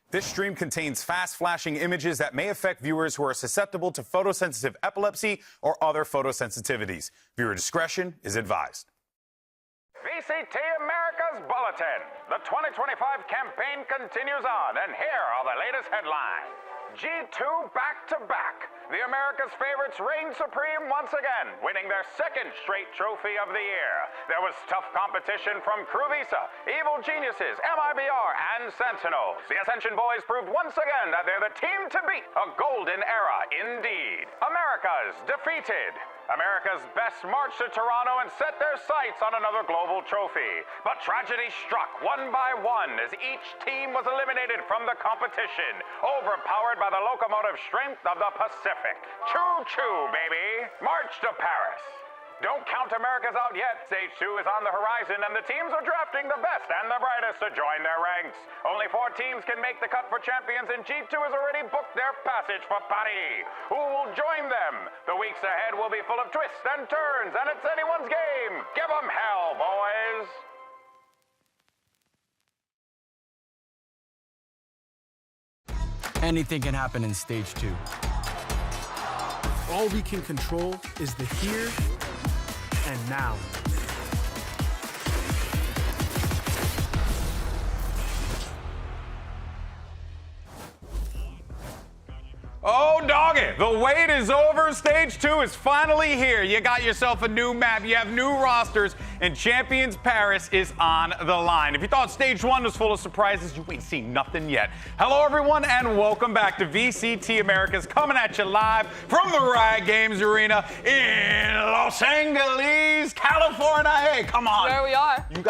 This stream contains fast-flashing images that may affect viewers who are susceptible to photosensitive epilepsy or other photosensitivities. Viewer discretion is advised. VCT Americas Bulletin. The 2025 campaign continues on, and here are the latest headlines. G2 back-to-back. The Americas favorites reign supreme once again, winning their second straight trophy of the year. There was tough competition from Crew Visa, Evil Geniuses, MIBR, and Sentinels. The Ascension boys proved once again that they're the team to beat. A golden era indeed. Americas defeated. America's best marched to Toronto and set their sights on another global trophy. But tragedy struck one by one as each team was eliminated from the competition, overpowered by the locomotive strength of the Pacific. Choo-choo, baby. March to Paris. Don't count America's out yet. Stage 2 is on the horizon, and the teams are drafting the best and the brightest to join their ranks. Only 4 teams can make the cut for champions, and G2 has already booked their passage for Paris. Who will join them? The weeks ahead will be full of twists and turns, and it's anyone's game. Give them hell, boys. Anything can happen in Stage 2. All we can control is the here and now. Oh, dog it. The wait is over. Stage 2 is finally here. You got yourself a new map. You have new rosters, and Champions Paris is on the line. If you thought Stage 1 was full of surprises, you ain't seen nothing yet. Hello, everyone, and welcome back to VCT Americas, coming at you live from the Riot Games Arena in Los Angeles, California. Hey, come on. There we are. You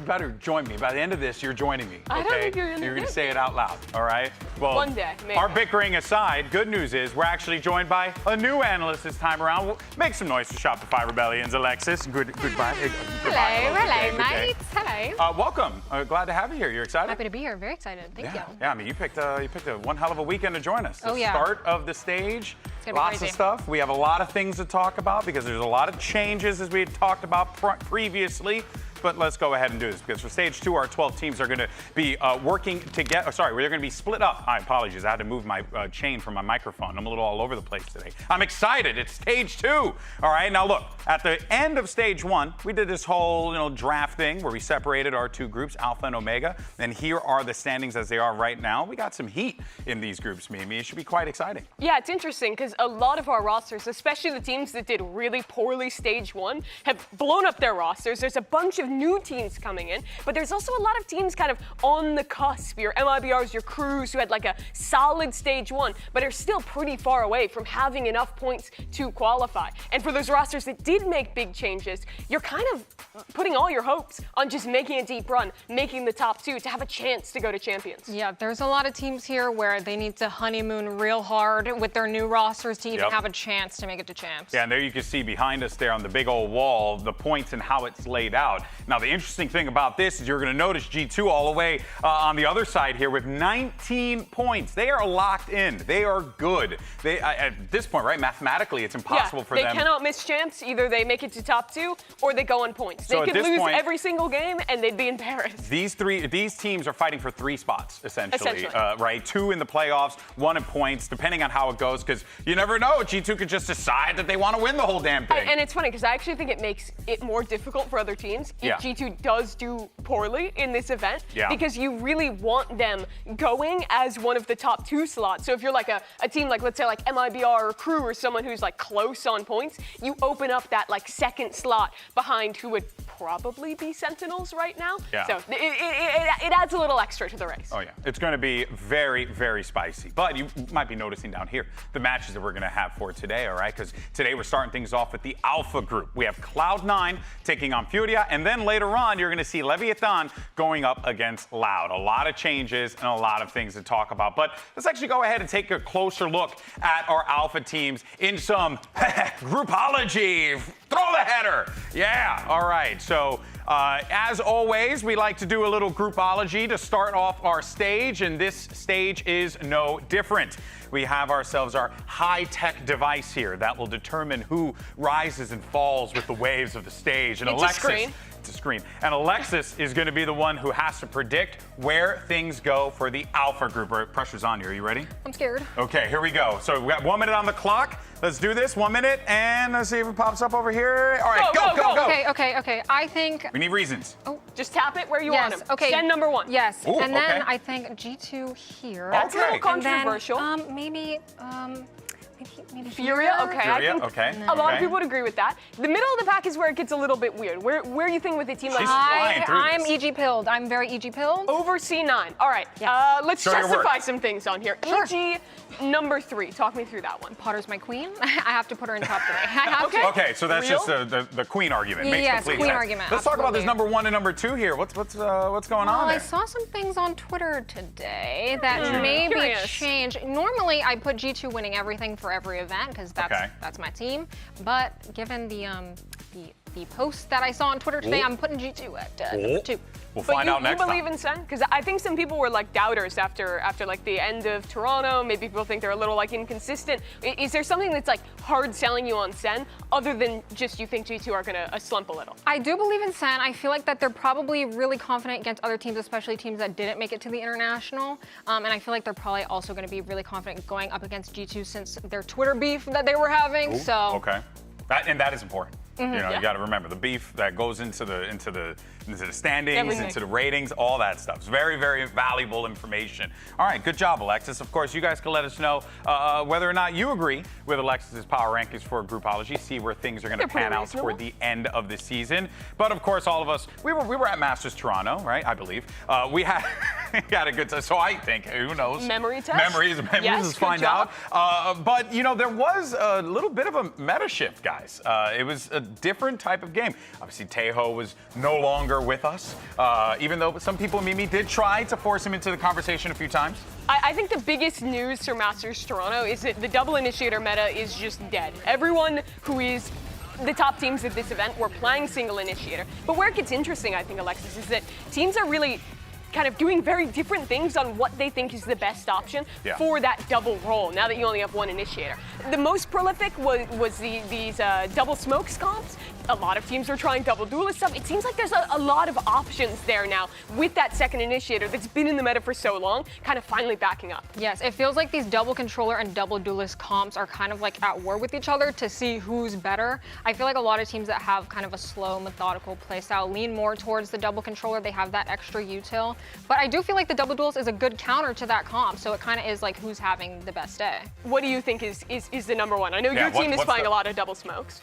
better join me. By the end of this, you're joining me. Okay? I don't think you're going to say it out loud, all right? Well, one day, maybe. Our bickering aside, good news is we're actually joined by a new analyst this time around. We'll make some noise to Shopify Rebellion's Alexis. Goodbye. Hello, mates. Hello. Welcome. Glad to have you here. You're excited? Happy to be here. Very excited. Thank you. Yeah, I mean, you picked a one hell of a weekend to join us. Oh, yeah. The start of the stage. It's gonna be Lots crazy. of stuff. We have a lot of things to talk about because there's a lot of changes as we had talked about previously. But let's go ahead and do this because for Stage 2, our 12 teams are going to be working together. Sorry, they're going to be split up. I apologize. I had to move my chain from my microphone. I'm a little all over the place today. I'm excited. It's Stage 2. All right. Now, look, at the end of Stage 1, we did this whole draft thing where we separated our 2 groups, Alpha and Omega. And here are the standings as they are right now. We got some heat in these groups, Mimi. It should be quite exciting. Yeah, it's interesting because a lot of our rosters, especially the teams that did really poorly Stage 1, have blown up their rosters. There's a bunch of new teams coming in, but there's also a lot of teams kind of on the cusp. Your MIBRs, your Crews, who had like a solid Stage 1, but are still pretty far away from having enough points to qualify. And for those rosters that did make big changes, you're kind of putting all your hopes on just making a deep run, making the top 2 to have a chance to go to Champions. Yeah, there's a lot of teams here where they need to honeymoon real hard with their new rosters to even have a chance to make it to Champs. Yeah, and there you can see behind us there on the big old wall, the points and how it's laid out. Now, the interesting thing about this is you're going to notice G2 all the way on the other side here with 19 points. They are locked in. They are good. They at this point, right, mathematically, it's impossible for them. They cannot miss Champs. Either they make it to top 2 or they go on points. So they could lose every single game and they'd be in Paris. These teams are fighting for 3 spots, essentially. Right? 2 in the playoffs, 1 in points, depending on how it goes, because you never know. G2 could just decide that they want to win the whole damn thing. And it's funny, because I actually think it makes it more difficult for other teams if G2 does do poorly in this event, because you really want them going as one of the top 2 slots. So if you're like a team like, let's say like MIBR or Crew or someone who's like close on points, you open up that like second slot behind who would probably be Sentinels right now. Yeah. So it adds a little extra to the race. Oh yeah, it's going to be very, very spicy. But you might be noticing down here the matches that we're going to have for today, all right? Because today we're starting things off with the Alpha group. We have Cloud9 taking on Furia, and then later on you're going to see Leviathan going up against Loud. A lot of changes and a lot of things to talk about. But let's actually go ahead and take a closer look at our Alpha teams in some Groupology. Throw the header. Yeah, all right. So, as always, we like to do a little groupology to start off our stage, and this stage is no different. We have ourselves our high-tech device here that will determine who rises and falls with the waves of the stage. And It's Alexis, a screen. It's a screen. And Alexis is going to be the one who has to predict where things go for the Alpha group. Pressure's on you. Are you ready? I'm scared. Okay, here we go. So we got 1 minute on the clock. Let's do this. 1 minute, and let's see if it pops up over here. All right, go. Okay. I think. We need reasons. Just tap it where you want Yes. them. Okay. Send number 1. Yes. Ooh, and then okay. I think G2 here. That's a little Okay. And then, controversial. maybe Furia, here. okay. Furia, I think okay. a lot of Okay. people would agree with that. The middle of the pack is where it gets a little bit weird. Where do you think with a team like She's flying through I'm this. EG pilled. I'm very EG pilled. over C9? All right. Yes. Let's Show your justify work. some things on here. Sure. EG number 3. Talk me through that one. Potter's my queen. I have to put her in top 3. I have Okay. to. Okay, so that's Real? just the queen argument. Makes Yes, complete queen sense. argument, Let's talk about this absolutely. number 1 and number 2 here. What's going on Well, there? I saw some things on Twitter today that may be Curious. changed. Normally, I put G2 winning everything for every event because Okay. that's my team. But given the post that I saw on Twitter today, Ooh. I'm putting G2 at Ooh. number 2. We'll But find you, out next you believe time. in Sen? Because I think some people were like doubters after like the end of Toronto. Maybe people think they're a little like inconsistent. Is there something that's like hard selling you on Sen, other than just you think G2 are gonna slump a little? I do believe in Sen. I feel like that they're probably really confident against other teams, especially teams that didn't make it to the international. And I feel like they're probably also going to be really confident going up against G2 since their Twitter beef that they were having. Ooh, So okay, that is important. You know, Yeah. you got to remember the beef that goes into the standings, Everything. into the ratings, all that stuff. It's very, very valuable information. All right, good job, Alexis. Of course, you guys can let us know whether or not you agree with Alexis's power rankings for Groupology. See where things are going to They're pretty pan out reasonable. toward the end of the season. But of course, all of us, we were at Masters Toronto, right? I believe we had had a good time. So I think, who knows? Memory test? Memories. Yes, Let's good find job. out. But you know, there was a little bit of a meta shift, guys. It was a different type of game. Obviously, Tejo was no longer with us, even though some people, Mimi, did try to force him into the conversation a few times. I think the biggest news for Masters Toronto is that the double initiator meta is just dead. Everyone who is the top teams at this event were playing single initiator. But where it gets interesting, I think, Alexis, is that teams are really kind of doing very different things on what they think is the best option Yeah. for that double role, now that you only have one initiator. The most prolific was these double smokes comps. A lot of teams are trying double duelist stuff. It seems like there's a lot of options there now with that second initiator that's been in the meta for so long, kind of finally backing up. yes, it feels like these double controller and double duelist comps are kind of like at war with each other to see who's better. I feel like a lot of teams that have kind of a slow, methodical playstyle lean more towards the double controller. They have that extra util. But I do feel like the double duelist is a good counter to that comp, so it kind of is like who's having the best day. What do you think is the number one? I know Yeah, your team is what's playing the- a lot of double smokes.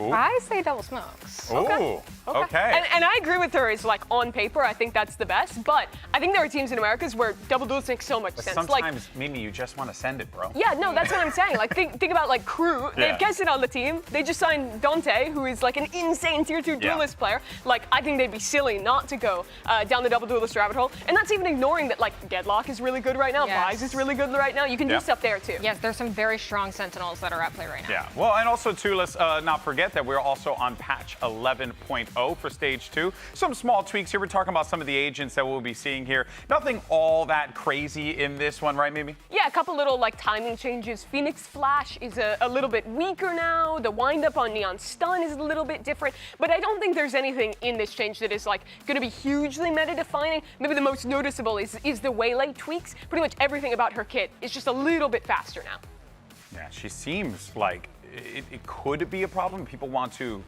Ooh. I say double smokes. Ooh. Okay. And I agree with her. Is like on paper, I think that's the best. But I think there are teams in Americas where double duels make so much But sense. sometimes, Mimi, you just want to send it, bro. Yeah, no, that's what I'm saying. Like, think about like Crew. They have Yeah. Kessin on the team. They just signed Dante, who is like an insane tier 2 Yeah. duelist player. Like, I think they'd be silly not to go down the double duelist rabbit hole. And that's even ignoring that like Deadlock is really good right now. Yes. Rise is really good right now. You can do Yeah. stuff there too. Yes, there's some very strong sentinels that are at play right now. Yeah, well, and also, too, let's not forget that we're also on patch 11.0 for Stage 2. Some small tweaks here. We're talking about some of the agents that we'll be seeing here. Nothing all that crazy in this one, right, Mimi? Yeah, a couple little like timing changes. Phoenix Flash is a little bit weaker now. The windup on Neon Stun is a little bit different. But I don't think there's anything in this change that is like going to be hugely meta-defining. Maybe the most noticeable is the Waylay tweaks. Pretty much everything about her kit is just a little bit faster now. Yeah, she seems like it could be a problem. People want to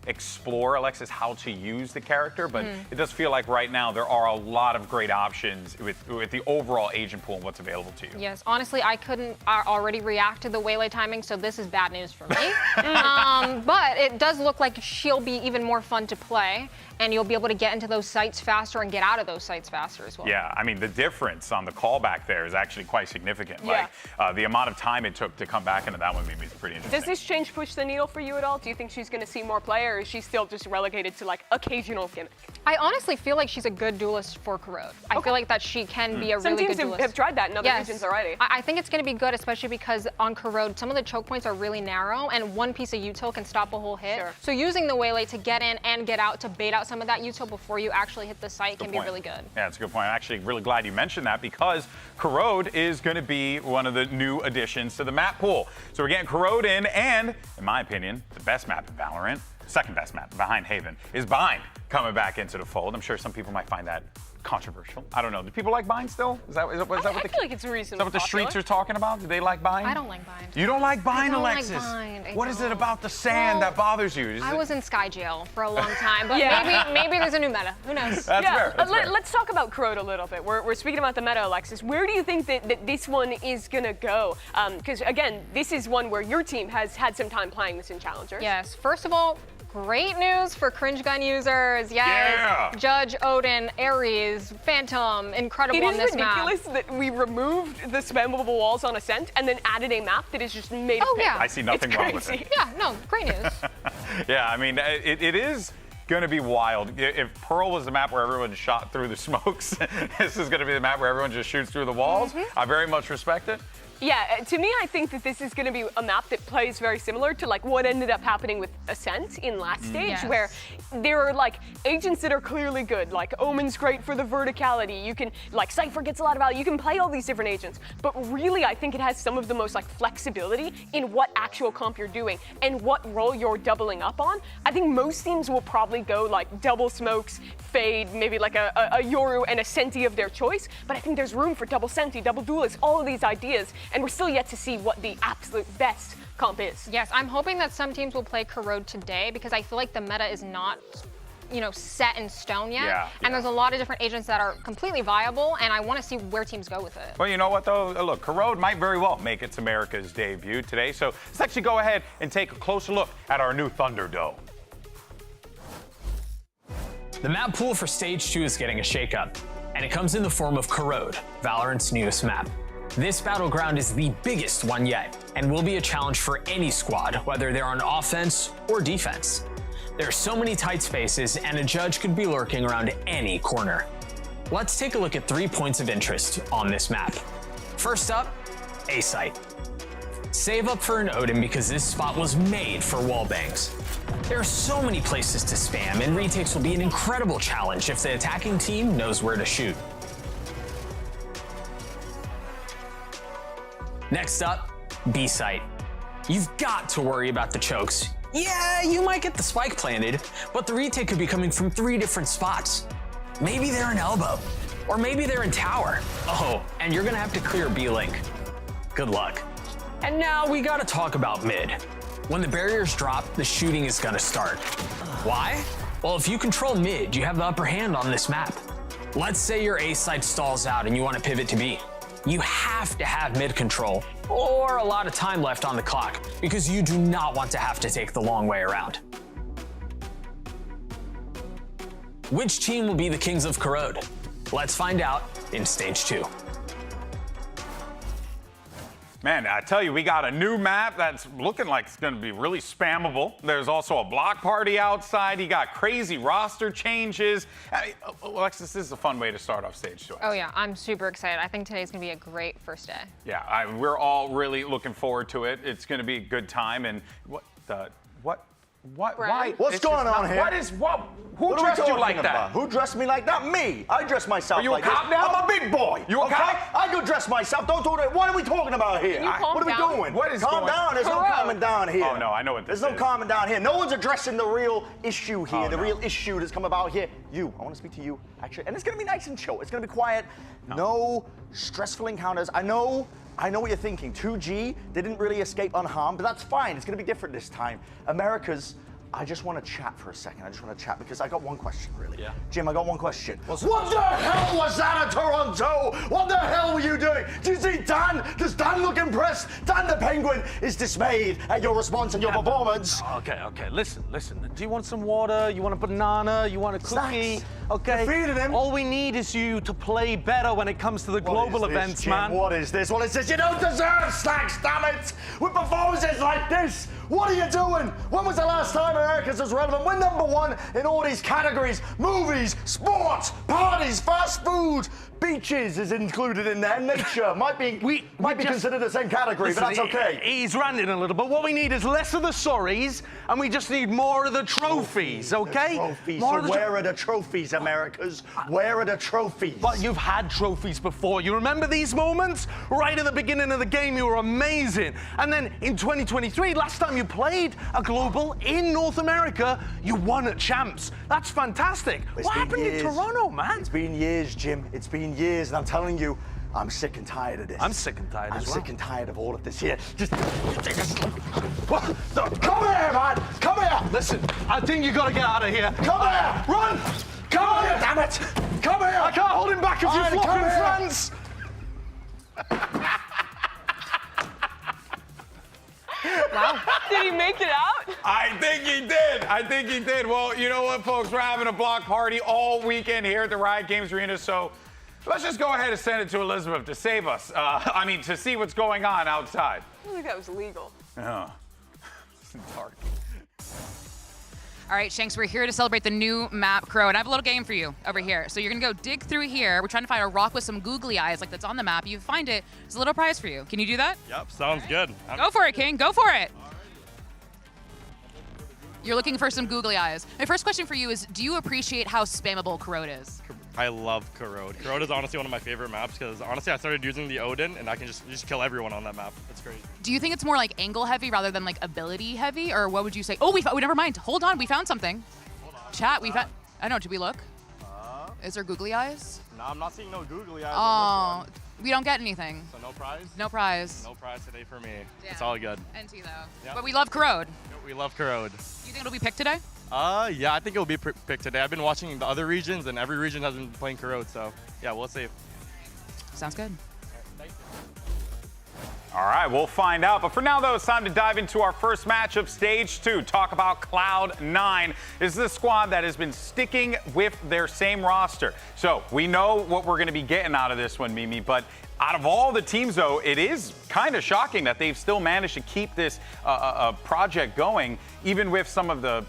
explore, Alexis, how to use the character, but it does feel like right now there are a lot of great options with the overall agent pool and what's available to you. Yes, honestly, I couldn't already react to the Waylay timing, so this is bad news for me. But it does look like she'll be even more fun to play, and you'll be able to get into those sites faster and get out of those sites faster as well. Yeah, I mean, the difference on the callback there is actually quite significant. Yeah. Like, the amount of time it took to come back into that one maybe is pretty interesting. Does this change push the needle for you at all? Do you think she's going to see more players? there, or is she still just relegated to like occasional gimmick? I honestly feel like she's a good duelist for Corode. I feel like that she can be a Some really good teams duelist. have tried that in other regions already. I think it's going to be good, especially because on Corode, some of the choke points are really narrow, and one piece of util can stop a whole hit. Sure. So using the waylay to get in and get out to bait out some of that util before you actually hit the site can be really good. Yeah, it's a good point. I'm actually really glad you mentioned that because Corode is going to be one of the new additions to the map pool. So we're getting Corode in, and in my opinion, the best map in VALORANT, second best map behind Haven, is Bind coming back into the fold. I'm sure some people might find that controversial. I don't know. Do people like Bind still? Is that what I feel like it's reasonably is that what the popular. streets are talking about? Do they like Bind? I don't like Bind. You don't like Bind, I don't Alexis? like Bind. What is it about the sand that bothers you? I was in Sky Jail for a long time, but maybe there's a new meta. Who knows? That's fair. That's fair. Let's talk about Corode a little bit. We're speaking about the meta, Alexis. Where do you think that this one is going to go? Because, again, this is one where your team has had some time playing this in Challengers. Yes. First of all, great news for cringe gun users. Yes. Yeah. Judge, Odin, Ares, Phantom, incredible on this map. It is ridiculous that we removed the spammable walls on Ascent and then added a map that is just made of paper. Yeah. I see nothing wrong with it. Yeah, no, great news. Yeah, I mean, it is going to be wild. If Pearl was the map where everyone shot through the smokes, this is going to be the map where everyone just shoots through the walls. I very much respect it. Yeah, to me, I think that this is going to be a map that plays very similar to like what ended up happening with Ascent in last stage, where there are like agents that are clearly good. Like Omen's great for the verticality. You can like Cypher gets a lot of value. You can play all these different agents, but really, I think it has some of the most like flexibility in what actual comp you're doing and what role you're doubling up on. I think most teams will probably go like double smokes, fade, maybe like a Yoru and a Senti of their choice. But I think there's room for double Senti, double duelist, all of these ideas. And we're still yet to see what the absolute best comp is. Yes, I'm hoping that some teams will play Corode today because I feel like the meta is not, set in stone yet. And there's a lot of different agents that are completely viable, and I want to see where teams go with it. Well, you know what, though? Look, Corode might very well make its America's debut today. So let's actually go ahead and take a closer look at our new Thunderdome. The map pool for Stage 2 is getting a shakeup, and it comes in the form of Corode, Valorant's newest map. This battleground is the biggest one yet, and will be a challenge for any squad, whether they're on offense or defense. There are so many tight spaces, and a judge could be lurking around any corner. Let's take a look at 3 points of interest on this map. First up, A site. Save up for an Odin because this spot was made for wallbangs. There are so many places to spam, and retakes will be an incredible challenge if the attacking team knows where to shoot. Next up, B site. You've got to worry about the chokes. Yeah, you might get the spike planted, but the retake could be coming from 3 different spots. Maybe they're in elbow, or maybe they're in tower. Oh, and you're gonna have to clear B link. Good luck. And now we gotta talk about mid. When the barriers drop, the shooting is gonna start. Why? Well, if you control mid, you have the upper hand on this map. Let's say your A site stalls out and you want to pivot to B. You have to have mid control or a lot of time left on the clock because you do not want to have to take the long way around. Which team will be the kings of Corode? Let's find out in Stage 2. Man, I tell you, we got a new map that's looking like it's going to be really spammable. There's also a block party outside. You got crazy roster changes. I mean, Alexis, this is a fun way to start off Stage 2. Oh yeah, I'm super excited. I think today's going to be a great first day. Yeah, we're all really looking forward to it. It's going to be a good time. And why? What's going on here? Who dressed you like that? Who dressed me like that? Me. I dress myself Are you like a cop this. now? I'm a big boy. You a cop? I go dress myself. Don't do that. What are we talking about here? Can you calm What are we down? doing? What is calm going- down. There's no Corrode. calming down here. Oh, no, I know what this There's no is. calming down here. No one's addressing the real issue here. Oh, the no. real issue that's come about here. You. I want to speak to you, actually. And it's going to be nice and chill. It's going to be quiet. No stressful encounters. I know what you're thinking. 2G, they didn't really escape unharmed, but that's fine. It's going to be different this time. America's, I just want to chat for a second. I just want to chat because I got one question, really. Yeah. Jim, I got one question. What the hell was that in Toronto? What the hell were you doing? Do you see Dan? Does Dan look impressed? Dan the Penguin is dismayed at your response and your performance. Okay, listen. Do you want some water? You want a banana? You want a cookie? Snacks. Okay. You're feeding him. All we need is you to play better when it comes to the global events, Jim? man. What is this? What is this? You don't deserve snacks, damn it! With performances like this, what are you doing? When was the last time Americas is relevant. We're #1 in all these categories. Movies, sports, parties, fast food. Beaches is included in there. Nature might be considered the same category, but that's okay. He's ranting a little, but what we need is less of the sorries, and we just need more of the trophies, okay? Trophies. More So of the where are the trophies, Americas? Where are the trophies? But you've had trophies before. You remember these moments? Right at the beginning of the game, you were amazing. And then in 2023, last time you played a global in North America, you won at Champs. That's fantastic. What happened in Toronto, man? It's been years, Jim. It's been years, and I'm telling you, I'm sick and tired of this. I'm sick and tired as well. I'm sick and tired of all of this here. Just come here, man! Come here! Listen, I think you gotta get out of here. Come here! Run! Come here! Damn it! Come here! I can't hold him back if Alright, you're come flopping here. France. Wow. Did he make it out? I think he did. I think he did. Well, you know what, folks? We're having a block party all weekend here at the Riot Games Arena, so let's just go ahead and send it to Elizabeth to save us. To see what's going on outside. I don't think that was legal. Oh. Dark. All right, Shanks, we're here to celebrate the new map, Corode. I have a little game for you over here. So you're gonna go dig through here. We're trying to find a rock with some googly eyes like that's on the map. You find it, there's a little prize for you. Can you do that? Yep, sounds good. Go for it, King, go for it. You're looking for some googly eyes. My first question for you is, do you appreciate how spammable Corode is? I love Corode. Corode is honestly one of my favorite maps because honestly I started using the Odin and I can just kill everyone on that map. It's great. Do you think it's more like angle heavy rather than like ability heavy, or what would you say? Oh, never mind. Hold on, we found something. Chat, we found. I don't know. Did we look? Is there googly eyes? No, I'm not seeing no googly eyes. Oh, we don't get anything. So no prize? No prize. No prize today for me. Yeah. It's all good. NT though. Yep. But we love Corode. We love Corode. You think it'll be picked today? Yeah, I think it'll be picked today. I've been watching the other regions and every region has been playing Corode, so yeah, we'll see. Sounds good. All right, we'll find out. But for now, though, it's time to dive into our first match of Stage 2. Talk about Cloud9. This is the squad that has been sticking with their same roster. So we know what we're going to be getting out of this one, Mimi. But out of all the teams, though, it is kind of shocking that they've still managed to keep this project going, even with some of the,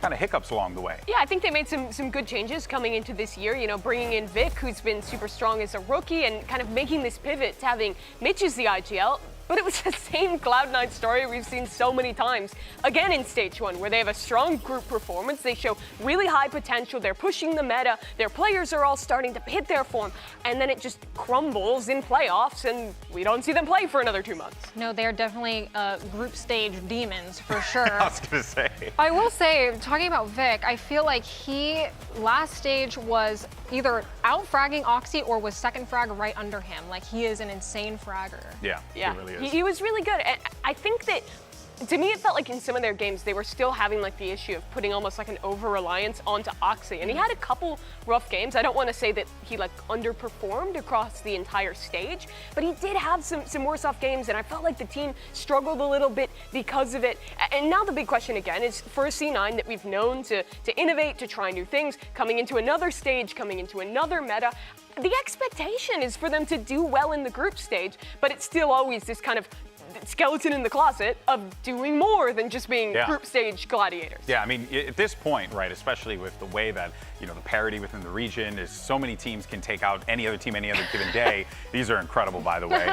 kind of hiccups along the way. Yeah, I think they made some good changes coming into this year. Bringing in Vic, who's been super strong as a rookie, and kind of making this pivot to having Mitch as the IGL. But it was the same Cloud9 story we've seen so many times. Again in Stage 1, where they have a strong group performance. They show really high potential. They're pushing the meta. Their players are all starting to hit their form. And then it just crumbles in playoffs, and we don't see them play for another 2 months. No, they're definitely group stage demons, for sure. I was going to say. I will say, talking about Vic, I feel like last stage was either out-fragging Oxy or was second frag right under him. Like, he is an insane fragger. Yeah, he really is. He was really good. And I think that, to me, it felt like in some of their games, they were still having like the issue of putting almost like an over-reliance onto Oxy. And he had a couple rough games. I don't want to say that he like underperformed across the entire stage, but he did have some worse off games. And I felt like the team struggled a little bit because of it. And now the big question again is for a C9 that we've known to innovate, to try new things, coming into another stage, coming into another meta. The expectation is for them to do well in the group stage, but it's still always this kind of skeleton in the closet of doing more than just being group stage gladiators. Yeah, I mean, at this point, right, especially with the way that, the parity within the region is so many teams can take out any other team any other given day. These are incredible, by the way.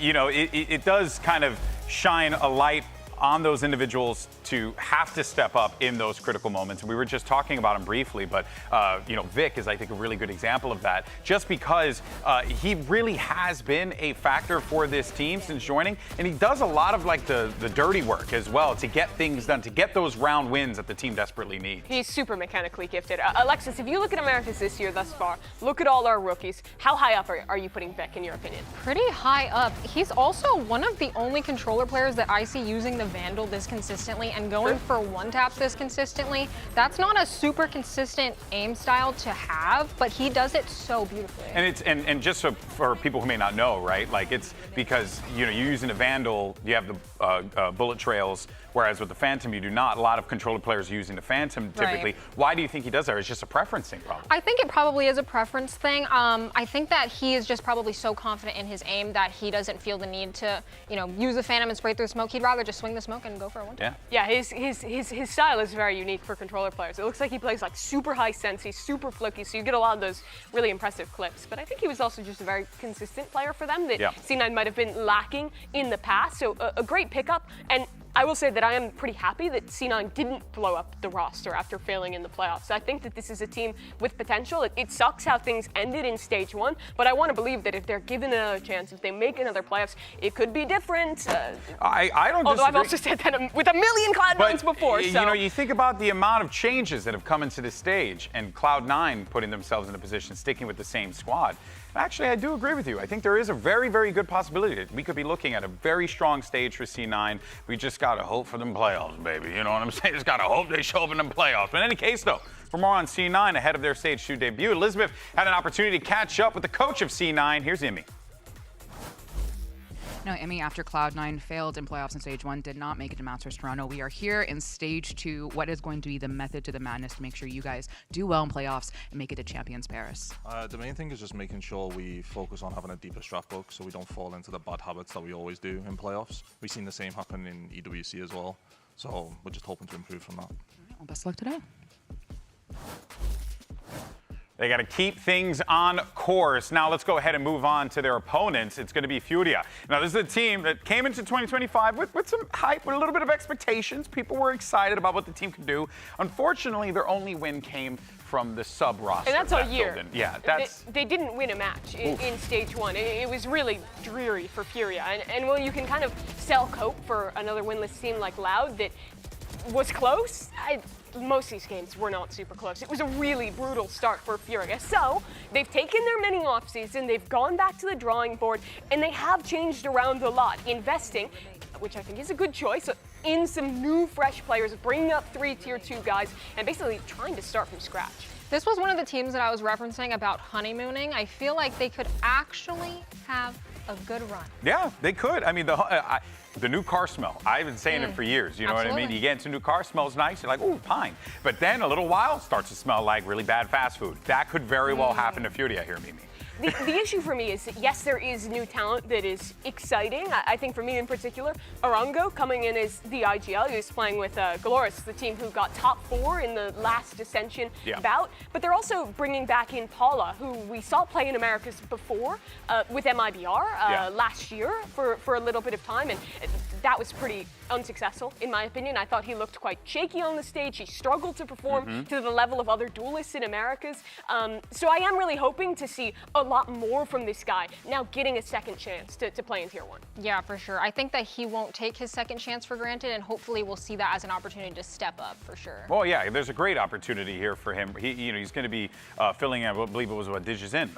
It does kind of shine a light on those individuals to have to step up in those critical moments. And we were just talking about him briefly, but Vic is, I think, a really good example of that, just because he really has been a factor for this team since joining, and he does a lot of like the dirty work as well to get things done, to get those round wins that the team desperately needs. He's super mechanically gifted. Alexis, if you look at Americas this year thus far, look at all our rookies, how high up are you putting Vic in your opinion? Pretty high up. He's also one of the only controller players that I see using the Vandal this consistently and going for one taps this consistently. That's not a super consistent aim style to have, but he does it so beautifully. And it's and just for people who may not know, right? Like it's because you're using a Vandal, you have the bullet trails whereas with the Phantom, you do not. A lot of controller players are using the Phantom typically. Right. Why do you think he does that? Or it's just a preference thing, probably? I think it probably is a preference thing. I think that he is just probably so confident in his aim that he doesn't feel the need to, use the Phantom and spray through smoke. He'd rather just swing the smoke and go for a one. Yeah, his style is very unique for controller players. It looks like he plays like super high sense, he's super flicky, so you get a lot of those really impressive clips. But I think he was also just a very consistent player for them that C9 might have been lacking in the past. So a great pickup. And I will say that I am pretty happy that C9 didn't blow up the roster after failing in the playoffs. I think that this is a team with potential. It sucks how things ended in stage 1, but I want to believe that if they're given another chance, if they make another playoffs, it could be different. I don't Although disagree. I've also said that with a million Cloud9s before. So. You think about the amount of changes that have come into this stage and Cloud9 putting themselves in a position, sticking with the same squad. Actually, I do agree with you. I think there is a very, very good possibility that we could be looking at a very strong stage for C9. We just got to hope for them playoffs, baby. You know what I'm saying? Just got to hope they show up in them playoffs. But in any case, though, for more on C9 ahead of their stage 2 debut, Elizabeth had an opportunity to catch up with the coach of C9. Here's Emmy. No, Emmy, after Cloud9 failed in playoffs in stage 1, did not make it to Masters Toronto. We are here in stage 2. What is going to be the method to the madness to make sure you guys do well in playoffs and make it to Champions Paris? The main thing is just making sure we focus on having a deeper strat book so we don't fall into the bad habits that we always do in playoffs. We've seen the same happen in EWC as well. So we're just hoping to improve from that. Well, best of luck today. They got to keep things on course. Now let's go ahead and move on to their opponents. It's going to be Furia. Now this is a team that came into 2025 with some hype, with a little bit of expectations. People were excited about what the team could do. Unfortunately, their only win came from the sub roster. And that's all year. Yeah, that's. They didn't win a match in stage 1. It was really dreary for Furia. And while you can kind of sell cope for another winless team like Loud that was close, most of these games were not super close. It was a really brutal start for Furia. So they've taken their mini off season, they've gone back to the drawing board, and they have changed around a lot, investing, which I think is a good choice, in some new fresh players, bringing up 3 tier 2 guys, and basically trying to start from scratch. This was one of the teams that I was referencing about honeymooning. I feel like they could actually have a good run. Yeah, they could. I mean, the new car smell. I've been saying it for years. You know what I mean? You get into a new car, smells nice. You're like, ooh, pine. But then a little while, starts to smell like really bad fast food. That could very well happen to Furia here, Mimi. The issue for me is that, yes, there is new talent that is exciting. I think for me in particular, Arango coming in as the IGL. He was playing with Galoris, the team who got top 4 in the last Ascension bout. But they're also bringing back in Paula, who we saw play in Americas before with MIBR last year for a little bit of time. And that was pretty unsuccessful, in my opinion. I thought he looked quite shaky on the stage. He struggled to perform to the level of other duelists in Americas. So I am really hoping to see a lot more from this guy now getting a second chance to play in tier 1. Yeah, for sure. I think that he won't take his second chance for granted, and hopefully we'll see that as an opportunity to step up for sure. Well, yeah, there's a great opportunity here for him. He's going to be filling in, I believe it was what Digis in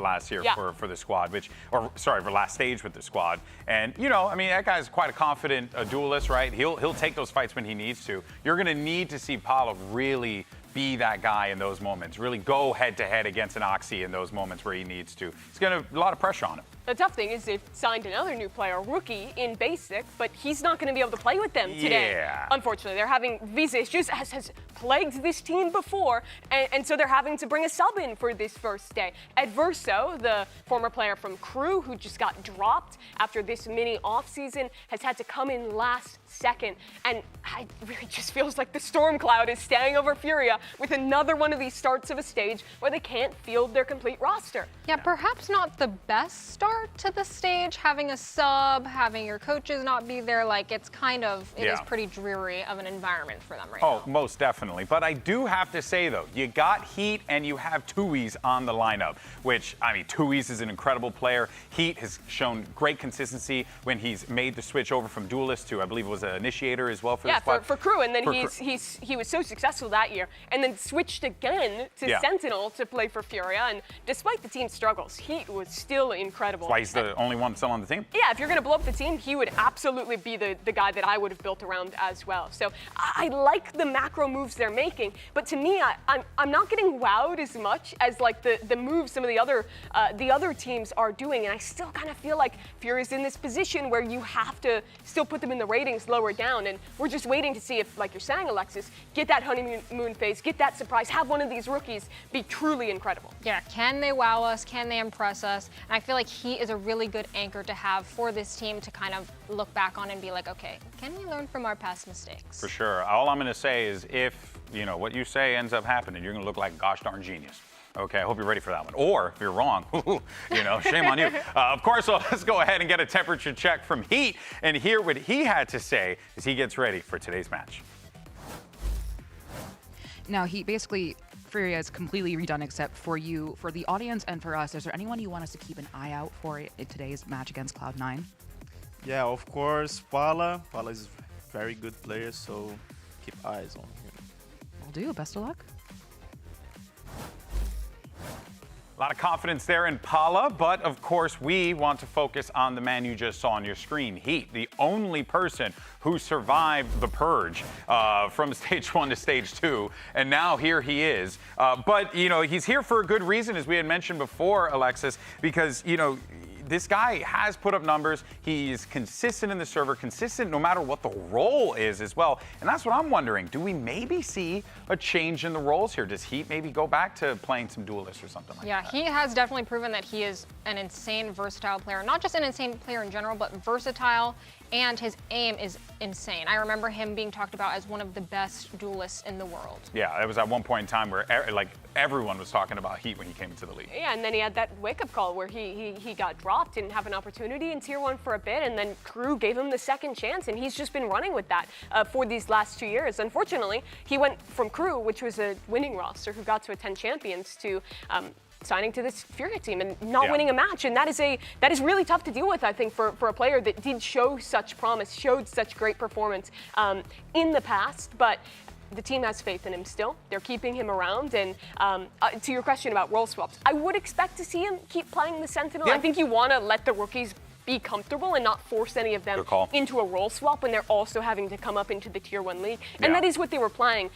last year for the squad, for last stage with the squad. And I mean, that guy's quite a confident duelist, right? He'll take those fights when he needs to. You're going to need to see Paolo really be that guy in those moments, really go head-to-head against an Oxy in those moments where he needs to. It's going to a lot of pressure on him. The tough thing is they've signed another new player, rookie, in Basic, but he's not going to be able to play with them today. Yeah. Unfortunately, they're having visa issues, has plagued this team before, and so they're having to bring a sub in for this first day. Adverso, the former player from Crew, who just got dropped after this mini offseason, has had to come in last second, and it really just feels like the storm cloud is staying over Furia with another one of these starts of a stage where they can't field their complete roster. Yeah, perhaps not the best start to the stage, having a sub, having your coaches not be there, like it is pretty dreary of an environment for them right now. Oh, most definitely. But I do have to say though, you got Heat and you have Tui's on the lineup, which, I mean, Tui's is an incredible player. Heat has shown great consistency when he's made the switch over from duelist to, I believe it was an initiator as well for the squad. For Crew, and then he was so successful that year, and then switched again to Sentinel to play for Furia, and despite the team's struggles, Heat was still incredible. incredible. That's why he's the only one still on the team. Yeah, if you're going to blow up the team, he would absolutely be the guy that I would have built around as well. So I like the macro moves they're making, but to me, I'm not getting wowed as much as like the moves some of the other teams are doing, and I still kind of feel like Furia's in this position where you have to still put them in the ratings lower down, and we're just waiting to see if, like you're saying, Alexis, get that honeymoon phase, get that surprise, have one of these rookies be truly incredible. Yeah, can they wow us? Can they impress us? And I feel like he is a really good anchor to have for this team to kind of look back on and be like, okay, can we learn from our past mistakes? For sure. All I'm going to say is if, you know, what you say ends up happening, you're going to look like gosh darn genius. Okay, I hope you're ready for that one. Or if you're wrong, you know, shame on you. Of course, so let's go ahead and get a temperature check from Heat and hear what he had to say as he gets ready for today's match. Now, Heat, basically, Furia is completely redone except for you. For the audience and for us, is there anyone you want us to keep an eye out for in today's match against Cloud9? Yeah, of course, Pala. Pala is a very good player, so keep eyes on him. Will do. Best of luck. A lot of confidence there in Pala, but of course we want to focus on the man you just saw on your screen, Heat, the only person who survived the purge from stage 1 to stage 2, and now here he is. But, you know, he's here for a good reason, as we had mentioned before, Alexis, because, you know, this guy has put up numbers. He's consistent in the server, consistent no matter what the role is as well. And that's what I'm wondering. Do we maybe see a change in the roles here? Does Heat maybe go back to playing some duelists or something like that? Yeah, he has definitely proven that he is an insane, versatile player. Not just an insane player in general, but versatile, and his aim is insane. I remember him being talked about as one of the best duelists in the world. Yeah, it was at one point in time where everyone was talking about Heat when he came into the league. Yeah, and then he had that wake-up call where he got dropped, didn't have an opportunity in Tier 1 for a bit, and then Crew gave him the second chance, and he's just been running with that for these last 2 years. Unfortunately, he went from Crew, which was a winning roster who got to attend Champions, to signing to this Furia team and not winning a match, and that is really tough to deal with, I think, for a player that did show such promise, showed such great performance in the past, but the team has faith in him still. They're keeping him around, and to your question about role swaps, I would expect to see him keep playing the Sentinel. I think you want to let the rookies be comfortable and not force any of them into a role swap when they're also having to come up into the Tier 1 league. And that is what they were playing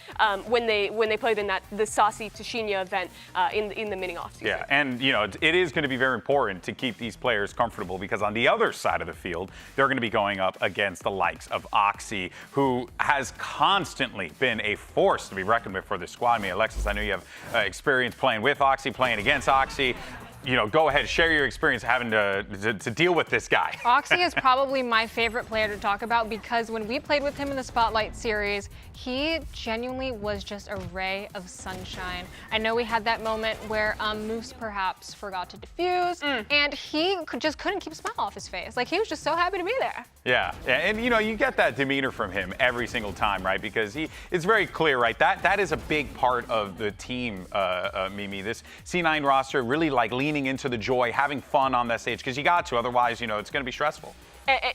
when they played in the Saucy Tashinia event in the mini offseason. Yeah, and you know, it is going to be very important to keep these players comfortable, because on the other side of the field, they're going to be going up against the likes of Oxy, who has constantly been a force to be reckoned with for this squad. I mean, Alexis, I know you have experience playing with Oxy, playing against Oxy. You know, go ahead, share your experience having to deal with this guy. Oxy is probably my favorite player to talk about, because when we played with him in the Spotlight series, he genuinely was just a ray of sunshine. I know we had that moment where Moose perhaps forgot to defuse, and he just couldn't keep a smile off his face. Like, he was just so happy to be there. Yeah, and you know, you get that demeanor from him every single time, right? Because it's very clear, right? That is a big part of the team, Mimi. This C9 roster really like leaning into the joy, having fun on that stage, because you got to, otherwise, you know, it's going to be stressful.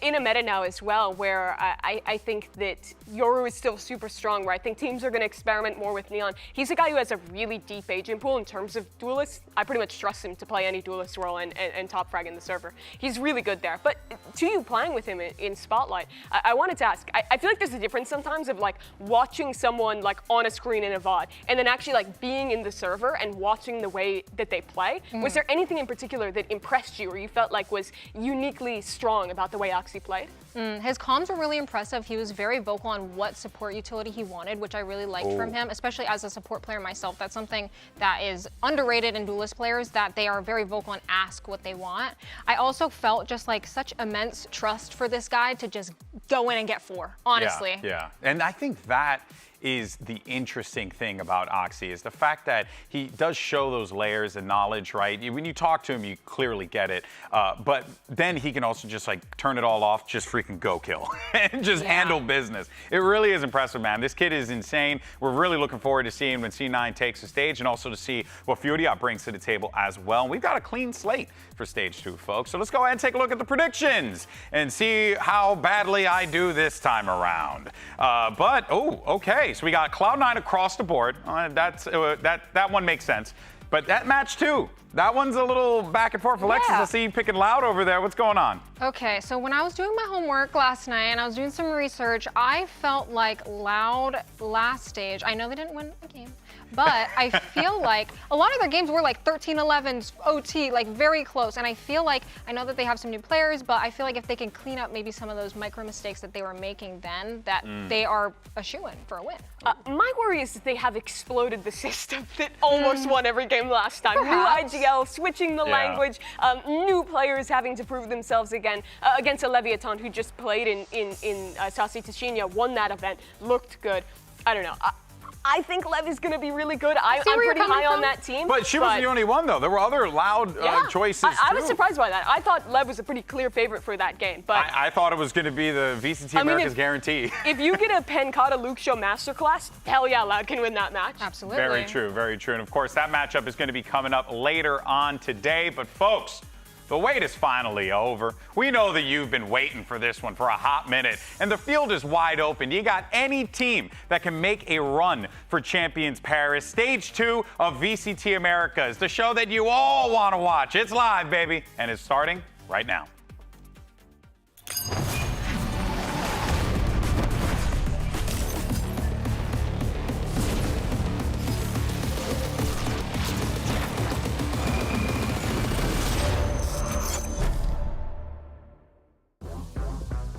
In a meta now as well, where I think that Yoru is still super strong, where I think teams are going to experiment more with Neon. He's a guy who has a really deep agent pool in terms of duelists. I pretty much trust him to play any duelist role and top frag in the server. He's really good there. But to you playing with him in Spotlight, I wanted to ask, I feel like there's a difference sometimes of like watching someone like on a screen in a VOD and then actually like being in the server and watching the way that they play. Was there anything in particular that impressed you or you felt like was uniquely strong about the way Oxy played? His comms were really impressive. He was very vocal on what support utility he wanted, which I really liked from him, especially as a support player myself. That's something that is underrated in duelist players, that they are very vocal and ask what they want. I also felt just like such immense trust for this guy to just go in and get 4, honestly. Yeah. And I think that is the interesting thing about Oxy, is the fact that he does show those layers of knowledge, right? When you talk to him, you clearly get it. But then he can also just like turn it all off, just freaking go kill and just handle business. It really is impressive, man. This kid is insane. We're really looking forward to seeing when C9 takes the stage, and also to see what Furia brings to the table as well. And we've got a clean slate for stage 2, folks. So let's go ahead and take a look at the predictions and see how badly I do this time around. Okay. So we got Cloud9 across the board. That one makes sense. But that match too, that one's a little back and forth. Alexis, I see you picking Loud over there. What's going on? Okay, so when I was doing my homework last night and I was doing some research, I felt like Loud last stage, I know they didn't win the game, but I feel like a lot of their games were like 13-11 OT, like very close. And I feel like, I know that they have some new players, but I feel like if they can clean up maybe some of those micro mistakes that they were making then, that they are a shoo-in for a win. My worry is that they have exploded the system that almost won every game last time. Perhaps. New IGL, switching the language, new players having to prove themselves again against a Leviathan who just played in Sasi Tashinya, won that event, looked good. I don't know. I think Lev is going to be really good. I'm pretty high on that team. But she was the only one, though. There were other Loud choices, I was surprised by that. I thought Lev was a pretty clear favorite for that game. But I thought it was going to be the VCT Americas guarantee. If you get a Pencata Luke Show masterclass, hell yeah, Loud can win that match. Absolutely. Very true, very true. And of course, that matchup is going to be coming up later on today. But folks, the wait is finally over. We know that you've been waiting for this one for a hot minute, and the field is wide open. You got any team that can make a run for Champions Paris. Stage 2 of VCT Americas, the show that you all want to watch. It's live, baby, and it's starting right now.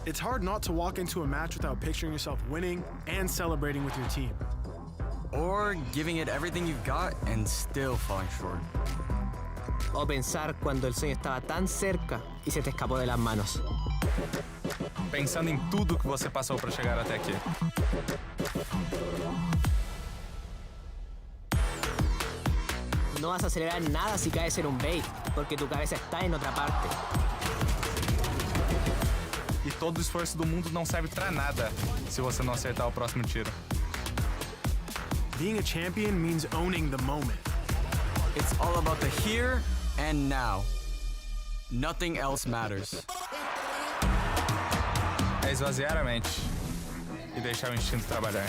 It's hard not to walk into a match without picturing yourself winning and celebrating with your team. Or giving it everything you've got and still falling short. O pensar cuando el sueño estaba tan cerca y se te escapó de las manos. Pensando em tudo que você passou para chegar até aqui. No vas a acelerar nada si caes en un bait, porque tu cabeza está en otra parte. E todo o esforço do mundo não serve pra nada se você não acertar o próximo tiro. Being a champion means owning the moment. It's all about the here and now. Nothing else matters. É esvaziar a mente e deixar o instinto trabalhar.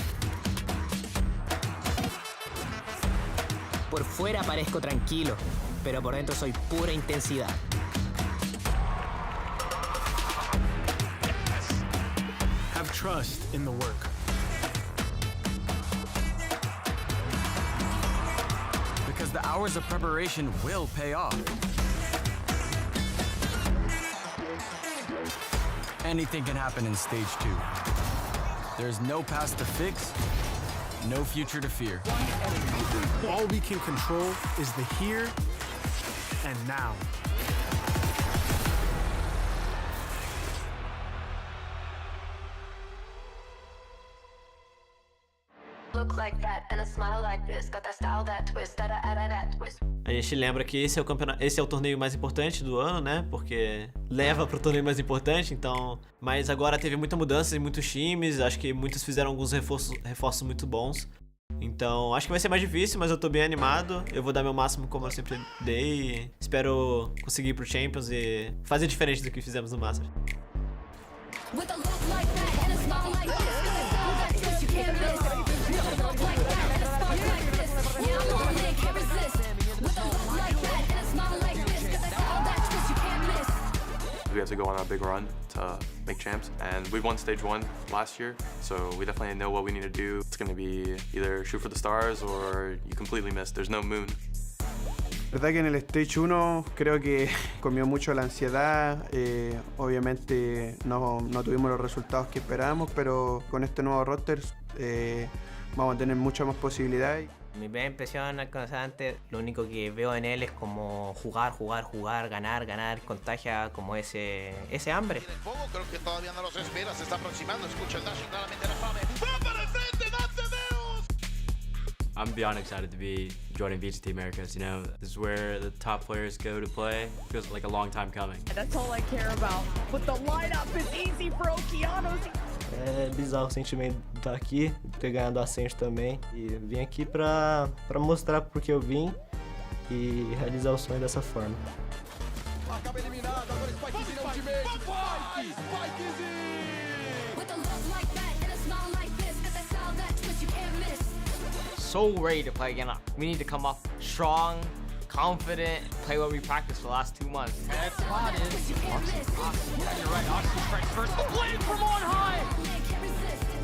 Por fuera parezco tranquilo, pero por dentro soy pura intensidad. Have trust in the work. Because the hours of preparation will pay off. Anything can happen in stage 2. There's no past to fix, no future to fear. All we can control is the here and now. Look like that and a smile like this. Got that style, that twist, that twist. A gente lembra que esse é o campeonato, esse é o torneio mais importante do ano, né? Porque leva pro torneio mais importante, então. Mas agora teve muita mudança em muitos times, acho que muitos fizeram alguns reforços muito bons. Então, acho que vai ser mais difícil, mas eu tô bem animado. Eu vou dar meu máximo como eu sempre dei e espero conseguir ir pro Champions e fazer diferente do que fizemos no Masters. With a look like that and a smile like this. Got that style, that twist you can't miss. With a look like that and a spark like this. Yeah, I'm on it, can't resist. With a look like that and a smile like this. Got that style, that twist you can't miss. We have to go on a big run to make champs, and we won stage 1 last year, so we definitely know what we need to do. It's going to be either shoot for the stars or you completely miss. There's no moon. La verdad que en el Stage 1 creo que comió mucho la ansiedad, obviamente no tuvimos los resultados que esperábamos, pero con este nuevo roster vamos a tener muchas más posibilidades. Mi primera impresión constante, lo único que veo en él es como jugar, ganar, contagia como ese hambre. Creo que todavía no los espera, se está aproximando, escucha el dashing claramente la fame. ¡Va para el frente, Deus! I'm beyond excited to be joining VCT Americas. You know, this is where the top players go to play. Feels like a long time coming. That's all I care about. But the lineup is easy for Okeanos. É bizarro o sentimento de estar aqui, ter ganhado a Ascent também. E vim aqui pra mostrar porque eu vim e realizar o sonho dessa forma. Acaba eliminado, agora Spikezinho na ultimate. Spikezinho! With a look like that and a smile like this. Got that style, that twist you can't miss. So ready to play again. We need to come off strong, confident, play what we practiced for the last 2 months. Head spotted. Yeah, you're right. Oxy strikes first. The blade from on high.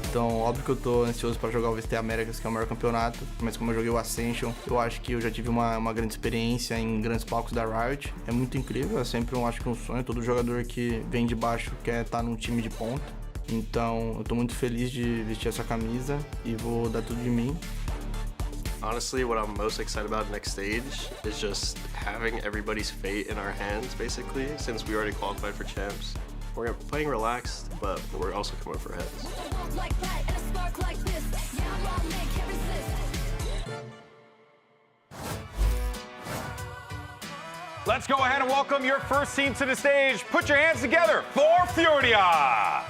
Então, óbvio que eu tô ansioso para jogar o VCT Americas, que é o maior campeonato, mas como eu joguei o Ascension, eu acho que eu já tive uma grande experiência em grandes palcos da Riot. É muito incrível, é sempre acho que um sonho, todo jogador que vem de baixo quer estar num time de ponta. Então, eu tô muito feliz de vestir essa camisa e vou dar tudo de mim. Honestly, what I'm most excited about next stage is just having everybody's fate in our hands, basically, since we already qualified for champs. We're playing relaxed, but we're also coming for heads. Let's go ahead and welcome your first team to the stage. Put your hands together for Furia.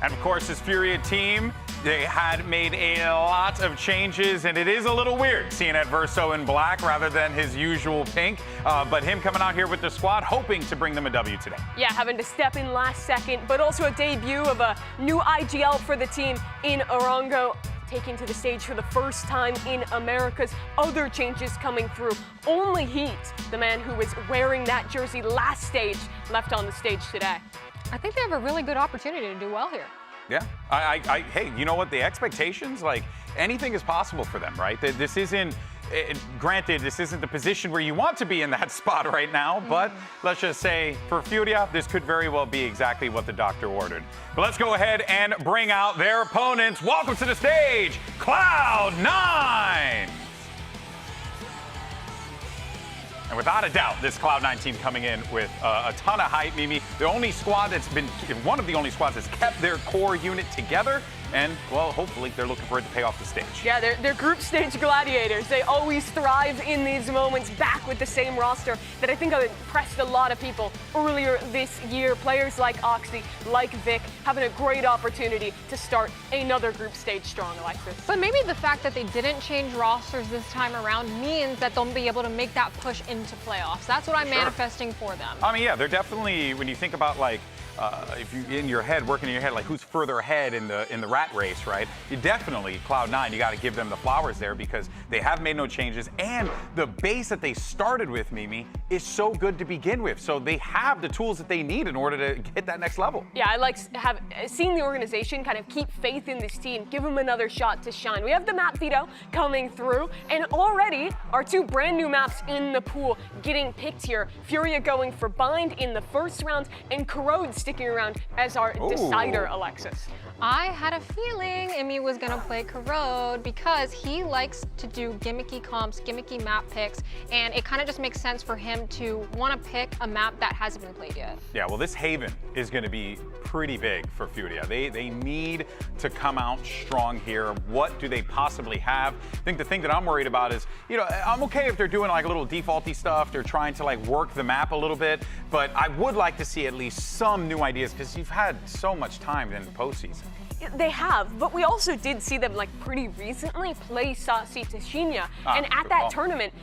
And of course, this Furia team, they had made a lot of changes, and it is a little weird seeing Adverso in black rather than his usual pink. But him coming out here with the squad, hoping to bring them a W today. Yeah, having to step in last second, but also a debut of a new IGL for the team in Arango, taking to the stage for the first time in Americas. Other changes coming through. Only Heat, the man who was wearing that jersey last stage, left on the stage today. I think they have a really good opportunity to do well here. Yeah, hey, you know what? The expectations, like anything is possible for them, right? This isn't, granted, this isn't the position where you want to be in that spot right now, but let's just say for Furia, this could very well be exactly what the doctor ordered. But let's go ahead and bring out their opponents. Welcome to the stage, Cloud9. And without a doubt, this Cloud9 team coming in with a ton of hype, Mimi. The only squad that's been, one of the only squads that's kept their core unit together. And, well, hopefully they're looking for it to pay off the stage. Yeah, they're group stage gladiators. They always thrive in these moments, back with the same roster that I think impressed a lot of people earlier this year. Players like Oxy, like Vic, having a great opportunity to start another group stage strong, Alexis. But maybe the fact that they didn't change rosters this time around means that they'll be able to make that push into playoffs. That's what I'm manifesting for them. I mean, yeah, they're definitely, when you think about, like, if you in your head, working in your head, like who's further ahead in the rat race, right? You definitely, Cloud9, you got to give them the flowers there because they have made no changes, and the base that they started with, Mimi, is so good to begin with. So they have the tools that they need in order to hit that next level. Yeah, I like seeing the organization kind of keep faith in this team, give them another shot to shine. We have the map veto coming through, and already our two brand new maps in the pool getting picked here. Furia going for Bind in the first round, and Corrode sticking around as our decider, Alexis. I had a feeling Emmy was gonna play Corrode because he likes to do gimmicky comps, gimmicky map picks, and it kind of just makes sense for him to want to pick a map that hasn't been played yet. Yeah, well, this Haven is going to be pretty big for Furia. They need to come out strong here. What do they possibly have? I think the thing that I'm worried about is, you know, I'm okay if they're doing like a little defaulty stuff. They're trying to like work the map a little bit, but I would like to see at least some new ideas because you've had so much time in the postseason. They have, but we also did see them like pretty recently play Sasi Tashinya, and at that tournament,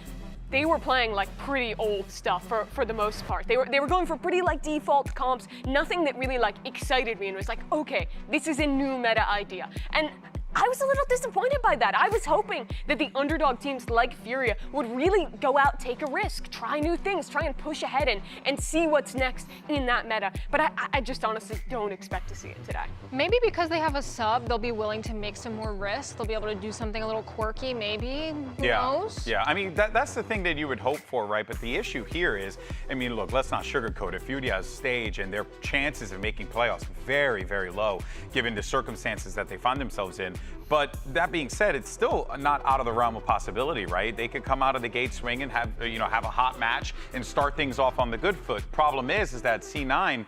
they were playing like pretty old stuff for the most part. They were going for pretty like default comps, nothing that really like excited me and was like, okay, this is a new meta idea. And I was a little disappointed by that. I was hoping that the underdog teams like Furia would really go out, take a risk, try new things, try and push ahead and see what's next in that meta. But I just honestly don't expect to see it today. Maybe because they have a sub, they'll be willing to make some more risks. They'll be able to do something a little quirky, maybe. Who knows? Yeah, I mean, that's the thing that you would hope for, right? But the issue here is, I mean, look, let's not sugarcoat it. Furia's stage and their chances of making playoffs very, very low, given the circumstances that they find themselves in. But that being said, it's still not out of the realm of possibility, right? They could come out of the gate swinging, have a hot match and start things off on the good foot. Problem is that C9, I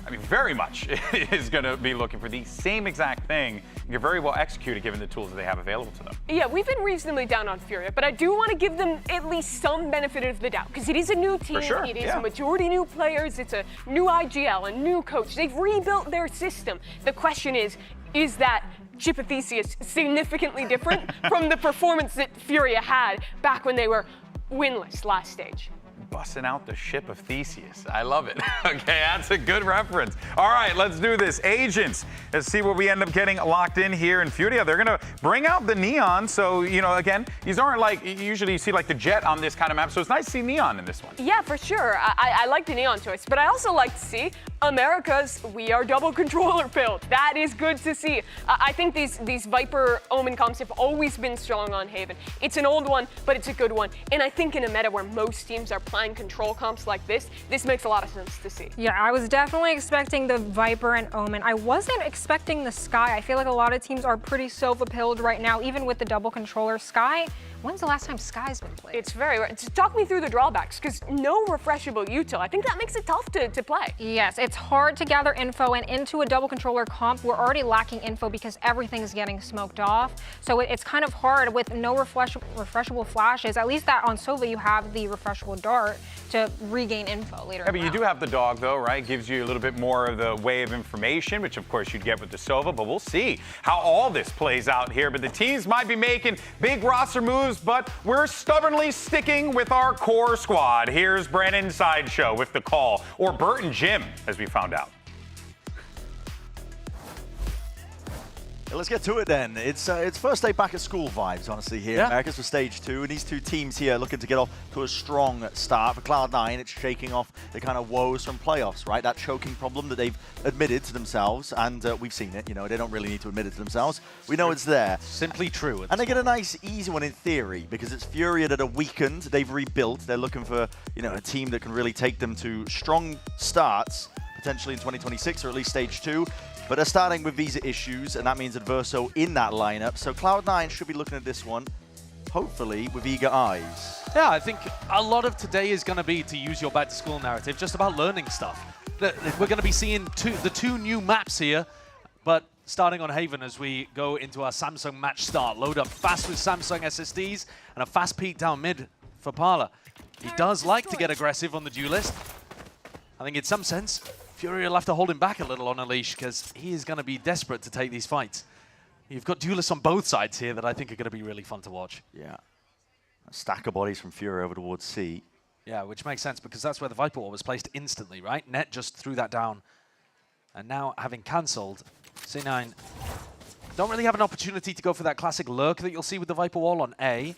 mean, very much is going to be looking for the same exact thing. You're very well executed given the tools that they have available to them. Yeah, we've been reasonably down on Furia, but I do want to give them at least some benefit of the doubt because it is a new team. For sure, it is a majority new players. It's a new IGL, a new coach. They've rebuilt their system. The question is that Chipathesius significantly different from the performance that Furia had back when they were winless last stage? busting out the ship of Theseus. I love it. Okay, that's a good reference. All right, let's do this. Agents, let's see what we end up getting locked in here in Furia. They're gonna bring out the neon. So, you know, again, these aren't like, usually you see like the jet on this kind of map. So it's nice to see neon in this one. Yeah, for sure. I like the neon choice, but I also like to see America's We Are Double Controller build. That is good to see. I think these Viper Omen comps have always been strong on Haven. It's an old one, but it's a good one. And I think in a meta where most teams are playing control comps like this makes a lot of sense to see. Yeah, I was definitely expecting the Viper and Omen. I wasn't expecting the Sky. I feel like a lot of teams are pretty self-appealed right now, even with the double controller. Sky, when's the last time Sky's been played? It's very rare. Talk me through the drawbacks, because no refreshable util. I think that makes it tough to play. Yes, it's hard to gather info, and into a double controller comp, we're already lacking info because everything is getting smoked off. So it's kind of hard with no refreshable flashes. At least that on Sova, you have the refreshable dart to regain info later. Yeah, but you do have the dog though, right? Gives you a little bit more of the way of information, which of course you'd get with the Sova, but we'll see how all this plays out here. But the teams might be making big roster moves, but we're stubbornly sticking with our core squad. Here's Brandon Sideshow with the call, or Bert and Jim, as we found out. Let's get to it then. It's first day back at school vibes, honestly, here in Americas for Stage 2. And these two teams here looking to get off to a strong start. For Cloud9, it's shaking off the kind of woes from playoffs, right? That choking problem that they've admitted to themselves. And we've seen it, you know, they don't really need to admit it to themselves. We know it's there. Simply true. And they get a nice, easy one in theory, because it's Furia that are weakened. They've rebuilt. They're looking for, you know, a team that can really take them to strong starts, potentially in 2026, or at least Stage 2. But they're starting with visa issues, and that means Adverso in that lineup. So Cloud9 should be looking at this one, hopefully, with eager eyes. Yeah, I think a lot of today is going to be, to use your back-to-school narrative, just about learning stuff. We're going to be seeing the two new maps here, but starting on Haven as we go into our Samsung match start. Load up fast with Samsung SSDs, and a fast peek down mid for Parla. He does like to get aggressive on the duelist. I think in some sense, Furia will have to hold him back a little on a leash because he is going to be desperate to take these fights. You've got duelists on both sides here that I think are going to be really fun to watch. Yeah. A stack of bodies from Furia over towards C. Yeah, which makes sense because that's where the Viper Wall was placed instantly, right? Net just threw that down. And now, having cancelled, C9 don't really have an opportunity to go for that classic lurk that you'll see with the Viper Wall on A.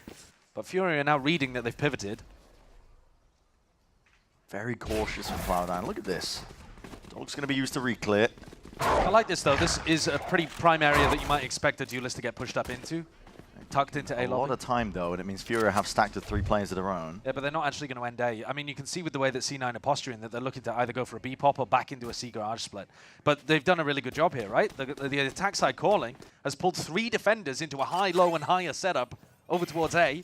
But Furia are now reading that they've pivoted. Very cautious from Cloud9. Look at this. Dog's going to be used to reclear. I like this, though. This is a pretty prime area that you might expect a duelist to get pushed up into. Tucked into A lobby. A lot of time, though, and it means Furia have stacked with 3 players of their own. Yeah, but they're not actually going to end A. I mean, you can see with the way that C9 are posturing that they're looking to either go for a B pop or back into a C garage split. But they've done a really good job here, right? The attack side calling has pulled 3 defenders into a high, low, and higher setup over towards A.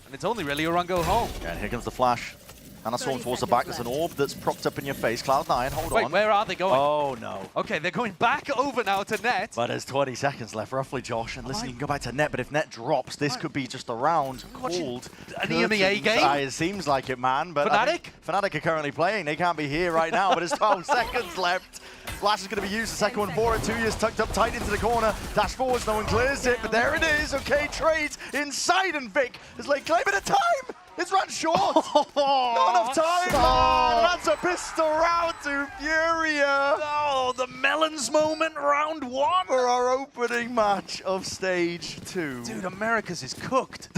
And it's only really a run go home. Yeah, and here comes the flash. And I saw him towards the back. There's an orb that's propped up in your face. Cloud9, hold on. Wait, where are they going? Oh, no. Okay, they're going back over now to Net. But there's 20 seconds left, roughly, Josh. And listen, you can go back to Net, but if Net drops, this could be just a round called. An EMEA game? It seems like it, man. But Fnatic? Fnatic are currently playing. They can't be here right now, but there's 12 seconds left. Flash is going to be used. The second one for it. 2 years tucked up tight into the corner. Dash forwards, no one clears it, but there it is. Okay, trades inside, and Vic has laid claim at a time. It's run short. Not enough time, man. That's a pistol round to Furia. Oh, the Melons moment, round 1. For our opening match of Stage 2. Dude, Americas is cooked.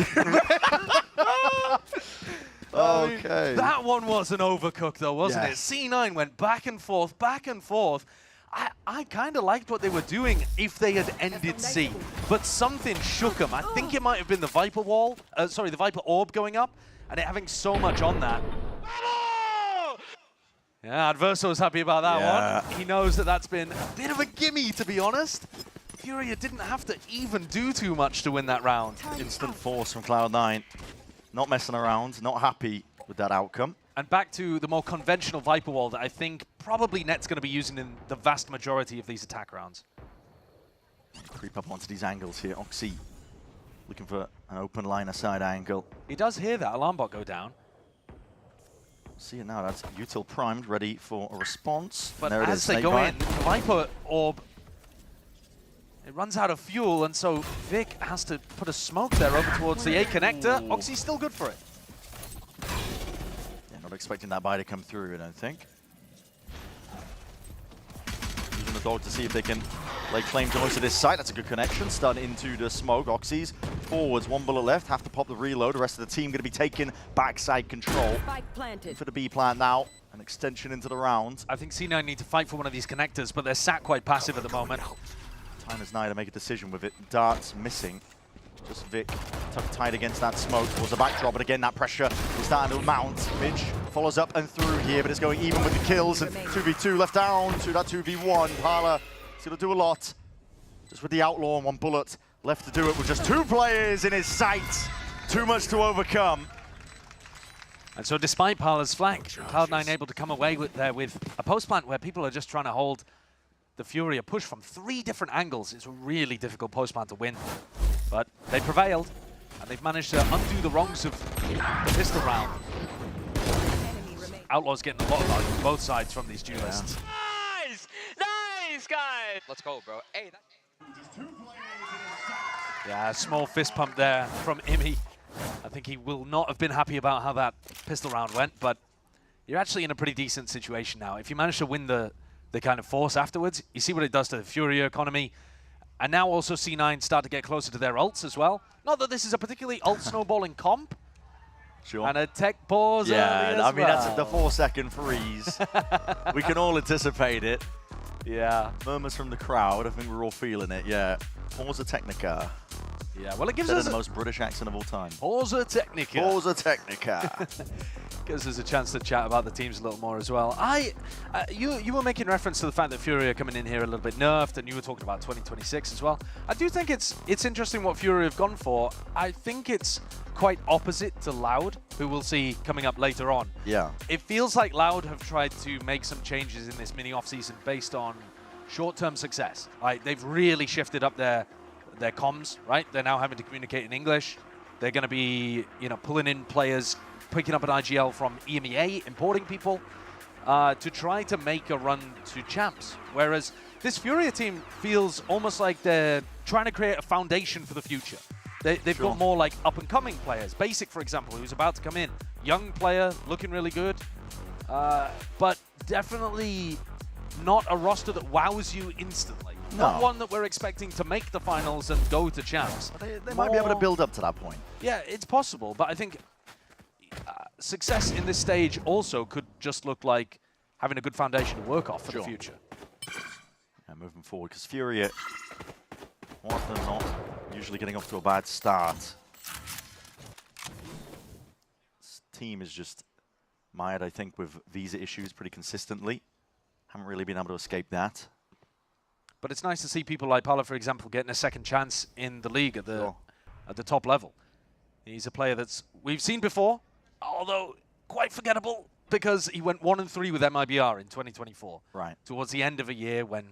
Okay. That one wasn't overcooked, though, wasn't Yes. it? C9 went back and forth, back and forth. I kind of liked what they were doing if they had ended C, but something shook them. I think it might have been the Viper Wall, sorry, the Viper Orb going up, and it having so much on that. Yeah, Adverso was happy about that one. He knows that that's been a bit of a gimme, to be honest. Furia didn't have to even do too much to win that round. Instant force from Cloud9. Not messing around, not happy with that outcome. And back to the more conventional Viper Wall that I think probably Net's going to be using in the vast majority of these attack rounds. Creep up onto these angles here. Oxy looking for an open line aside angle. He does hear that alarm bot go down. See it now, that's util primed, ready for a response. But there it as is, they Snake go Bite. in, the Viper Orb, it runs out of fuel, and so Vic has to put a smoke there over towards the A connector. Oxy's still good for it. Not expecting that buy to come through, I don't think. Using the dog to see if they can lay claim to most of this site. That's a good connection. Stun into the smoke. Oxys forwards, 1 bullet left. Have to pop the reload. The rest of the team going to be taking backside control. For the B plant now. An extension into the round. I think C9 need to fight for one of these connectors, but they're sat quite passive at the moment. Time is nigh to make a decision with it. Darts missing. Just Vic tucked tight against that smoke towards a backdrop, but again that pressure is starting to mount. Midge follows up and through here, but it's going even with the kills, and 2v2 left down to that 2v1. Parla is going to do a lot. Just with the Outlaw and 1 bullet left to do it with just 2 players in his sight. Too much to overcome. And so despite Parla's flank, Cloud9 able to come away with a post plant where people are just trying to hold the Furia push from 3 different angles. It's a really difficult post plant to win. But they prevailed, and they've managed to undo the wrongs of the pistol round. Outlaw's getting a lot of value on both sides from these duelists. Nice! Nice, guys! Let's go, bro. Hey, Yeah, a small fist pump there from Imi. I think he will not have been happy about how that pistol round went, but you're actually in a pretty decent situation now. If you manage to win the kind of force afterwards, you see what it does to the Furia economy. And now also C9 start to get closer to their ults as well. Not that this is a particularly ult snowballing comp. Sure. And a tech pause. Yeah, I mean, that's the well. 4-second freeze. We can all anticipate it. Yeah. Murmurs from the crowd. I think we're all feeling it, yeah. Pausa Technica. Yeah, well, it gives Instead us of the most British accent of all time. Pausa Technica. Pausa Technica. Gives us a chance to chat about the teams a little more as well. You were making reference to the fact that Furia are coming in here a little bit nerfed, and you were talking about 2026 as well. I do think it's interesting what Furia have gone for. I think it's quite opposite to Loud, who we'll see coming up later on. Yeah. It feels like Loud have tried to make some changes in this mini off-season based on short-term success. They've really shifted up their comms, right? They're now having to communicate in English. They're going to be, pulling in players, picking up an IGL from EMEA, importing people to try to make a run to champs. Whereas this Furia team feels almost like they're trying to create a foundation for the future. They've got more like up-and-coming players. Basic, for example, who's about to come in. Young player, looking really good. But definitely not a roster that wows you instantly. No. Not one that we're expecting to make the finals and go to champs. They might be able to build up to that point. Yeah, it's possible, but I think success in this stage also could just look like having a good foundation to work off for the future. Yeah, moving forward, because Furia, more often than not, usually getting off to a bad start. This team is just mired, I think, with visa issues pretty consistently. Haven't really been able to escape that. But it's nice to see people like Pala, for example, getting a second chance in the league at the top level. He's a player that's we've seen before, although quite forgettable because he went 1-3 with MIBR in 2024. Right. Towards the end of a year when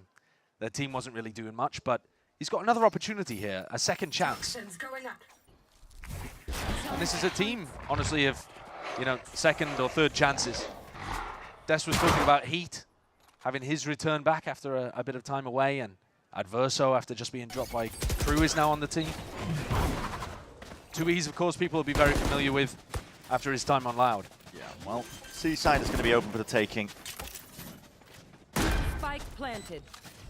their team wasn't really doing much, but he's got another opportunity here, a second chance. And this is a team, honestly, of second or third chances. Des was talking about Heat having his return back after a bit of time away, and Adverso, after just being dropped by Crew, is now on the team. 2E's, of course, people will be very familiar with after his time on Loud. Yeah, well, C-side is going to be open for the taking. Spike planted.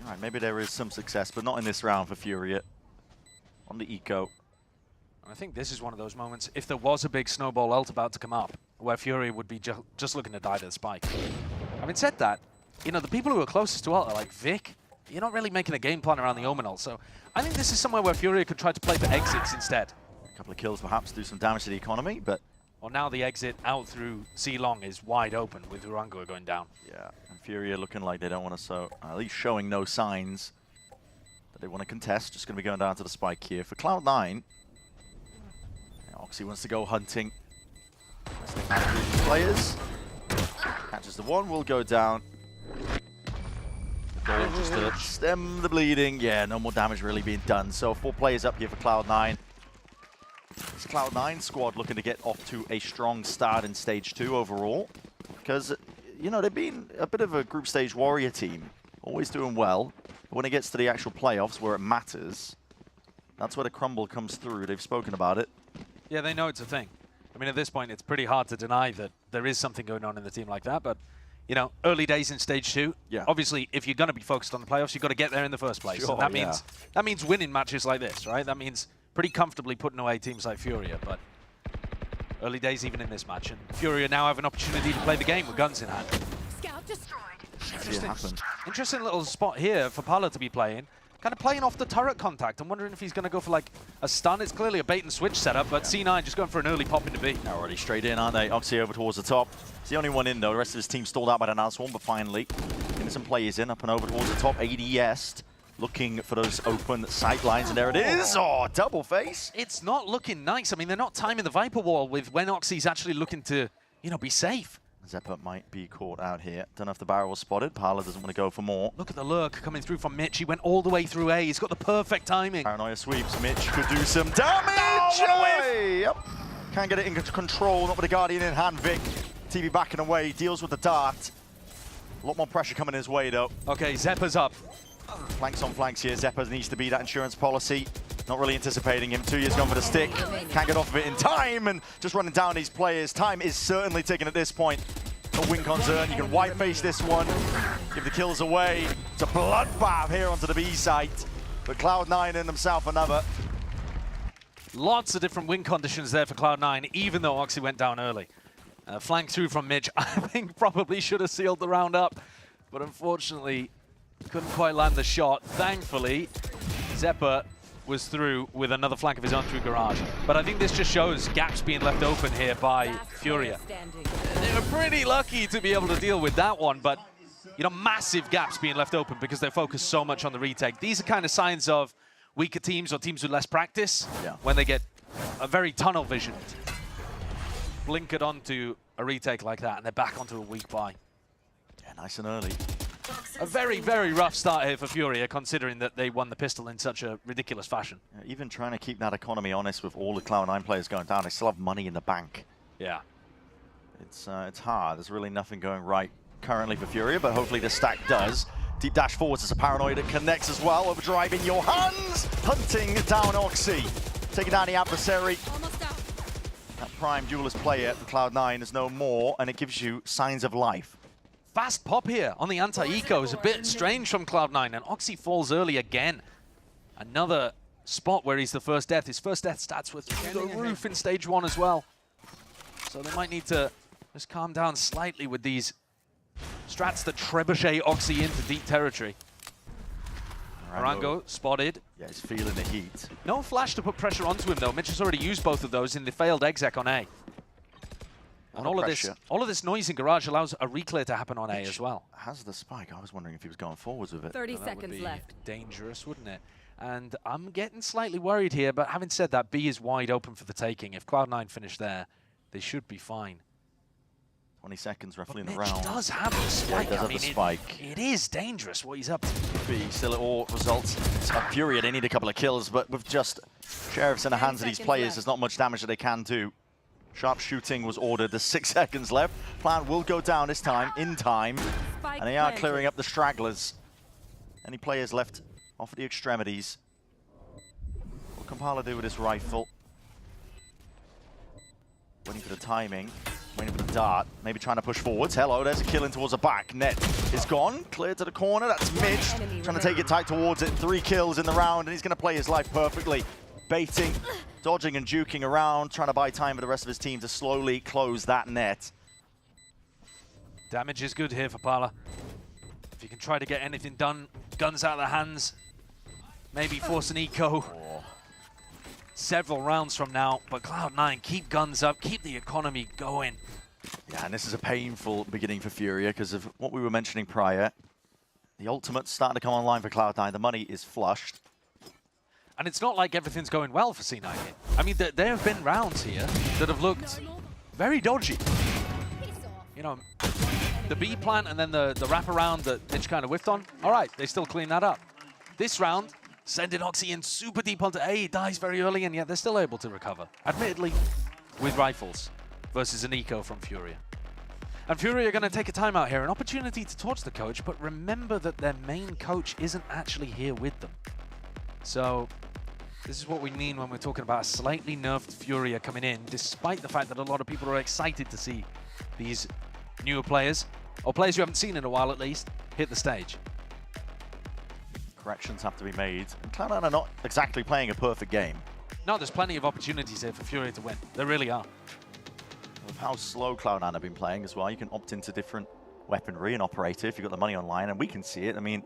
All right, maybe there is some success, but not in this round for Furia. On the eco. I think this is one of those moments, if there was a big snowball ult about to come up, where Furia would be just looking to die to the spike. Having said that, the people who are closest to ult are like Vic. You're not really making a game plan around the Omen ult, so I think this is somewhere where Furia could try to play for exits instead. A couple of kills perhaps, do some damage to the economy, but... Well, now the exit out through C-Long is wide open with Urangua going down. Yeah, and Furia looking like they don't want to, at least showing no signs that they want to contest. Just going to be going down to the spike here. For Cloud9, Oxy wants to go hunting. Players. Catches the one, will go down. The goal just to stem the bleeding. Yeah, no more damage really being done. So 4 players up here for Cloud9. It's Cloud9 squad looking to get off to a strong start in Stage 2 overall. Because, they've been a bit of a group stage warrior team. Always doing well. But when it gets to the actual playoffs where it matters, that's where the crumble comes through. They've spoken about it. Yeah, they know it's a thing. I mean, at this point, it's pretty hard to deny that there is something going on in the team like that, but you know, early days in stage 2. Yeah. Obviously, if you're going to be focused on the playoffs, you've got to get there in the first place. Sure, and that means winning matches like this, right? That means pretty comfortably putting away teams like Furia, but early days even in this match. And Furia now have an opportunity to play the game with guns in hand. Scout destroyed. Interesting little spot here for Pala to be playing. Kind of playing off the turret contact. I'm wondering if he's going to go for like a stun. It's clearly a bait and switch setup, but C9 just going for an early pop into B. They're already straight in, aren't they? Oxy over towards the top. It's the only one in, though. The rest of his team stalled out by the Nashorn, but finally getting some players in, up and over towards the top. ADS looking for those open sight lines, and there it is. Oh, double face. It's not looking nice. I mean, they're not timing the Viper Wall with when Oxy's actually looking to, you know, be safe. Zeppa might be caught out here. Don't know if the barrel was spotted. Parla doesn't want to go for more. Look at the lurk coming through from Mitch. He went all the way through A. He's got the perfect timing. Paranoia sweeps. Mitch could do some damage. Yep. Can't get it into control. Not with the Guardian in hand. Vic. TV backing away. Deals with the dart. A lot more pressure coming his way, though. Okay, Zeppa's up. Flanks on flanks here. Zeppa needs to be that insurance policy. Not really anticipating him. 2 years gone for the stick. Can't get off of it in time, and just running down these players. Time is certainly ticking at this point. A win concern. You can white face this one. Give the kills away. It's a bloodbath here onto the B site. But Cloud9 in himself another. Lots of different win conditions there for Cloud9, even though Oxy went down early. Flank through from Mitch, I think probably should have sealed the round up, but unfortunately couldn't quite land the shot. Thankfully, Zeppa was through with another flank of his own through Garage. But I think this just shows gaps being left open here by Furia. They were pretty lucky to be able to deal with that one, but you know, massive gaps being left open because they're focused so much on the retake. These are kind of signs of weaker teams or teams with less practice when they get a very tunnel visioned. Blinkered onto a retake like that, and they're back onto a weak buy. Yeah, nice and early. A very, very rough start here for Furia, considering that they won the pistol in such a ridiculous fashion. Yeah, even trying to keep that economy honest with all the Cloud9 players going down, they still have money in the bank. Yeah. It's hard. There's really nothing going right currently for Furia, but hopefully the stack does. Deep dash forwards as a Paranoid that connects as well. Overdrive in your hands. Hunting down Oxy. Taking down the adversary. That prime duelist player for Cloud9 is no more, and it gives you signs of life. Fast pop here on the anti-eco is a bit strange from Cloud9, and Oxy falls early again. Another spot where he's the first death. His first death stats were through the roof in stage 1 as well. So they might need to just calm down slightly with these strats that trebuchet Oxy into deep territory. Arango spotted. Yeah, he's feeling the heat. No flash to put pressure onto him though. Mitch has already used both of those in the failed exec on A. And all of this noise in Garage allows a reclear to happen on A as well. Has the spike. I was wondering if he was going forwards with it. 30 That seconds would be left. dangerous, wouldn't it? And I'm getting slightly worried here, but having said that, B is wide open for the taking. If Cloud9 finish there, they should be fine. 20 seconds roughly in Mitch the round. does have the spike. Yeah, he does I have mean, the spike. It is dangerous what he's up to. B still at all results. It's up Furia. They need a couple of kills, but with just Sheriffs in the hands of these players, there's not much damage that they can do. Sharp shooting was ordered. There's 6 seconds left. Plan will go down this time, in time. And they are clearing up the stragglers. Any players left off of the extremities. What can Pala do with his rifle? Waiting for the timing. Waiting for the dart. Maybe trying to push forwards. Hello, there's a kill in towards the back. Net is gone. Cleared to the corner. That's Mitch. Trying to take it tight towards it. 3 kills in the round, and he's going to play his life perfectly. Baiting, dodging and juking around, trying to buy time for the rest of his team to slowly close that net. Damage is good here for Pala. If you can try to get anything done, guns out of the hands, maybe force an eco. Several rounds from now, but Cloud9, keep guns up, keep the economy going. Yeah, and this is a painful beginning for Furia because of what we were mentioning prior. The ultimate's starting to come online for Cloud9. The money is flushed. And it's not like everything's going well for C9 here. I mean, there have been rounds here that have looked very dodgy. You know, the B plant and then the wraparound that Mitch kind of whiffed on. All right, they still clean that up. This round, sending Oxy in super deep onto A, he dies very early, and yet they're still able to recover. Admittedly, with rifles versus an eco from Furia. And Furia are going to take a timeout here, an opportunity to torch the coach, but remember that their main coach isn't actually here with them. So this is what we mean when we're talking about a slightly nerfed Furia coming in, despite the fact that a lot of people are excited to see these newer players, or players you haven't seen in a while at least, hit the stage. Corrections have to be made. And Cloud9 are not exactly playing a perfect game. No, there's plenty of opportunities here for Furia to win. There really are. With how slow Cloud9 have been playing as well, you can opt into different weaponry and operator if you've got the money online, and we can see it. I mean,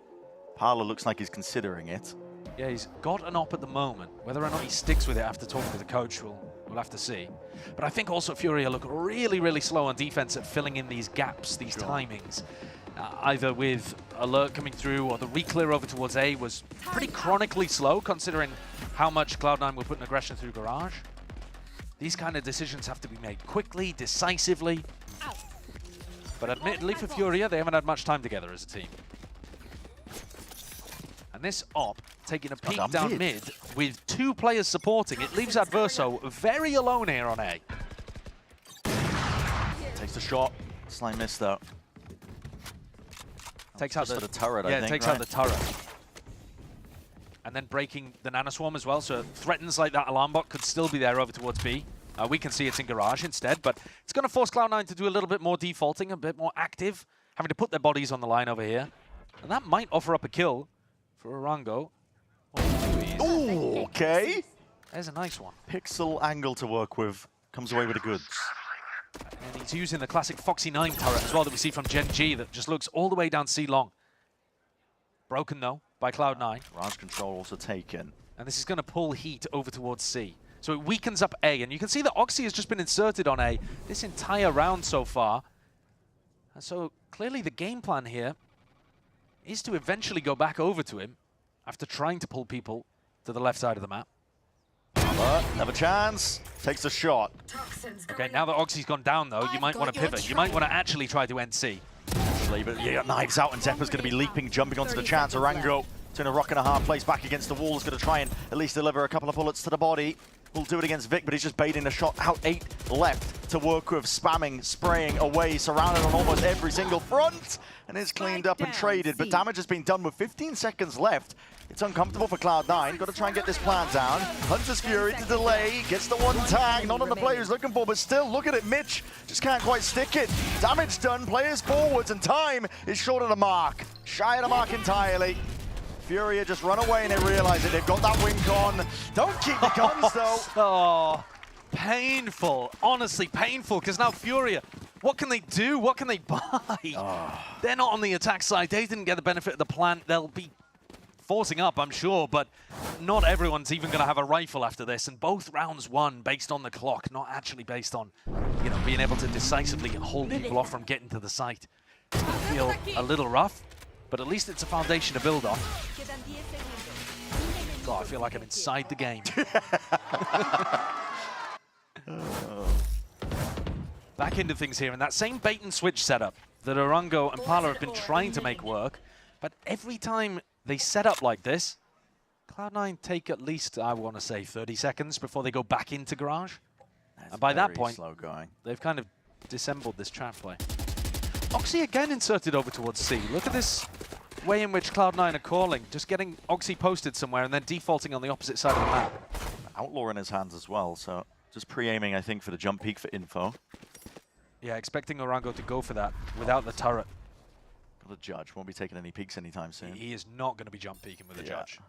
Parla looks like he's considering it. Yeah, he's got an op at the moment. Whether or not he sticks with it after talking to the coach, we'll have to see. But I think also Furia look really, really slow on defense at filling in these gaps, these timings. Either with alert coming through or the re-clear over towards A was pretty chronically slow considering how much Cloud9 were putting aggression through Garage. These kind of decisions have to be made quickly, decisively. But admittedly for Furia, they haven't had much time together as a team. And this op taking a peek down mid with 2 players supporting it leaves Adverso very alone here on A. Takes the shot. Slight miss though. Takes out the turret, I think. Yeah, takes out the turret. And then breaking the nanoswarm as well, so it threatens like that alarm bot could still be there over towards B. We can see it's in Garage instead, but it's going to force Cloud9 to do a little bit more defaulting, a bit more active, having to put their bodies on the line over here. And that might offer up a kill for Orango. Ooh, okay. There's a nice one. Pixel angle to work with. Comes away with the goods. And he's using the classic Foxy 9 turret as well that we see from Gen G that just looks all the way down C long. Broken though by Cloud9. Garage control also taken. And this is going to pull heat over towards C. So it weakens up A, and you can see that Oxy has just been inserted on A this entire round so far. And so clearly the game plan here is to eventually go back over to him after trying to pull people to the left side of the map. Have a chance. Takes a shot. Okay, now that Oxy's gone down though, you might want to pivot. You might want to actually try to end C. But yeah, knives out, and Zeppa's going to be leaping, jumping onto the chance. Orango in a rock and a hard place back against the wall is going to try and at least deliver a couple of bullets to the body. Will do it against Vic, but he's just baiting a shot out. 8 left to work with, spamming, spraying away, surrounded on almost every single front, and is cleaned up and traded. But damage has been done with 15 seconds left. It's uncomfortable for Cloud9. Got to try and get this plan down. Hunter's Fury to delay, gets the one tag. Not on the player he's looking for, but still, look at it. Mitch just can't quite stick it. Damage done, players forwards, and time is short of the mark. Shy of the mark entirely. Furia just run away and they realize it. They've got that wink on. Don't keep the guns though. Oh, painful. Honestly, painful. Because now Furia, what can they do? What can they buy? They're not on the attack side. They didn't get the benefit of the plant. They'll be forcing up, I'm sure, but not everyone's even going to have a rifle after this. And both rounds won based on the clock, not actually based on, you know, being able to decisively hold people off from getting to the site. I feel a little rough, but at least it's a foundation to build off. God, I feel like I'm inside the game. Back into things here, and that same bait and switch setup that Orango and Parla have been trying to make work, but every time they set up like this, Cloud9 take at least, I want to say, 30 seconds before they go back into Garage. And by that point, they've kind of dissembled this trap play. Oxy again inserted over towards C. Look at this way in which Cloud9 are calling, just getting Oxy posted somewhere and then defaulting on the opposite side of the map. Outlaw in his hands as well, so just pre-aiming, I think, for the jump peak for info. Yeah, expecting Orango to go for that without the turret. The judge won't be taking any peeks anytime soon. He is not going to be jump peeking with the judge.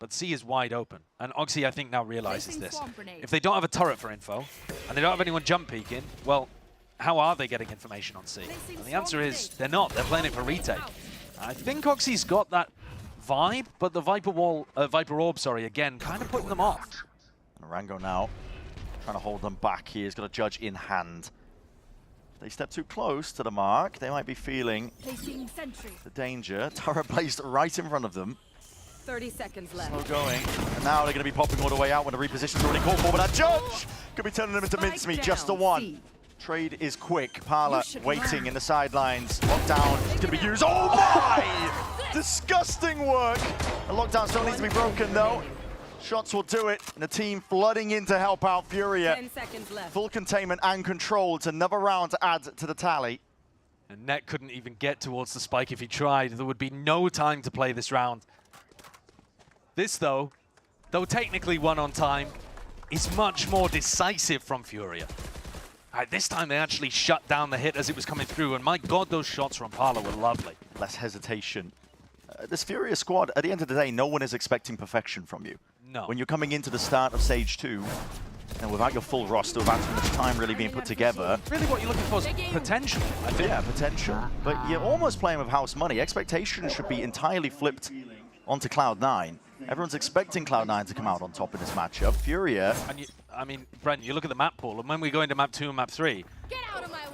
But C is wide open. And Oxy, I think, now realizes this. If they don't have a turret for info, and they don't have anyone jump peeking, well, how are they getting information on C? And the answer is, they're not. They're playing it for retake. I think Oxy's got that vibe, but the Viper Orb, again, kind of putting them off. And Orango now trying to hold them back here. He's got a judge in hand. They step too close to the mark, they might be feeling the danger. Turret placed right in front of them. 30 seconds left. Slow going. And now they're going to be popping all the way out when the reposition's already called for. But that judge could be turning them into mincemeat, just the one. Trade is quick. Parla waiting in the sidelines. Lockdown is going to be used. Oh my! Disgusting work. The lockdown still needs to be broken though. Shots will do it, and the team flooding in to help out Furia. 10 seconds left. Full containment and control. It's another round to add to the tally. And Net couldn't even get towards the spike if he tried. There would be no time to play this round. This, though technically won on time, is much more decisive from Furia. This time they actually shut down the hit as it was coming through, and my god, those shots from Parla were lovely. Less hesitation. This Furia squad, at the end of the day, no one is expecting perfection from you. No. When you're coming into the start of Stage 2, and without your full roster, without too much time really being put together. Really what you're looking for is potential, I think. Yeah, potential. But you're almost playing with house money. Expectations should be entirely flipped onto Cloud9. Everyone's expecting Cloud9 to come out on top in this matchup. Furia... And I mean, Brent, you look at the map pool, and when we go into map 2 and map 3,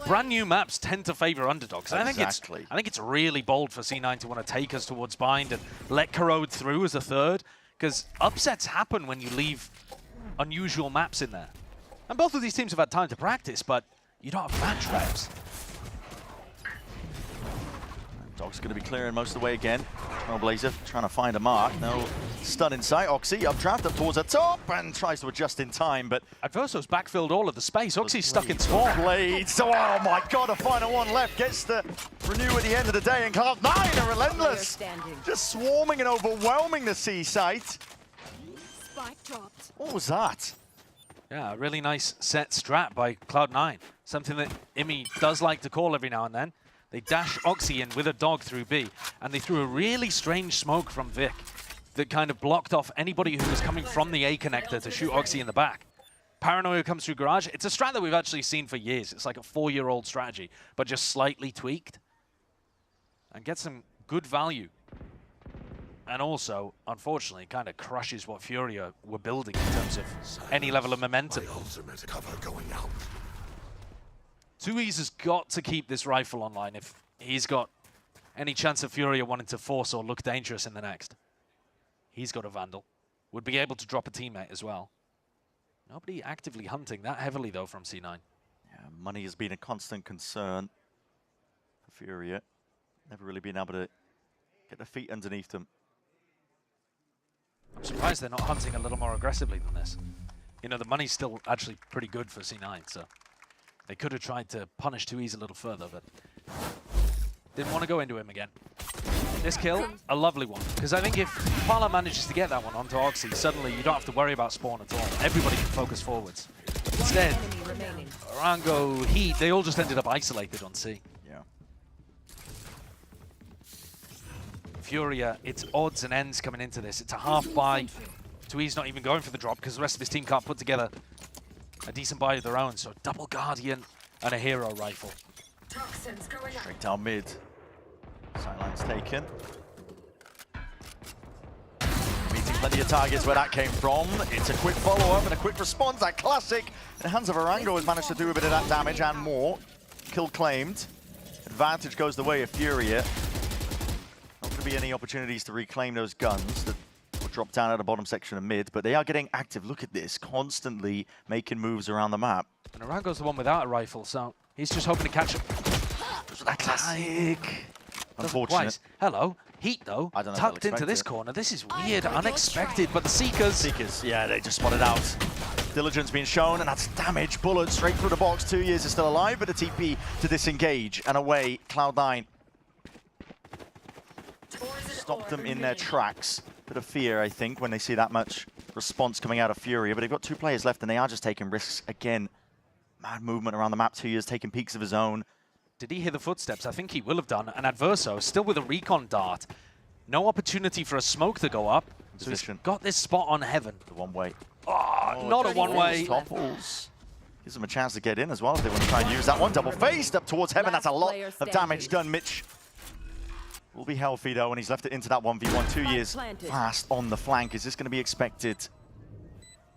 brand new maps tend to favor underdogs. Exactly. I think it's really bold for C9 to want to take us towards Bind and let Corrode through as a third, because upsets happen when you leave unusual maps in there. And both of these teams have had time to practice, but you don't have match reps. Dog's going to be clearing most of the way again. Trailblazer trying to find a mark. No stun in sight. Oxy updraft up towards the top and tries to adjust in time, but... Adverso's backfilled all of the space. Oxy's stuck in spawn. Blades. Oh my god, a final one left. Gets the renew at the end of the day, and Cloud9 are relentless. Just swarming and overwhelming the C site. What was that? Yeah, a really nice set strat by Cloud9. Something that Imi does like to call every now and then. They dash Oxy in with a dog through B, and they threw a really strange smoke from Vic that kind of blocked off anybody who was coming from the A connector to shoot Oxy in the back. Paranoia comes through Garage. It's a strat that we've actually seen for years. It's like a 4-year-old strategy, but just slightly tweaked. And gets some good value. And also, unfortunately, kind of crushes what Furia were building in terms of any level of momentum. 2E's has got to keep this rifle online if he's got any chance of Furia wanting to force or look dangerous in the next. He's got a Vandal. Would be able to drop a teammate as well. Nobody actively hunting that heavily, though, from C9. Yeah, money has been a constant concern for Furia. Never really been able to get their feet underneath them. I'm surprised they're not hunting a little more aggressively than this. You know, the money's still actually pretty good for C9, so they could have tried to punish 2E's a little further, but didn't want to go into him again. This kill, a lovely one, because I think if Parla manages to get that one onto Oxy, suddenly you don't have to worry about spawn at all. Everybody can focus forwards. Instead, Rango, Heat, they all just ended up isolated on C. Yeah. Furia, it's odds and ends coming into this. It's a half buy. 2E's not even going for the drop because the rest of his team can't put together a decent buy of their own. So double Guardian and a hero rifle. Straight down mid. Sideline's taken. Meeting plenty of targets where that came from. It's a quick follow-up and a quick response. That classic. In the hands of Arango has managed to do a bit of that damage and more. Kill claimed. Advantage goes the way of Furia. Not going to be any opportunities to reclaim those guns that will drop down at the bottom section of mid, but they are getting active. Look at this, constantly making moves around the map. And Arango's the one without a rifle, so he's just hoping to catch him. That classic. Unfortunate. Twice. Hello. Heat, though, I don't know tucked into this corner. This is weird, unexpected, but the Seekers... Yeah, they just spotted out. Diligence being shown, and that's damage. Bullet straight through the box. 2 years is still alive, but a TP to disengage. And away, Cloud9. Stop them in their tracks. Bit of fear, I think, when they see that much response coming out of Furia. But they've got 2 players left, and they are just taking risks again. Mad movement around the map. 2 years taking peeks of his own. Did he hear the footsteps? I think he will have done. And Adverso, still with a recon dart. No opportunity for a smoke to go up. So he's got this spot on Heaven. The one-way. Oh, not a one-way. Topples. Gives them a chance to get in as well if they want to try and use that one. Double-faced up towards Heaven. That's a lot of damage done. Mitch will be healthy, though, and he's left it into that 1v1. 2 years fast on the flank. Is this going to be expected?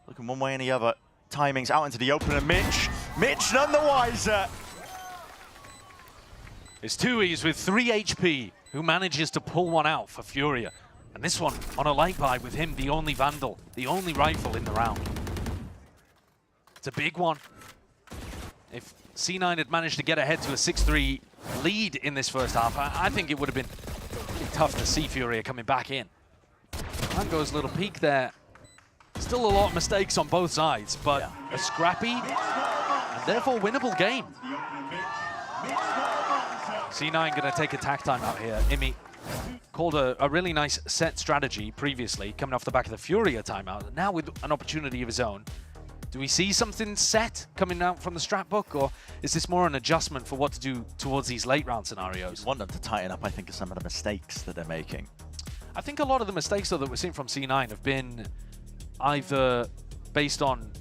Looking one way and the other. Timings out into the open, and Mitch none the wiser. It's 2E's with 3 HP who manages to pull one out for Furia. And this one on a light buy with him, the only Vandal, the only rifle in the round. It's a big one. If C9 had managed to get ahead to a 6-3 lead in this first half, I think it would have been really tough to see Furia coming back in. Rango's little peek there. Still a lot of mistakes on both sides, but a scrappy and therefore winnable game. C9 going to take attack time out here. Imi called a really nice set strategy previously, coming off the back of the Furia timeout. Now with an opportunity of his own, Do we see something set coming out from the strat book, or is this more an adjustment for what to do towards these late round scenarios? You want them to tighten up, I think, some of the mistakes that they're making. I think a lot of the mistakes, though, that we're seeing from C9 have been either based on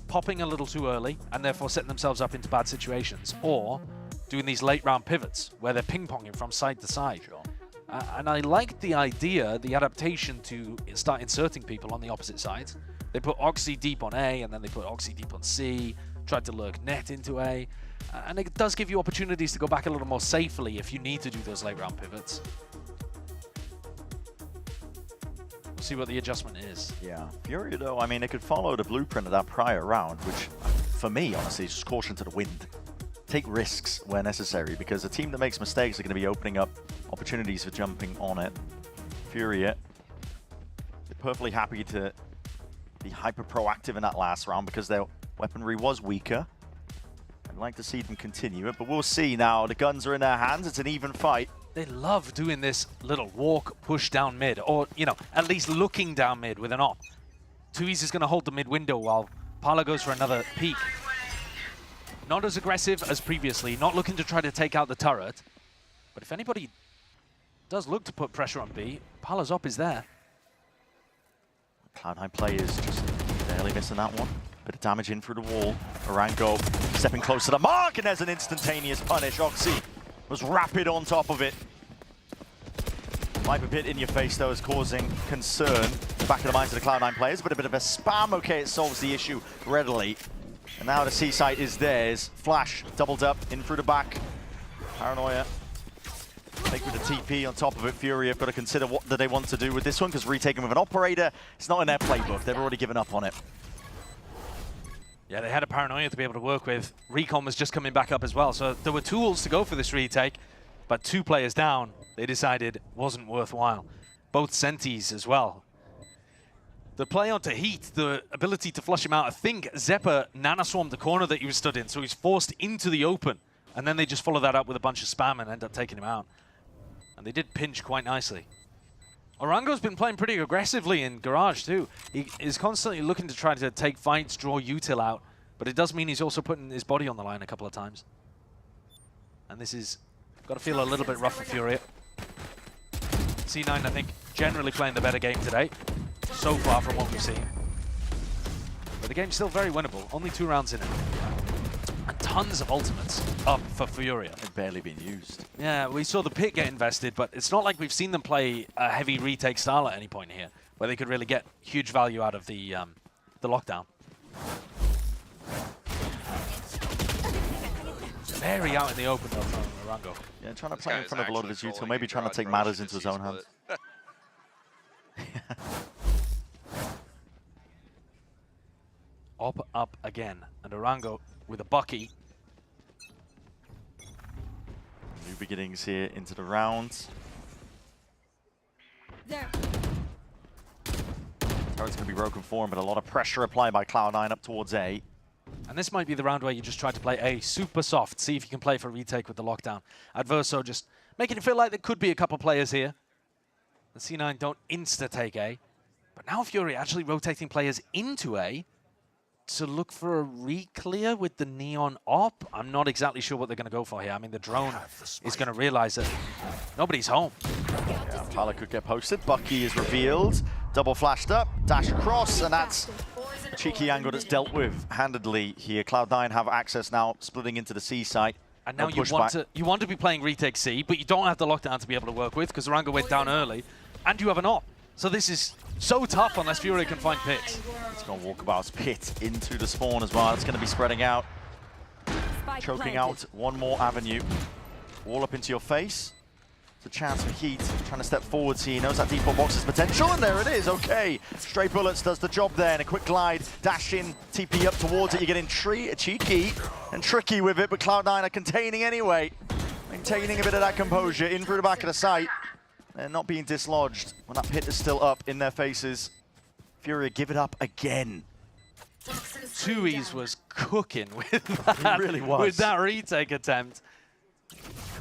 popping a little too early and therefore setting themselves up into bad situations, or doing these late round pivots where they're ping-ponging from side to side. And I like the idea, the adaptation to start inserting people on the opposite sides. They put Oxy deep on A, and then they put Oxy deep on C, tried to lurk Net into A, and it does give you opportunities to go back a little more safely if you need to do those late round pivots. We'll see what the adjustment is. Yeah, Furia though, I mean, it could follow the blueprint of that prior round, which for me, honestly, is just caution to the wind. Take risks where necessary, because a team that makes mistakes are going to be opening up opportunities for jumping on it. Furia, they're perfectly happy to be hyper proactive in that last round because their weaponry was weaker. I'd like to see them continue it, but we'll see now. The guns are in their hands. It's an even fight. They love doing this little walk, push down mid, or, you know, at least looking down mid with an op. 2easy is going to hold the mid window while Parla goes for another peek. Not as aggressive as previously, not looking to try to take out the turret. But if anybody does look to put pressure on B, Parla's op is there. Cloud9 players just barely missing that one. Bit of damage in through the wall. Orango stepping close to the mark, and there's an instantaneous punish. Oxy was rapid on top of it. Viper Pit in your face, though, is causing concern in the back of the minds of the Cloud9 players, but a bit of a spam. Okay, it solves the issue readily. And now the C site is theirs. Flash doubled up in through the back. Paranoia. Take with the TP on top of it. Fury have got to consider what do they want to do with this one, because retaking with an operator, it's not in their playbook. They've already given up on it. Yeah, they had a Paranoia to be able to work with. Recon was just coming back up as well, so there were tools to go for this retake, but 2 players down, they decided wasn't worthwhile. Both Sentis as well. The play onto Heat, the ability to flush him out. I think Zeppa nano-swarmed the corner that he was stood in, so he's forced into the open. And then they just follow that up with a bunch of spam and end up taking him out. And they did pinch quite nicely. Orango's been playing pretty aggressively in Garage too. He is constantly looking to try to take fights, draw util out, but it does mean he's also putting his body on the line a couple of times. And this is got to feel a little bit rough for Furia. C9, I think, generally playing the better game today, so far from what we've seen. But the game's still very winnable, only 2 rounds in it. And tons of ultimates up for Furia. They've barely been used. Yeah, we saw the pit get invested, but it's not like we've seen them play a heavy retake style at any point here, where they could really get huge value out of the lockdown. Very out in the open though from Orango. Yeah, trying to play in front of a lot of his util, maybe trying to take matters into his own hands. Up again, and Orango with a Bucky. New beginnings here into the round. There. Turret's going to be broken form, but a lot of pressure applied by Cloud9 up towards A. And this might be the round where you just try to play A super soft, see if you can play for a retake with the lockdown. Adverso just making it feel like there could be a couple players here. The C9 don't insta-take A, but now Fury actually rotating players into A to look for a re-clear with the Neon op. I'm not exactly sure what they're going to go for here. I mean, the drone is going to realize that nobody's home. Yeah, Parla could get posted. Bucky is revealed. Double flashed up, dash across, and that's a cheeky angle that's dealt with handedly here. Cloud9 have access now, splitting into the C site. And now you want to be playing retake C, but you don't have the lockdown to be able to work with because Orango went down early, and you have an op. So this is so tough unless Fury can find pits. It's going to Walkabout's pit into the spawn as well. It's going to be spreading out, choking out one more avenue. All up into your face. It's a chance for Heat, trying to step forwards here. He knows that default box's potential, and there it is. Okay, Stray Bullets does the job there, and a quick glide, dash in, TP up towards it. You're getting cheeky and tricky with it, but Cloud9 are containing anyway. Maintaining a bit of that composure in through the back of the site. They're not being dislodged when that pit is still up in their faces. Furia give it up again. 2ease was cooking with that, he really was. with that retake attempt.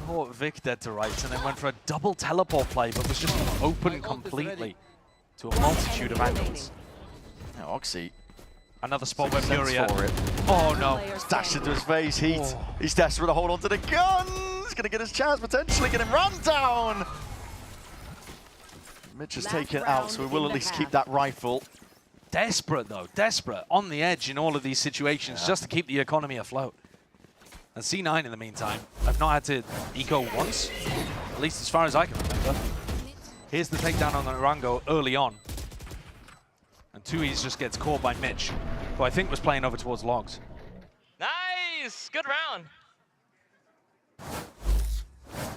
Caught Vic dead to rights and then went for a double teleport play, but was just open completely to a multitude of angles. Now, Oxy Another spot where Sense Furia. for it. Oh no. Dashed into his face, Heat. He's desperate to hold on to the gun. He's gonna get his chance, potentially get him run down. Mitch is taken out, so we will at least keep that rifle. Desperate though, desperate. On the edge in all of these situations just to keep the economy afloat. And C9 in the meantime, I've not had to eco once, at least as far as I can remember. Here's the takedown on Narango early on. And Tui's just gets caught by Mitch, who I think was playing over towards Logs. Nice! Good round.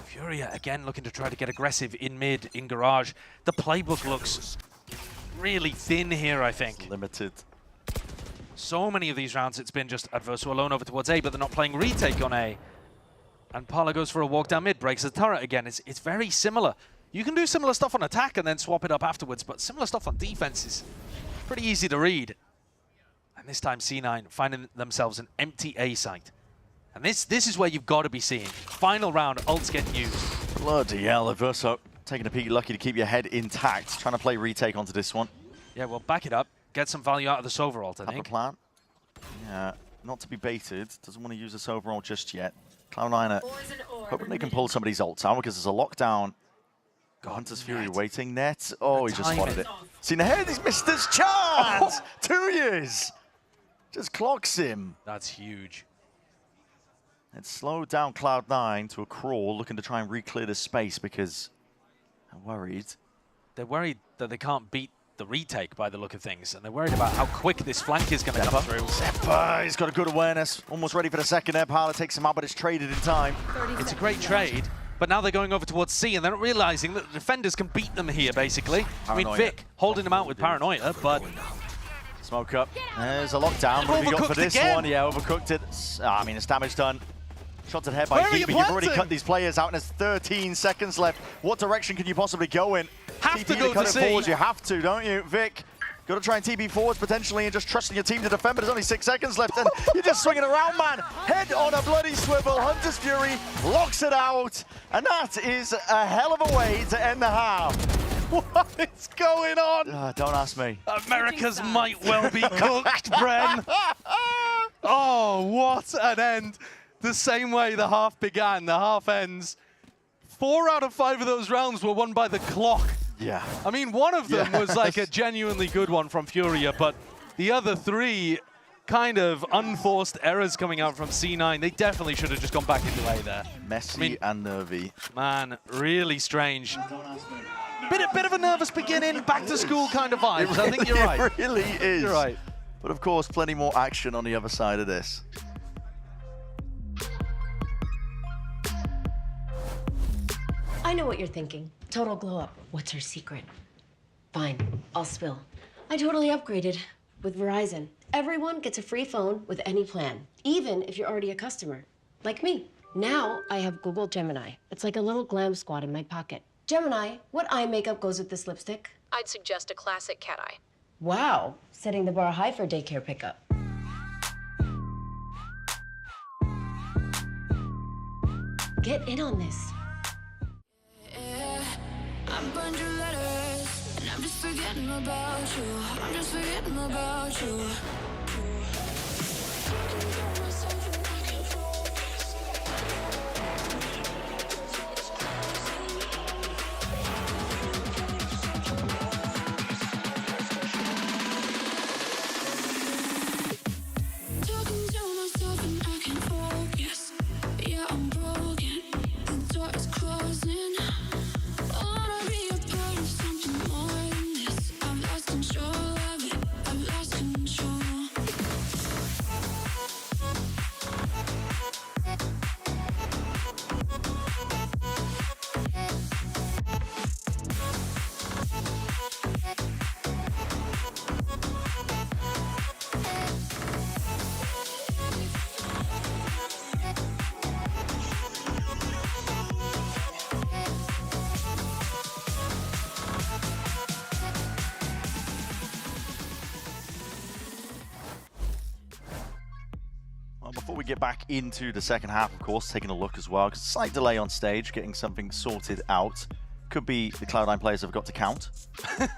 Furia again looking to try to get aggressive in mid, in garage. The playbook looks really thin here, I think. Limited. So many of these rounds it's been just Adverso alone over towards A, but they're not playing retake on A. And Parla goes for a walk down mid, breaks the turret again. It's very similar. You can do similar stuff on attack and then swap it up afterwards, but similar stuff on defense is pretty easy to read. And this time C9 finding themselves an empty A site. And this is where you've got to be seeing. Final round, ults getting used. Bloody hell, Adverso taking a peek, lucky to keep your head intact. Trying to play retake onto this one. Yeah, well, back it up. Get some value out of the Sova ult, I think. Upper plan. Yeah, not to be baited. Doesn't want to use this overall just yet. Cloud9 are hoping they can pull somebody's ults out because there's a lockdown. Hunter's Fury waiting. Net. Oh, he just spotted it. Seen ahead, he's missed his chance! 2 years! Just clocks him. That's huge. It's slowed down Cloud9 to a crawl, looking to try and re-clear the space because they're worried. They're worried that they can't beat the retake by the look of things, and they're worried about how quick this flank is going to come through. Zeppa, he's got a good awareness. Almost ready for the second air. Parla takes him out, but it's traded in time. It's a great trade, but now they're going over towards C, and they're not realizing that the defenders can beat them here, basically. Paranoia. I mean, Vic holding them out with Paranoia, but... Smoke up. There's a lockdown. What have you got for this one? Yeah, overcooked it. I mean, it's damage done. Shot to the head by Heat, but you've already cut these players out, and there's 13 seconds left. What direction can you possibly go in? Have to TP go cut to it C. forwards, you have to, don't you? Vic, got to try and TP forwards potentially and just trusting your team to defend, but there's only 6 seconds left, and you're just swinging around, man. Head on a bloody swivel. Hunter's Fury locks it out, and that is a hell of a way to end the half. What is going on? Don't ask me. America's might well be cooked, Bren. Oh, what an end. The same way the half began, the half ends. 4 out of 5 of those rounds were won by the clock. Yeah. I mean, one of them was like a genuinely good one from Furia, but the other 3 kind of unforced errors coming out from C9. They definitely should have just gone back into A there. Messy and nervy. Man, really strange. Bit of a nervous beginning, back to school kind of vibes. I think you're right. It really is. You're right. But of course, plenty more action on the other side of this. I know what you're thinking. Total glow up. What's her secret? Fine, I'll spill. I totally upgraded with Verizon. Everyone gets a free phone with any plan, even if you're already a customer, like me. Now I have Google Gemini. It's like a little glam squad in my pocket. Gemini, what eye makeup goes with this lipstick? I'd suggest a classic cat eye. Wow, setting the bar high for daycare pickup. Get in on this. I burned your letters, and I'm just forgetting about you. I'm just forgetting about you. Talking to myself and I can't focus. Yeah, I'm broken. The door is closing. Before we get back into the second half, of course, taking a look as well, because slight delay on stage, getting something sorted out. Could be the Cloud9 players have got to count.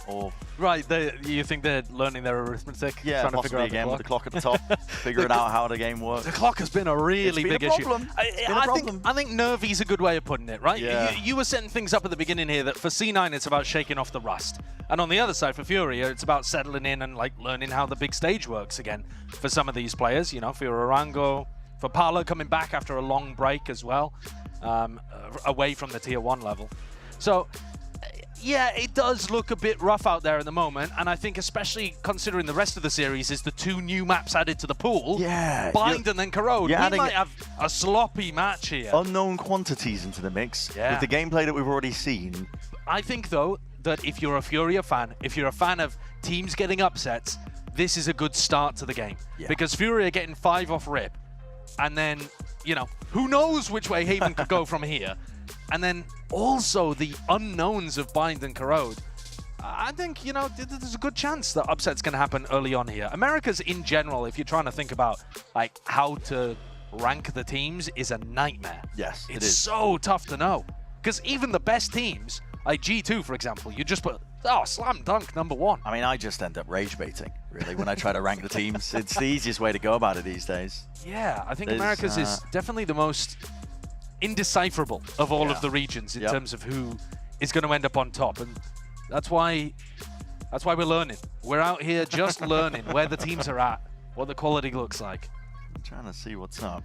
Or Right, you think they're learning their arithmetic? yeah, trying to figure possibly out again the with the clock at the top, figuring out how the game works. The clock has been a really big issue. I think nervy's a good way of putting it, right? Yeah. You were setting things up at the beginning here that for C9 it's about shaking off the rust. And on the other side, for Furia, it's about settling in and like learning how the big stage works again for some of these players. You know, for Orango, for Paolo coming back after a long break as well, away from the tier 1 level. So, yeah, it does look a bit rough out there at the moment, and I think especially considering the rest of the series is the 2 new maps added to the pool. Yeah. Bind and then Corrode. We adding might have a sloppy match here. unknown quantities into the mix with the gameplay that we've already seen. I think, though, that if you're a Furia fan, if you're a fan of teams getting upsets, this is a good start to the game. Yeah. Because Furia getting 5 off rip, and then, you know, who knows which way Haven could go from here. And then also the unknowns of Bind and Corrode. I think, you know, there's a good chance that upset's going to happen early on here. Americas in general, if you're trying to think about like how to rank the teams, is a nightmare. Yes, it's so tough to know. Because even the best teams, like G2, for example, you just put, oh, slam dunk, #1. I mean, I just end up rage baiting, really, when I try to rank the teams. It's the easiest way to go about it these days. Yeah, I think Americas is definitely the most indecipherable of all of the regions in terms of who is going to end up on top, and that's why we're learning. We're out here just learning where the teams are at, what the quality looks like. I'm trying to see what's up.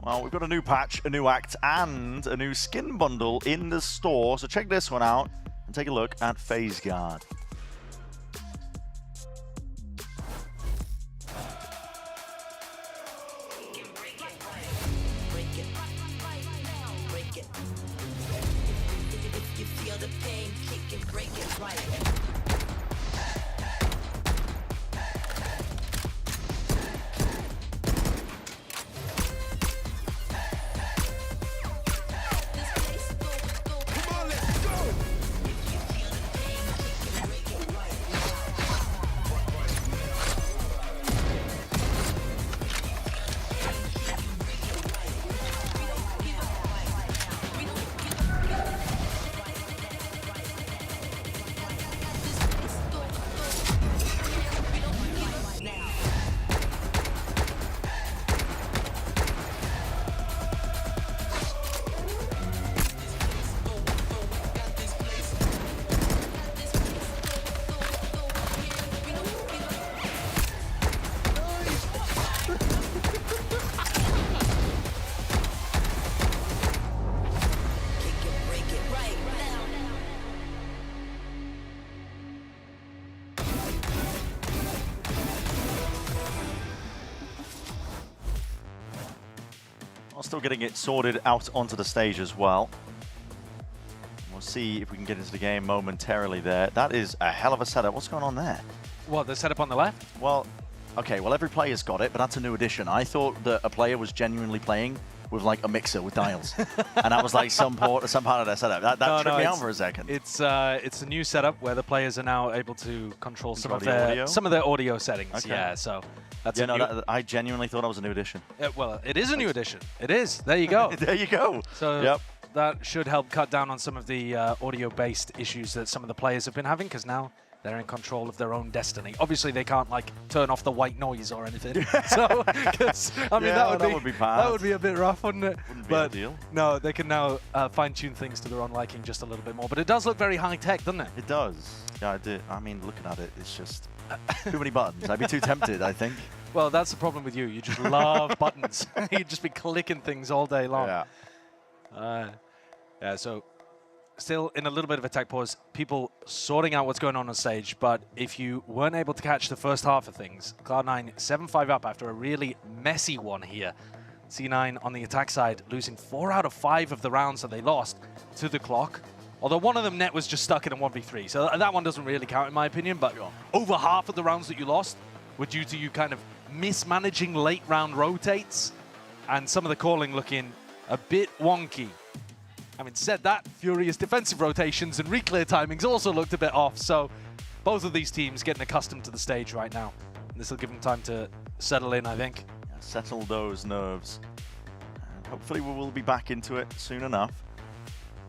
Well, we've got a new patch, a new act, and a new skin bundle in the store, so check this one out and take a look at FaZe Guard. Still getting it sorted out onto the stage as well. We'll see if we can get into the game momentarily there. That is a hell of a setup. What's going on there? What, the setup on the left? Well, okay, well, every player's got it, but that's a new addition. I thought that a player was genuinely playing with like a mixer with dials. And that was like some part of their setup. That tripped me out for a second. It's a new setup where the players are now able to control some of their audio settings. Okay. Yeah, so that's I genuinely thought it was a new addition. Well, it is a new addition. It is. There you go. There you go. So that should help cut down on some of the audio-based issues that some of the players have been having, because now they're in control of their own destiny. Obviously, they can't like turn off the white noise or anything. So, I mean, that would be bad. That would be a bit rough, wouldn't it? Wouldn't be ideal. No, they can now fine-tune things to their own liking just a little bit more. But it does look very high-tech, doesn't it? It does. Yeah, I do. I mean, looking at it, it's just too many buttons. I'd be too tempted, I think. Well, that's the problem with you. You just love buttons. You'd just be clicking things all day long. Yeah. Yeah, so still in a little bit of a tech pause, people sorting out what's going on stage, but if you weren't able to catch the first half of things, Cloud9 7-5 up after a really messy one here. C9 on the attack side losing 4 out of 5 of the rounds that they lost to the clock. Although one of them net was just stuck in a 1v3, so that one doesn't really count in my opinion, but over half of the rounds that you lost were due to you kind of mismanaging late round rotates and some of the calling looking a bit wonky. Having said that, Furia's defensive rotations and reclear timings also looked a bit off, so both of these teams getting accustomed to the stage right now. This will give them time to settle in, I think. Yeah, settle those nerves. And hopefully we will be back into it soon enough.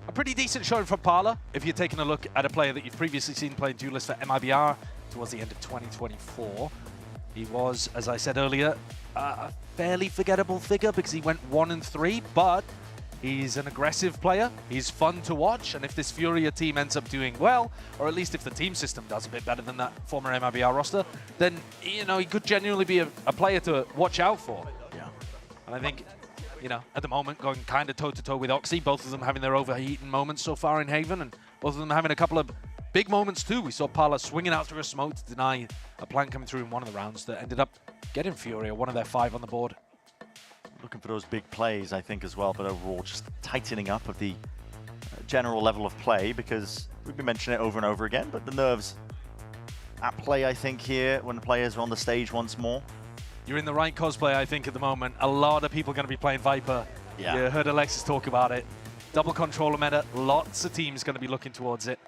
A pretty decent showing from Parla. If you're taking a look at a player that you've previously seen playing Duelist for MIBR towards the end of 2024, he was, as I said earlier, a fairly forgettable figure because he went 1-3, but he's an aggressive player. He's fun to watch, and if this Furia team ends up doing well, or at least if the team system does a bit better than that former MIBR roster, then, you know, he could genuinely be a player to watch out for. Yeah. And I think, you know, at the moment, going kind of toe-to-toe with Oxy, both of them having their overheating moments so far in Haven, and both of them having a couple of big moments too. We saw Parla swinging out through a smoke to deny a plant coming through in one of the rounds that ended up getting Furia, one of their 5 on the board. Looking for those big plays, I think, as well, but overall just tightening up of the general level of play, because we've been mentioning it over and over again, but the nerves at play, I think, here when the players are on the stage once more. You're in the right cosplay, I think, at the moment. A lot of people are going to be playing Viper. Yeah. You heard Alexis talk about it. Double controller meta, lots of teams going to be looking towards it.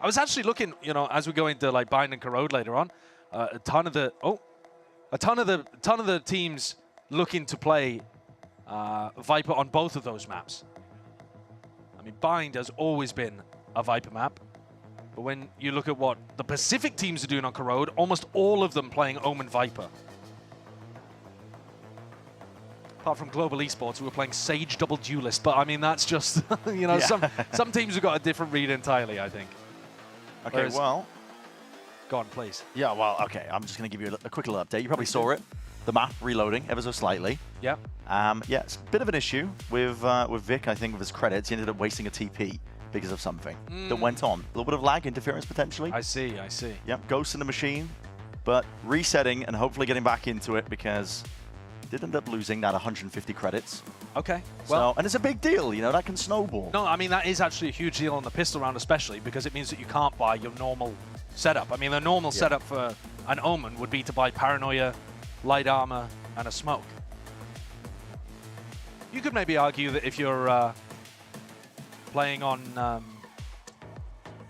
I was actually looking, you know, as we go into like Bind and Corrode later on, a ton of the teams looking to play Viper on both of those maps. I mean, Bind has always been a Viper map, but when you look at what the Pacific teams are doing on Corrode, almost all of them playing Omen Viper. Apart from Global Esports, who were playing Sage Double Duelist, but I mean, that's just, you know, Yeah. some teams have got a different read entirely, I think. Okay, Whereas, well. go on, please. Yeah, well, okay, I'm just going to give you a quick little update. You probably saw it. The map reloading ever so slightly. Yeah. Yeah, it's a bit of an issue with Vic, I think, with his credits. He ended up wasting a TP because of something that went on. A little bit of lag interference, potentially. I see. Yep, ghost in the machine, but resetting and hopefully getting back into it because did end up losing that 150 credits. Okay. Well, and it's a big deal, you know, that can snowball. No, I mean, that is actually a huge deal on the pistol round, especially because it means that you can't buy your normal setup. I mean, the normal setup for an Omen would be to buy Paranoia, light armor, and a smoke. You could maybe argue that if you're playing on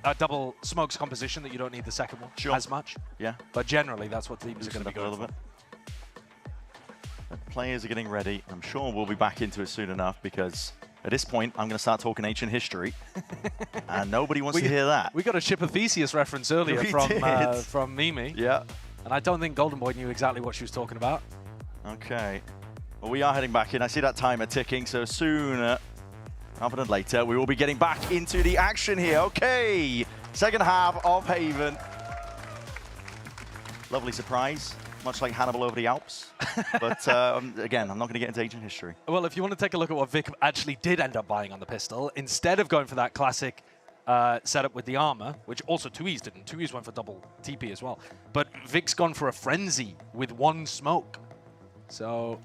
a double smokes composition, that you don't need the second one as much. Yeah. But generally, that's what teams are going to be a going little for. bit. The players are getting ready. I'm sure we'll be back into it soon enough because at this point, I'm going to start talking ancient history, and nobody wants to hear that. We got a Ship of Theseus reference earlier from Mimi. Yeah. And I don't think Golden Boy knew exactly what she was talking about. Okay. Well, we are heading back in. I see that timer ticking, so sooner rather than later, we will be getting back into the action here. Okay. Second half of Haven. Lovely surprise. Much like Hannibal over the Alps. But again, I'm not going to get into ancient history. Well, if you want to take a look at what Vic actually did end up buying on the pistol, instead of going for that classic setup with the armor, which also 2Es didn't. 2Es went for double TP as well. But Vic's gone for a frenzy with 1 smoke. So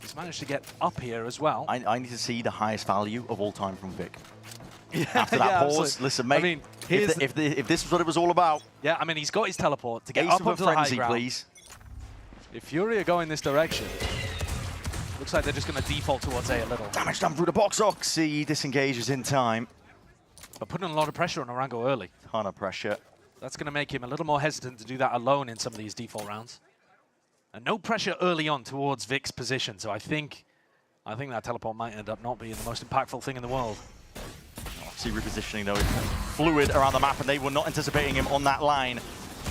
he's managed to get up here as well. I need to see the highest value of all time from Vic. After that pause, absolutely. listen, mate, I mean, if this was what it was all about. Yeah, I mean, he's got his teleport to get Ace up of a onto the high frenzy, ground. please. If Furia go in this direction, looks like they're just going to default towards A a little. Damage done through the box. Oxy disengages in time. But putting a lot of pressure on Orango early. Ton of pressure. That's going to make him a little more hesitant to do that alone in some of these default rounds. And no pressure early on towards Vic's position, so I think that teleport might end up not being the most impactful thing in the world. See repositioning though, fluid around the map, and they were not anticipating him on that line.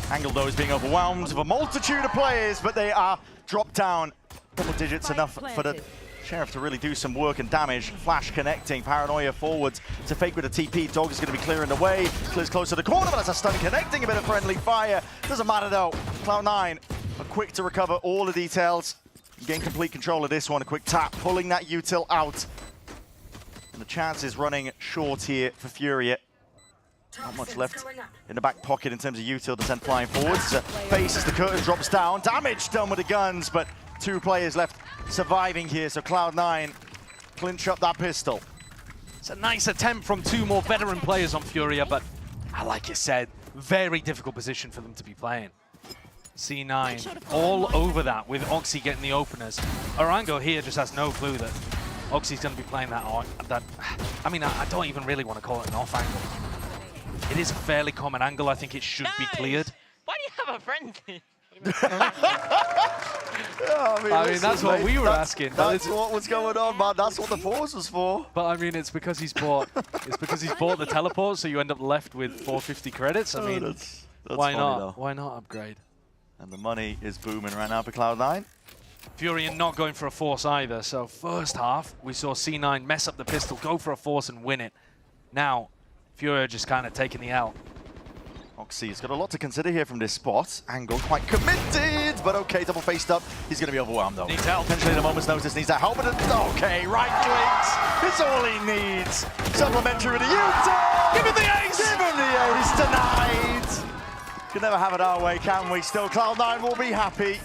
Angle though is being overwhelmed with a multitude of players, but they are dropped down double digits, enough for the Sheriff to really do some work and damage. Flash connecting, Paranoia forwards to fake with a TP. Dog is going to be clearing the way. Clears close to the corner, but that's a stun connecting, a bit of friendly fire. Doesn't matter though. Cloud9 are quick to recover all the details. Gain complete control of this one. A quick tap, pulling that util out. And the chance is running short here for Furia. Not much left in the back pocket in terms of util to send flying forwards. Faces the curtain, drops down. Damage done with the guns, but 2 players left surviving here. So Cloud9 clinch up that pistol. It's a nice attempt from 2 more veteran players on Furia, but like you said, very difficult position for them to be playing. C9 all over that with Oxy getting the openers. Orango here just has no clue that Oxy's going to be playing that. I mean, I don't even really want to call it an off angle. It is a fairly common angle. I think it should be cleared. Why do you have a frenzy? I mean, that's what we were asking. That's what was going on, man. That's what the pause was for. But I mean, it's because he's bought. It's because he's bought the teleport, so you end up left with 450 credits. I mean, that's why funny, not? though. Why not upgrade? And the money is booming right now for Cloud9. Furia not going for a force either. So first half, we saw C9 mess up the pistol, go for a force and win it. Now, Furia just kind of taking the L. Oxy's got a lot to consider here from this spot. Angle quite committed, but okay, double faced up. He's going to be overwhelmed though. Needs help. Potentially at a moment's notice, needs that help. But okay, right clicks. It's all he needs. Supplementary with the Utah. Give him the ace. Give him the ace tonight. Can never have it our way, can we? Still, Cloud9 will be happy.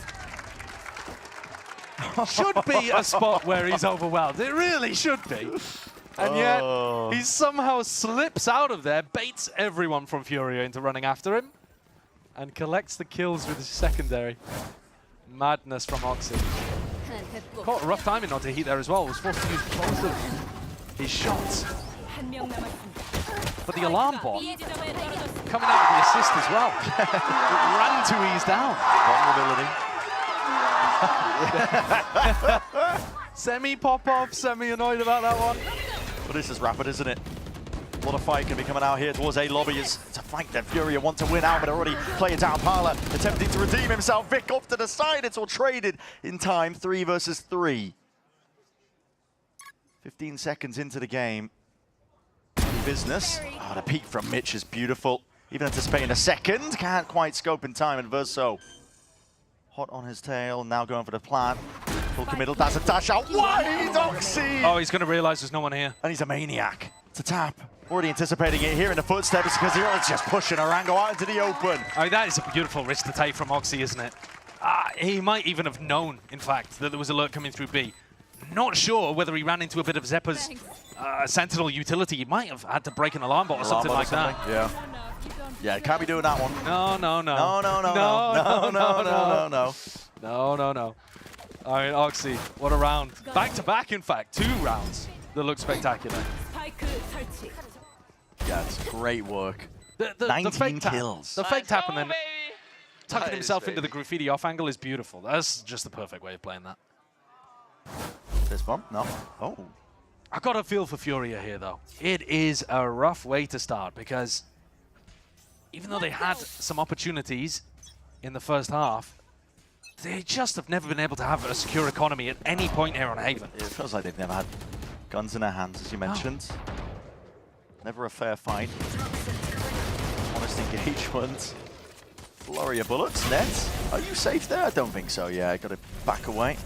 Should be a spot where he's overwhelmed. It really should be. And yet, he somehow slips out of there, baits everyone from Furia into running after him, and collects the kills with his secondary. Madness from Oxy. Caught a rough timing not to heat there as well. Was forced to use both of his shots. But the alarm bot coming out with the assist as well. It ran to ease down. Vulnerability. Semi pop-off, semi annoyed about that one. But this is rapid, isn't it? A lot of fight can be coming out here towards A lobby. It's a fight that Furia want to win out, but already play it down. Parla attempting to redeem himself. Vic off to the side. It's all traded in time. 3 versus 3. 15 seconds into the game. Business. Oh, the peek from Mitch is beautiful. Even anticipating a second. Can't quite scope in time. And Verso hot on his tail. Now going for the plant. Full committal. That's a dash out wide. Oxy. Oh, he's going to realize there's no one here. And he's a maniac. It's a tap. Already anticipating it here in the footsteps because he's just pushing Orango out into the open. I mean, that is a beautiful risk to take from Oxy, isn't it? He might even have known, in fact, that there was alert coming through B. Not sure whether he ran into a bit of Zeppa's Sentinel utility. He might have had to break an alarm bot or something like that. Yeah. Yeah, can't be doing that one. No, no, no. No, no, no, no, no, no, no, no. No, no, no. I mean, Oxy, what a round. Back-to-back, in fact. 2 rounds that look spectacular. Yeah, it's great work. The 19 fake kills. The fake tap and then tucking Nice, himself into the baby. graffiti off angle is beautiful. That's just the perfect way of playing that. This one? No. Oh. I got a feel for Furia here, though. It is a rough way to start because even though they had some opportunities in the first half, they just have never been able to have a secure economy at any point here on Haven. It feels like they've never had guns in their hands, as you mentioned. Never a fair fight. Honest engagement. Flurry of bullets. Net, are you safe there? I don't think so. Yeah, got to back away.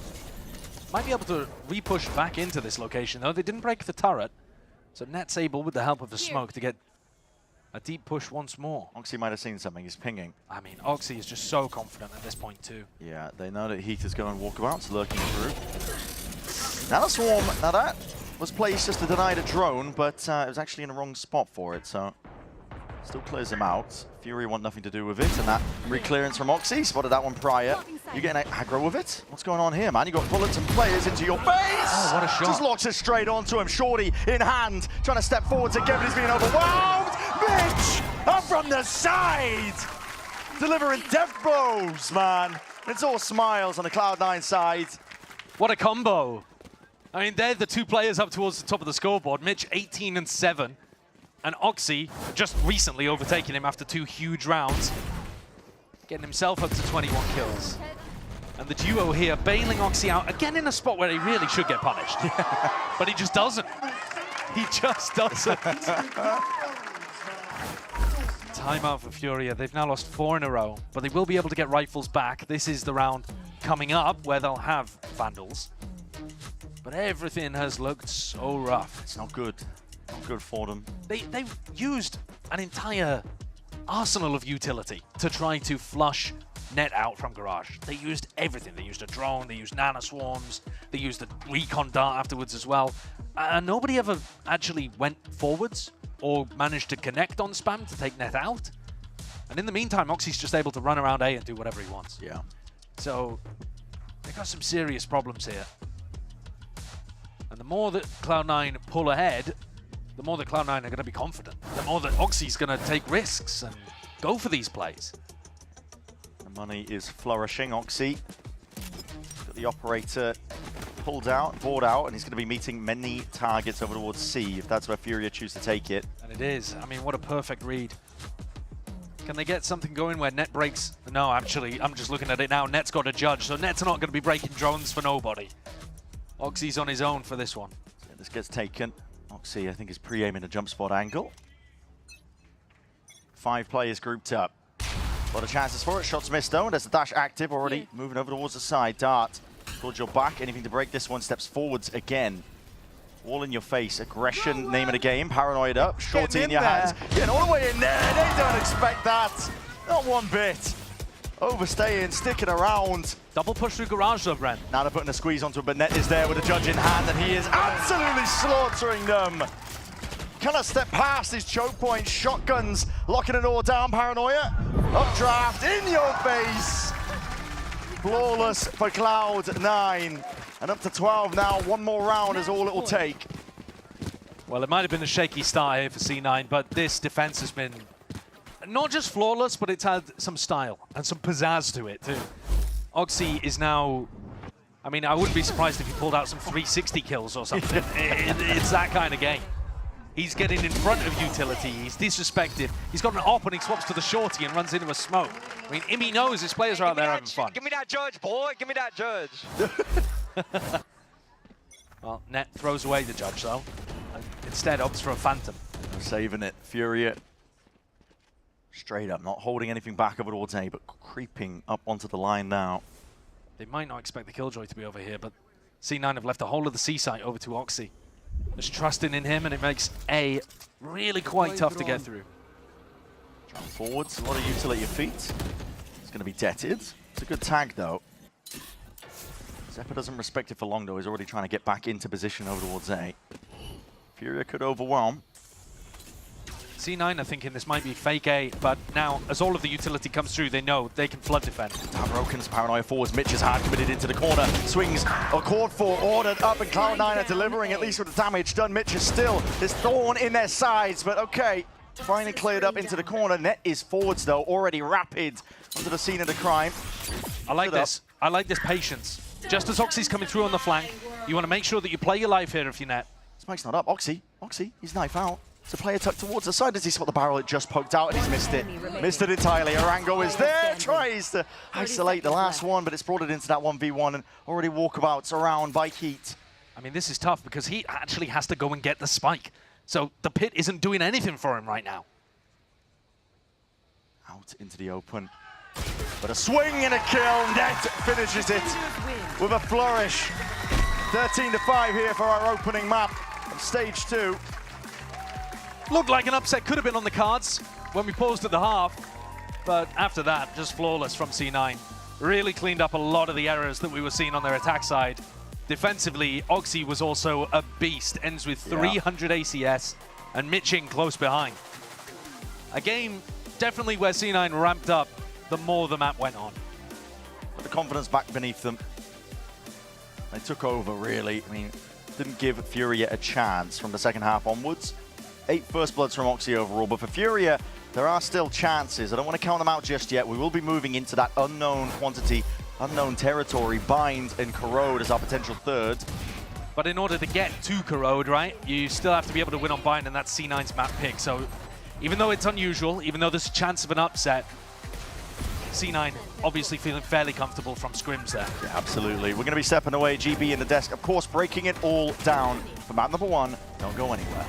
Might be able to re-push back into this location, though. They didn't break the turret, so Net's able, with the help of the smoke, to get a deep push once more. Oxy might have seen something. He's pinging. I mean, Oxy is just so confident at this point, too. Yeah, they know that Heat is going walkabouts, lurking through. Now the swarm. Now that was placed just to deny the drone, but it was actually in the wrong spot for it, so still clears him out. Fury want nothing to do with it, and that re-clearance from Oxy. Spotted that one prior. You getting aggro with it? What's going on here, man? You got bullets and players into your face! Oh, what a shot. Just locks it straight onto him. Shorty in hand, trying to step forward again, but he's being overwhelmed! Bitch! Up from the side! Delivering death blows, man. It's all smiles on the Cloud9 side. What a combo. I mean, they're the 2 players up towards the top of the scoreboard. Mitch, 18 and 7. And Oxy, just recently overtaking him after 2 huge rounds. Getting himself up to 21 kills. And the duo here bailing Oxy out, again in a spot where he really should get punished. But he just doesn't. He just doesn't. Timeout for Furia. They've now lost 4 in a row, but they will be able to get rifles back. This is the round coming up where they'll have Vandals. But everything has looked so rough. It's not good. Not good for them. They've used an entire arsenal of utility to try to flush Net out from Garage. They used everything. They used a drone, they used nanoswarms, they used a recon dart afterwards as well. Nobody ever actually went forwards or managed to connect on spam to take Net out. And in the meantime, Oxy's just able to run around A and do whatever he wants. Yeah. So they've got some serious problems here. And the more that Cloud9 pull ahead, the more that Cloud9 are going to be confident. The more that Oxy's going to take risks and go for these plays. The money is flourishing. Oxy got the operator pulled out, board out, and he's going to be meeting many targets over towards C if that's where Furia choose to take it. And it is. I mean, what a perfect read. Can they get something going where Net breaks? No, actually, I'm just looking at it now. Net's got a judge, so Net's not going to be breaking drones for nobody. Oxy's on his own for this one. So this gets taken. Oxy, I think, is pre-aiming a jump spot angle. 5 players grouped up. A lot of chances for it. Shots missed though. There's the dash active already moving over towards the side. Dart towards your back. Anything to break this one. Steps forwards again. All in your face. Aggression, name of the game. Paranoid up. Shorty in your hands. Getting all the way in there. They don't expect that. Not one bit. Overstaying, sticking around. Double push through garage though, Brent. Now they're putting a squeeze onto him, but Net is there with a judge in hand, and he is absolutely slaughtering them. Cannot step past his choke point. Shotguns locking it all down. Paranoia. Updraft in your face. Flawless for Cloud9. And up to 12 now. One more round is all it will take. Well, it might have been a shaky start here for C9, but this defense has been not just flawless, but it's had some style and some pizzazz to it too. Oxy is now, I mean, I wouldn't be surprised if he pulled out some 360 kills or something. It's that kind of game. He's getting in front of utility, he's disrespected. He's got an op and he swaps to the shorty and runs into a smoke. I mean, Imi knows his players are out there having fun. Give me that judge, boy, give me that judge. Well, Net throws away the judge though. And instead opts for a phantom. Saving it. Furia straight up, not holding anything back over towards A, but creeping up onto the line now. They might not expect the Killjoy to be over here, but C9 have left the whole of the C site over to Oxy. Just trusting in him, and it makes A really quite tough to get through. Jump forwards, a lot of utility at your feet. It's going to be deaded. It's a good tag, though. Zephyr doesn't respect it for long, though. He's already trying to get back into position over towards A. Furia could overwhelm. C9 are thinking this might be fake A, but now, as all of the utility comes through, they know they can flood defend. Broken's Paranoia forwards. Mitch is hard committed into the corner. Swings a chord 4 ordered up, and Cloud9 are delivering at least with the damage done. Mitch is still this thorn in their sides, but okay. Finally cleared up into the corner. Net is forwards, though, already rapid onto the scene of the crime. I like this. I like this patience. Just as Oxy's coming through on the flank, you want to make sure that you play your life here if you're Net. Spike's not up. Oxy, he's knife out. So player tucked towards the side. Does he spot the barrel? It just poked out and he's missed it. Missed it entirely. Arango is there, tries to isolate the last one, but it's brought it into that 1v1 and already walkabouts around by Heat. I mean, this is tough because he actually has to go and get the spike. So the pit isn't doing anything for him right now. Out into the open. But a swing and a kill. Net finishes it with a flourish. 13-5 here for our opening map of stage 2. Looked like an upset could have been on the cards when we paused at the half, but after that, just flawless from C9. Really cleaned up a lot of the errors that we were seeing on their attack side. Defensively, Oxy was also a beast, ends with 300 ACS, and Mitching close behind. A game definitely where C9 ramped up the more the map went on. But the confidence back beneath them. They took over, really. I mean, didn't give Furia a chance from the second half onwards. 8 first bloods from Oxy overall, but for Furia, there are still chances. I don't want to count them out just yet. We will be moving into that unknown quantity, unknown territory. Bind and Corrode as our potential third. But in order to get to Corrode, right, you still have to be able to win on Bind, and that's C9's map pick. So even though it's unusual, even though there's a chance of an upset, C9 obviously feeling fairly comfortable from scrims there. Yeah, absolutely. We're going to be stepping away. GB in the desk, of course, breaking it all down for map number 1. Don't go anywhere.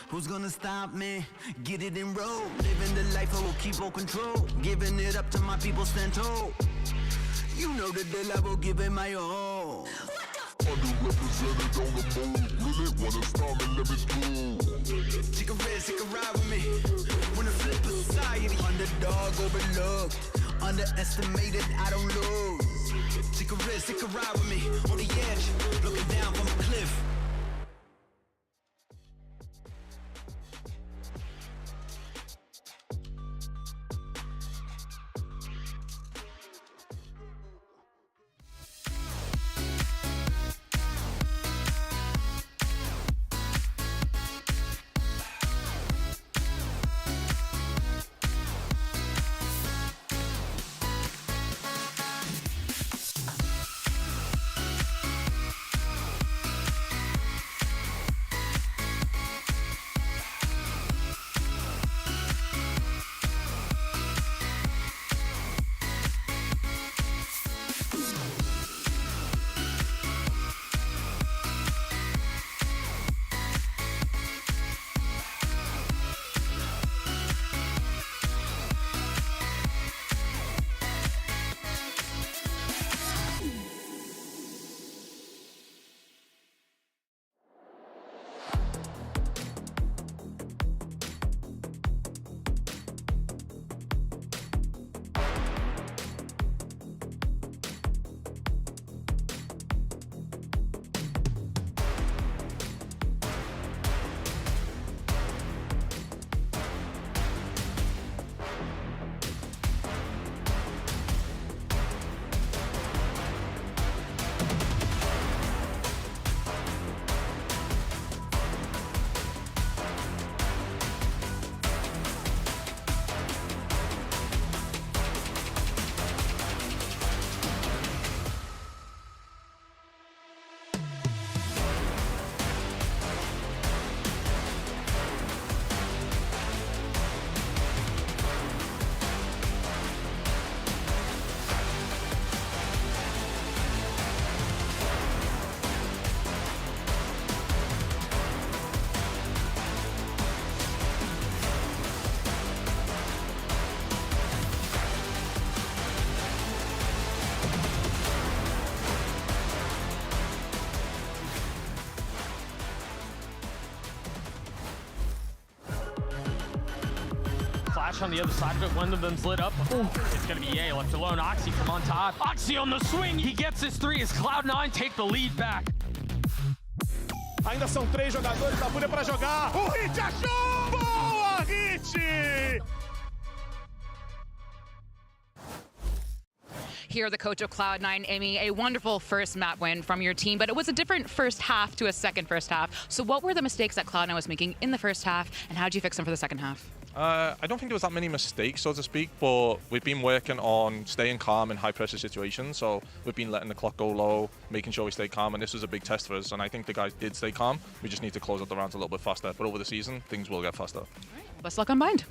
Who's gonna stop me? Get it in road. Living the life I will keep on control. Giving it up to my people stand tall. You know the deal, I will give it my all. Underrepresented on the move. Really wanna start me, let me through. Take a risk, take a ride with me. Wanna flip a society. Underdog, overlooked. Underestimated, I don't lose. Take a risk, take a ride with me. On the edge, looking down from a cliff. On the other side of it, one of them's lit up. Ooh, it's gonna be Ye left alone. Oxy from on top. Oxy on the swing. He gets his three as Cloud9 take the lead back. Ainda são 3 jogadores da Furia para jogar. O Hit achou! Boa, Hit! Here, the coach of Cloud9, Emmy, a wonderful first map win from your team, but it was a different first half to a second first half. So what were the mistakes that Cloud9 was making in the first half, and how did you fix them for the second half? I don't think there was that many mistakes, so to speak, but we've been working on staying calm in high-pressure situations, so we've been letting the clock go low, making sure we stay calm, and this was a big test for us, and I think the guys did stay calm. We just need to close out the rounds a little bit faster, but over the season, things will get faster. Best luck on Bind.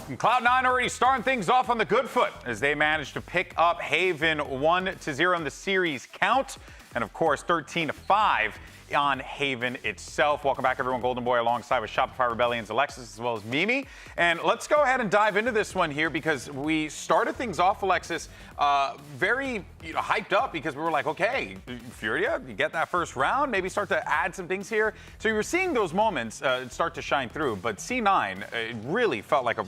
And Cloud9 already starting things off on the good foot as they managed to pick up Haven 1-0 in the series count, and of course 13-5 on Haven itself. Welcome back, everyone. Golden Boy alongside with Shopify Rebellion's Alexis as well as Mimi. And let's go ahead and dive into this one here because we started things off, Alexis, very hyped up because we were like, okay, Furia, you get that first round, maybe start to add some things here. So you were seeing those moments start to shine through, but C9, it really felt like a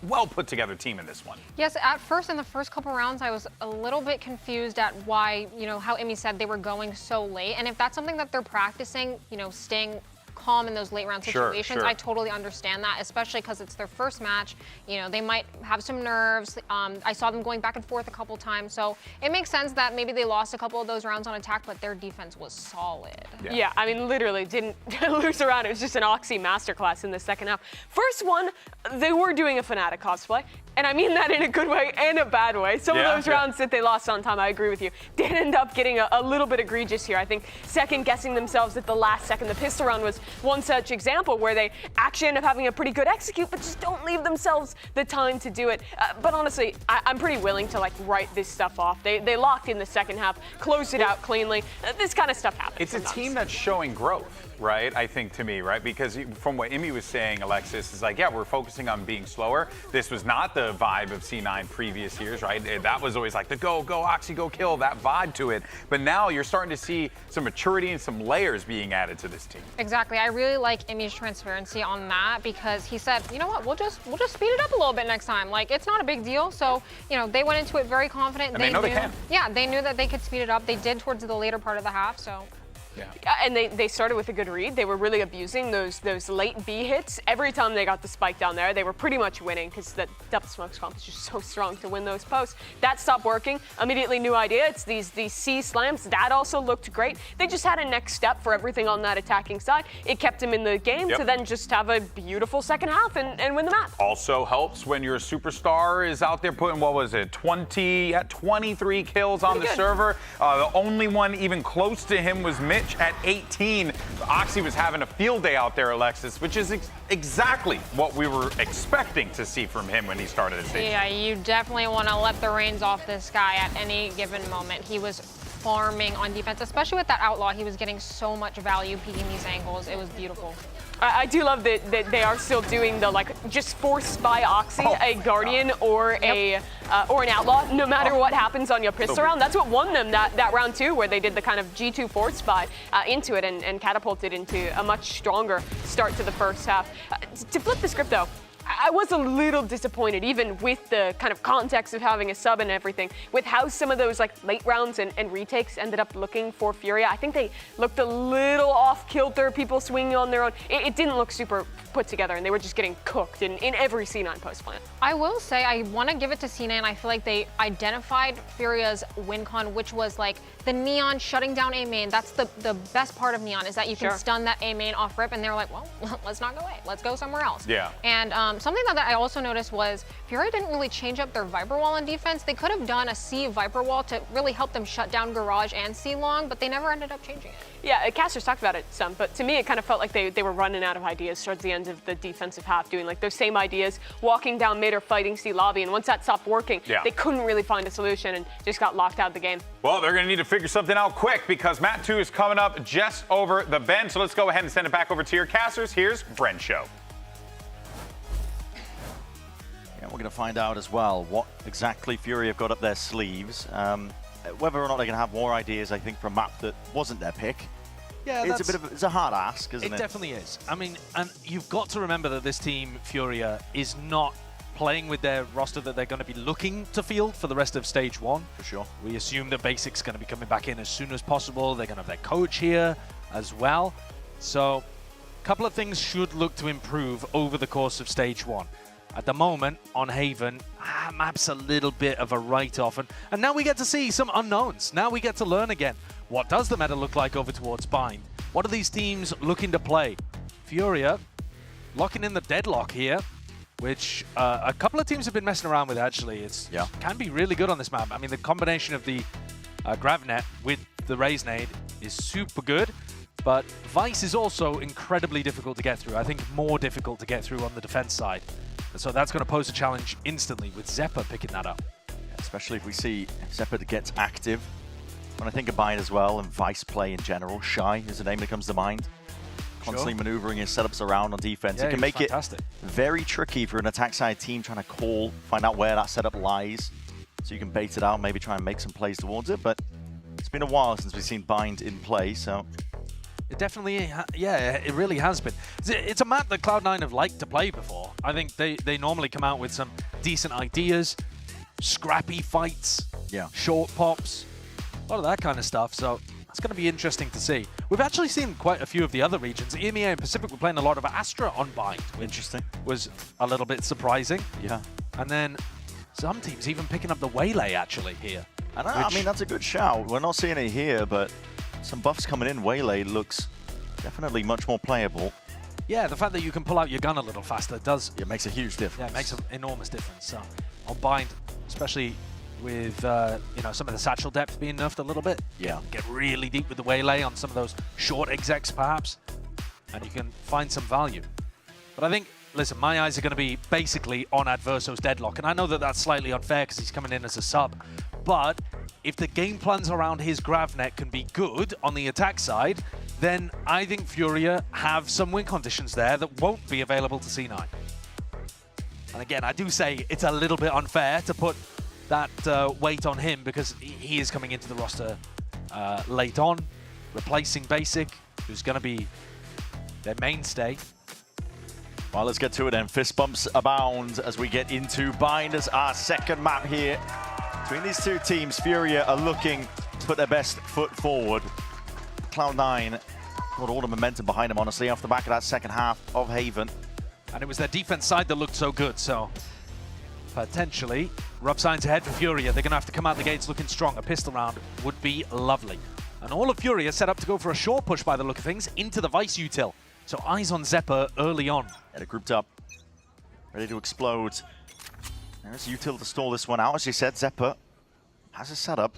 well put together team in this one. Yes, at first in the first couple rounds I was a little bit confused at why, how Emmy said they were going so late, and if that's something that they're practicing, staying calm in those late round situations. Sure. I totally understand that, especially because it's their first match. They might have some nerves. I saw them going back and forth a couple times, so it makes sense that maybe they lost a couple of those rounds on attack, but their defense was solid. Yeah, I mean, literally didn't lose around. It was just an Oxy masterclass in the second half. First one, they were doing a Fnatic cosplay. And I mean that in a good way and a bad way. Some of those rounds that they lost on time, I agree with you, did end up getting a little bit egregious here. I think second guessing themselves at the last second. The pistol round was one such example where they actually end up having a pretty good execute, but just don't leave themselves the time to do it. But honestly, I'm pretty willing to like write this stuff off. They locked in the second half, closed it out cleanly. This kind of stuff happens. It's sometimes. A team that's showing growth, right? I think to me, right? Because from what Emmy was saying, Alexis, is like, yeah, we're focusing on being slower. This was not the vibe of C9 previous years, right? That was always like the go Oxy, go kill, that vibe to it. But now you're starting to see some maturity and some layers being added to this team. Exactly. I really like Emmy's transparency on that because he said, you know what, we'll just speed it up a little bit next time. Like, it's not a big deal. So, you know, they went into it very confident. And they know they can. Yeah, they knew that they could speed it up. They did towards the later part of the half, so. Yeah, and they started with a good read. They were really abusing those late B hits. Every time they got the spike down there, they were pretty much winning because that double smokes comp is just so strong to win those posts. That stopped working. Immediately new idea. It's these C slams. That also looked great. They just had a next step for everything on that attacking side. It kept them in the game to then just have a beautiful second half and win the map. Also helps when your superstar is out there putting, what was it, 23 kills on the server. The only one even close to him was Mitch at 18. Oxy was having a field day out there, Alexis, which is exactly what we were expecting to see from him when he started the stage. Yeah, you definitely want to let the reins off this guy at any given moment. He was farming on defense, especially with that outlaw. He was getting so much value peeking these angles. It was beautiful. I do love that they are still doing the just force by Oxy, a Guardian or an Outlaw, no matter what happens on your pistol round. That's what won them that round too, where they did the kind of G2 force buy into it and catapulted into a much stronger start to the first half. To flip the script though, I was a little disappointed, even with the kind of context of having a sub and everything, with how some of those late rounds and retakes ended up looking for Furia. I think they looked a little off kilter, people swinging on their own. It didn't look super put together, and they were just getting cooked in every C9 post plan. I will say, I want to give it to C9. I feel like they identified Furia's win con, which was the Neon shutting down A main. That's the best part of Neon, is that you can stun that A main off rip, and they were like, well, let's not go away. Let's go somewhere else. Yeah. And something that I also noticed was Furia didn't really change up their Viper Wall in defense. They could have done a C Viper Wall to really help them shut down Garage and C Long, but they never ended up changing it. Yeah, Caster's talked about it some, but to me it kind of felt like they were running out of ideas towards the end of the defensive half, doing those same ideas, walking down mid or fighting C lobby, and once that stopped working, they couldn't really find a solution and just got locked out of the game. Well, they're going to need to figure something out quick because Mat 2 is coming up just over the bend, so let's go ahead and send it back over to your casters. Here's Bren Show. We're going to find out as well what exactly Fury have got up their sleeves. Whether or not they're going to have more ideas, I think, for a map that wasn't their pick. Yeah, it's a hard ask, isn't it? It definitely is. I mean, and you've got to remember that this team, Furia, is not playing with their roster that they're going to be looking to field for the rest of Stage 1. For sure. We assume that Basic's going to be coming back in as soon as possible. They're going to have their coach here as well. So a couple of things should look to improve over the course of Stage 1. At the moment, on Haven, map's a little bit of a write-off. And now we get to see some unknowns. Now we get to learn again. What does the meta look like over towards Bind? What are these teams looking to play? Furia locking in the deadlock here, which a couple of teams have been messing around with, actually. It can be really good on this map. I mean, the combination of the Gravnet with the Raise Nade is super good. But Vice is also incredibly difficult to get through. I think more difficult to get through on the defense side. So that's going to pose a challenge instantly with Zeppa picking that up. Yeah, especially if we see Zeppa gets active. When I think of Bind as well and Vice play in general, Shy is the name that comes to mind. Constantly maneuvering his setups around on defense. Yeah, it can make it very tricky for an attack side team trying to find out where that setup lies. So you can bait it out, maybe try and make some plays towards it. But it's been a while since we've seen Bind in play, so... It definitely, it really has been. It's a map that Cloud9 have liked to play before. I think they normally come out with some decent ideas, scrappy fights, short pops, a lot of that kind of stuff. So it's going to be interesting to see. We've actually seen quite a few of the other regions. EMEA and Pacific were playing a lot of Astra on Bind, which was a little bit surprising. Yeah. And then some teams even picking up the Waylay actually here. And I mean, that's a good shout. We're not seeing it here, but some buffs coming in. Waylay looks definitely much more playable. Yeah, the fact that you can pull out your gun a little faster does... It makes a huge difference. Yeah, it makes an enormous difference. So on bind, especially with you know, some of the satchel depth being nerfed a little bit. Yeah. Get really deep with the waylay on some of those short execs perhaps, and you can find some value. But I think, listen, my eyes are going to be basically on Adverso's deadlock, and I know that that's slightly unfair because he's coming in as a sub, but if the game plans around his Gravnet can be good on the attack side, then I think Furia have some win conditions there that won't be available to C9. And again, I do say it's a little bit unfair to put that weight on him because he is coming into the roster late on, replacing Basic, who's going to be their mainstay. Well, let's get to it then. Fist bumps abound as we get into bind as our second map here. Between these two teams, Furia are looking to put their best foot forward. Cloud9 got all the momentum behind them, honestly, off the back of that second half of Haven. And it was their defense side that looked so good, so potentially rough signs ahead for Furia. They're going to have to come out the gates looking strong. A pistol round would be lovely. And all of Furia set up to go for a short push by the look of things into the Vice util. So eyes on Zephyr early on. Yeah, they're grouped up, ready to explode. There's util to stall this one out. As you said, Zephyr has a setup.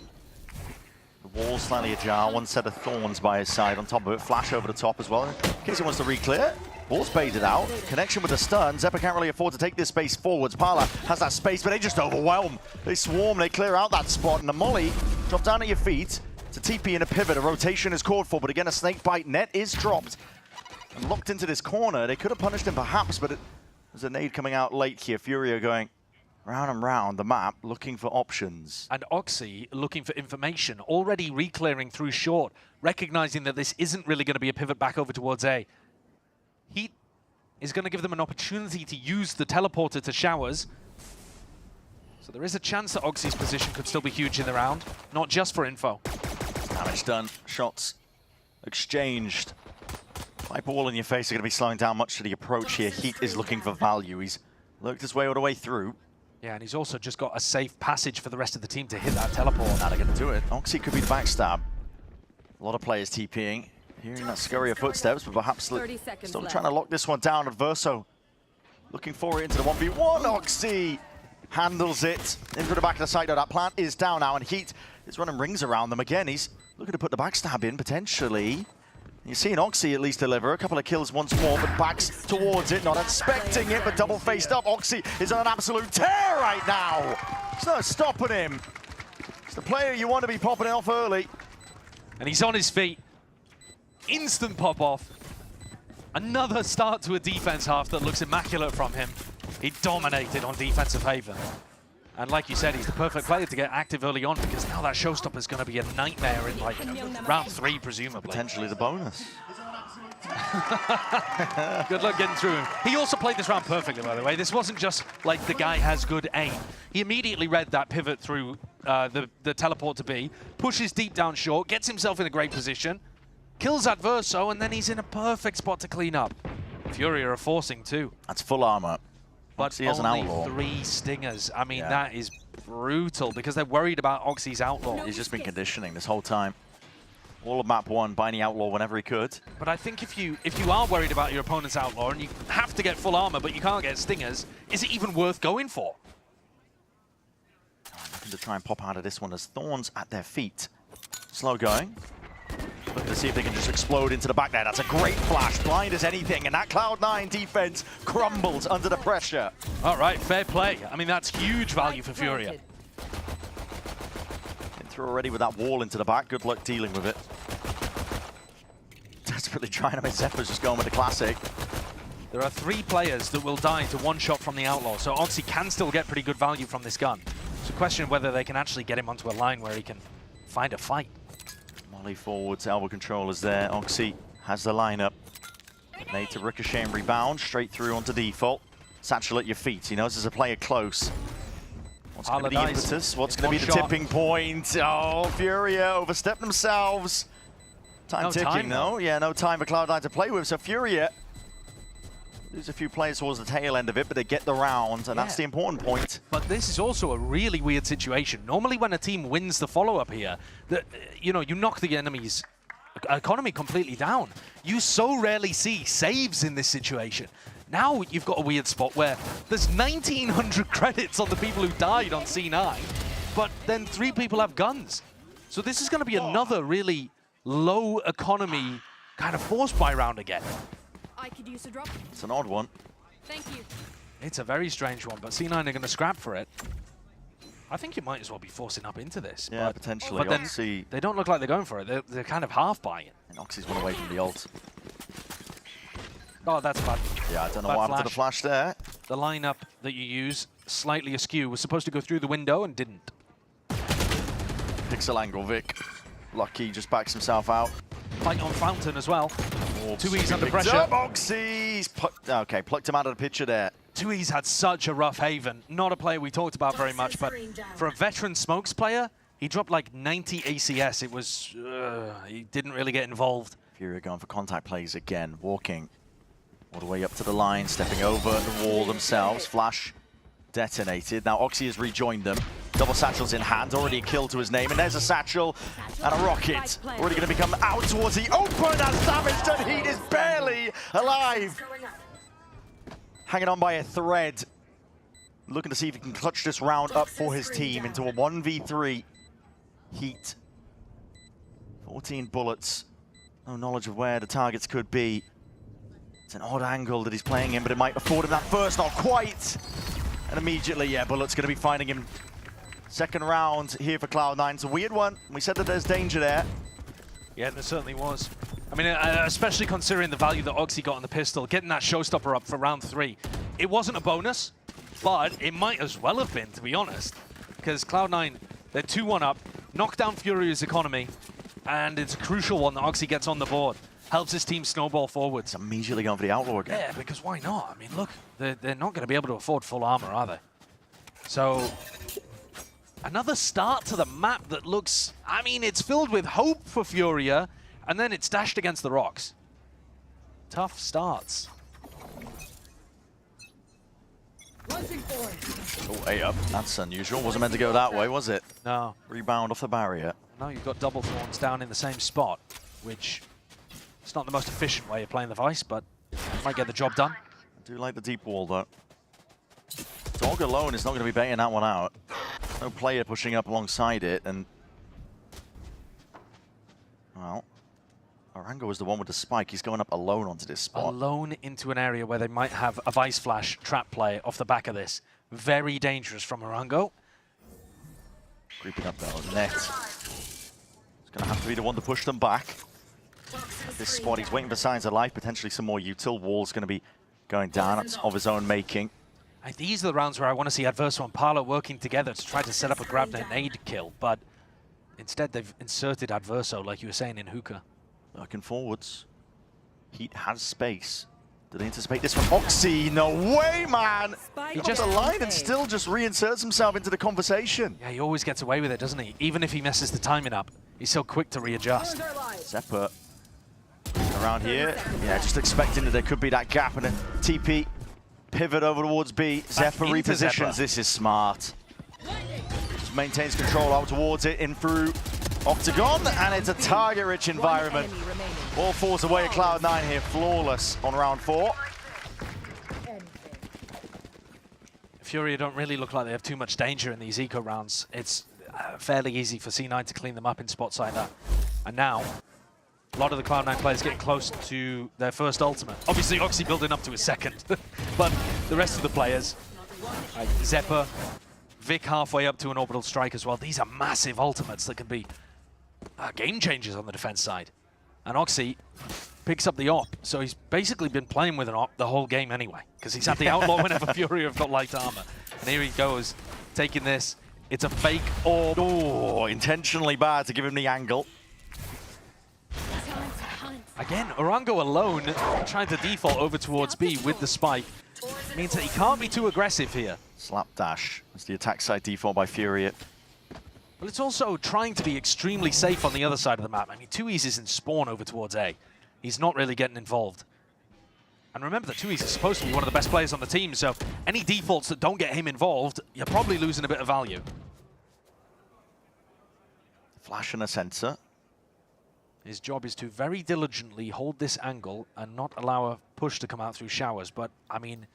The wall slightly ajar, one set of thorns by his side on top of it. Flash over the top as well, in case he wants to re-clear. Ball's baited out. Connection with the stun. Zephyr can't really afford to take this space forwards. Parla has that space, but they just overwhelm. They swarm, they clear out that spot, and the molly drop down at your feet. It's a TP and a pivot. A rotation is called for, but again, a snake bite net is dropped. And locked into this corner. They could have punished him perhaps, but there's a nade coming out late here. Furia going round and round the map, looking for options. And Oxy looking for information, already re-clearing through short, recognizing that this isn't really going to be a pivot back over towards A. Heat is going to give them an opportunity to use the teleporter to showers. So there is a chance that Oxy's position could still be huge in the round, not just for info. Damage done, shots exchanged. Viper wall in your face are going to be slowing down much to the approach here. Heat is looking for value. He's lurked his way all the way through. Yeah, and he's also just got a safe passage for the rest of the team to hit that teleport. Now they're going to do it. Oxy could be the backstab. A lot of players TPing. Hearing that scurry of footsteps, but perhaps still trying to lock this one down. Adverso looking for it into the 1v1. Oxy handles it into the back of the site. That plant is down now, and Heat is running rings around them again. He's looking to put the backstab in, potentially. You're seeing Oxy at least deliver a couple of kills once more, but backs towards it, not expecting it, but double faced up. Oxy is on an absolute tear right now. There's no stopping him. It's the player you want to be popping off early. And he's on his feet. Instant pop off. Another start to a defense half that looks immaculate from him. He dominated on defensive Haven. And like you said, he's the perfect player to get active early on because now that showstopper is going to be a nightmare in like round 3, presumably. Potentially the bonus. Good luck getting through him. He also played this round perfectly, by the way. This wasn't just like the guy has good aim. He immediately read that pivot through the teleport to B, pushes deep down short, gets himself in a great position, kills Adverso, and then he's in a perfect spot to clean up. Furia are forcing too. That's full armor. But Oxy has an only outlaw. 3 stingers. I mean, Yeah. that is brutal because they're worried about Oxy's outlaw. He's just been conditioning this whole time. All of map 1, buying the outlaw whenever he could. But I think if you are worried about your opponent's outlaw and you have to get full armor but you can't get stingers, is it even worth going for? Looking to try and pop out of this one as thorns at their feet. Slow going. Looking to see if they can just explode into the back there. That's a great flash, blind as anything, and that Cloud9 defense crumbles under the pressure. All right, fair play. I mean, that's huge value for Furia. Been through already with that wall into the back. Good luck dealing with it. Desperately trying to make Zephyr's just going with the classic. There are 3 players that will die to one shot from the outlaw, so Oxy can still get pretty good value from this gun. It's a question of whether they can actually get him onto a line where he can find a fight. Molly forwards, elbow controllers there. Oxy has the lineup. Nade to ricochet and rebound, straight through onto default. Satchel at your feet. He knows there's a player close. What's going to be the impetus? What's going to be the tipping point? Oh, Furia overstepped themselves. Time ticking, though. Yeah, no time for Cloud9 to play with. So Furia lose a few players towards the tail end of it, but they get the round, and that's the important point. But this is also a really weird situation. Normally when a team wins the follow-up here, you know, you knock the enemy's economy completely down. You so rarely see saves in this situation. Now you've got a weird spot where there's 1,900 credits on the people who died on C9, but then 3 people have guns. So this is going to be another really low economy kind of force buy round again. I could use a drop. It's an odd one. Thank you. It's a very strange one, but C9 are going to scrap for it. I think you might as well be forcing up into this. Yeah, but, potentially. But then Oxy, they don't look like they're going for it. They're kind of half buying. and Oxy's one away from the ult. Oh, that's bad. Yeah, I don't know Bad what happened to the flash there. The lineup that you use, slightly askew, was supposed to go through the window and didn't. Pixel angle, Vic. Lucky just backs himself out. Fight on Fountain as well. Orbs 2E's under picked pressure. up. Oxy's okay, plucked him out of the picture there. 2E's had such a rough Haven. Not a player we talked about very much, but for a veteran Smokes player, he dropped like 90 ACS. It was, he didn't really get involved. Furia going for contact plays again, walking all the way up to the line, stepping over the wall themselves. Flash detonated. Now Oxy has rejoined them. Double satchels in hand, already a kill to his name, and there's a satchel and a rocket. Already going to become out towards the open as damaged, and Heat is barely alive. Hanging on by a thread. Looking to see if he can clutch this round up for his team into a 1v3. Heat. 14 bullets. No knowledge of where the targets could be. It's an odd angle that he's playing in, but it might afford him that first, not quite. And immediately, yeah, Bullet's going to be finding him. Second round here for Cloud9. It's a weird one. We said that there's danger there. Yeah, there certainly was. I mean, especially considering the value that Oxy got on the pistol, getting that showstopper up for round 3. It wasn't a bonus, but it might as well have been, to be honest. Because Cloud9, they're 2-1 up, knock down Furia's economy, and it's a crucial one that Oxy gets on the board. Helps his team snowball forwards. It's immediately going for the Outlaw again. Yeah, because why not? I mean, look, they're not going to be able to afford full armor, are they? So, another start to the map that looks, I mean, it's filled with hope for Furia, and then it's dashed against the rocks. Tough starts. Oh, A up. That's unusual. Wasn't meant to go that way, was it? No. Rebound off the barrier. Now you've got double thorns down in the same spot, which it's not the most efficient way of playing the Vice, but might get the job done. I do like the deep wall, though. Dog alone is not going to be baiting that one out. No player pushing up alongside it, and well, Orango is the one with the spike. He's going up alone onto this spot. Alone into an area where they might have a Vice Flash trap play off the back of this. Very dangerous from Orango. Creeping up though, net. He's going to have to be the one to push them back. This spot, he's waiting for signs of life, potentially some more util. Wall's going to be going down. That's of his own making. These are the rounds where I want to see Adverso and Parlo working together to try to set up a grab and nade kill, but instead they've inserted Adverso, like you were saying, in hookah. Looking forwards. Heat has space. Do they anticipate this from Oxy? No way, man! He just a line and still just reinserts himself into the conversation. Yeah, he always gets away with it, doesn't he? Even if he messes the timing up, he's so quick to readjust. Zephyr around here. Yeah, just expecting that there could be that gap and a TP pivot over towards B. Zephyr repositions. This is smart. Just maintains control out towards it, in through Octagon, and it's a target-rich environment. All falls away at Cloud9 here, flawless on round 4. Furia don't really look like they have too much danger in these eco rounds. It's fairly easy for C9 to clean them up in spots like that. And now, a lot of the Cloud9 players getting close to their first ultimate. Obviously, Oxy building up to his second, but the rest of the players, like Zephyr, Vic halfway up to an orbital strike as well. These are massive ultimates that can be game changers on the defense side. And Oxy picks up the op, so he's basically been playing with an op the whole game anyway, because he's had the outlaw whenever Furia have got light armor. And here he goes, taking this. It's a fake orb. Oh, intentionally bad to give him the angle. Again, Orango alone, trying to default over towards B with the spike, means that he can't be too aggressive here. Slapdash as the attack side default by Furia. But it's also trying to be extremely safe on the other side of the map. I mean, 2E's is in spawn over towards A. He's not really getting involved. And remember that 2E's is supposed to be one of the best players on the team, so any defaults that don't get him involved, you're probably losing a bit of value. Flash and a sensor. His job is to very diligently hold this angle and not allow a push to come out through showers. But, I mean,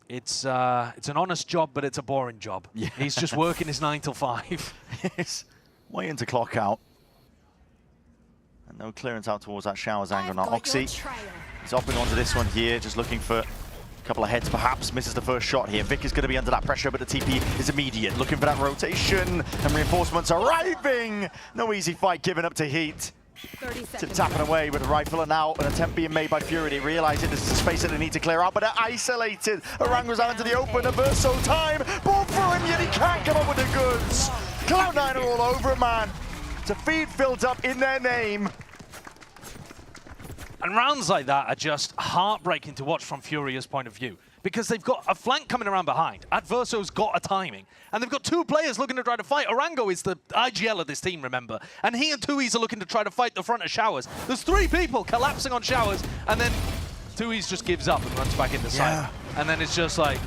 it's an honest job, but it's a boring job. Yeah. He's just working his 9 till 5. He's waiting to clock out. And no clearance out towards that showers angle. Now Oxy, he's hopping onto this one here, just looking for a couple of heads perhaps. Misses the first shot here. Vic is going to be under that pressure, but the TP is immediate. Looking for that rotation, and reinforcements arriving. No easy fight given up to Heat. To tapping away with a rifle, and now an attempt being made by Furia. They realise it. This is a space that they need to clear out, but they're isolated. Orang goes out into the open. A Verso time. Ball for him, yet he can't come up with the goods. Cloud9 are all over it, man. To feed filled up in their name. And rounds like that are just heartbreaking to watch from Furia's point of view, because they've got a flank coming around behind. Adverso's got a timing, and they've got 2 players looking to try to fight. Orango is the IGL of this team, remember, and he and Tui's are looking to try to fight the front of showers. There's 3 people collapsing on showers, and then Tui's just gives up and runs back into sight. And then it's just like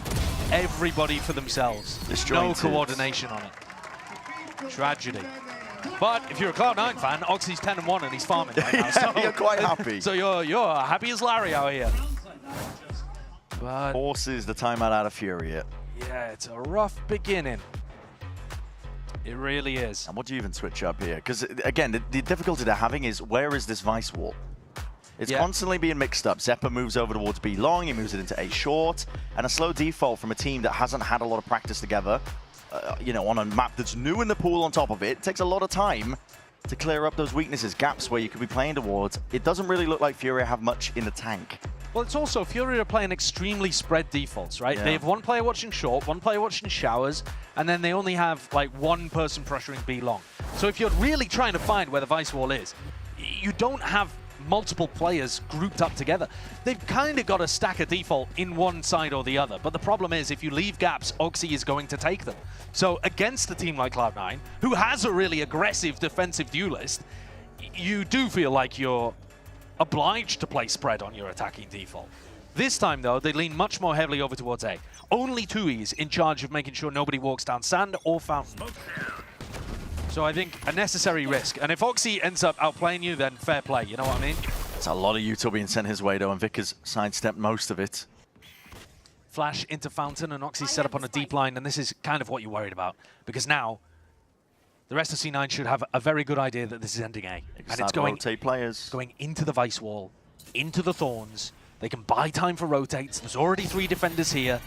everybody for themselves. No coordination on it. Tragedy. But if you're a Cloud9 fan, Oxy's 10-1 and he's farming right now. So you're quite happy. So you're happy as Larry out here. But forces the timeout out of Furia. Yeah, it's a rough beginning. It really is. And what do you even switch up here? Because again, the difficulty they're having is, where is this Vice wall? It's constantly being mixed up. Zeppa moves over towards B long, he moves it into A short, and a slow default from a team that hasn't had a lot of practice together. You know, on a map that's new in the pool on top of it. It takes a lot of time to clear up those weaknesses, gaps where you could be playing towards. It doesn't really look like Furia have much in the tank. Well, it's also, Furia are playing extremely spread defaults, right? Yeah. They have 1 player watching short, 1 player watching showers, and then they only have like 1 person pressuring B long. So if you're really trying to find where the Vice wall is, you don't have multiple players grouped up together. They've kind of got a stack of default in one side or the other, but the problem is if you leave gaps, Oxy is going to take them. So against a team like Cloud9, who has a really aggressive defensive duelist, you do feel like you're obliged to play spread on your attacking default. This time though, they lean much more heavily over towards A. Only Tui's in charge of making sure nobody walks down sand or fountain. So I think a necessary risk. And if Oxy ends up outplaying you, then fair play, you know what I mean? It's a lot of util being sent his way though, and Vic has sidestepped most of it. Flash into fountain, and Oxy's set up on a deep line, and this is kind of what you're worried about. Because now, the rest of C9 should have a very good idea that this is ending A. And it's going into the Vice wall, into the Thorns. They can buy time for rotates. There's already 3 defenders here.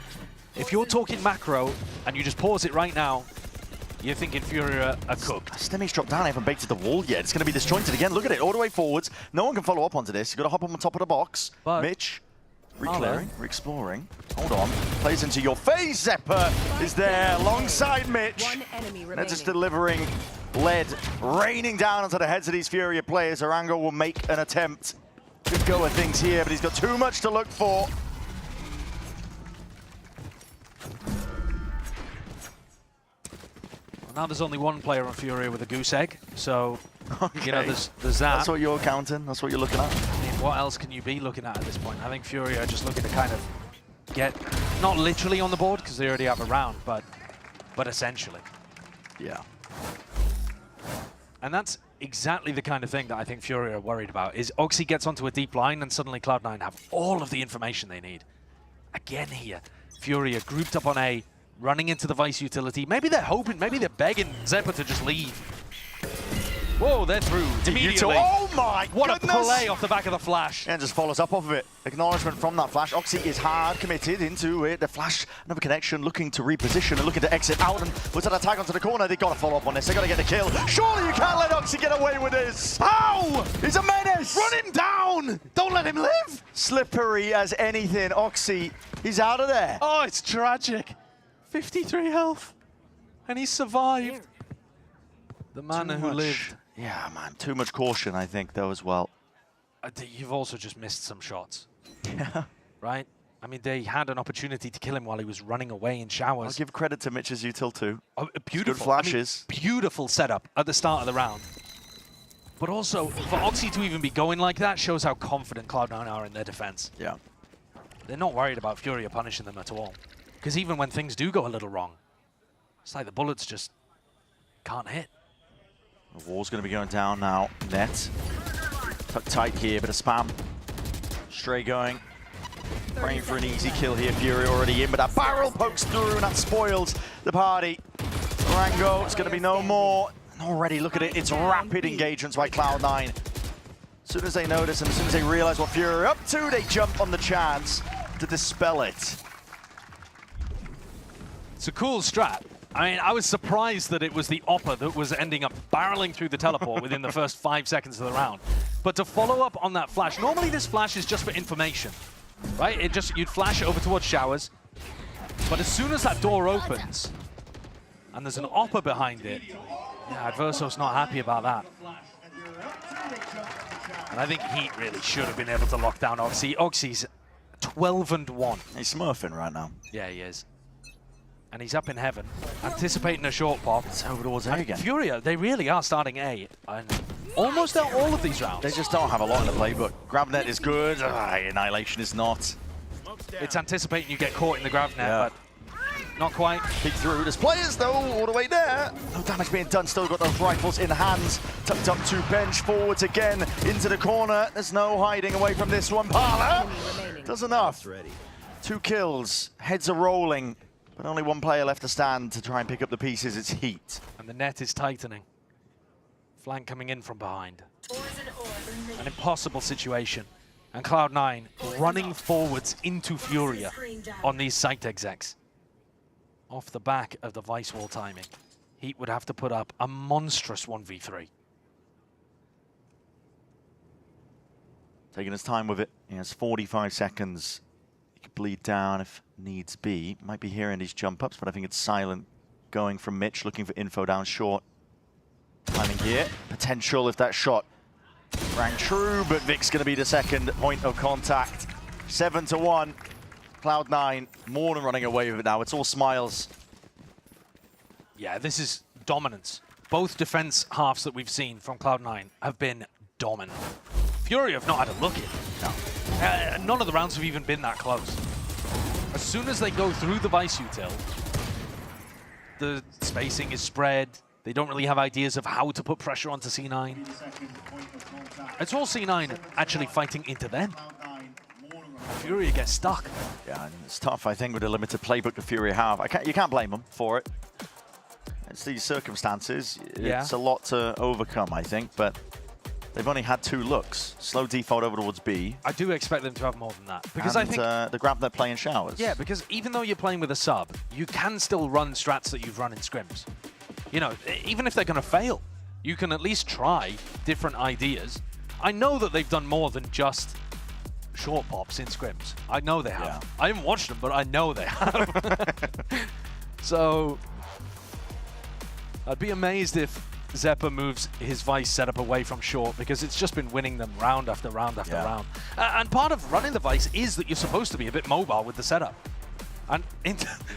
If you're talking macro, and you just pause it right now, you're thinking Furia are cooked. Stemmy's dropped down, I haven't baited the wall yet. It's going to be disjointed again. Look at it, all the way forwards. No one can follow up onto this. You've got to hop on top of the box. But Mitch, re-clearing, re-exploring. Hold on, plays into your face. Zeppa is there alongside Mitch. They're just delivering lead, raining down onto the heads of these Furia players. Orango will make an attempt. Good go at things here, but he's got too much to look for. Now there's only 1 player on Furia with a goose egg, so okay. you know there's that. That's what you're counting. That's what you're looking at. I mean, what else can you be looking at this point? I think Furia are just looking to kind of get not literally on the board because they already have a round, but essentially. Yeah. And that's exactly the kind of thing that I think Furia are worried about. Is Oxy gets onto a deep line and suddenly Cloud9 have all of the information they need. Again here, Furia grouped up on A. Running into the Vice utility. Maybe they're hoping, maybe they're begging Zeppa to just leave. Whoa, they're through immediately. Oh my What goodness. a play off the back of the flash. And just follows up off of it. Acknowledgement from that flash. Oxy is hard committed into it. The flash, another connection, looking to reposition and looking to exit out. And was that attack onto the corner? They got to follow up on this. They got to get the kill. Surely you can't let Oxy get away with this. How? He's a menace. Run him down. Don't let him live. Slippery as anything. Oxy, he's out of there. Oh, it's tragic. 53 health. And he survived. The man who lived. Yeah, man. Too much caution, I think, though, as well. You've also just missed some shots. Yeah. Right? I mean, they had an opportunity to kill him while he was running away in showers. I'll give credit to Mitch's util, too. Oh, beautiful. Good flashes. I mean, beautiful setup at the start of the round. But also, for Oxy to even be going like that shows how confident Cloud9 are in their defense. Yeah. They're not worried about Furia punishing them at all. Because even when things do go a little wrong, it's like the bullets just can't hit. The wall's going to be going down now. Net. Tucked tight here, bit of spam. Stray going. Praying for an easy kill here. Furia already in, but that barrel pokes through and that spoils the party. Rango, it's going to be no more. And already, look at it, it's rapid engagements by Cloud9. As soon as they notice and as soon as they realize what Furia are up to, they jump on the chance to dispel it. It's a cool strat. I mean, I was surprised that it was the Oppa that was ending up barreling through the teleport within the first 5 seconds of the round. But to follow up on that flash, normally this flash is just for information, right? You'd flash over towards showers, but as soon as that door opens, and there's an Oppa behind it, yeah, Adverso's not happy about that. And I think Heat really should have been able to lock down Oxy. Oxy's 12-1. He's smurfing right now. Yeah, he is. And he's up in heaven, anticipating a short pop. It's over towards A again. Furia, they really are starting A. And almost out all of these rounds. They just don't have a lot in the playbook. Grabnet is good. Annihilation is not. It's anticipating you get caught in the grab net, but not quite. Peek through. There's players, though, all the way there. No damage being done. Still got those rifles in hands. Tucked up to bench. Forwards again into the corner. There's no hiding away from this one. Parla does enough. 2 kills. Heads are rolling. But only 1 player left to stand to try and pick up the pieces. It's Heat. And the net is tightening. Flank coming in from behind. An impossible situation. And Cloud9 running forwards into Furia on these site execs. Off the back of the Vice Wall timing, Heat would have to put up a monstrous 1v3. Taking his time with it. He has 45 seconds. He could bleed down if needs be. Might be hearing these jump ups, but I think it's silent going from Mitch, looking for info down short. Timing here. Potential if that shot rang true, but Vic's going to be the second point of contact. 7-1. Cloud9 more than running away with it now. It's all smiles. Yeah, this is dominance. Both defense halves that we've seen from Cloud9 have been dominant. Furia have not had a look at it. No. None of the rounds have even been that close. As soon as they go through the Vice util, the spacing is spread. They don't really have ideas of how to put pressure onto C9. It's all C9 actually fighting into them. Furia gets stuck. Yeah, and it's tough, I think, with the limited playbook the Furia have. You can't blame them for it. It's these circumstances. It's a lot to overcome, I think, but they've only had 2 looks. Slow default over towards B. I do expect them to have more than that. Because and, I think the grab they're playing showers. Yeah, because even though you're playing with a sub, you can still run strats that you've run in scrims. You know, even if they're going to fail, you can at least try different ideas. I know that they've done more than just short pops in scrims. I know they have. Yeah. I haven't watched them, but I know they have. So I'd be amazed if Zeppa moves his Vice setup away from short, because it's just been winning them round after round after round. And part of running the Vice is that you're supposed to be a bit mobile with the setup. And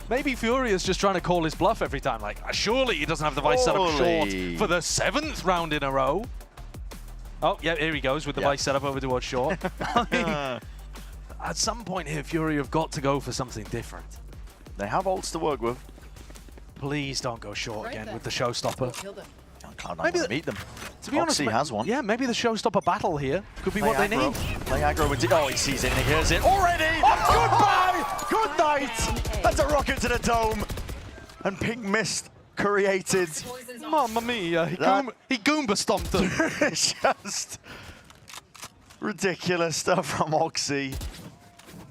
maybe Furia's just trying to call his bluff every time. Like, surely he doesn't have the Vice set up short for the 7th round in a row. Oh, yeah, here he goes with the Vice set up over towards short. I mean, at some point here, Furia have got to go for something different. They have ults to work with. Please don't go short again with the showstopper. Cloud9 maybe meet them. To be honest, has one. Yeah, maybe the showstopper battle here could be what they need. Play aggro into. Oh, he sees it and he hears it already. Oh, goodbye. Good night. That's a rocket to the dome. And pink mist created. Mamma mia! He Goomba stomped them. It's just ridiculous stuff from Oxy.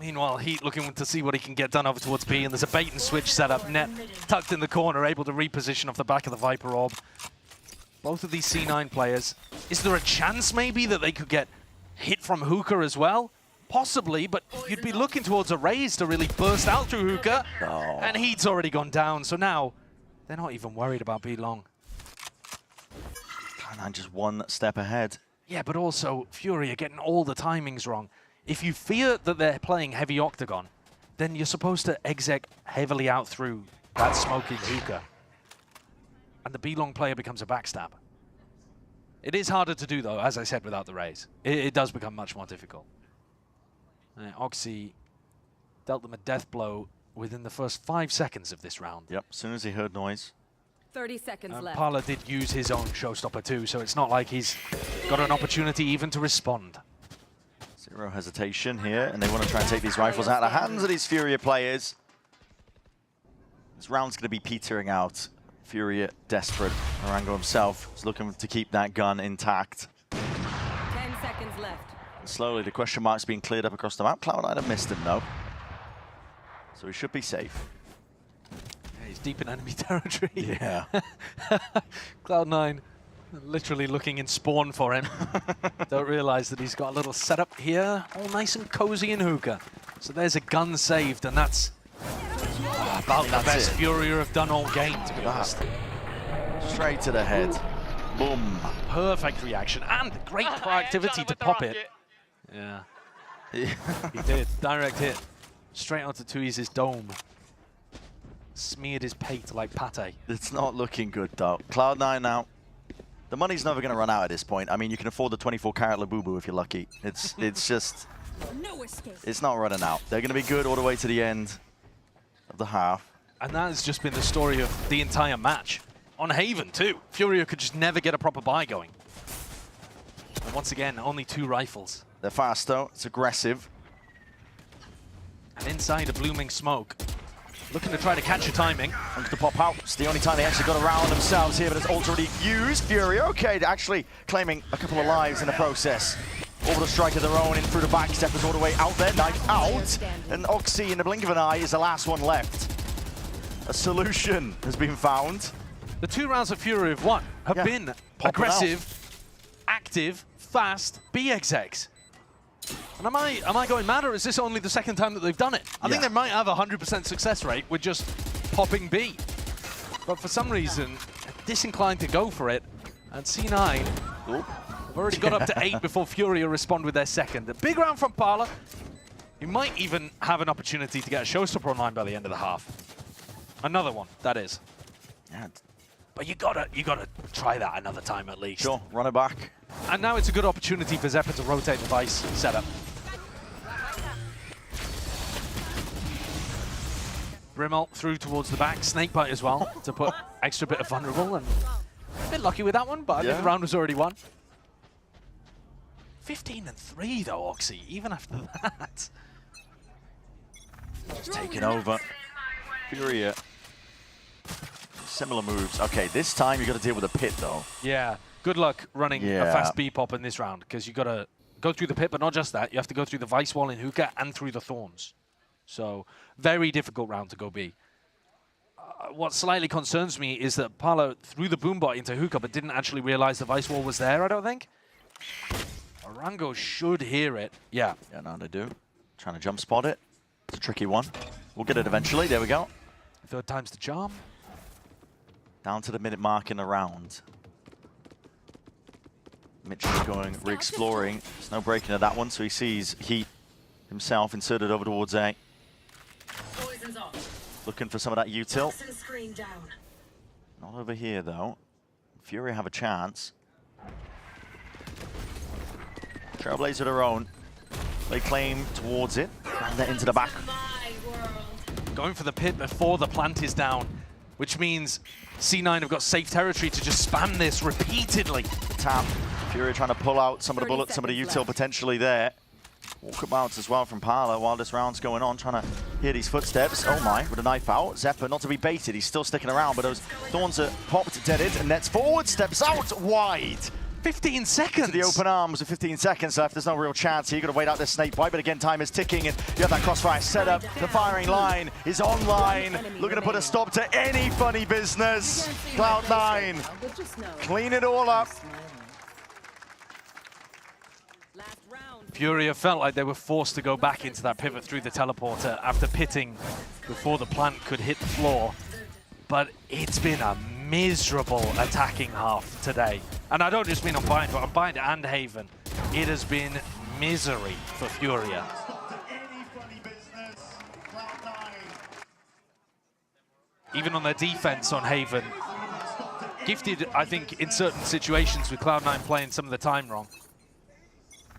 Meanwhile, Heat looking to see what he can get done over towards B, and there's a bait and switch setup. Net tucked in the corner, able to reposition off the back of the Viper Orb. Both of these C9 players. Is there a chance maybe that they could get hit from Hookah as well? Possibly, but you'd be looking towards a raise to really burst out through Hookah. Oh. And Heat's already gone down, so now they're not even worried about B long. And just one step ahead. Yeah, but also Furia getting all the timings wrong. If you fear that they're playing heavy octagon, then you're supposed to exec heavily out through that smoking Hookah. And the B-long player becomes a backstab. It is harder to do, though, as I said, without the raise. It does become much more difficult. Oxy dealt them a death blow within the first 5 seconds of this round. Yep, as soon as he heard noise. 30 seconds left. Parla did use his own showstopper too, so it's not like he's got an opportunity even to respond. Zero hesitation here, and they want to try and take these rifles out of the hands of these Furia players. This round's going to be petering out. Furia desperate. Arango himself is looking to keep that gun intact. 10 seconds left. Slowly, the question mark's being cleared up across the map. Cloud9 have missed him, though. So he should be safe. Yeah, he's deep in enemy territory. Yeah. Cloud9 literally looking in spawn for him. Don't realize that he's got a little setup here, all nice and cozy in hookah. So there's a gun saved, and that's about the best Furia have done all game, to be honest. Straight to the head. Boom. Perfect reaction, and great proactivity to pop it. Yeah. He did. Direct hit. Straight onto Tui's dome. Smeared his pate like pate. It's not looking good, though. Cloud9 now. The money's never going to run out at this point. I mean, you can afford the 24-carat Labubu if you're lucky. It's just... It's not running out. They're going to be good all the way to the end of the half. And that has just been the story of the entire match. On Haven, too. Furia could just never get a proper buy going. And once again, only 2 rifles. They're fast, though. It's aggressive. And inside a blooming smoke. Looking to try to catch your timing. Looks to pop out. It's the only time they actually got around themselves here, but it's already used. Furia, okay, actually claiming a couple of lives in the process. Orbital strike of their own in through the back. Steppers all the way out there, knife out. And Oxy, in the blink of an eye, is the last one left. A solution has been found. The 2 rounds of Furia have won have been aggressive, active, fast, B-execs. And am I going mad, or is this only the second time that they've done it? I think they might have a 100% success rate with just popping B. But for some reason, disinclined to go for it. And C9 have already got up to 8 before Furia respond with their second. A big round from Parla. He might even have an opportunity to get a showstopper online by the end of the half. Another one, that is. Yeah. But you gotta try that another time at least. Sure, run it back. And now it's a good opportunity for Zephyr to rotate the Vice setup. Brimalt through towards the back, Snakebite as well, to put extra bit of vulnerable, and a bit lucky with that one, but I think the round was already won. 15-3 though, Oxy, even after that. Just taking over. Furia. Similar moves. Okay, this time you got to deal with a pit though. Yeah, good luck running a fast B-pop in this round, because you got to go through the pit, but not just that, you have to go through the Vice wall in hookah and through the Thorns. So, very difficult round to go B. What slightly concerns me is that Parla threw the boombot into hookah, but didn't actually realize the Vice wall was there, I don't think. Arango should hear it. Yeah. Yeah, no, they do. Trying to jump spot it. It's a tricky one. We'll get it eventually. There we go. 3rd time's the charm. Down to the minute mark in the round. Mitch is going, re-exploring. There's no breaking of that one, so he sees Heat himself inserted over towards A. Looking for some of that util. Not over here, though. Furia have a chance. Trailblazer their own. They claim towards it. And they're into the back. Going for the pit before the plant is down, which means C9 have got safe territory to just spam this repeatedly. Tap. Furia trying to pull out some of the bullets, some of the util potentially there. Walkabouts as well from Parla while this round's going on, trying to hear these footsteps. Oh my, with a knife out. Zephyr not to be baited, he's still sticking around, but those Thorns are popped, deaded, and nets forward, steps out wide. 15 seconds. To the open arms with 15 seconds left. There's no real chance here. You've got to wait out this snake bite, but again, time is ticking, and you have that crossfire set up. The firing line is online, looking to put a stop to any funny business. Cloud9, clean it all up. Furia felt like they were forced to go back into that pivot through the teleporter after pitting before the plant could hit the floor. But it's been a miserable attacking half today. And I don't just mean on Bind, but on Bind and Haven. It has been misery for Furia. Even on their defense on Haven. Gifted, I think, in certain situations with Cloud9 playing some of the time wrong.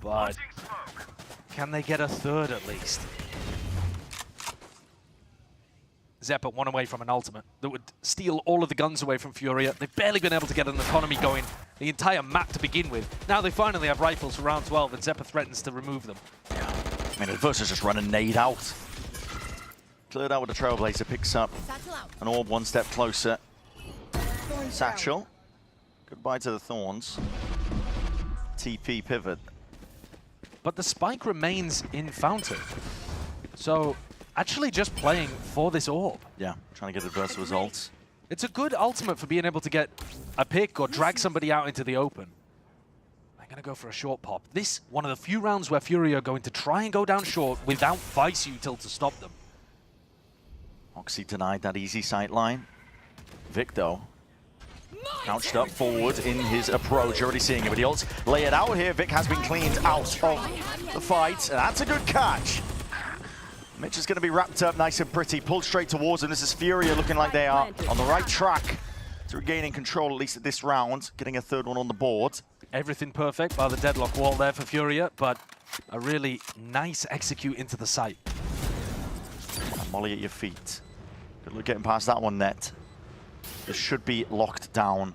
But can they get a 3rd at least? Zephyr one away from an ultimate that would steal all of the guns away from Furia. They've barely been able to get an economy going the entire map to begin with. Now they finally have rifles for round 12, and Zephyr threatens to remove them. I mean, Adversa's just run a nade out. Cleared out with the Trailblazer, picks up an orb one step closer. Satchel. Goodbye to the Thorns. TP pivot. But the spike remains in Fountain. So, actually just playing for this orb. Yeah, trying to get adverse results. It's a good ultimate for being able to get a pick or drag somebody out into the open. I'm going to go for a short pop. This, one of the few rounds where Furia are going to try and go down short without Vice util to stop them. Oxy denied that easy sight line. Vic, though, crouched up forward in his approach. Already seeing it with the ults. Lay it out here. Vic has been cleaned out of the fight, and that's a good catch. Mitch is going to be wrapped up nice and pretty, pulled straight towards him. This is Furia looking like they are on the right track to regaining control, at least at this round, getting a third one on the board. Everything perfect by the deadlock wall there for Furia, but a really nice execute into the site. Molly at your feet. Good luck getting past that one, Net. This should be locked down.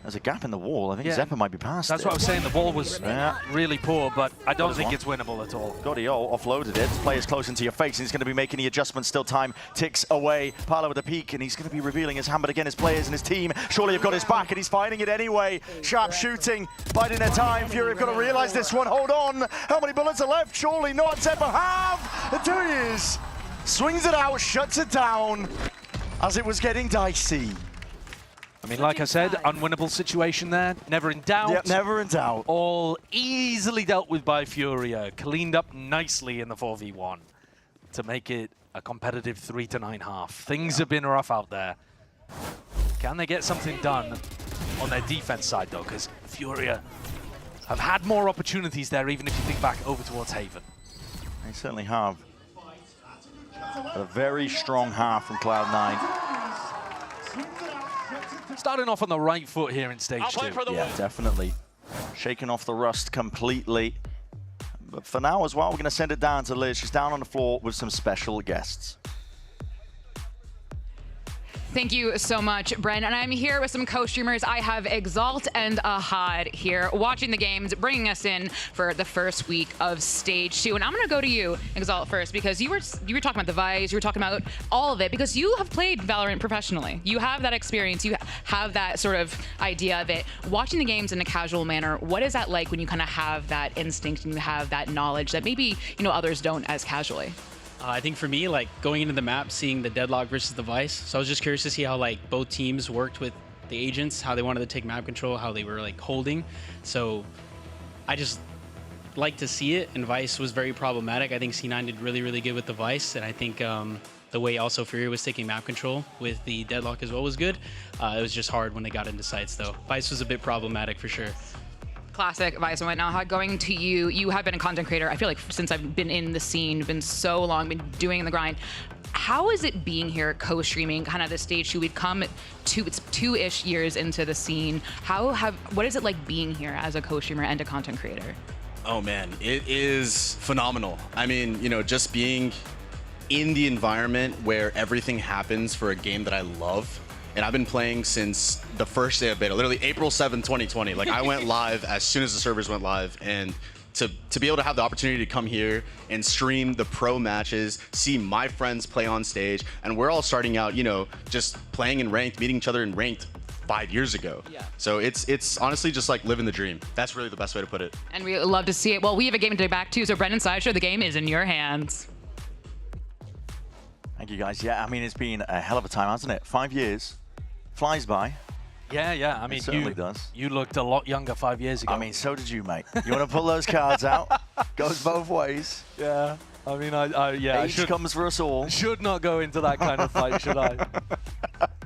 There's a gap in the wall. I think Zephyr might be past That's it. what I was saying. The wall was really poor, but I don't think it's winnable at all. Godio offloaded it. Player's close into your face, and he's going to be making the adjustments. Still time ticks away. Parla with a peek, and he's going to be revealing his hand, but again, his players and his team surely have got his back, and he's finding it anyway. Sharp shooting, biding their time. Fury have got to realize this one. Hold on. How many bullets are left? Surely not. Zephyr have. The 2 years. Swings it out, shuts it down as it was getting dicey. I mean, like I said, unwinnable situation there. Never in doubt. Yep, never in doubt. All easily dealt with by Furia. Cleaned up nicely in the 4v1 to make it a competitive 3-9 Things have been rough out there. Can they get something done on their defense side, though? Because Furia have had more opportunities there, even if you think back over towards Haven. They certainly have. A very strong half from Cloud9. Starting off on the right foot here in stage 2. Yeah, definitely. Shaking off the rust completely. But for now as well, we're going to send it down to Liz. She's down on the floor with some special guests. Thank you so much, Bren. And I'm here with some co-streamers. I have Exalt and Ahad here watching the games, bringing us in for the first week of Stage 2. And I'm going to go to you, Exalt, first, because you were talking about the Vice, you were talking about all of it, because you have played Valorant professionally. You have that experience. You have that sort of idea of it. Watching the games in a casual manner, what is that like when you kind of have that instinct and you have that knowledge that maybe others don't as casually? I think for me, like going into the map, seeing the Deadlock versus the Vice, so I was just curious to see how like both teams worked with the agents, how they wanted to take map control, how they were like holding. So I just like to see it, and Vice was very problematic. I think C9 did really, really good with the Vice, and I think the way also Furia was taking map control with the Deadlock as well was good. It was just hard when they got into sites though. Vice was a bit problematic for sure. Classic Vice. And now going to you, you have been a content creator, I feel like since I've been in the scene, been so long, been doing the grind. How is it being here co-streaming kind of the Stage 2? We've come it's 2-ish years into the scene. What is it like being here as a co-streamer and a content creator? Oh man, it is phenomenal. I mean, just being in the environment where everything happens for a game that I love. And I've been playing since the first day of beta, literally April 7, 2020. Like I went live as soon as the servers went live, and to be able to have the opportunity to come here and stream the pro matches, see my friends play on stage, and we're all starting out, just playing in ranked, meeting each other in ranked 5 years ago. Yeah. So it's honestly just like living the dream. That's really the best way to put it. And we love to see it. Well, we have a game to take back too, so Brendan Sideshow, the game is in your hands. Thank you, guys. Yeah, I mean, it's been a hell of a time, hasn't it? 5 years. Flies by. Yeah. I mean, it certainly does. You looked a lot younger 5 years ago. I mean, so did you, mate. You want to pull those cards out? Goes both ways. Yeah. I mean, Age comes for us all. Should not go into that kind of fight, should I?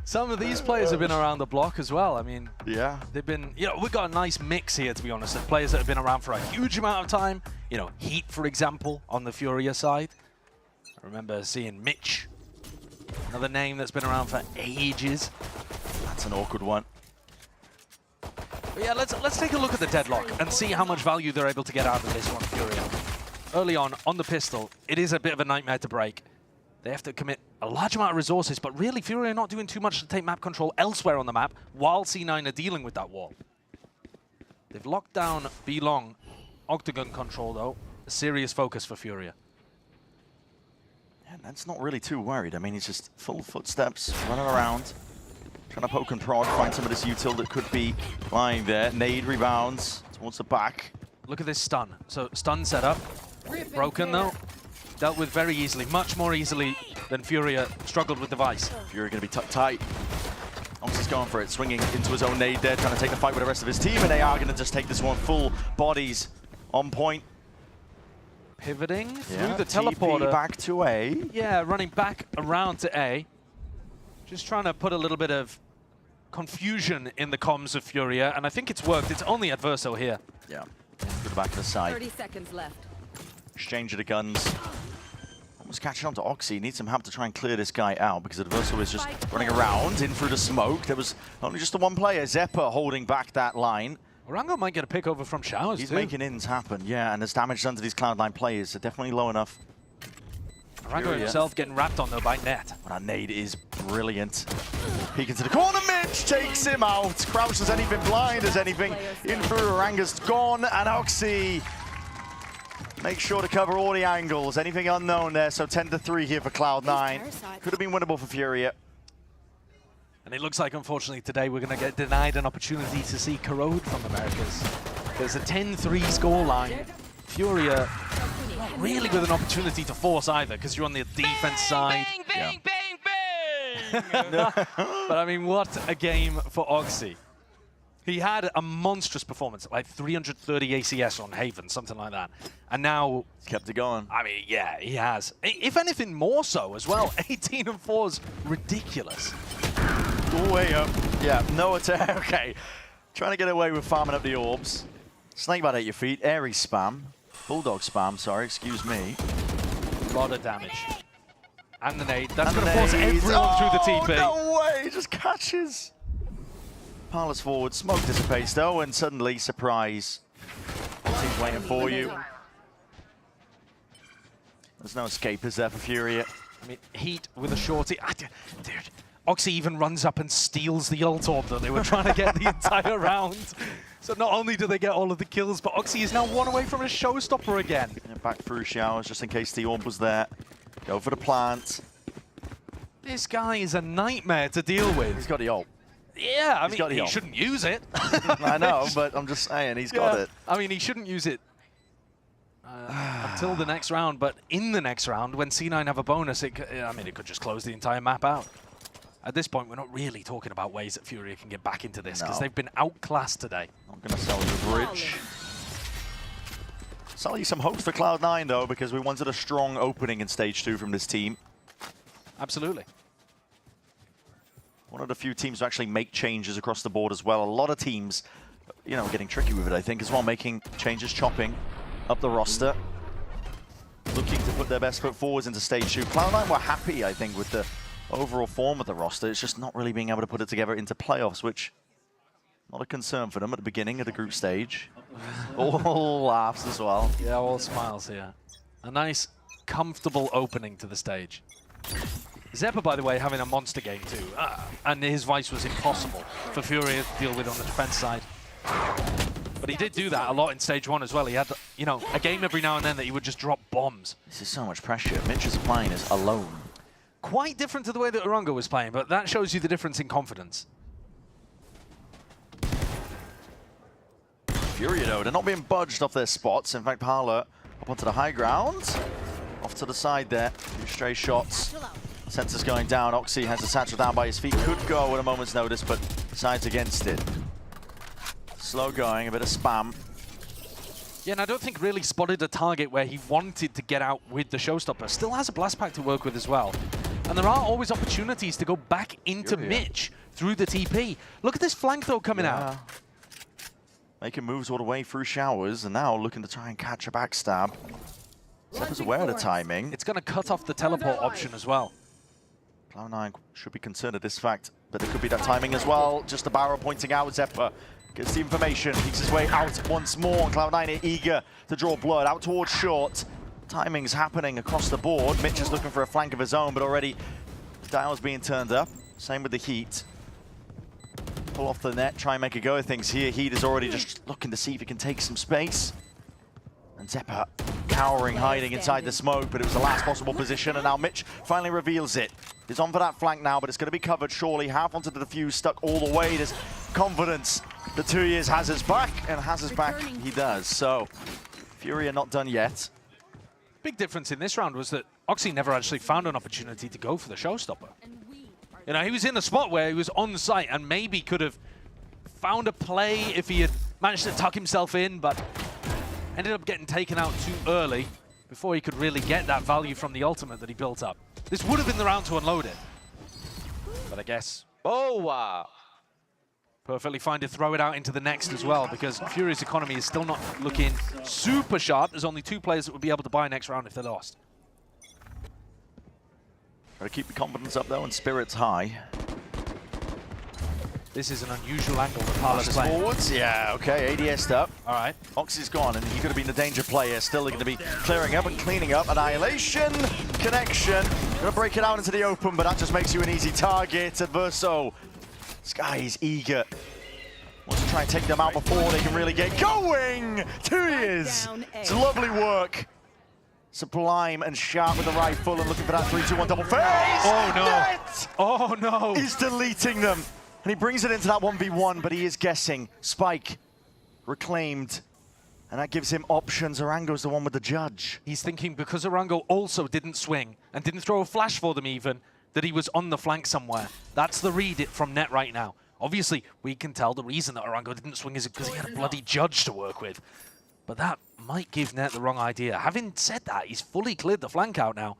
Some of these players have been around the block as well. I mean, yeah, they've been, we've got a nice mix here, to be honest, of players that have been around for a huge amount of time. Heat, for example, on the Furia side. I remember seeing Mitch, another name that's been around for ages. That's an awkward one. But yeah, let's take a look at the Deadlock and see how much value they're able to get out of this one, Furia. Early on the pistol, it is a bit of a nightmare to break. They have to commit a large amount of resources, but really Furia are not doing too much to take map control elsewhere on the map while C9 are dealing with that wall. They've locked down B-Long Octagon control, though. A serious focus for Furia. And that's not really too worried. I mean, he's just full footsteps, running around, trying to poke and prod, find some of this util that could be lying there. Nade rebounds towards the back. Look at this stun. So stun setup. Broken, though. Dealt with very easily, much more easily than Furia struggled with the Vice. Furia going to be tucked tight. Ox is going for it, swinging into his own nade there, trying to take the fight with the rest of his team, and they are going to just take this one full bodies on point. Pivoting through the teleporter. TP back to A. Yeah, running back around to A. Just trying to put a little bit of confusion in the comms of Furia, and I think it's worked. It's only Adverso here. Yeah, to the back of the side. 30 seconds left. Exchange of the guns. Almost catching on to Oxy. Needs some help to try and clear this guy out because Adverso is just running around in through the smoke. There was only just the one player, Zeppa, holding back that line. Orango might get a pick over from Showers, He's too. making ins happen, yeah, and there's damage done to these Cloud9 players. They're definitely low enough. Orango himself getting wrapped on, though, by Net. Well, that nade is brilliant. Peek into the corner, Mitch takes him out. Crouch as anything, blind as anything. In through, Oranga's gone, and Oxy make sure to cover all the angles. Anything unknown there, so 10-3 here for Cloud9. Could have been winnable for Furia. And it looks like, unfortunately, today we're going to get denied an opportunity to see Corrode from Americas. There's a 10-3 scoreline. Furia not really with an opportunity to force either, because you're on the defense side. Bang, bang, But I mean, what a game for Oxy. He had a monstrous performance, like 330 ACS on Haven, something like that. And now... He's kept it going. I mean, yeah, he has. If anything, more so as well. 18-4 is ridiculous. Way up. Yeah, no attack. Okay. Trying to get away with farming up the orbs. Snakebite at your feet. Airy spam. Bulldog spam, sorry, excuse me. A lot of damage. And the nade. That's going to force everyone through the TP. No way! Just catches. Parlors forward. Smoke dissipates though, and suddenly, surprise. Team's waiting for you. There's no escape, is there, for Furia? I mean, Heat with a shorty. Dude, Oxy even runs up and steals the ult orb that they were trying to get the entire round. So not only do they get all of the kills, but Oxy is now one away from a showstopper again. Yeah, back through Showers, just in case the orb was there. Go for the plant. This guy is a nightmare to deal with. He's got the ult. Yeah, I mean, he shouldn't use it. I know, but I'm just saying, he's got it. I mean, he shouldn't use it until the next round, but in the next round, when C9 have a bonus, it could just close the entire map out. At this point, we're not really talking about ways that Furia can get back into this, because they've been outclassed today. I'm going to sell you a bridge. Sell you some hopes for Cloud9, though, because we wanted a strong opening in Stage 2 from this team. Absolutely. One of the few teams to actually make changes across the board as well. A lot of teams, you know, getting tricky with it, I think, as well, making changes, chopping up the roster. Looking to put their best foot forwards into Stage 2. Cloud9 were happy, I think, with the overall form of the roster. It's just not really being able to put it together into playoffs, which not a concern for them at the beginning of the group stage. All laughs as well. Yeah, all smiles here. A nice, comfortable opening to the stage. Zeppa, by the way, having a monster game too, and his Vice was impossible for Furia to deal with on the defense side. But he did do that a lot in Stage 1 as well. He had, you know, a game every now and then that he would just drop bombs. This is so much pressure. Mitch is playing as alone. Quite different to the way that Orango was playing, but that shows you the difference in confidence. Furia, though, they're not being budged off their spots. In fact, Parler up onto the high ground. Off to the side there. 2 stray shots. Sensors going down. Oxy has the satchel down by his feet. Could go at a moment's notice, but decides against it. Slow going, a bit of spam. Yeah, and I don't think really spotted a target where he wanted to get out with the showstopper. Still has a blast pack to work with as well. And there are always opportunities to go back into Mitch through the TP. Look at this flank, though, coming out. Making moves all the way through Showers, and now looking to try and catch a backstab. Zeppa's aware of the timing. It's going to cut off the teleport option as well. Cloud9 should be concerned at this fact, but there could be that timing as well. Just the barrel pointing out. Zeppa gets the information, peeks his way out once more. Cloud9 are eager to draw blood out towards short. Timing's happening across the board. Mitch is looking for a flank of his own, but already Dial's being turned up. Same with the Heat. Pull off the net, try and make a go of things here. Heat is already just looking to see if he can take some space. And Zeppa cowering, hiding inside the smoke, but it was the last possible position, and now Mitch finally reveals it. He's on for that flank now, but it's going to be covered surely. Half onto the defuse, stuck all the way. There's confidence. The 2 years has his back, and has his back he does. So, Furia not done yet. Big difference in this round was that Oxy never actually found an opportunity to go for the showstopper. You know, he was in the spot where he was on site and maybe could have found a play if he had managed to tuck himself in, but ended up getting taken out too early before he could really get that value from the ultimate that he built up. This would have been the round to unload it. But I guess... Oh, wow. Perfectly fine to throw it out into the next as well, because Furia's economy is still not looking super sharp. There's only 2 players that would be able to buy next round if they lost. Try to keep the confidence up though and spirits high. This is an unusual angle that Parler's playing. Forwards, yeah, okay, ADS'd up. All right. Oxy's gone, and he could have been the danger player. Still going to be clearing up and cleaning up. Annihilation, connection. Going to break it out into the open, but that just makes you an easy target. Adverso, this guy is eager. Wants to try and take them out before they can really get going. 2 years. It's lovely work. Sublime and sharp with the rifle and looking for that 3-2-1 double phase. Oh no. Net! Oh no. He's deleting them. And he brings it into that 1v1, but he is guessing. Spike reclaimed. And that gives him options. Orango's the one with the judge. He's thinking because Orango also didn't swing and didn't throw a flash for them even, that he was on the flank somewhere. That's the read from Net right now. Obviously, we can tell the reason that Orango didn't swing is because he had a bloody judge to work with. But that might give Net the wrong idea. Having said that, he's fully cleared the flank out now.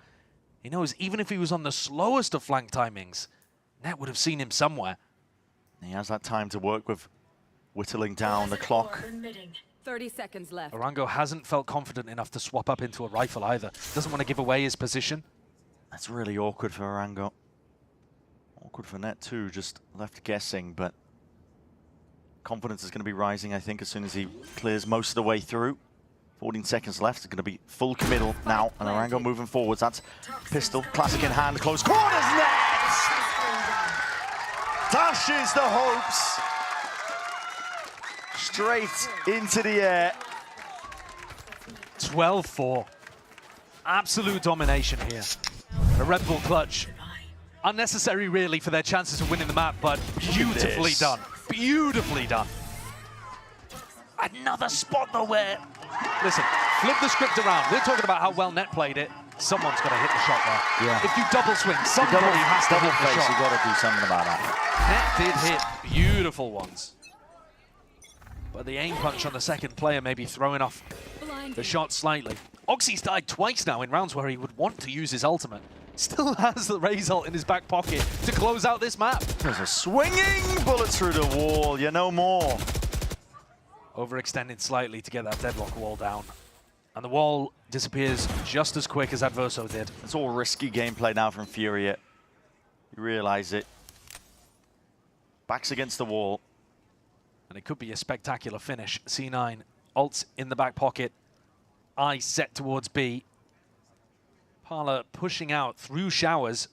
He knows even if he was on the slowest of flank timings, Net would have seen him somewhere. He has that time to work with, whittling down the clock. 30 seconds left. Orango hasn't felt confident enough to swap up into a rifle either. Doesn't want to give away his position. That's really awkward for Orango. Awkward for Net too, just left guessing, but confidence is going to be rising, I think, as soon as he clears most of the way through. 14 seconds left. It's going to be full committal now, and Orango moving forwards. That's pistol, classic in hand, close quarters, Net! Dashes the hopes straight into the air. 12-4. Absolute domination here. A Red Bull clutch. Unnecessary, really, for their chances of winning the map, but beautifully done. Beautifully done. Another spot, though, where... Listen, flip the script around. We're talking about how well Net played it. Someone's got to hit the shot there. Yeah. If you double swing, somebody has to hit the shot. You've got to do something about that. Net did hit beautiful ones. But the aim punch on the second player may be throwing off the shot slightly. Oxy's died twice now in rounds where he would want to use his ultimate. Still has the Raze ult in his back pocket to close out this map. There's a swinging bullet through the wall. You know more. Overextended slightly to get that deadlock wall down. And the wall disappears just as quick as Adverso did. It's all risky gameplay now from Furia. You realize it. Backs against the wall. And it could be a spectacular finish. C9, ults in the back pocket. Eye set towards B. Parler pushing out through showers,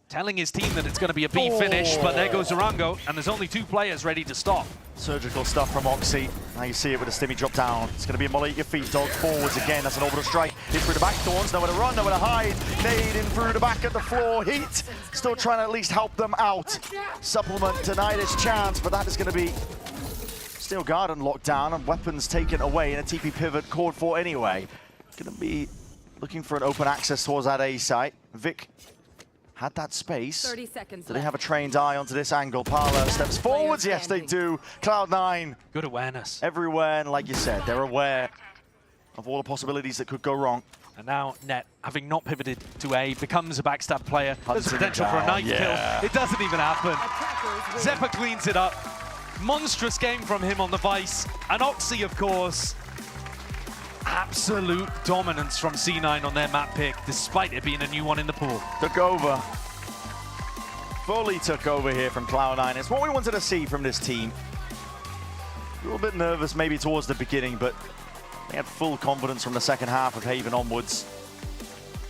telling his team that it's going to be a B finish, but there goes Orango, and there's only 2 players ready to stop. Surgical stuff from Oxy. Now you see it with a stimmy drop down. It's going to be a molly at your feet. Dog forwards again. That's an orbital strike. Hit through the back. Thorns nowhere to run, nowhere to hide. Nade in through the back at the floor. Heat still trying to at least help them out. Supplement denied his chance, but that is going to be Steel Garden locked down and weapons taken away in a TP pivot called for anyway. Going to be looking for an open access towards that A site. Vic had that space. 30 seconds do they have a trained eye onto this angle? Parler steps forwards. Yes, they do. Cloud9. Good awareness. Everywhere, and like you said, they're aware of all the possibilities that could go wrong. And now Net, having not pivoted to A, becomes a backstab player. There's a potential for a knife kill. It doesn't even happen. Zeppa cleans it up. Monstrous game from him on the Vice. And Oxy, of course. Absolute dominance from C9 on their map pick, despite it being a new one in the pool. Took over. Fully took over here from Cloud9. It's what we wanted to see from this team. A little bit nervous maybe towards the beginning, but they had full confidence from the second half of Haven onwards.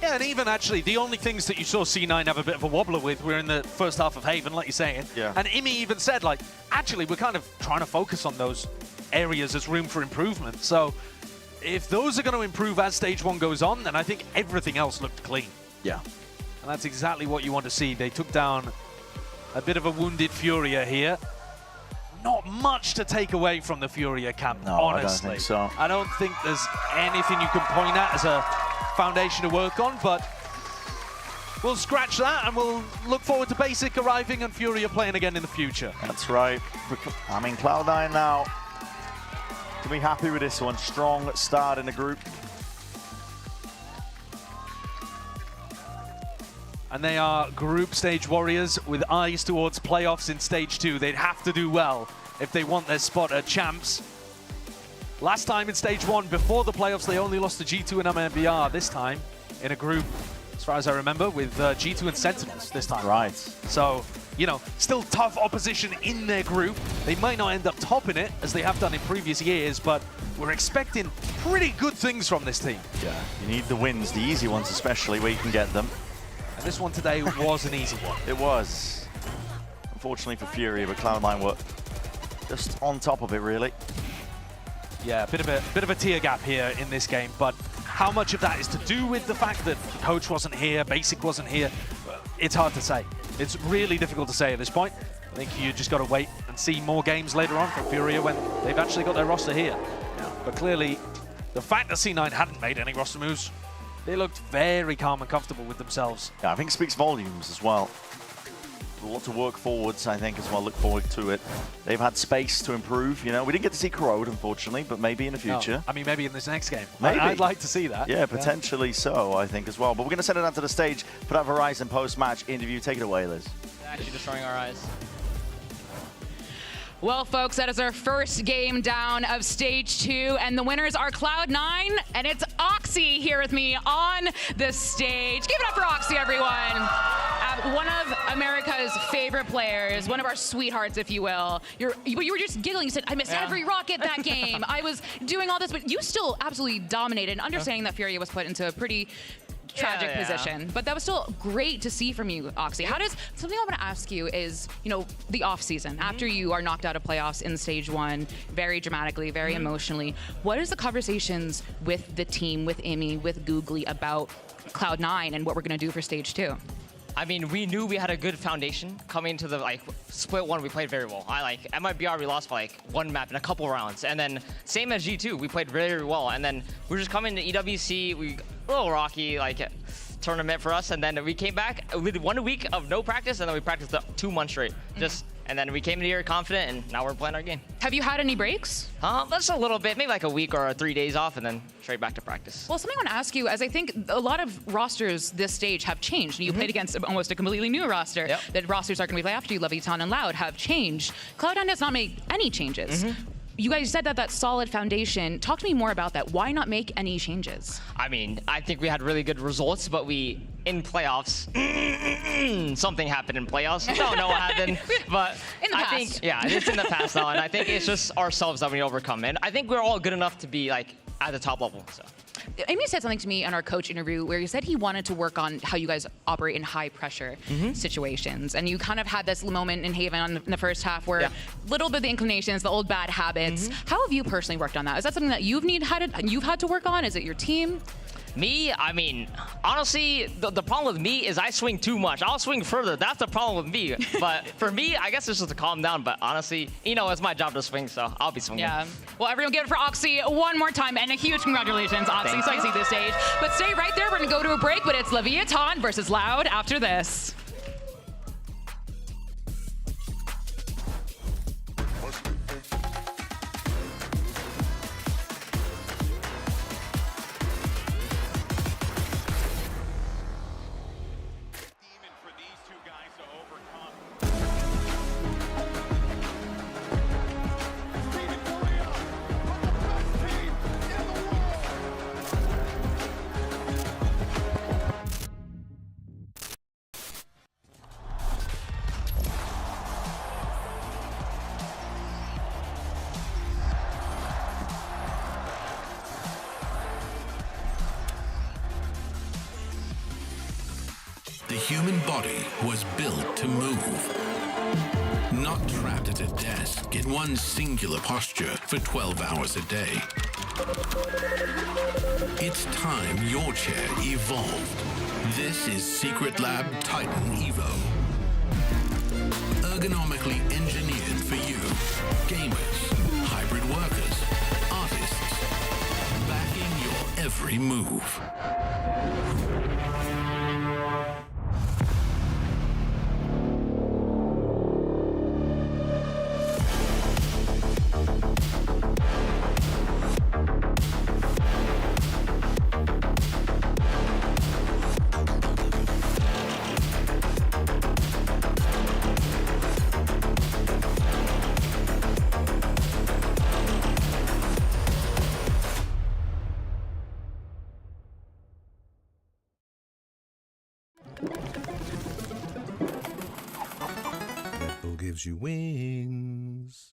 Yeah, and even actually, the only things that you saw C9 have a bit of a wobbler with were in the first half of Haven, like you're saying. Yeah. And Imi even said, like, actually, we're kind of trying to focus on those areas as room for improvement. So if those are going to improve as Stage 1 goes on, then I think everything else looked clean. Yeah. And that's exactly what you want to see. They took down a bit of a wounded Furia here. Not much to take away from the Furia camp, No, honestly. I don't think so. I don't think there's anything you can point at as a foundation to work on, but we'll scratch that and we'll look forward to Basic arriving and Furia playing again in the future. That's right. I mean, Cloud9 now can be happy with this one. Strong start in the group. And they are group stage warriors with eyes towards playoffs in Stage 2. They'd have to do well if they want their spot at champs. Last time in Stage 1, before the playoffs, they only lost to G2 and MMBR. This time, in a group, as far as I remember, with G2 and Sentinels this time. Right. So, you know, still tough opposition in their group. They might not end up topping it, as they have done in previous years, but we're expecting pretty good things from this team. Yeah, you need the wins, the easy ones especially, where you can get them. And this one today was an easy one. It was. Unfortunately for Furia, but Cloud9 were just on top of it, really. Yeah, a bit of a tier gap here in this game, but how much of that is to do with the fact that Coach wasn't here, Basic wasn't here? It's hard to say. It's really difficult to say at this point. I think you just got to wait and see more games later on from Furia when they've actually got their roster here. But clearly, the fact that C9 hadn't made any roster moves, they looked very calm and comfortable with themselves. Yeah, I think it speaks volumes as well. A lot to work forwards, I think, as well. Look forward to it. They've had space to improve, you know. We didn't get to see Corrode, unfortunately, but maybe in the future. No, I mean, maybe in this next game. Maybe. I'd like to see that. Yeah, potentially so, I think, as well. But we're going to send it onto the stage for that Verizon post-match interview. Take it away, Liz. Actually destroying our eyes. Well, folks, that is our first game down of Stage 2, and the winners are Cloud9, and it's Oxy here with me on the stage. Give it up for Oxy, everyone. One of America's favorite players, one of our sweethearts, if you will. You were just giggling. You said, I missed every rocket that game. I was doing all this, but you still absolutely dominated, understanding that Furia was put into a pretty tragic position, but that was still great to see from you, Oxy. How does, something I want to ask you is, you know, the off season, after you are knocked out of playoffs in Stage 1, very dramatically, very emotionally, what is the conversations with the team, with Imi, with Googly about Cloud9 and what we're going to do for Stage 2? I mean, we knew we had a good foundation coming into the split 1. We played very well. MIBR, we lost by one map in a couple rounds, and then same as G2, we played very well. And then we were just coming to EWC, a little rocky tournament for us, and then we came back. We did 1 week of no practice, and then we practiced 2 months straight. And then we came in here confident, and now we're playing our game. Have you had any breaks? That's a little bit, maybe like a week or 3 days off, and then straight back to practice. Well, something I want to ask you, as I think a lot of rosters this stage have changed. You played against almost a completely new roster. The rosters are going to be played after you, Leviathan and Loud, have changed. Cloud9 has not made any changes. You guys said that solid foundation. Talk to me more about that. Why not make any changes? I mean, I think we had really good results, but in playoffs, something happened in playoffs. I don't know what happened, but in the past. I think, yeah, it's in the past now, and I think it's just ourselves that we overcome. And I think we're all good enough to be at the top level. So. Amy said something to me in our coach interview where he said he wanted to work on how you guys operate in high pressure situations. And you kind of had this moment in Haven in the first half where little bit of the inclinations, the old bad habits. How have you personally worked on that? Is that something that you've had to work on? Is it your team? Me, I mean, honestly, the problem with me is I swing too much. I'll swing further. That's the problem with me. But for me, I guess it's just to calm down. But honestly, you know, it's my job to swing, so I'll be swinging. Yeah. Well, everyone give it for Oxy one more time. And a huge congratulations, Oxy. So I see this stage. But stay right there. We're going to go to a break, but it's Leviathan versus Loud after this. The human body was built to move. Not trapped at a desk in one singular posture for 12 hours a day. It's time your chair evolved. This is Secret Lab Titan Evo. Ergonomically engineered for you, gamers, hybrid workers, artists, backing your every move. Who gives you wings?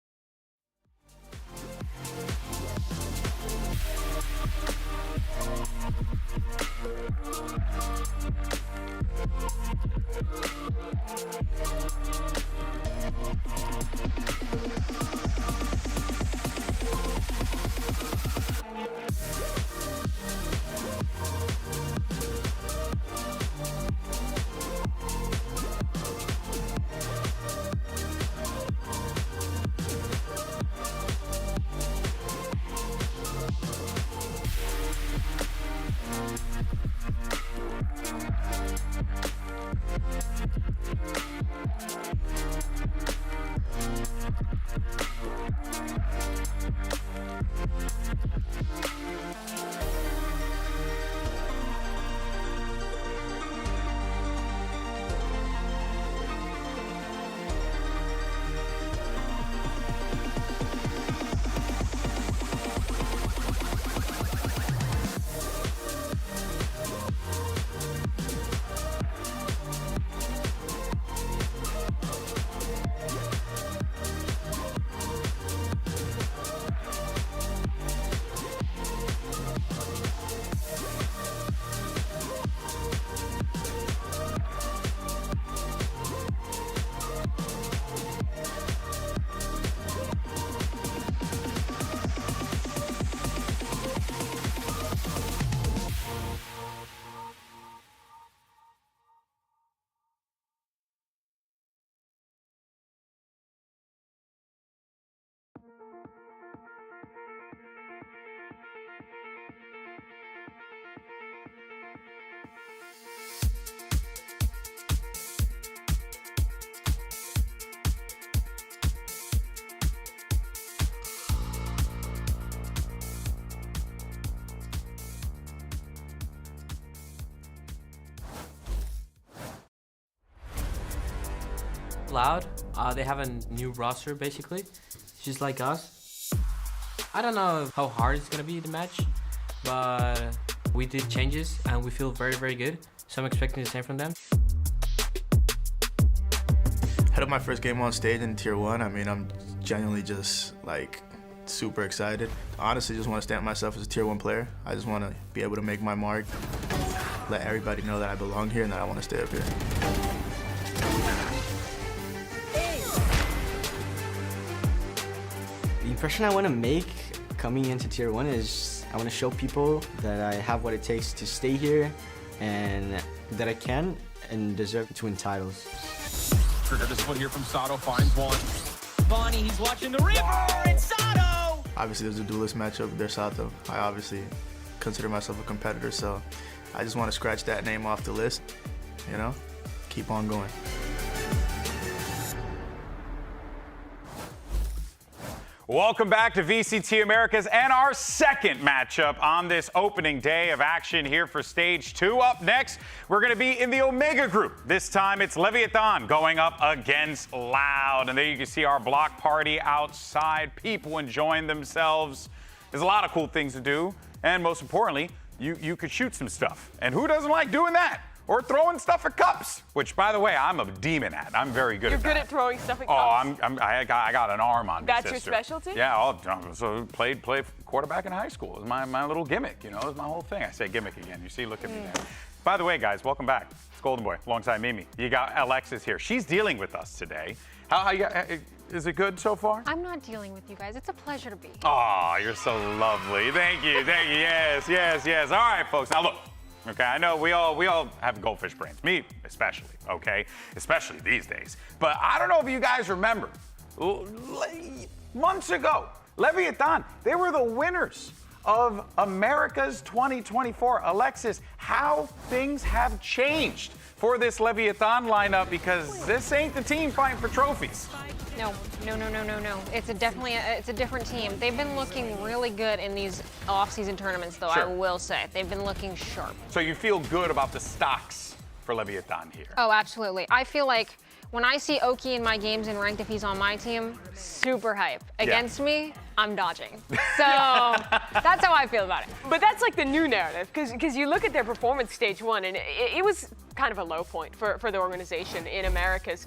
Loud. They have a new roster basically, just like us. I don't know how hard it's gonna be the match, but we did changes and we feel very, very good. So I'm expecting the same from them. Head of my first game on stage in Tier 1, I mean, I'm genuinely just like super excited. Honestly, just want to stamp myself as a Tier 1 player. I just want to be able to make my mark, let everybody know that I belong here and that I want to stay up here. The impression I want to make coming into Tier 1 is I want to show people that I have what it takes to stay here and that I can and deserve to win titles. Trigger discipline here from Sato, finds one. Bonnie, he's watching the river, and Sato! Obviously, there's a duelist matchup. There's Sato. I obviously consider myself a competitor, so I just want to scratch that name off the list, you know? Keep on going. Welcome back to VCT Americas and our second matchup on this opening day of action here for Stage 2. Up next, we're going to be in the Omega group. This time it's Leviathan going up against Loud. And there you can see our block party outside, people enjoying themselves. There's a lot of cool things to do. And most importantly, you could shoot some stuff. And who doesn't like doing that? Or throwing stuff at cups, which, by the way, I'm a demon at. I'm very good at that. You're good at throwing stuff at cups? cups? I got an arm on me, That's sister. your specialty? Yeah, so played quarterback in high school. It was my little gimmick, you know, it was my whole thing. I say gimmick again. You see, look at me there. By the way, guys, welcome back. What's Golden Boy, alongside Mimi. You got Alexis here. She's dealing with us today. How you, is it good so far? I'm not dealing with you guys. It's a pleasure to be here. Oh, you're so lovely. Thank you. Yes, yes, yes. All right, folks. Now look. Okay, I know we all have goldfish brains. Me especially. Okay, especially these days. But I don't know if you guys remember, months ago, Leviathan, they were the winners of America's 2024. Alexis, how things have changed for this Leviathan lineup, because this ain't the team fighting for trophies. No. It's a different team. They've been looking really good in these off-season tournaments, though. Sure. I will say they've been looking sharp. So you feel good about the stocks for Leviathan here? Oh, absolutely. I feel like when I see Oki in my games in ranked, if he's on my team, super hype. Against me, I'm dodging. So that's how I feel about it. But that's like the new narrative, because you look at their performance stage 1, and it was kind of a low point for the organization in Americas.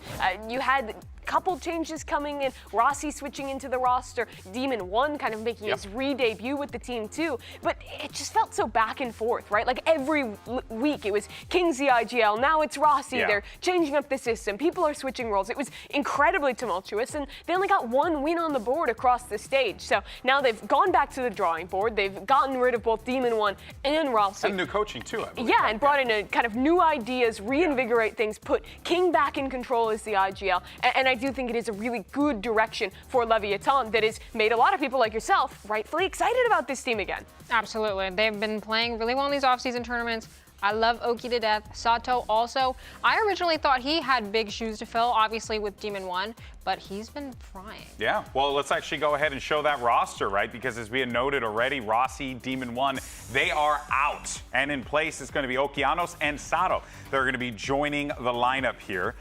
You had couple changes coming in, Rossi switching into the roster, D1D1 kind of making his re-debut with the team too, but it just felt so back and forth, right? Like every week it was King's the IGL, now it's Rossi, they're changing up the system, people are switching roles. It was incredibly tumultuous, and they only got one win on the board across the stage. So now they've gone back to the drawing board, they've gotten rid of both D1D1 and Rossi. And new coaching too, I believe. Yeah, and brought in a kind of new ideas, reinvigorate things, put King back in control as the IGL, and I do think it is a really good direction for Leviathan that has made a lot of people like yourself rightfully excited about this team again. Absolutely. They've been playing really well in these off-season tournaments. I love Oki to death. Sato also. I originally thought he had big shoes to fill, obviously with D1D1, but he's been frying. Yeah, well, let's actually go ahead and show that roster, right? Because as we had noted already, Rossi, D1D1, they are out. And in place is going to be Okeanos and Sato. They're going to be joining the lineup here.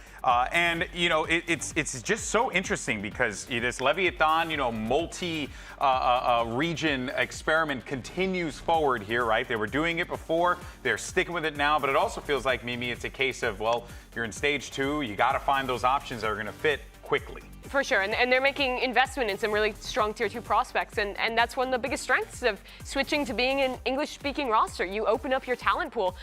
And, you know, it's just so interesting because this Leviathan, you know, multi-region experiment continues forward here, right? They were doing it before. They're sticking with it now. But it also feels like, Mimi, it's a case of, well, you're in stage 2. You got to find those options that are going to fit quickly. For sure, and they're making investment in some really strong tier 2 prospects, and that's one of the biggest strengths of switching to being an English-speaking roster. You open up your talent pool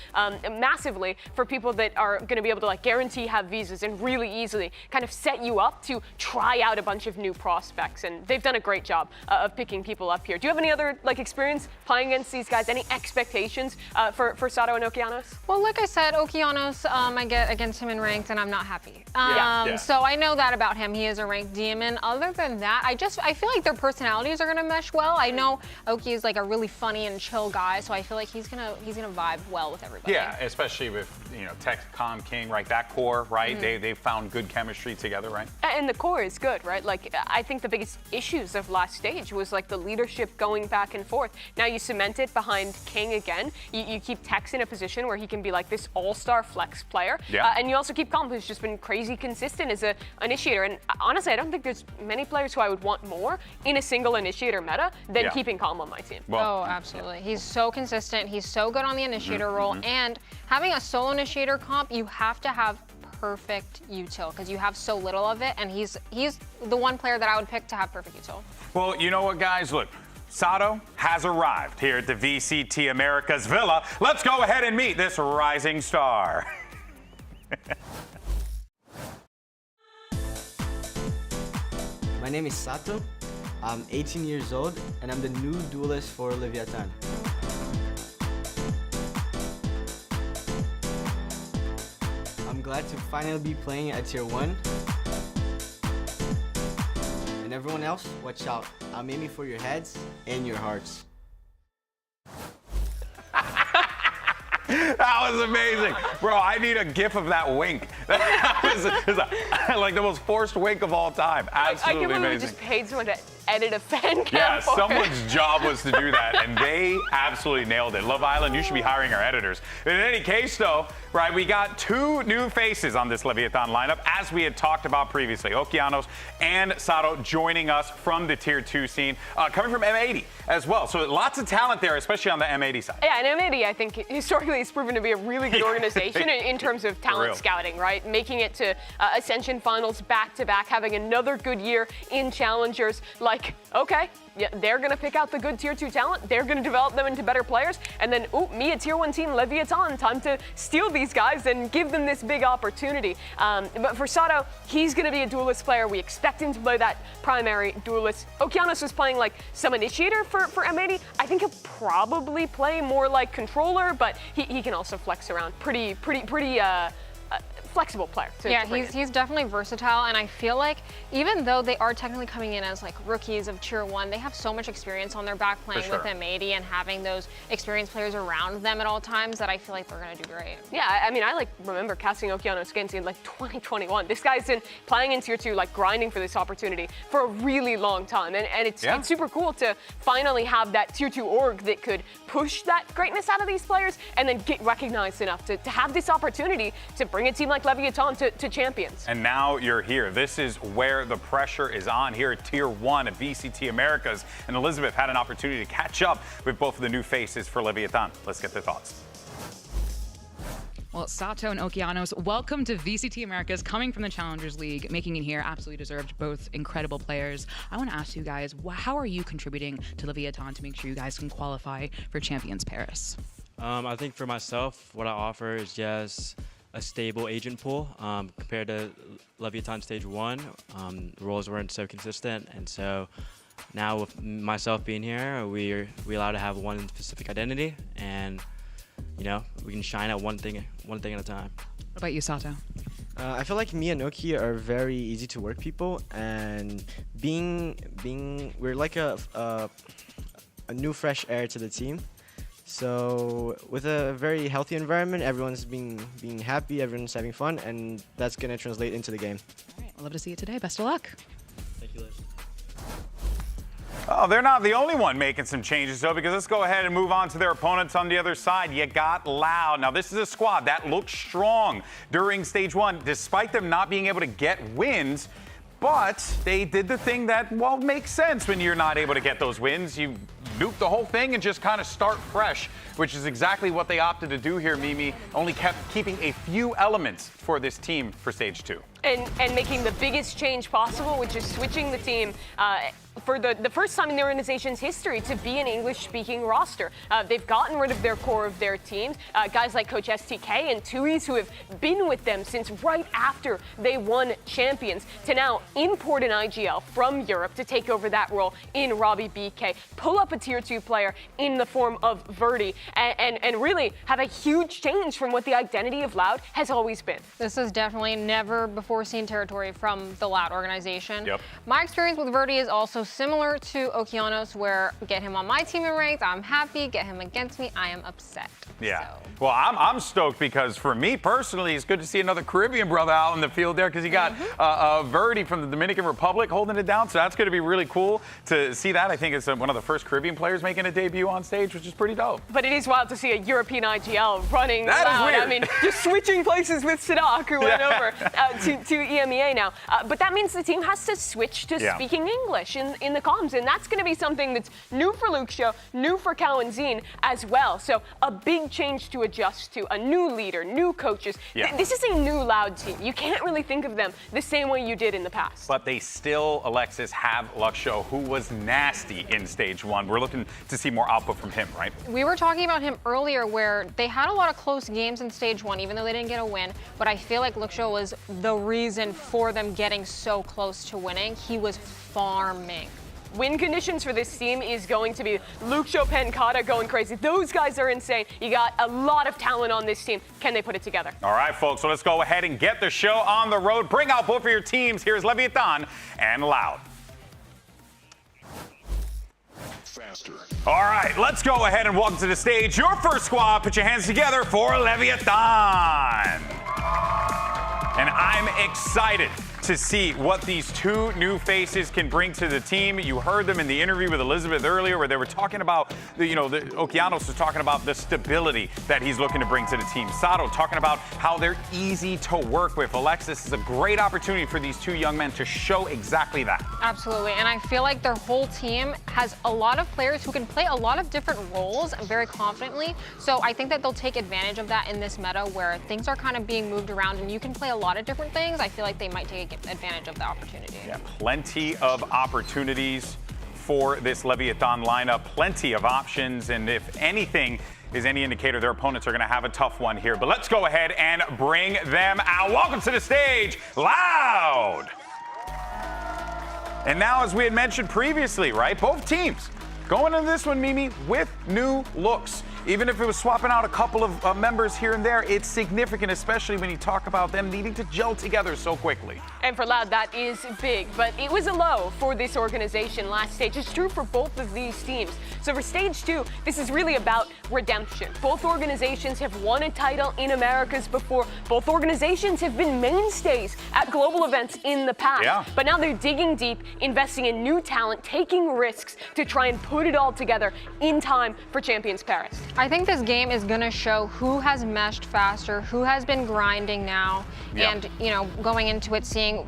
massively for people that are going to be able to like guarantee have visas and really easily kind of set you up to try out a bunch of new prospects, and they've done a great job of picking people up here. Do you have any other like experience playing against these guys? Any expectations for Sato and Okeanos? Well, like I said, Okeanos, I get against him in ranked, and I'm not happy. Yeah. So I know that about him. He is a ranked demon. Other than that, I feel like their personalities are gonna mesh well. I know Oki is like a really funny and chill guy, so I feel like he's gonna vibe well with everybody. Yeah, especially with, you know, Tech, Com, King, right? That core, right? They found good chemistry together, right? And the core is good, right? Like, I think the biggest issues of last stage was like the leadership going back and forth. Now you cement it behind King again. You keep Tex in a position where he can be like this all-star flex player. Yeah. And you also keep Com, who's just been crazy consistent as an initiator. And honestly, I don't think there's many players who I would want more in a single initiator meta than keeping Com on my team. Well, oh, absolutely. He's so consistent. He's so good on the initiator role. And having a solo initiator comp, you have to have perfect util because you have so little of it, and he's the one player that I would pick to have perfect util. Well, you know what, guys? Look, Sato has arrived here at the VCT Americas Villa. Let's go ahead and meet this rising star. My name is Sato. I'm 18 years old, and I'm the new duelist for Leviathan. I'm glad to finally be playing at Tier 1. And everyone else, watch out. I'm aiming for your heads and your hearts. That was amazing. Bro, I need a gif of that wink. That was like the most forced wink of all time. Absolutely I can't believe we amazing. just paid someone to edit a fan cam Yeah, for someone's it. job was to do that, and they absolutely nailed it. Love Island, you should be hiring our editors. In any case, though, right, we got two new faces on this Leviathan lineup, as we had talked about previously. Okeanos and Sato joining us from the Tier 2 scene, coming from M80 as well. So lots of talent there, especially on the M80 side. Yeah, and M80, I think, historically has proven to be a really good organization in terms of talent scouting, right? Making it to Ascension Finals back-to-back, having another good year in Challengers like like, okay, yeah, they're going to pick out the good Tier 2 talent. They're going to develop them into better players. And then, me, a Tier 1 team, Leviathan, time to steal these guys and give them this big opportunity. But for Sato, he's going to be a duelist player. We expect him to play that primary duelist. Okeanos was playing like some initiator for M80. I think he'll probably play more like controller, but he can also flex around. Pretty flexible player. He's definitely versatile, and I feel like even though they are technically coming in as like rookies of Tier 1, they have so much experience on their back playing with M80 and having those experienced players around them at all times that I feel like they're going to do great. Yeah, I mean, I like remember casting Okeanos against in like 2021. This guy's been playing in Tier 2, like grinding for this opportunity for a really long time, and it's super cool to finally have that Tier 2 org that could push that greatness out of these players and then get recognized enough to have this opportunity to bring a team like Leviathan to champions. And now you're here. This is where the pressure is on here at Tier 1 at VCT Americas. And Elizabeth had an opportunity to catch up with both of the new faces for Leviathan. Let's get their thoughts. Well, Sato and Okeanos, welcome to VCT Americas, coming from the Challengers League, making it here. Absolutely deserved. Both incredible players. I want to ask you guys, how are you contributing to Leviathan to make sure you guys can qualify for Champions Paris? I think for myself, what I offer is just a stable agent pool. Compared to Leviathan Stage 1, roles weren't so consistent, and so now with myself being here, we're allowed to have one specific identity, and we can shine at one thing at a time. What about you, Sato? I feel like me and Oki are very easy to work people, and we're like a new fresh air to the team. So with a very healthy environment, everyone's being happy, everyone's having fun, and that's going to translate into the game. All right, I'd love to see it today. Best of luck. Thank you, Liz. Oh, they're not the only one making some changes, though, because let's go ahead and move on to their opponents on the other side. You got Loud. Now, this is a squad that looked strong during Stage 1, despite them not being able to get wins. But they did the thing that, well, makes sense when you're not able to get those wins. You nuke the whole thing and just kind of start fresh, which is exactly what they opted to do here, Mimi. Only kept keeping a few elements for this team for Stage 2. And making the biggest change possible, which is switching the team for the first time in the organization's history to be an English-speaking roster. They've gotten rid of their core of their teams, guys like Coach STK and Tui's, who have been with them since right after they won Champions, to now import an IGL from Europe to take over that role in Robbie BK, pull up a Tier 2 player in the form of Verdi, and really have a huge change from what the identity of Loud has always been. This is definitely never before seen territory from the Loud organization. Yep. My experience with Verdi is also similar to Okeanos, where get him on my team in ranked, I'm happy. Get him against me, I am upset. Yeah. So. Well, I'm stoked because for me personally, it's good to see another Caribbean brother out in the field there, because you got Verdi from the Dominican Republic holding it down. So that's going to be really cool to see that. I think it's one of the first Caribbean players making a debut on stage, which is pretty dope. But it is wild to see a European IGL running That Loud. is weird. I mean, just switching places with Sadak, who went over to EMEA now. But that means the team has to switch to speaking English in the comms, and that's going to be something that's new for Luke Show, new for Cal and Zine as well. So a big change to adjust to, a new leader, new coaches. This is a new Loud team. You can't really think of them the same way you did in the past. But they still, Alexis, have Luxo, who was nasty in Stage 1. We're looking to see more output from him, right? We were talking about him earlier, where they had a lot of close games in Stage 1, even though they didn't get a win. But I feel like Luxo was the reason for them getting so close to winning. He was farming. Win conditions for this team is going to be Luke Chopin, Kata going crazy. Those guys are insane. You got a lot of talent on this team. Can they put it together? All right, folks, so let's go ahead and get the show on the road. Bring out both of your teams. Here's Leviathan and Loud. Faster. All right, let's go ahead and welcome to the stage your first squad. Put your hands together for Leviathan. And I'm excited to see what these two new faces can bring to the team. You heard them in the interview with Elizabeth earlier, where they were talking about, Okeanos was talking about the stability that he's looking to bring to the team. Sato talking about how they're easy to work with. Alexis, is a great opportunity for these two young men to show exactly that. Absolutely, and I feel like their whole team has a lot of players who can play a lot of different roles very confidently. So I think that they'll take advantage of that in this meta, where things are kind of being moved around and you can play a lot of different things. I feel like they might take advantage of the opportunity. Yeah, plenty of opportunities for this Leviathan lineup. Plenty of options, and if anything is any indicator, their opponents are going to have a tough one here. But let's go ahead and bring them out. Welcome to the stage, Loud! And now, as we had mentioned previously, right, both teams going into this one, Mimi, with new looks. Even if it was swapping out a couple of members here and there, it's significant, especially when you talk about them needing to gel together so quickly. And for Loud, that is big, but it was a low for this organization last stage. It's true for both of these teams. So for stage 2, this is really about redemption. Both organizations have won a title in Americas before. Both organizations have been mainstays at global events in the past. Yeah. But now they're digging deep, investing in new talent, taking risks to try and put it all together in time for Champions Paris. I think this game is going to show who has meshed faster, who has been grinding now, and, you know, going into it, seeing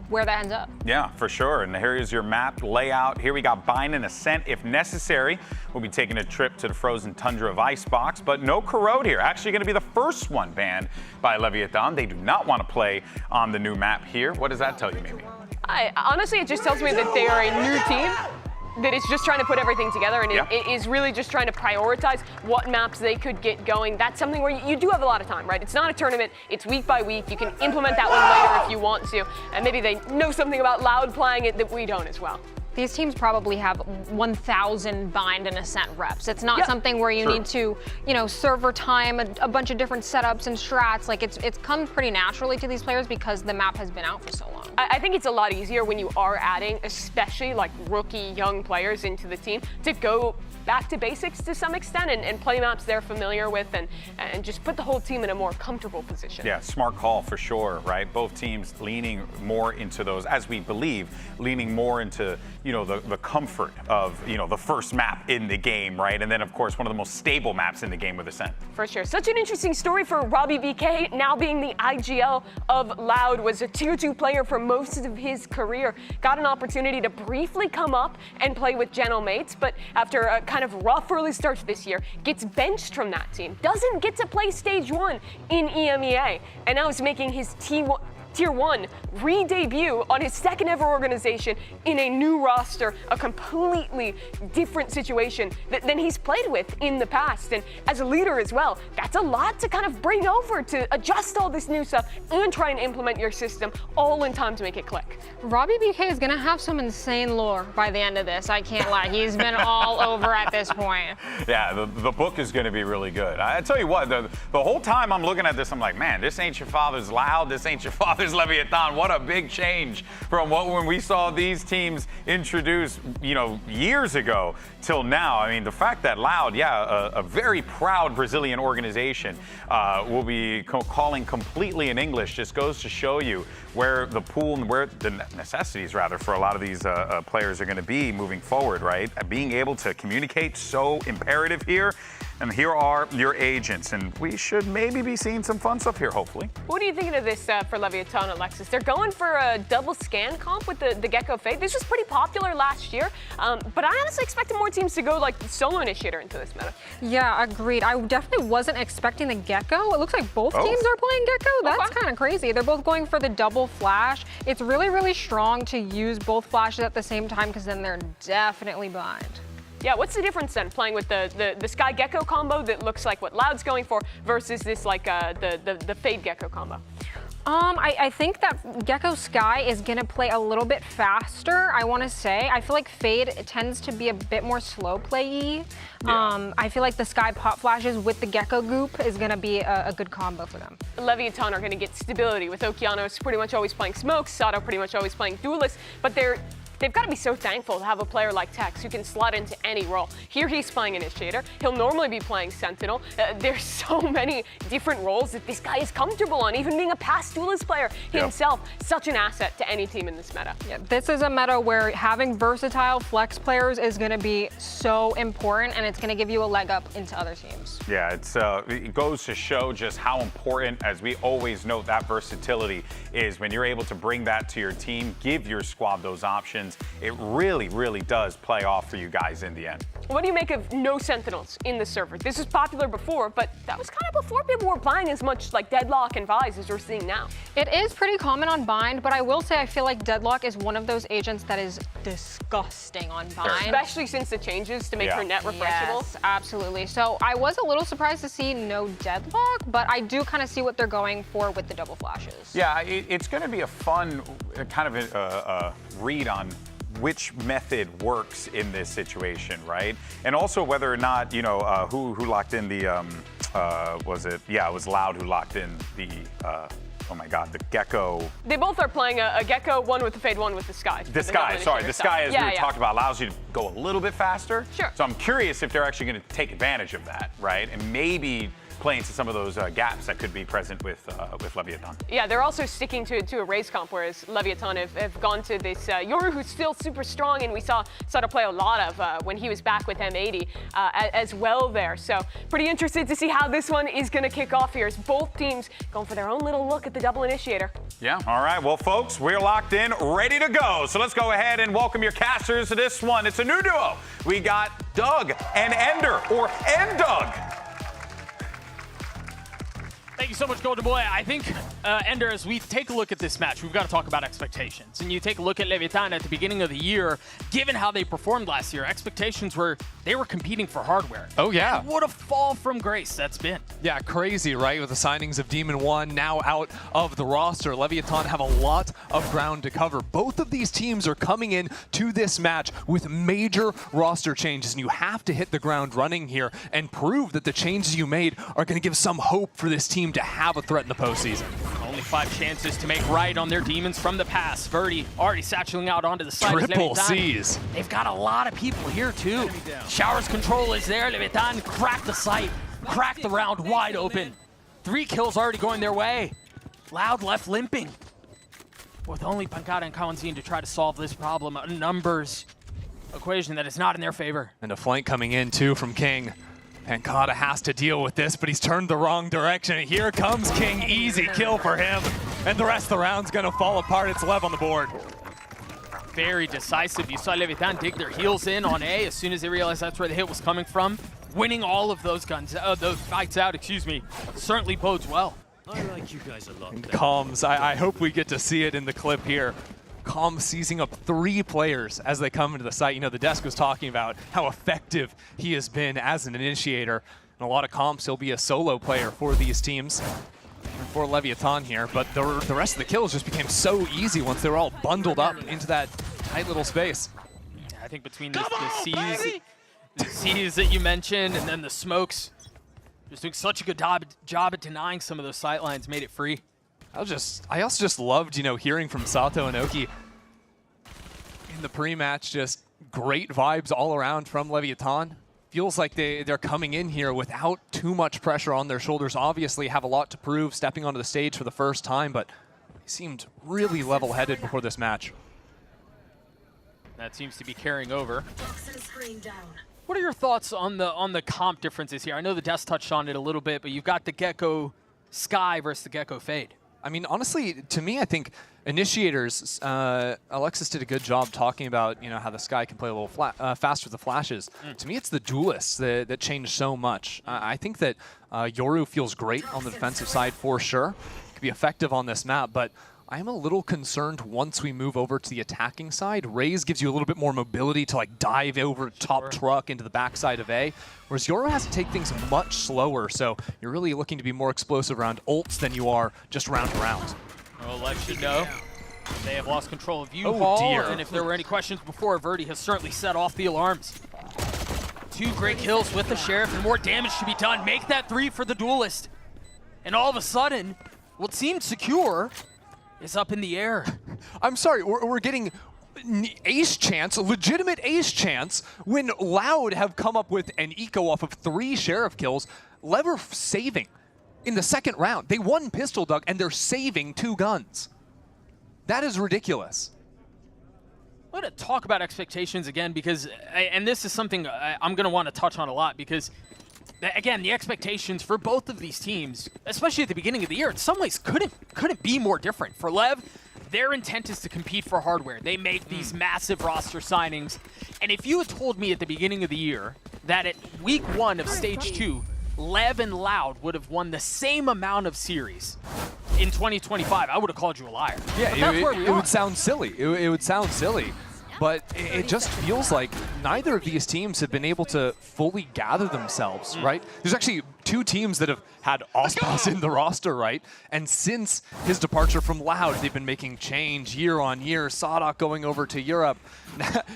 where that ends up. Yeah, for sure. And here is your map layout. Here we got Bind and Ascent. If necessary, we'll be taking a trip to the frozen tundra of Icebox, but no Corrode here. Actually going to be the first one banned by Leviathan. They do not want to play on the new map here. What does that tell you, Mimi? Honestly, it just tells me that they are a new team that is just trying to put everything together, and it is really just trying to prioritize what maps they could get going. That's something where you do have a lot of time, right? It's not a tournament, it's week by week. You can implement that one later if you want to, and maybe they know something about Loud playing it that we don't as well. These teams probably have 1,000 Bind and Ascent reps. It's not something where you need to, you know, server time, a bunch of different setups and strats. Like, it's come pretty naturally to these players because the map has been out for so long. I think it's a lot easier when you are adding, especially like rookie young players into the team, to go back to basics to some extent and play maps they're familiar with and just put the whole team in a more comfortable position. Yeah, smart call for sure, right? Both teams leaning more into those, as we believe, leaning more into, you know, the comfort of, you know, the first map in the game, right? And then, of course, one of the most stable maps in the game with Ascent. For sure. Such an interesting story for Robbie BK, now being the IGL of Loud, was a tier 2 player for most of his career. Got an opportunity to briefly come up and play with General Mates, but after a kind of rough early start this year, gets benched from that team. Doesn't get to play stage 1 in EMEA, and now is making his Tier 1 re-debut on his second ever organization in a new roster, a completely different situation than he's played with in the past. And as a leader as well, that's a lot to kind of bring over to adjust all this new stuff and try and implement your system all in time to make it click. Robbie BK is going to have some insane lore by the end of this. I can't lie. He's been all over at this point. Yeah, the book is going to be really good. I tell you what, the whole time I'm looking at this, I'm like, man, this ain't your father's Loud, this ain't your father's Leviathan. What a big change from when we saw these teams introduced, you know, years ago till now. I mean, the fact that Loud, a very proud Brazilian organization, will be calling completely in English just goes to show you where the pool and where the necessities, rather, for a lot of these players are going to be moving forward, right? Being able to communicate, so imperative here. And here are your agents, and we should maybe be seeing some fun stuff here, hopefully. What are you thinking of this for Leviathan, Alexis? They're going for a double scan comp with the Gecko Fade. This was pretty popular last year, but I honestly expected more teams to go like solo initiator into this meta. Yeah, agreed. I definitely wasn't expecting the Gecko. It looks like both teams are playing Gecko. That's kind of crazy. They're both going for the double flash. It's really, really strong to use both flashes at the same time because then they're definitely blind. Yeah, what's the difference then playing with the Sky Gecko combo that looks like what Loud's going for versus this like the Fade Gecko combo? I think that Gecko Sky is going to play a little bit faster, I want to say. I feel like Fade tends to be a bit more slow play-y. I feel like the Sky pop flashes with the Gecko goop is going to be a good combo for them. Leviathan are going to get stability with Okeanos pretty much always playing Smoke, Sato pretty much always playing Duelist, but they've got to be so thankful to have a player like Tex who can slot into any role. Here he's playing Initiator. He'll normally be playing Sentinel. There's so many different roles that this guy is comfortable on, even being a past Duelist player himself. Such an asset to any team in this meta. Yeah, this is a meta where having versatile flex players is going to be so important, and it's going to give you a leg up into other teams. Yeah, it goes to show just how important, as we always note, that versatility is when you're able to bring that to your team, give your squad those options. happens, it really, really does play off for you guys in the end. What do you make of no Sentinels in the server? This was popular before, but that was kind of before people were buying as much like Deadlock and Vise as we're seeing now. It is pretty common on Bind, but I will say I feel like Deadlock is one of those agents that is disgusting on Bind. Especially since the changes to make her net refreshable. Yes, absolutely. So I was a little surprised to see no Deadlock, but I do kind of see what they're going for with the double flashes. Yeah, it's going to be a fun kind of a read on which method works in this situation, right? And also whether or not, you know, who locked in the, was it? Yeah, it was Loud who locked in the, oh my God, the Gecko. They both are playing a Gecko, one with the Fade, one with the Sky. The Sky, sorry. The Sky, as we were talking about, allows you to go a little bit faster. Sure. So I'm curious if they're actually going to take advantage of that, right? And maybe play into some of those gaps that could be present with Leviathan. Yeah, they're also sticking to a race comp, whereas Leviathan have gone to this Yoru, who's still super strong, and we saw Sato play a lot of when he was back with M80 as well there. So pretty interested to see how this one is going to kick off here as both teams going for their own little look at the double initiator. Yeah, all right. Well, folks, we're locked in, ready to go. So let's go ahead and welcome your casters to this one. It's a new duo. We got Doug and Ender, or N-Doug. Thank you so much, Golden Boy. I think, Ender, as we take a look at this match, we've got to talk about expectations. And you take a look at Leviathan at the beginning of the year, given how they performed last year, expectations were they were competing for hardware. Oh, yeah. And what a fall from grace that's been. Yeah, crazy, right? With the signings of Demon 1 now out of the roster, Leviathan have a lot of ground to cover. Both of these teams are coming in to this match with major roster changes, and you have to hit the ground running here and prove that the changes you made are going to give some hope for this team to have a threat in the postseason. Only 5 chances to make right on their demons from the past. Verdi already satcheling out onto the side. Triple C's. They've got a lot of people here too. Shower's control is there. Leviathan cracked the site, cracked the round wide open. 3 kills already going their way. Loud left limping. With only Pancada and Kawanzin to try to solve this problem. A numbers equation that is not in their favor. And a flank coming in too from King. Pancada has to deal with this, but he's turned the wrong direction. Here comes King, easy kill for him. And the rest of the round's gonna fall apart. It's Lev on the board. Very decisive. You saw Leviathan dig their heels in on A as soon as they realized that's where the hit was coming from. Winning all of those those fights out, excuse me, certainly bodes well. I like you guys a lot. Calms, I hope we get to see it in the clip here. Calm seizing up 3 players as they come into the site. You know, the desk was talking about how effective he has been as an initiator. In a lot of comps, he'll be a solo player for these teams, for Leviathan here. But the rest of the kills just became so easy once they were all bundled up into that tight little space. I think between the C's that you mentioned and then the smokes, just doing such a good job at denying some of those sightlines, made it free. I also just loved, you know, hearing from Sato and Oki in the pre-match. Just great vibes all around from Leviathan. Feels like they're coming in here without too much pressure on their shoulders. Obviously have a lot to prove stepping onto the stage for the first time, but they seemed really level-headed before this match. That seems to be carrying over. What are your thoughts on the comp differences here? I know the desk touched on it a little bit, but you've got the Gecko Sky versus the Gecko Fade. I mean, honestly, to me, I think initiators, Alexis did a good job talking about, you know, how the Sky can play a little faster with the flashes. To me, it's the duelists that changed so much. I think that Yoru feels great on the defensive side for sure. Could be effective on this map, but I am a little concerned once we move over to the attacking side. Raze gives you a little bit more mobility to like dive over top truck into the backside of A, whereas Yoru has to take things much slower, so you're really looking to be more explosive around ults than you are just round to round. Well, Lev should know. They have lost control of U-Haul, and if there were any questions before, Verdi has certainly set off the alarms. 2 great kills with the Sheriff, and more damage to be done. Make that 3 for the Duelist. And all of a sudden, what seemed secure is up in the air. I'm sorry, we're getting ace chance, legitimate ace chance, when Loud have come up with an eco off of 3 Sheriff kills. Lever saving in the second round. They won Pistol Duck and they're saving 2 guns. That is ridiculous. I want to talk about expectations again because, and this is something I'm going to want to touch on a lot because, again, the expectations for both of these teams, especially at the beginning of the year, in some ways couldn't be more different. For Lev, their intent is to compete for hardware. They make these massive roster signings. And if you had told me at the beginning of the year that at week 1 of Stage 2, LEV and Loud would have won the same amount of series in 2025, I would have called you a liar. Yeah, But that's where we it are. would sound silly. It would sound silly. But it just feels like neither of these teams have been able to fully gather themselves, right? There's actually 2 teams that have had Ospas in the roster, right? And since his departure from Loud, they've been making change year on year. Sadok going over to Europe.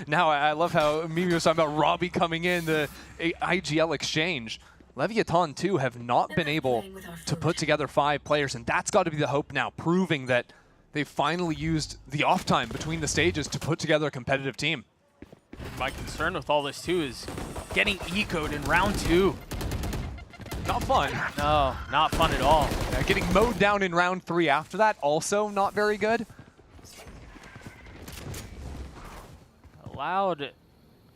Now I love how Mimi was talking about Robbie coming in, the IGL exchange. Leviathan, too, have not been able to put together 5 players, and that's got to be the hope now, proving that they've finally used the off time between the stages to put together a competitive team. My concern with all this, too, is getting ecoed in round 2. Not fun. No, not fun at all. Getting mowed down in round 3 after that, also not very good. Loud,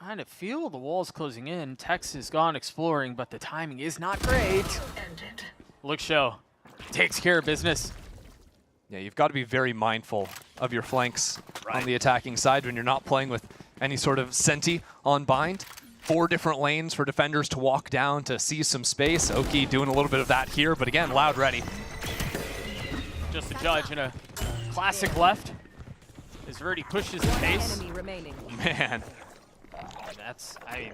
kind of feel the walls closing in. Tex has gone exploring, but the timing is not great. Look, Show takes care of business. Yeah, you've got to be very mindful of your flanks on the attacking side when you're not playing with any sort of Senti on bind. 4 different lanes for defenders to walk down to see some space. Oki doing a little bit of that here, but again, Loud ready. Just a judge in a classic left. As Verdi pushes the pace. Man. That's, I mean,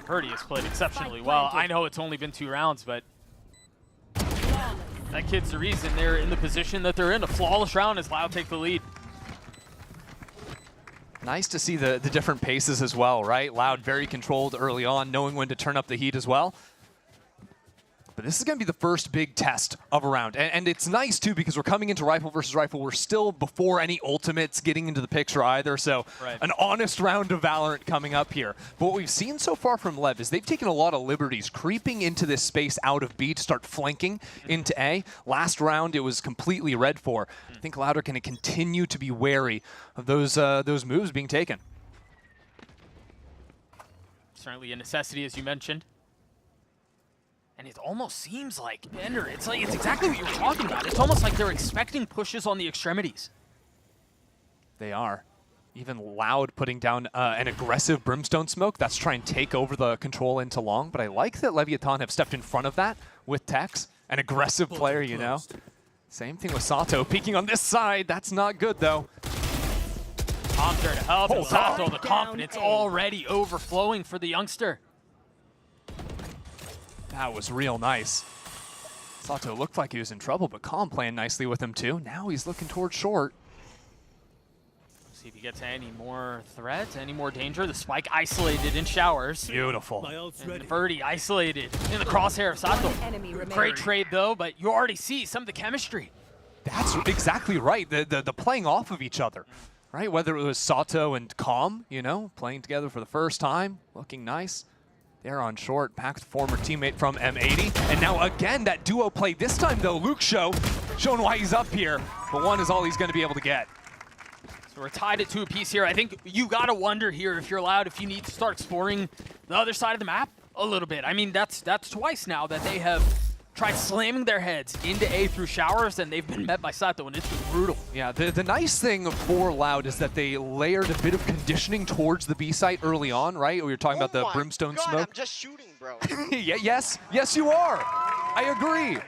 Verdi has played exceptionally well. I know it's only been 2 rounds, but that kid's the reason they're in the position that they're in. A flawless round as Loud take the lead. Nice to see the different paces as well, right? Loud very controlled early on, knowing when to turn up the heat as well. But this is going to be the first big test of a round. And it's nice, too, because we're coming into rifle versus rifle. We're still before any ultimates getting into the picture either. So an honest round of Valorant coming up here. But what we've seen so far from LEV is they've taken a lot of liberties, creeping into this space out of B to start flanking into A. Last round, it was completely red for. I think Loud are going to continue to be wary of those moves being taken. Certainly a necessity, as you mentioned. And it almost seems like, Bender, it's exactly what you're talking about. It's almost like they're expecting pushes on the extremities. They are. Even Loud putting down an aggressive Brimstone smoke. That's trying to take over the control into long. But I like that Leviathan have stepped in front of that with Tex. An aggressive player, you know. Same thing with Sato. Peeking on this side. That's not good, though. Tom's there to help. And Sato, the confidence already overflowing for the youngster. That was real nice. Sato looked like he was in trouble, but Calm playing nicely with him too. Now he's looking towards short. See if he gets any more threat, any more danger. The spike isolated in showers. Beautiful. And Verdi isolated in the crosshair of Sato. Great trade though, but you already see some of the chemistry. That's exactly right. The playing off of each other, right? Whether it was Sato and Calm, you know, playing together for the first time, looking nice. They're on short, Pack's former teammate from M80. And now again, that duo play. This time though, Luke Show showing why he's up here. But 1 is all he's gonna be able to get. So we're tied at 2 apiece here. I think you gotta wonder here if you're allowed, if you need to start exploring the other side of the map a little bit. I mean, that's twice now that they have tried slamming their heads into A through showers, and they've been met by Sato, and it's been brutal. Yeah, the nice thing for Loud is that they layered a bit of conditioning towards the B site early on, right? We were talking about the Brimstone smoke. I'm just shooting, bro. Yes, you are. I agree.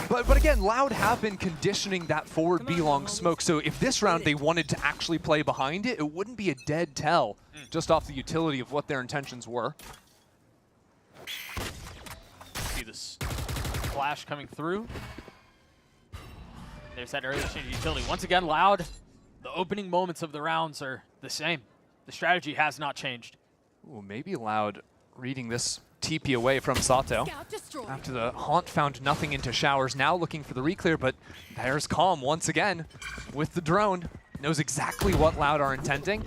But again, Loud have been conditioning that forward B-long smoke, so if this round they wanted to actually play behind it, it wouldn't be a dead tell, just off the utility of what their intentions were. See this flash coming through. There's that early exchange utility. Once again, Loud, the opening moments of the rounds are the same. The strategy has not changed. Ooh, maybe Loud reading this TP away from Sato. After the Haunt found nothing into showers, now looking for the reclear, but there's Calm once again with the drone. Knows exactly what Loud are intending.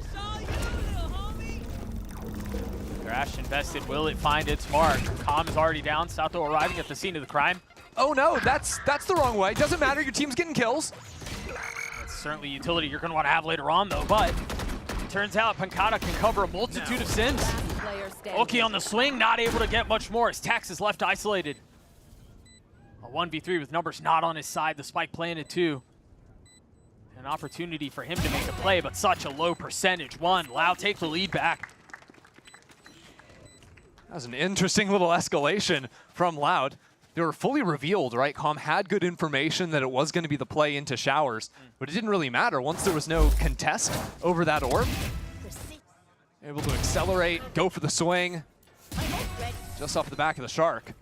Thrash invested, will it find its mark? Calm is already down, Sato arriving at the scene of the crime. Oh no, that's the wrong way. Doesn't matter, your team's getting kills. That's certainly utility you're gonna want to have later on though, but it turns out Pancata can cover a multitude of sins. Oki on the swing, not able to get much more as Tex is left isolated. A 1v3 with numbers not on his side, the spike planted too. An opportunity for him to make a play, but such a low percentage. Loud take the lead back. That was an interesting little escalation from Loud. They were fully revealed, right? Calm had good information that it was going to be the play into Showers, but it didn't really matter once there was no contest over that orb. Able to accelerate, go for the swing, just off the back of the Shark.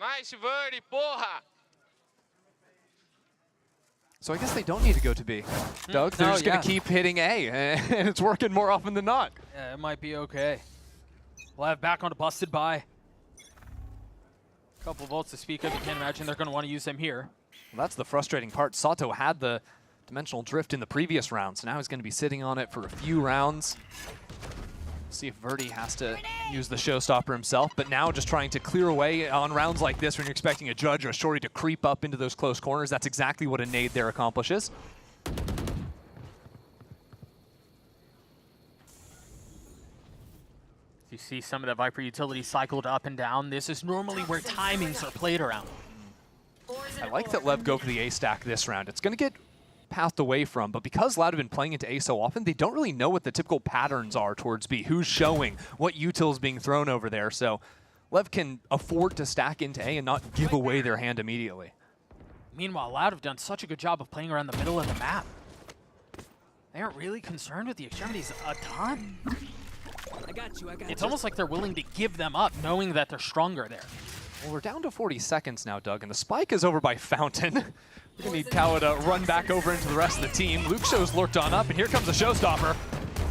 Nice birdie, porra! So I guess they don't need to go to B. Doug, they're just going to keep hitting A, and it's working more often than not. Yeah, it might be okay. LEV back onto Busted By. Couple of volts to speak of. You can't imagine they're going to want to use them here. Well, that's the frustrating part. Sato had the dimensional drift in the previous round, so now he's going to be sitting on it for a few rounds. See if Verdi has to use the showstopper himself, but now just trying to clear away on rounds like this when you're expecting a Judge or a Shorty to creep up into those close corners. That's exactly what a nade there accomplishes. You see some of the Viper utility cycled up and down. This is normally where timings are played around. I like that LEV go for the A stack this round. It's going to get pathed away from, but because Loud have been playing into A so often, they don't really know what the typical patterns are towards B. Who's showing, what util is being thrown over there. So LEV can afford to stack into A and not give away their hand immediately. Meanwhile, Loud have done such a good job of playing around the middle of the map. They aren't really concerned with the extremities a ton. I got you. It's almost like they're willing to give them up, knowing that they're stronger there. Well, we're down to 40 seconds now, Doug, and the spike is over by Fountain. We're going to need Kawa to run back over into the rest of the team. Luke Show's lurked on up, and here comes the showstopper.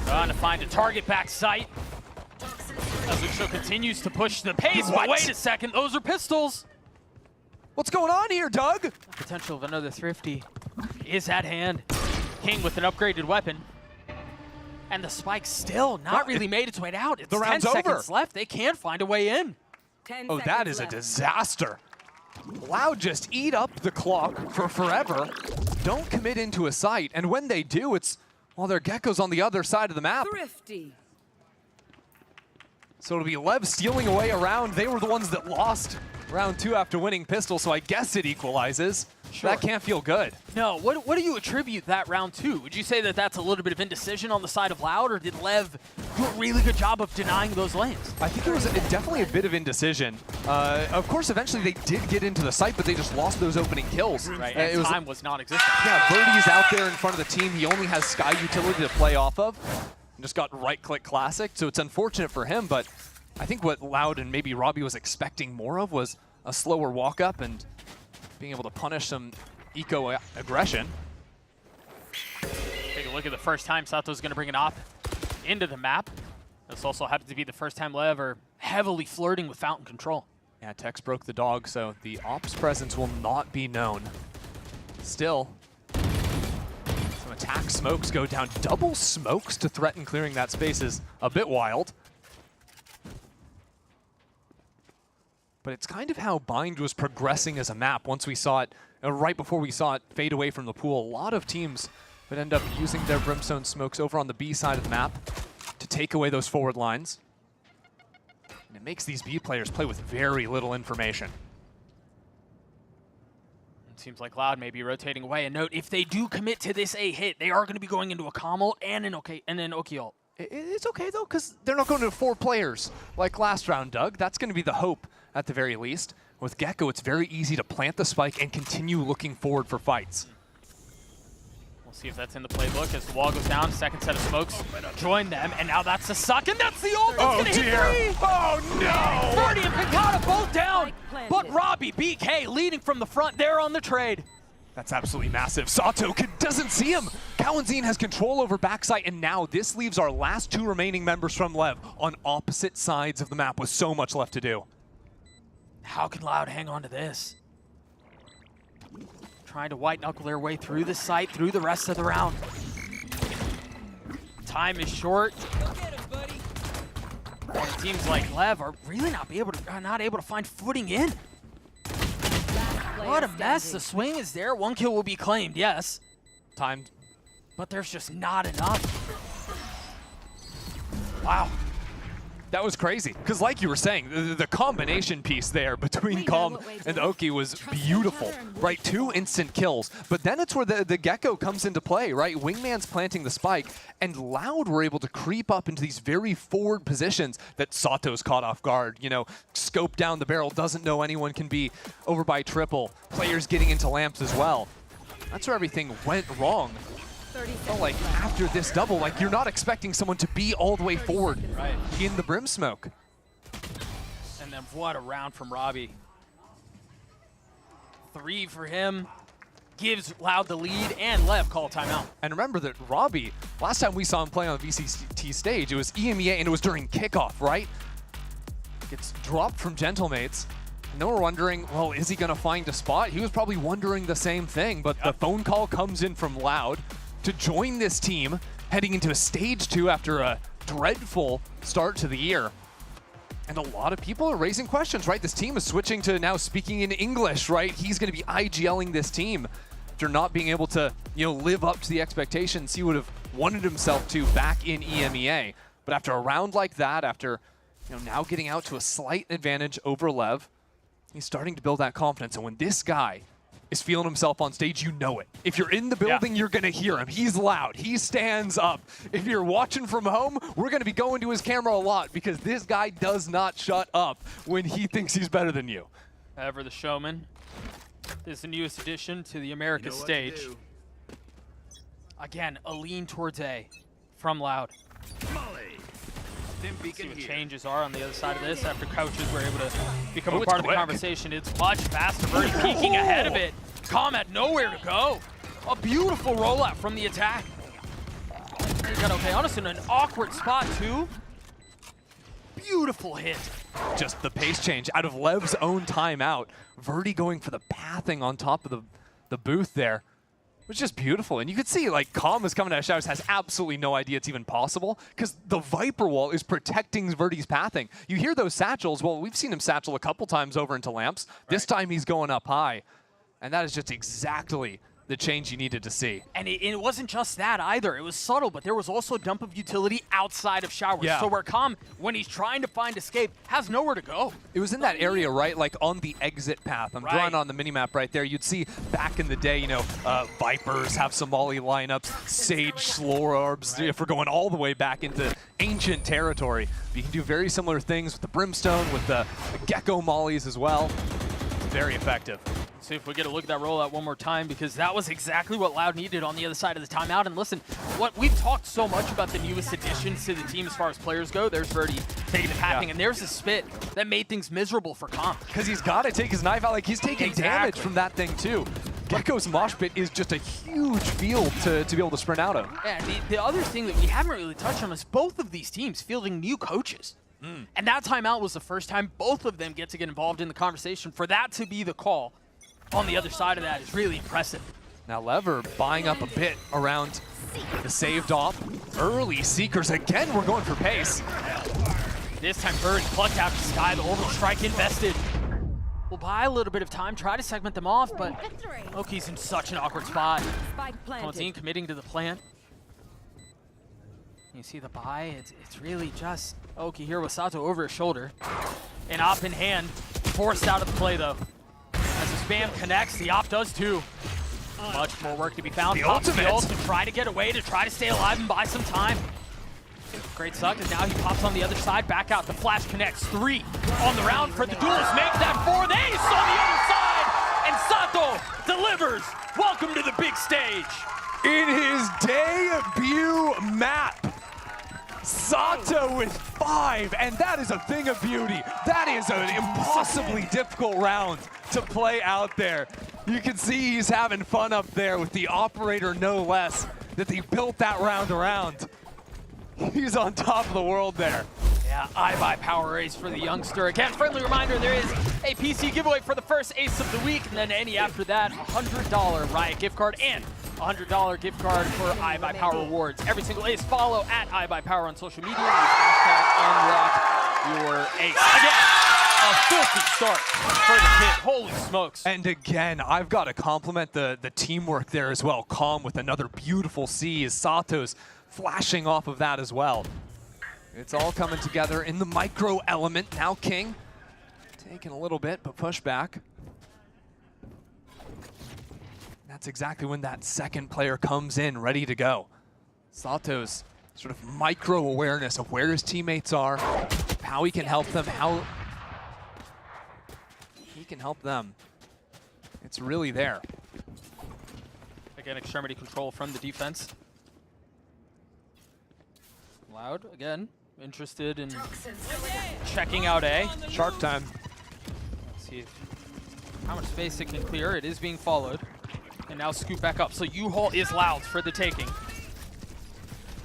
Trying to find a target back sight. As Luke Show continues to push the pace, but wait a second, those are pistols. What's going on here, Doug? Potential of another Thrifty is at hand. King with an upgraded weapon. And the spike still not really made its way out. It's the 10 round's seconds over. left. They can find a way in. Oh, that is a disaster. Loud just eat up the clock for forever. Don't commit into a site, and when they do, it's, well, their Gecko's on the other side of the map. Thrifty. So it'll be LEV stealing away a round. They were the ones that lost round 2 after winning pistol, so I guess it equalizes. Sure. That can't feel good. No, what do you attribute that round to? Would you say that that's a little bit of indecision on the side of Loud, or did LEV do a really good job of denying those lanes? I think it was definitely a bit of indecision. Of course, eventually they did get into the site, but they just lost those opening kills. Right, and time was non-existent. Yeah, Verdi's out there in front of the team. He only has Sky utility to play off of. And just got right-click classic, so it's unfortunate for him, but I think what Loud and maybe Robbie was expecting more of was a slower walk-up and being able to punish some eco-aggression. Take a look at the first time Sato's going to bring an op into the map. This also happens to be the first time LEV are heavily flirting with fountain control. Yeah, Tex broke the dog, so the ops presence will not be known. Still, some attack smokes go down. Double smokes to threaten clearing that space is a bit wild. But it's kind of how Bind was progressing as a map once we saw it, right before we saw it fade away from the pool. A lot of teams would end up using their Brimstone smokes over on the B side of the map to take away those forward lines. And it makes these B players play with very little information. It seems like Loud may be rotating away. And note, if they do commit to this A hit, they are going to be going into a Commel and an Oki ult. It's okay, though, because they're not going to 4 players like last round, Doug. That's going to be the hope, at the very least. With Gecko, it's very easy to plant the spike and continue looking forward for fights. We'll see if that's in the playbook as the wall goes down. Second set of smokes join them, and now that's the suck, and that's the ult. Oh, gonna dear. Hit 3. Oh, no. Verdi and Picata both down, but Robbie, BK leading from the front there on the trade. That's absolutely massive. Sato doesn't see him. Kawanzine has control over backside, and now this leaves our last 2 remaining members from LEV on opposite sides of the map with so much left to do. How can Loud hang on to this? Trying to white knuckle their way through the site, through the rest of the round. Time is short. And teams like LEV are really not able to find footing in. What a mess. The swing is there. 1 kill will be claimed, yes. Timed. But there's just not enough. Wow. That was crazy, because like you were saying, the combination piece there between Calm and Oki was beautiful, right? 2 instant kills, but then it's where the Gecko comes into play, right? Wingman's planting the spike, and Loud were able to creep up into these very forward positions that Sato's caught off guard, you know, scope down the barrel, doesn't know anyone can be over by triple, players getting into lamps as well. That's where everything went wrong. Felt like after this double, like you're not expecting someone to be all the way forward in the brim smoke. And then what a round from Robbie. 3 for him. Gives Loud the lead, and LEV call timeout. And remember that Robbie, last time we saw him play on the VCT stage, it was EMEA and it was during kickoff, right? Gets dropped from Gentlemates. And then we're wondering, well, is he gonna find a spot? He was probably wondering the same thing, but the phone call comes in from Loud to join this team heading into a stage 2 after a dreadful start to the year. And a lot of people are raising questions, right? This team is switching to now speaking in English, right? He's going to be IGLing this team after not being able to, you know, live up to the expectations he would have wanted himself to back in EMEA. But after a round like that, after, you know, now getting out to a slight advantage over LEV, he's starting to build that confidence. And when this guy is feeling himself on stage, you know it. If you're in the building, you're gonna hear him. He's loud, he stands up. If you're watching from home, we're gonna be going to his camera a lot because this guy does not shut up when he thinks he's better than you. Ever the showman. This is the newest addition to the Americas stage. Again, a lean towards A from Loud. See what changes are on the other side of this after coaches were able to become a part of the conversation. It's much faster. Birdie peeking ahead of it. Calm had nowhere to go. A beautiful rollout from the attack. He got Okeanos in an awkward spot too. Beautiful hit. Just the pace change out of LEV's own timeout. Verdi going for the pathing on top of the booth there. It was just beautiful. And you could see, like, Calm is coming out of showers, has absolutely no idea it's even possible because the Viper wall is protecting Verdi's pathing. You hear those satchels. Well, we've seen him satchel a couple times over into lamps. This time he's going up high. And that is just exactly the change you needed to see. And it wasn't just that either. It was subtle, but there was also a dump of utility outside of showers. Yeah. So where Calm, when he's trying to find escape, has nowhere to go. It was in that area, right? Like on the exit path. I'm drawing on the minimap right there. You'd see back in the day, you know, Vipers have some Molly lineups, Sage Slore Orbs, if we're going all the way back into ancient territory. But you can do very similar things with the Brimstone, with the Gecko Mollies as well. It's very effective. See if we get a look at that rollout one more time, because that was exactly what Loud needed on the other side of the timeout. And listen, what we've talked so much about the newest additions to the team as far as players go. There's Verdi taking the pathing, and there's a spit that made things miserable for Calm. Because he's got to take his knife out. Like, he's taking damage from that thing, too. Gecko's mosh pit is just a huge field to be able to sprint out of. Yeah, the other thing that we haven't really touched on is both of these teams fielding new coaches. And that timeout was the first time both of them get involved in the conversation. For that to be the call on the other side of that is really impressive. Now Lever buying up a bit around the saved off. Early Seekers again, we're going for pace. This time Bird plucked out the sky, the orbital strike invested. We'll buy a little bit of time, try to segment them off, but Oki's in such an awkward spot. Fontaine committing to the plant. You see the buy, it's really just Oki here with Sato over his shoulder. And op in hand, forced out of the play though. As the spam connects, the op does too. Much more work to be found. The ultimate! Ult to try to get away, to try to stay alive and buy some time. Great suck, and now he pops on the other side, back out. The flash connects, 3 on the round for the duelist. Make that 4, the ace on the other side, and Sato delivers. Welcome to the big stage. In his debut map, Sato with 5, and that is a thing of beauty. That is an impossibly difficult round to play out there. You can see he's having fun up there with the operator, no less, that they built that round around. He's on top of the world there. Yeah, iBuy power race for the youngster. Again, friendly reminder, there is a PC giveaway for the first ace of the week, and then any after that, $100 Riot gift card and $100 gift card for iBuy Power rewards. Every single ace, follow at iBuy Power on social media. Use hashtag unlock your ace. Again, a filthy start for the kid. Holy smokes. And again, I've got to compliment the teamwork there as well. Calm with another beautiful C as Sato's flashing off of that as well. It's all coming together in the micro element. Now King taking a little bit, but push back. That's exactly when that second player comes in, ready to go. Sato's sort of micro awareness of where his teammates are, how he can help them, how he can help them. It's really there. Again, extremity control from the defense. Loud, again, interested in checking out A. Shark time. Let's see how much space it can clear. It is being followed. And now scoop back up. So U-Haul is Loud for the taking.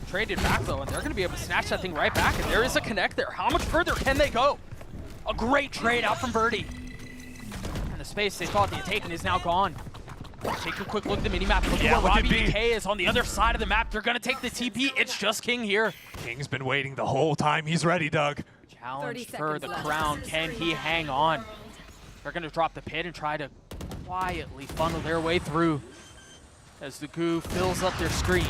Traded back though, and they're going to be able to snatch that thing right back. And there is a connect there. How much further can they go? A great trade out from Verdi. And the space they thought they had taken is now gone. Take a quick look at the minimap. Look at where Robbie BK is on the other side of the map. They're going to take the TP. It's just King here. King's been waiting the whole time. He's ready, Doug. Challenge for the crown. Can he hang on? They're going to drop the pit and try to quietly funnel their way through as the goo fills up their screen.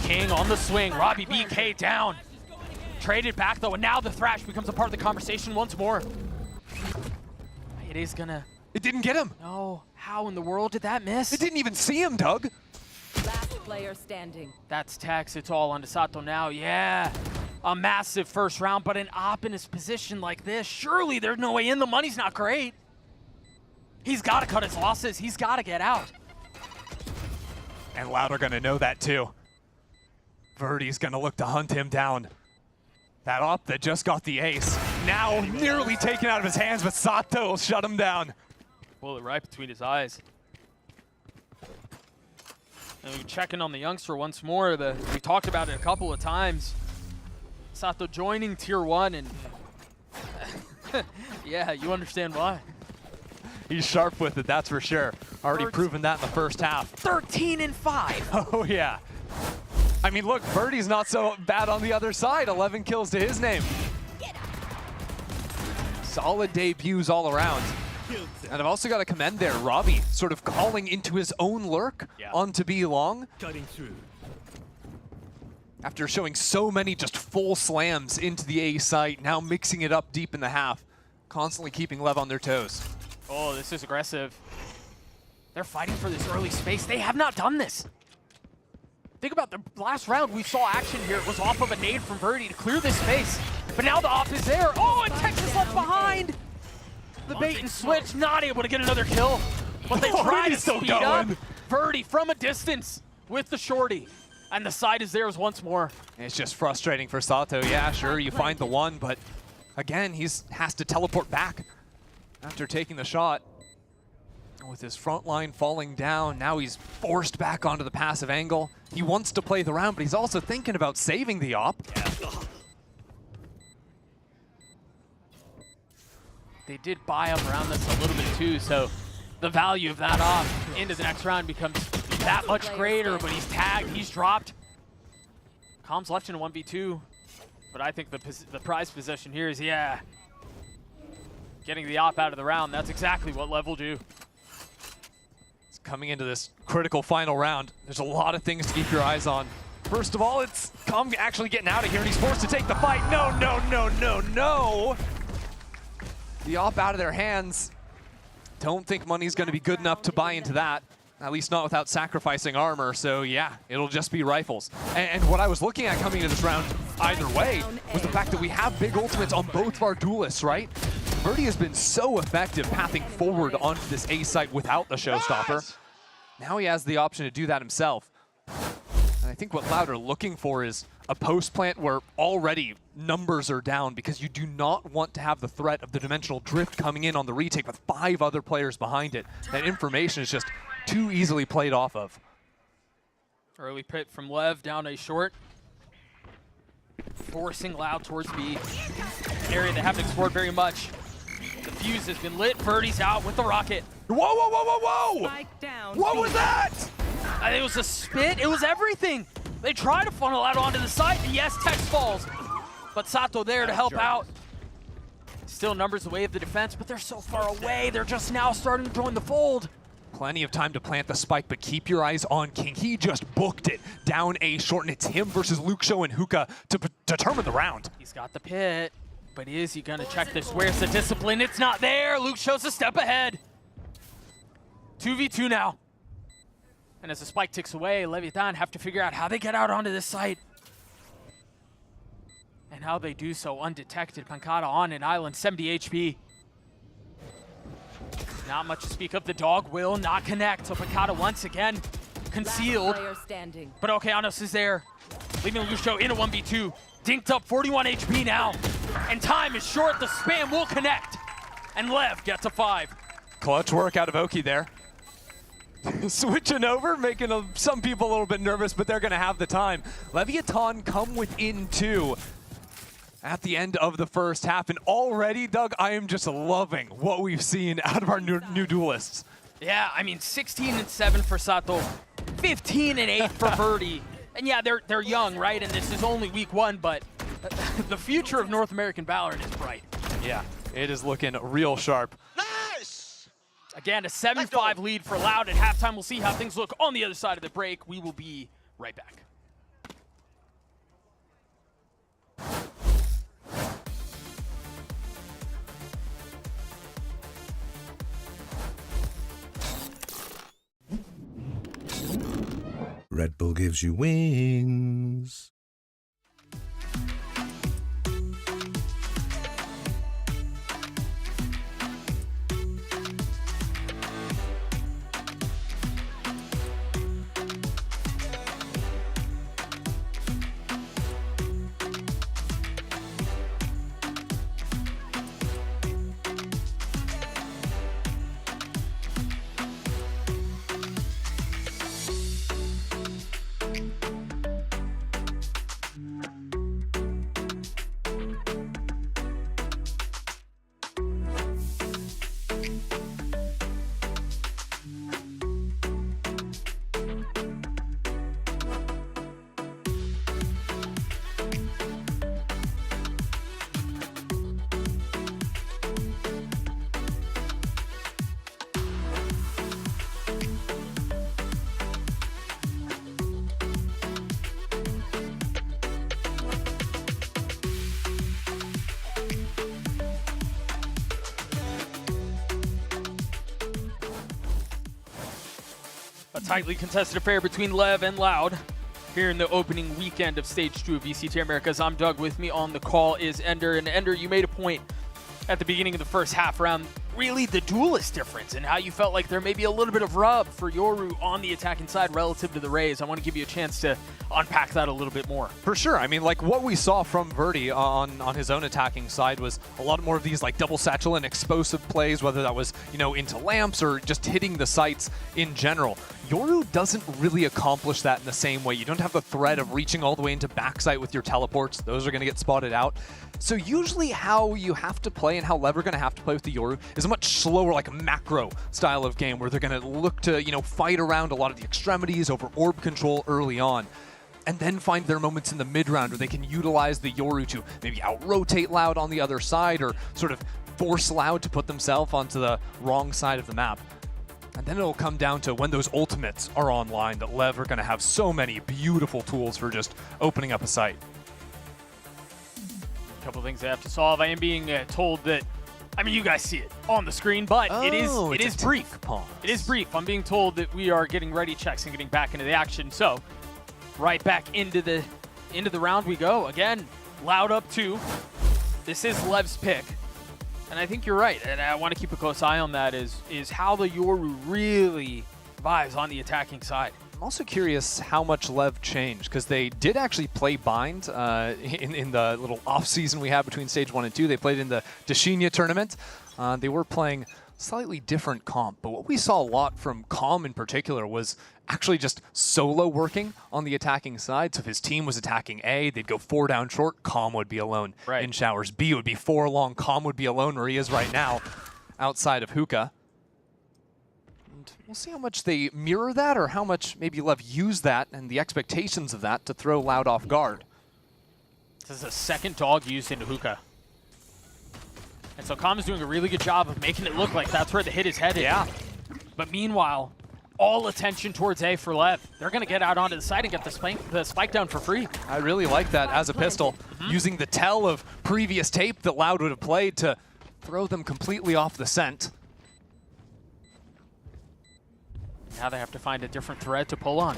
King on the swing. Robbie BK down. Traded back though, and now the Thrash becomes a part of the conversation once more. It is going to... It didn't get him. No. How in the world did that miss? It didn't even see him, Doug. Last player standing. That's Tex. It's all on Sato now. Yeah. A massive first round, but an op in his position like this. Surely there's no way in. The money's not great. He's got to cut his losses. He's got to get out. And Loud are going to know that too. Verdi's going to look to hunt him down. That op that just got the ace. Now nearly taken out of his hands, but Sato will shut him down. Bullet right between his eyes. And we're checking on the youngster once more. We talked about it a couple of times. Sato joining Tier 1, and yeah, you understand why. He's sharp with it, that's for sure. Already proven that in the first half. 13 and 5. Oh yeah. I mean, look, Verdi's not so bad on the other side. 11 kills to his name. Solid debuts all around. And I've also got to commend there, Robbie, sort of calling into his own lurk onto B long. After showing so many just full slams into the A site, now mixing it up deep in the half, constantly keeping LEV on their toes. Oh, this is aggressive. They're fighting for this early space. They have not done this. Think about the last round we saw action here. It was off of a nade from Verdi to clear this space. But now the op is there. Oh, and Texas left behind. The bait and switch, not able to get another kill. But they try to speed up. Verdi from a distance with the shorty. And the side is theirs once more. It's just frustrating for Sato. Yeah, sure, you find the one, but again, has to teleport back after taking the shot. With his front line falling down, now he's forced back onto the passive angle. He wants to play the round, but he's also thinking about saving the op. They did buy up around this a little bit too, so the value of that op into the next round becomes that much greater, but he's tagged, he's dropped. Comms left in a 1v2, but I think the prize possession here is, yeah, getting the op out of the round. That's exactly what LEV will do. Coming into this critical final round, there's a lot of things to keep your eyes on. First of all, it's Com actually getting out of here, and he's forced to take the fight. No, no, no, no, no! The op out of their hands. Don't think money's going to be good enough to buy into that. At least not without sacrificing armor, so yeah, it'll just be rifles. And what I was looking at coming into this round, either way, was the fact that we have big ultimates on both of our duelists, right? Verdi has been so effective pathing forward onto this A site without the showstopper. Now he has the option to do that himself. And I think what Loud are looking for is a post plant where already numbers are down, because you do not want to have the threat of the dimensional drift coming in on the retake with 5 other players behind it. That information is just too easily played off of. Early pit from LEV down a short. Forcing Loud towards B. An area they haven't explored very much. The fuse has been lit. Verdi's out with the rocket. Whoa, whoa, whoa, whoa, whoa! What was that? It was a spit. It was everything. They try to funnel out onto the side, and yes, Tex falls. But Sato there to help out. Still numbers away of the defense, but they're so far away. They're just now starting to join the fold. Plenty of time to plant the spike, but keep your eyes on King. He just booked it down A short, and it's him versus Luke Show and Hookah to determine the round. He's got the pit, but is he gonna check this? Where's the discipline? It's not there. Luke shows a step ahead. 2v2 now. And as the spike ticks away, Leviathan have to figure out how they get out onto this site. And how they do so undetected. Pancada on an island, 70 HP. Not much to speak of. The dog will not connect. So Pancada once again concealed. Last player standing. But Okeanos is there, leaving Lucio in a 1v2. Dinked up, 41 HP now. And time is short. The spam will connect. And Lev gets a 5. Clutch work out of Oki there. Switching over, making some people a little bit nervous, but they're going to have the time. Leviathan come within 2 at the end of the first half. And already, Doug, I am just loving what we've seen out of our new duelists. Yeah, I mean, 16-7 for Sato, 15-8 for Verdi. And yeah, they're young, right? And this is only week 1, but the future of North American VALORANT is bright. Yeah, it is looking real sharp. Again, a 7-5 lead for Loud at halftime. We'll see how things look on the other side of the break. We will be right back. Red Bull gives you wings. A tightly contested affair between Lev and Loud here in the opening weekend of Stage 2 of VCT Americas. I'm Doug. With me on the call is Ender. And Ender, you made a point at the beginning of the first half around really the duelist difference and how you felt like there may be a little bit of rub for Yoru on the attacking side relative to the Rays. I want to give you a chance to unpack that a little bit more. For sure. I mean, like what we saw from Verdi on his own attacking side was a lot more of these like double satchel and explosive plays, whether that was, you know, into lamps or just hitting the sites in general. Yoru doesn't really accomplish that in the same way. You don't have the threat of reaching all the way into backside with your teleports. Those are going to get spotted out. So usually how you have to play and how Lev are going to have to play with the Yoru is a much slower, like a macro style of game where they're going to look to, you know, fight around a lot of the extremities over orb control early on. And then find their moments in the mid-round where they can utilize the Yoru to maybe out-rotate Loud on the other side or sort of force Loud to put themselves onto the wrong side of the map. And then it'll come down to when those ultimates are online that Lev are going to have so many beautiful tools for just opening up a site. A couple things I have to solve. I am being told that, I mean, you guys see it on the screen, but it is brief. It is brief. I'm being told that we are getting ready checks and getting back into the action. So right back into the round we go. Again, Loud up 2. This is Lev's pick. And I think you're right, and I want to keep a close eye on that, is how the Yoru really vibes on the attacking side. I'm also curious how much Lev changed, because they did actually play Bind in the little off-season we had between Stage 1 and 2. They played in the Dashinia tournament. They were playing slightly different comp, but what we saw a lot from Calm in particular was actually just solo working on the attacking side. So if his team was attacking A, they'd go 4 down short, Calm would be alone in showers. B would be 4 long, Calm would be alone where he is right now outside of Hookah. And we'll see how much they mirror that or how much maybe Lev use that and the expectations of that to throw Loud off guard. This is a second dog used into Hookah. And so Calm is doing a really good job of making it look like that's where the hit is headed. Yeah. But meanwhile, all attention towards A for LEV. They're going to get out onto the side and get the spike down for free. I really like that as a pistol, using the tell of previous tape that Loud would have played to throw them completely off the scent. Now they have to find a different thread to pull on.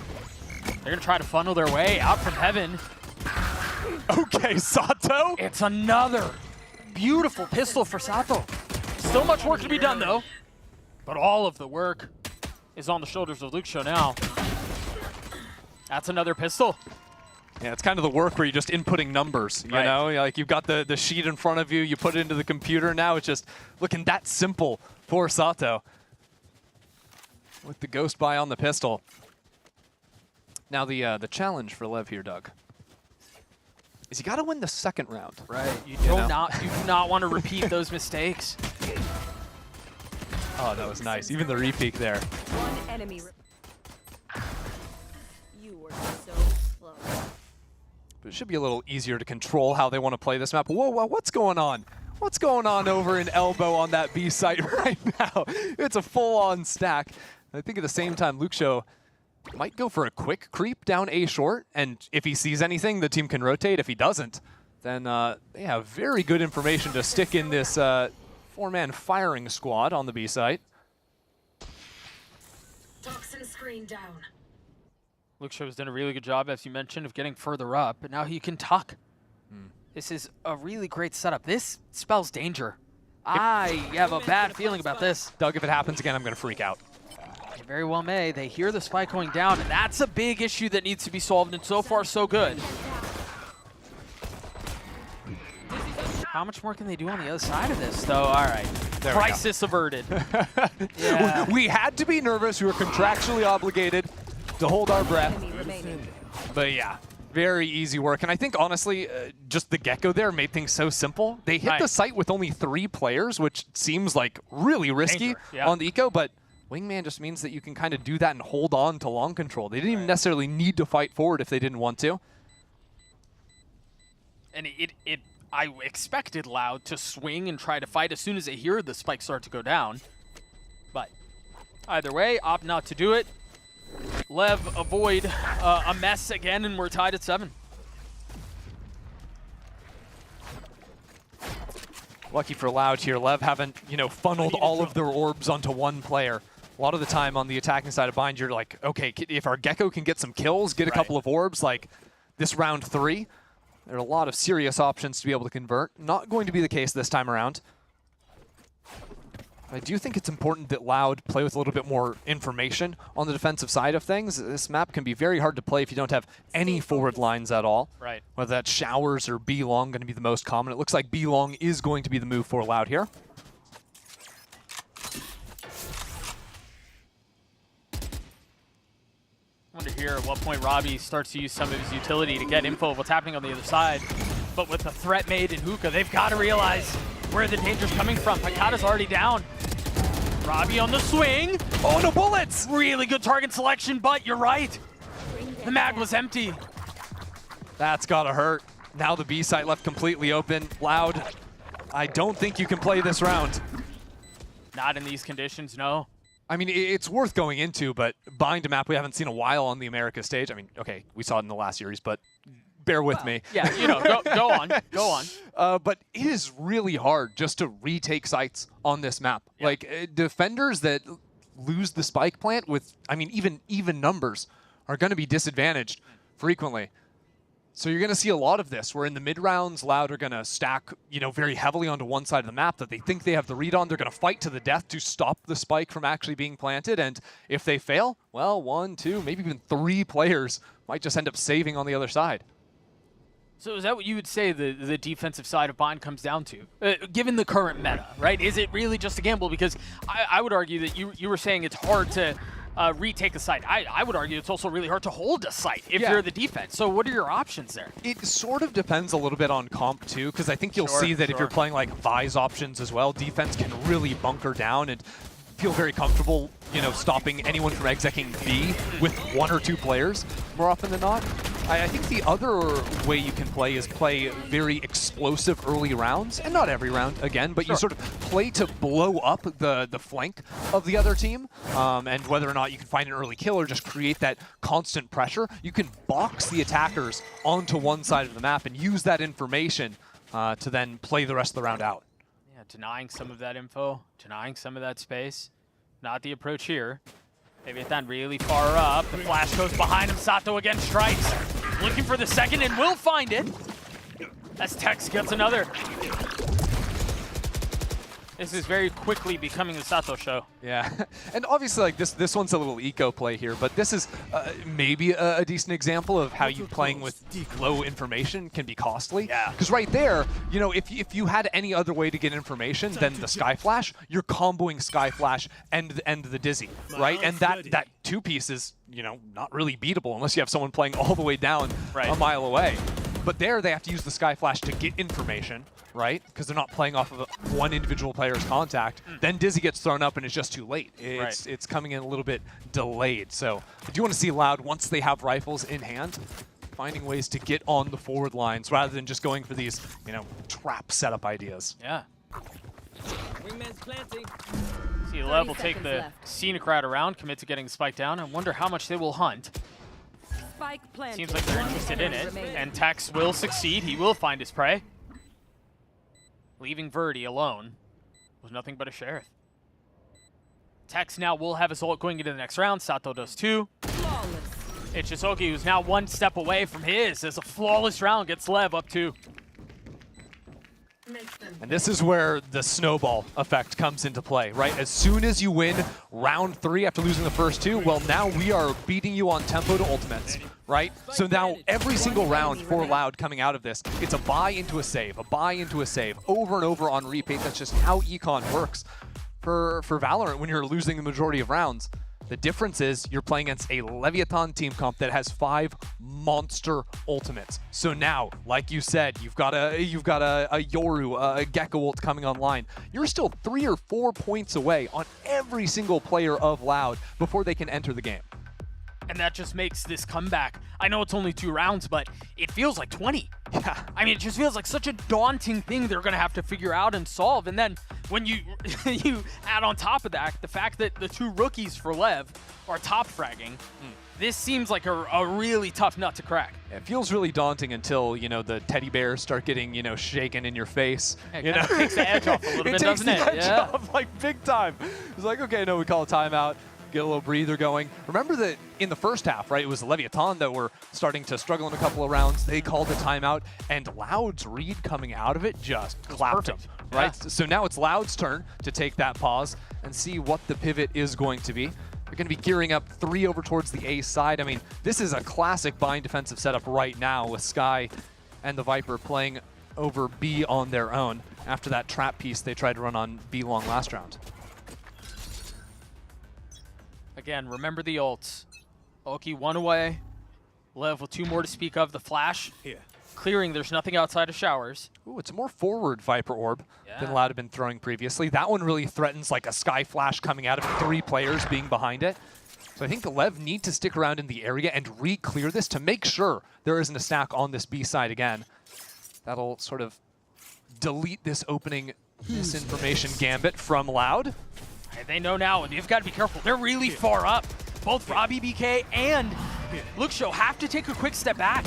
They're going to try to funnel their way out from heaven. Okay, Sato. It's another beautiful pistol for Sato. Still much work to be done, though. But all of the work is on the shoulders of Luxio now. That's another pistol. Yeah, it's kind of the work where you're just inputting numbers, you know? Like, you've got the sheet in front of you, you put it into the computer, now it's just looking that simple for Sato. With the Ghost Buy on the pistol. Now the challenge for LEV here, Doug, is you got to win the second round. Right. You do not want to repeat those mistakes. Oh, that was nice. Even the repeat there. One enemy. You were so close. But it should be a little easier to control how they want to play this map. Whoa, what's going on? What's going on over in Elbow on that B site right now? It's a full-on stack. I think at the same time, Luxio might go for a quick creep down A short, and if he sees anything, the team can rotate. If he doesn't, then they have very good information to stick in this four-man firing squad on the B site. Toxin screen down. Luxio's done a really good job, as you mentioned, of getting further up, but now he can tuck. This is a really great setup. This spells danger. I have a bad feeling about this. Doug, if it happens again, I'm going to freak out. They very well may. They hear the spike going down, and that's a big issue that needs to be solved, and so far, so good. How much more can they do on the other side of this, though? All right. Crisis averted. Yeah. We had to be nervous. We were contractually obligated to hold our breath. But yeah, very easy work. And I think, honestly, just the Gecko there made things so simple. They hit the site with only 3 players, which seems like really risky on the Eco, but Wingman just means that you can kind of do that and hold on to long control. They didn't even necessarily need to fight forward if they didn't want to. And I expected Loud to swing and try to fight as soon as they hear the spike start to go down. But either way, opt not to do it. LEV avoid a mess again, and we're tied at 7. Lucky for Loud here, LEV haven't, funneled all of their orbs onto one player. A lot of the time on the attacking side of Bind, you're like, okay, if our Gecko can get some kills, get a couple of orbs, like this round 3, there are a lot of serious options to be able to convert. Not going to be the case this time around. I do think it's important that Loud play with a little bit more information on the defensive side of things. This map can be very hard to play if you don't have any forward lines at all. Right. Whether that's Showers or B-Long going to be the most common. It looks like B-Long is going to be the move for Loud here. I wonder here at what point Robbie starts to use some of his utility to get info of what's happening on the other side. But with the threat made in Hookah, they've got to realize where the danger's coming from. Hakata's already down. Robbie on the swing. Oh, no bullets! Really good target selection, but you're right. The mag was empty. That's gotta hurt. Now the B site left completely open. Loud, I don't think you can play this round. Not in these conditions, no. I mean, it's worth going into, but Bind a map we haven't seen a while on the Americas stage. I mean, okay, we saw it in the last series, but bear with me. Yeah, go on, go on. But it is really hard just to retake sites on this map. Yeah. Like, defenders that lose the spike plant with, I mean, even numbers are going to be disadvantaged frequently. So you're going to see a lot of this, where in the mid-rounds, Loud are going to stack, very heavily onto one side of the map that they think they have the read on. They're going to fight to the death to stop the spike from actually being planted. And if they fail, well, 1, 2, maybe even 3 players might just end up saving on the other side. So is that what you would say the defensive side of Bind comes down to, given the current meta, right? Is it really just a gamble? Because I would argue that you were saying it's hard to retake the site. I would argue it's also really hard to hold a site if you're the defense. So what are your options there? It sort of depends a little bit on comp too, because I think you'll see that if you're playing like Vi's options as well, defense can really bunker down and feel very comfortable, stopping anyone from execing B with 1 or 2 players more often than not. I think the other way you can play is play very explosive early rounds, and not every round, again, but you sort of play to blow up the flank of the other team, and whether or not you can find an early kill or just create that constant pressure, you can box the attackers onto one side of the map and use that information to then play the rest of the round out. Yeah, denying some of that info, denying some of that space. Not the approach here. Leviathan really far up. The flash goes behind him. Sato again strikes. Looking for the second and will find it. As Tex gets another. This is very quickly becoming the Sato show. Yeah, and obviously like this one's a little eco play here, but this is maybe a decent example of how you playing with low information can be costly. Yeah. Because right there, you know, if you had any other way to get information than the Sky Flash, you're comboing Sky Flash and the Dizzy, right? And that two piece is, you know, not really beatable unless you have someone playing all the way down a mile away. But there they have to use the Sky Flash to get information, right? Because they're not playing off of one individual player's contact. Then Dizzy gets thrown up and it's just too late. It's coming in a little bit delayed. So I do want to see Loud, once they have rifles in hand, finding ways to get on the forward lines rather than just going for these, you know, trap setup ideas. Yeah. See, LEV will take the scenic route around, commit to getting the spike down, and wonder how much they will hunt. Seems like they're interested in it, and Tex will succeed. He will find his prey. Leaving Verdi alone with nothing but a Sheriff. Tex now will have his ult going into the next round. Sato does too. It's Chisoki, who's now one step away from his, as a flawless round gets LEV up 2. And this is where the snowball effect comes into play, right? As soon as you win round 3 after losing the first 2, well, now we are beating you on tempo to ultimates, right? So now every single round for Loud coming out of this, it's a buy into a save, over and over on repeat. That's just how Econ works for Valorant when you're losing the majority of rounds. The difference is you're playing against a Leviathan team comp that has 5 monster ultimates. So now, like you said, you've got a Yoru, a Gecko ult coming online. You're still 3 or 4 points away on every single player of Loud before they can enter the game. And that just makes this comeback. I know it's only 2 rounds, but it feels like 20. Yeah. I mean, it just feels like such a daunting thing they're going to have to figure out and solve. And then when you you add on top of that the fact that the 2 rookies for LEV are top fragging, this seems like a really tough nut to crack. It feels really daunting until, you know, the teddy bears start getting, you know, shaken in your face. It you know? takes the edge off a little bit, doesn't it? It takes the edge off, like, big time. It's like, okay, no, we call a timeout. Get a little breather going. Remember that in the first half, right, it was Leviathan that were starting to struggle in a couple of rounds. They called the timeout, and Loud's read coming out of it just clapped them, right? Yeah. So now it's Loud's turn to take that pause and see what the pivot is going to be. They're going to be gearing up 3 over towards the A side. I mean, this is a classic bind defensive setup right now with Sky and the Viper playing over B on their own after that trap piece they tried to run on B long last round. Again, remember the ults. Oki 1 away. LEV with 2 more to speak of. The flash. Clearing, there's nothing outside of showers. Ooh, it's a more forward Viper Orb than Loud had been throwing previously. That one really threatens like a Sky Flash coming out of 3 players being behind it. So I think the LEV need to stick around in the area and re-clear this to make sure there isn't a stack on this B side again. That'll sort of delete this opening misinformation gambit from Loud. They know now, and you've got to be careful. They're really far up. Both Robbie BK and Luke Show have to take a quick step back.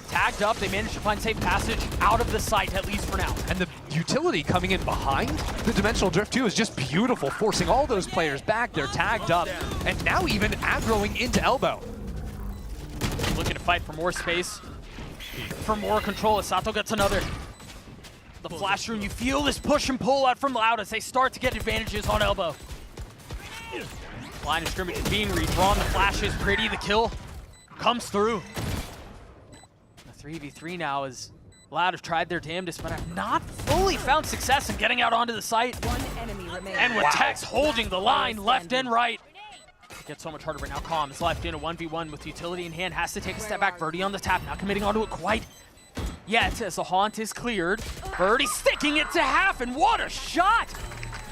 Tagged up, they managed to find safe passage out of the site, at least for now. And the utility coming in behind the Dimensional Drift too is just beautiful, forcing all those players back. They're tagged up, and now even aggroing into elbow. Looking to fight for more space, for more control as Sato gets another. The flash rune, you feel this push and pull out from Loud as they start to get advantages on elbow. Line of scrimmage being redrawn, the flash is pretty, the kill comes through. The 3v3 now is Loud have tried their damnedest, but have not fully found success in getting out onto the site. 1 enemy remaining. And with Tex holding the line left and right. It gets so much harder right now. Calm is left in a 1v1 with utility in hand, has to take a step back. Verdi on the tap, not committing onto it quite yet as the haunt is cleared. Verdi sticking it to half, and what a shot!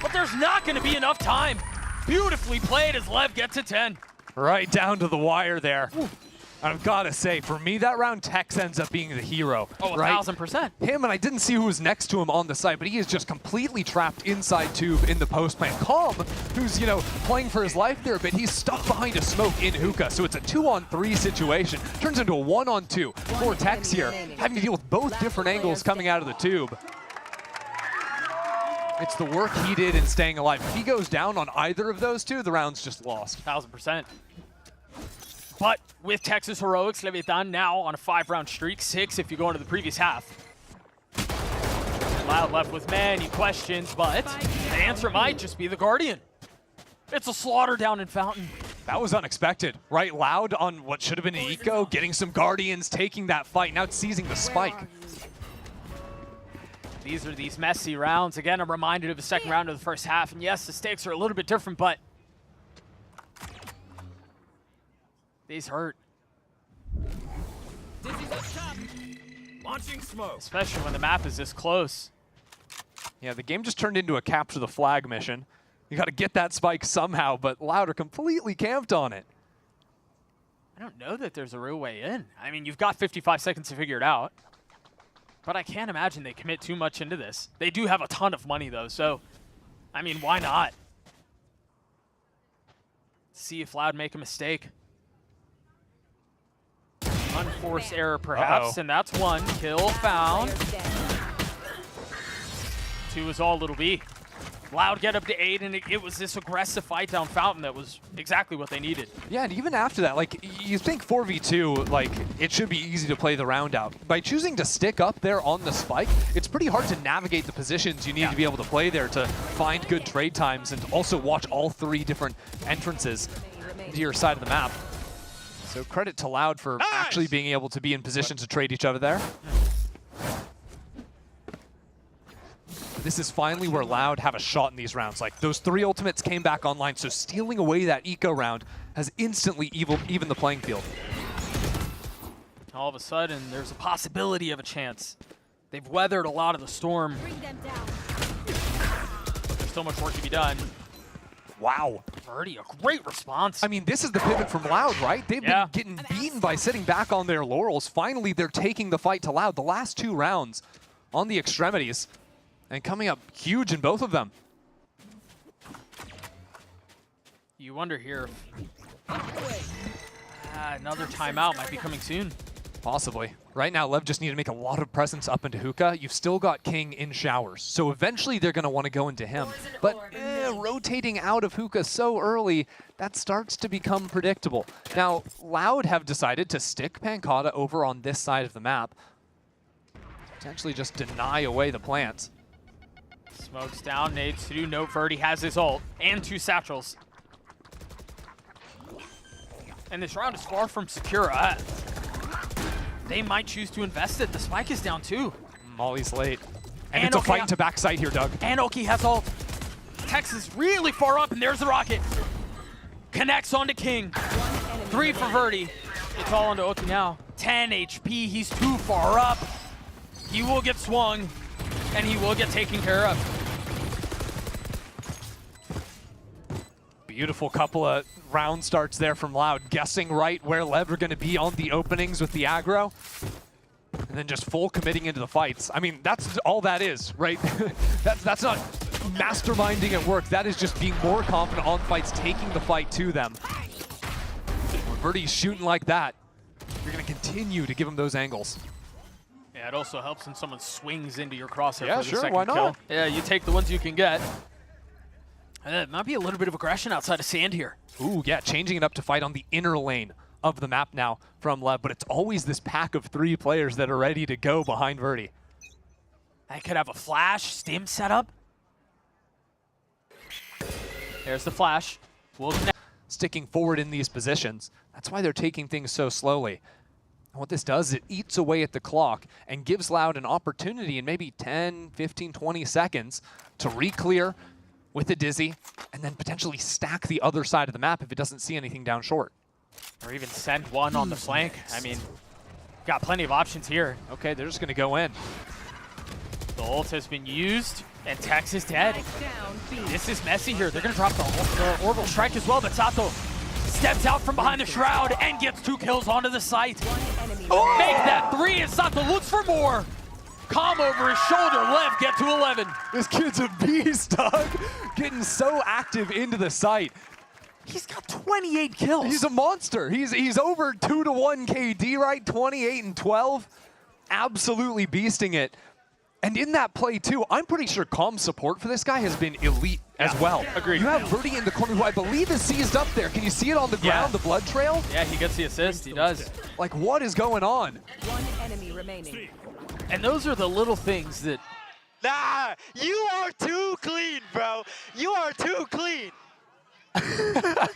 But there's not going to be enough time. Beautifully played as LEV gets to 10. Right down to the wire there. I've got to say, for me, that round, Tex ends up being the hero. Oh, right? 1000%. Him, and I didn't see who was next to him on the site, but he is just completely trapped inside tube in the post plant. Calm, who's, you know, playing for his life there, but he's stuck behind a smoke in hookah, so it's a 2-on-3 situation. Turns into a 1-on-2 for Tex here, having to deal with both different angles coming out of the tube. It's the work he did in staying alive. If he goes down on either of those two, the round's just lost. 1000%. But with Texas Heroics, Leviathan now on a 5-round streak, 6 if you go into the previous half. Loud left with many questions, but the answer might just be the Guardian. It's a slaughter down in Fountain. That was unexpected, right? Loud on what should have been an eco, getting some Guardians, taking that fight. Now it's seizing the spike. These are these messy rounds. Again, I'm reminded of the second round of the first half. And yes, the stakes are a little bit different, but these hurt. Launching smoke. Especially when the map is this close. Yeah, the game just turned into a capture the flag mission. You got to get that spike somehow, but Loud are completely camped on it. I don't know that there's a real way in. I mean, you've got 55 seconds to figure it out. But I can't imagine they commit too much into this. They do have a ton of money, though, so, I mean, why not? See if Loud make a mistake. Unforced error, perhaps, and that's 1. Kill found. 2 is all it'll be. Loud get up to 8, and it was this aggressive fight down Fountain that was exactly what they needed. Yeah, and even after that, like, you think 4v2, like, it should be easy to play the round out. By choosing to stick up there on the spike, it's pretty hard to navigate the positions you need to be able to play there to find good trade times and also watch all 3 different entrances to your side of the map. So credit to Loud for actually being able to be in position to trade each other there. This is finally where Loud have a shot in these rounds. Like, those 3 ultimates came back online, so stealing away that eco round has instantly evened the playing field. All of a sudden, there's a possibility of a chance. They've weathered a lot of the storm. But there's still much work to be done. Wow. Already a great response. I mean, this is the pivot from Loud, right? They've been getting beaten by sitting back on their laurels. Finally, they're taking the fight to Loud. The last 2 rounds on the extremities. And coming up huge in both of them. You wonder here if another timeout might be coming soon. Possibly. Right now, LEV just need to make a lot of presence up into hookah. You've still got King in showers, so eventually they're going to want to go into him. But rotating out of hookah so early, that starts to become predictable. Now, Loud have decided to stick Pancata over on this side of the map. Potentially just deny away the plants. Smokes down, nades to do. Note Verdi has his ult and 2 satchels. And this round is far from secure. They might choose to invest it. The spike is down too. Molly's late. And it's a fight to backside here, Doug. And Oki has ult. Tex is really far up, and there's the rocket. Connects onto King. 3 for Verdi. It's all onto Oki now. 10 HP, he's too far up. He will get swung, and he will get taken care of. Beautiful couple of round starts there from Loud, guessing right where LEV are going to be on the openings with the aggro, and then just full committing into the fights. I mean, that's all that is, right? that's not masterminding at work. That is just being more confident on fights, taking the fight to them. When Verdi's shooting like that, you're going to continue to give him those angles. Yeah, it also helps when someone swings into your crosshair Yeah, for the sure, second why not? kill. Yeah, you take the ones you can get. It might be a little bit of aggression outside of sand here. Ooh, yeah, changing it up to fight on the inner lane of the map now from LEV, but it's always this pack of 3 players that are ready to go behind Verdi. I could have a flash, stim setup. There's the flash. We'll connect. Sticking forward in these positions. That's why they're taking things so slowly. And what this does is it eats away at the clock and gives Loud an opportunity in maybe 10, 15, 20 seconds to re-clear with a dizzy, and then potentially stack the other side of the map if it doesn't see anything down short. Or even send one on the flank. I mean, got plenty of options here. Okay, they're just going to go in. The ult has been used, and Tex is dead. This is messy here. They're going to drop the orbital strike as well, but Sato steps out from behind the shroud and gets 2 kills onto the site. Make that 3, and Sato looks for more. Calm over his shoulder, Lev get to 11. This kid's a beast, Doug. Getting so active into the site. He's got 28 kills. He's a monster. He's over 2-1 KD, right? 28 and 12. Absolutely beasting it. And in that play, too, I'm pretty sure calm support for this guy has been elite as well. Agreed. You have Verdi in the corner, who I believe is seized up there. Can you see it on the ground, the blood trail? Yeah, he gets the assist. He does. Like, what is going on? One enemy remaining. And those are the little things that... Nah, you are too clean, bro. You are too clean. I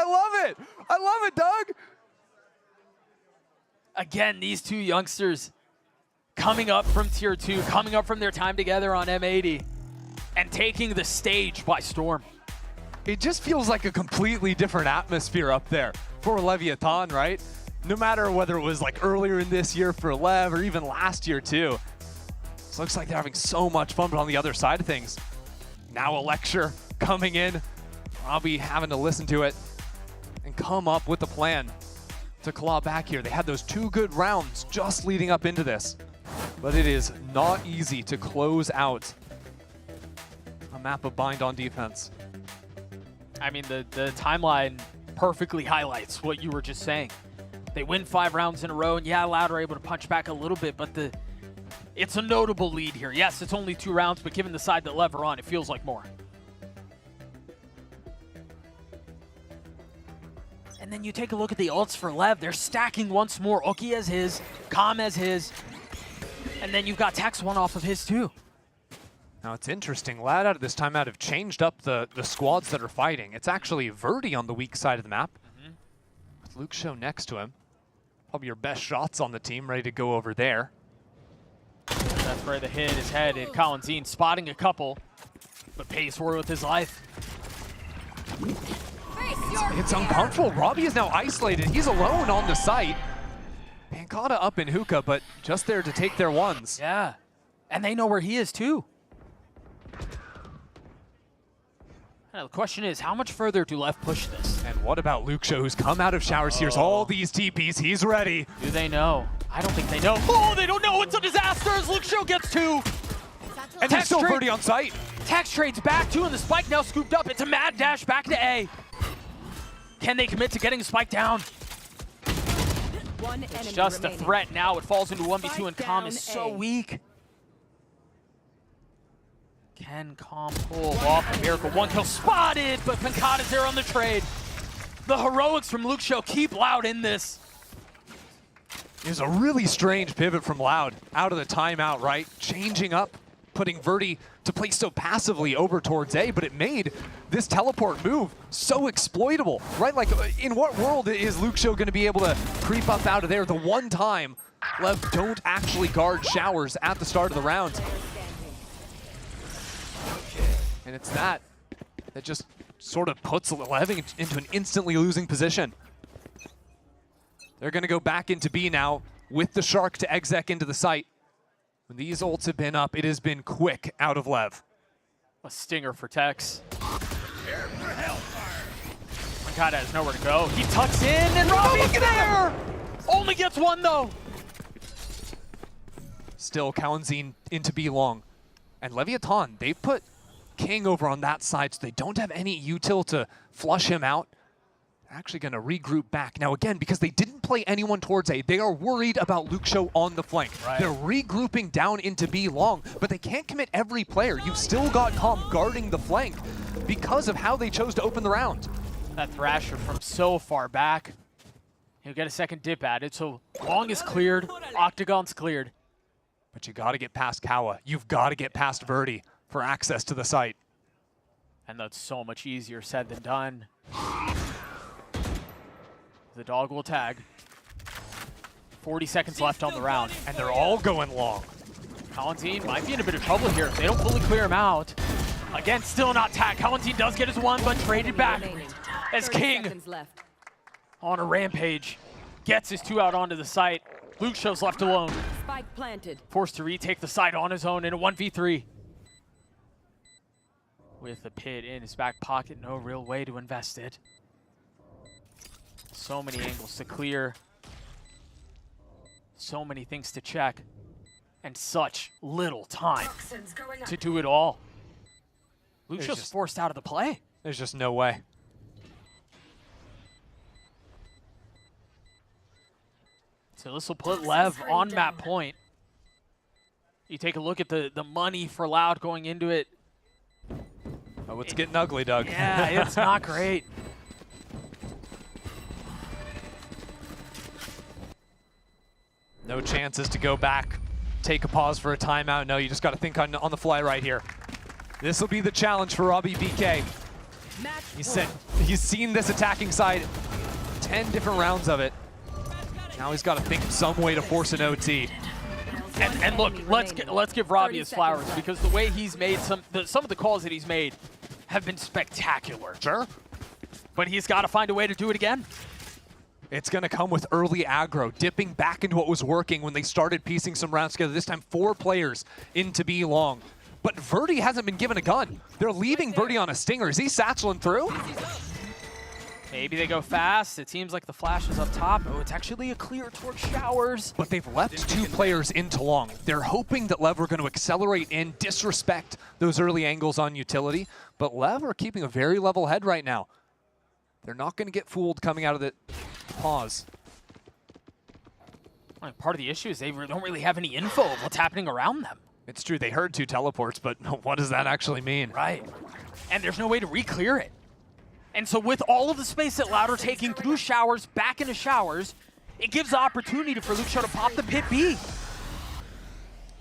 love it. I love it, Doug. Again, these 2 youngsters coming up from Tier 2, coming up from their time together on M80, and taking the stage by storm. It just feels like a completely different atmosphere up there for Leviathan, right? No matter whether it was like earlier in this year for Lev or even last year too. It looks like they're having so much fun, but on the other side of things, now a lecture coming in. I'll be having to listen to it and come up with a plan to claw back here. They had those 2 good rounds just leading up into this, but it is not easy to close out a map of bind on defense. I mean, the timeline perfectly highlights what you were just saying. They win 5 rounds in a row, and yeah, Loud are able to punch back a little bit, but it's a notable lead here. Yes, it's only 2 rounds, but given the side that Lev are on, it feels like more. And then you take a look at the ults for Lev. They're stacking once more. Oki has his, Calm has his, and then you've got Tex one off of his too. Now it's interesting, Loud out of this timeout have changed up the squads that are fighting. It's actually Verdi on the weak side of the map, with Luke Show next to him. Probably your best shots on the team, ready to go over there. That's where the hit is headed. Collinzine spotting a couple, but pays for it with his life. It's uncomfortable. Robbie is now isolated. He's alone on the site. Pancata up in hookah, but just there to take their ones. Yeah, and they know where he is too. Now the question is, how much further do Lev push this? And what about Luke Show, who's come out of showers? Here's all these TPs. He's ready. Do they know? I don't think they know. Oh, they don't know. It's a disaster as Luke Show gets 2. And there's still Verdi on site. Tex trades back 2, and the spike now scooped up. It's a mad dash back to A. Can they commit to getting the spike down? It's just a threat now. It falls into 1v2, and Calm is so weak. Can Calm pull off a miracle? 1 kill spotted, but Pancata's there on the trade. The heroics from Luke Show keep Loud in this. It was a really strange pivot from Loud out of the timeout, right? Changing up, putting Verdi to play so passively over towards A, but it made this teleport move so exploitable, right? Like, in what world is Luke Show going to be able to creep up out of there the one time Lev don't actually guard showers at the start of the round? And it's that just sort of puts Lev into an instantly losing position. They're going to go back into B now with the Shark to exec into the site. When these ults have been up, it has been quick out of Lev. A stinger for Tex. Pancata has nowhere to go. He tucks in, and Robbie's there! Only gets 1, though. Still, Collinzine into B long. And Leviathan, they put King over on that side, so they don't have any util to flush him out. They're actually going to regroup back. Now again, because they didn't play anyone towards A, they are worried about Luke Show on the flank. Right. They're regrouping down into B long, but they can't commit every player. You've still got Calm guarding the flank because of how they chose to open the round. That Thrasher from so far back. He'll get a second dip at it, so long is cleared, Octagon's cleared. But you got to get past Kawa. You've got to get past Verdi for access to the site. And that's so much easier said than done. The dog will tag. 40 seconds left on the round. And they're all going long. Collinzine might be in a bit of trouble here if they don't fully clear him out. Again, still not tagged. Collinzine does get his 1, but traded back as King on a rampage gets his 2 out onto the site. Luke Show's left alone. Spike planted. Forced to retake the site on his own in a 1v3. with the pit in his back pocket. No real way to invest it. So many angles to clear. So many things to check. And such little time to do it all. Lucio's forced out of the play. There's just no way. So this will put LEV on map point. You take a look at the money for Loud going into it. Oh, it's getting ugly, Doug. Yeah, it's not great. No chances to go back, take a pause for a timeout. No, you just got to think on the fly right here. This will be the challenge for Robbie BK. He's seen this attacking side 10 different rounds of it. Now he's got to think of some way to force an OT. And look, let's give Robbie his flowers, because the way he's made some of the calls that he's made have been spectacular. Sure. But he's got to find a way to do it again. It's going to come with early aggro, dipping back into what was working when they started piecing some rounds together. This time 4 players into B long. But Verdi hasn't been given a gun. They're leaving Verdi on a stinger. Is he satcheling through? Maybe they go fast. It seems like the flash is up top. Oh, it's actually a clear towards Showers. But they've left 2 players into long. They're hoping that LEV are going to accelerate and disrespect those early angles on utility. But LEV are keeping a very level head right now. They're not going to get fooled coming out of the pause. Part of the issue is they don't really have any info of what's happening around them. It's true, they heard 2 teleports, but what does that actually mean? Right. And there's no way to re-clear it. And so with all of the space that Loud are taking through Showers, back into Showers, it gives the opportunity for Lucio to pop the pit B.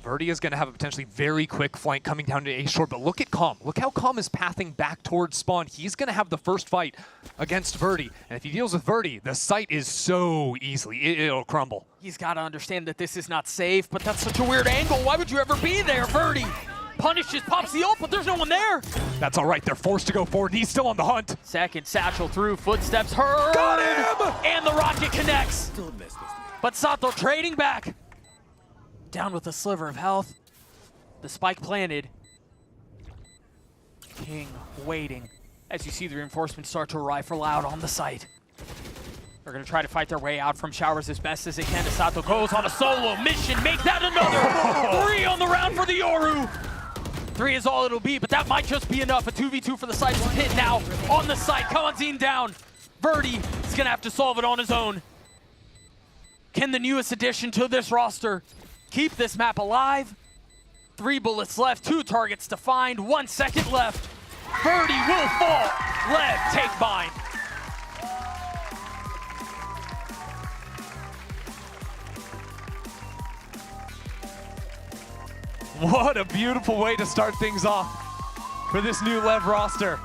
Verdi is going to have a potentially very quick flank coming down to A short, but look at Calm. Look how Calm is pathing back towards spawn. He's going to have the first fight against Verdi. And if he deals with Verdi, the site is so easily, it'll crumble. He's got to understand that this is not safe, but that's such a weird angle. Why would you ever be there, Verdi? Punishes, pops the ult, but there's no one there. That's all right, they're forced to go forward. He's still on the hunt. Second satchel through, footsteps heard. Got him! And the rocket connects. But Sato trading back. Down with a sliver of health. The spike planted. King waiting as you see the reinforcements start to arrive for Loud on the site. They're going to try to fight their way out from Showers as best as they can. Sato goes on a solo mission. Make that another 3 on the round for the Yoru. 3 is all it'll be, but that might just be enough. A 2v2 for the site. Pit now on the site. Kawanzine down. Verdi is going to have to solve it on his own. Can the newest addition to this roster keep this map alive? 3 bullets left, 2 targets to find, 1 second left. Verdi will fall. LEV take bind. What a beautiful way to start things off for this new LEV roster.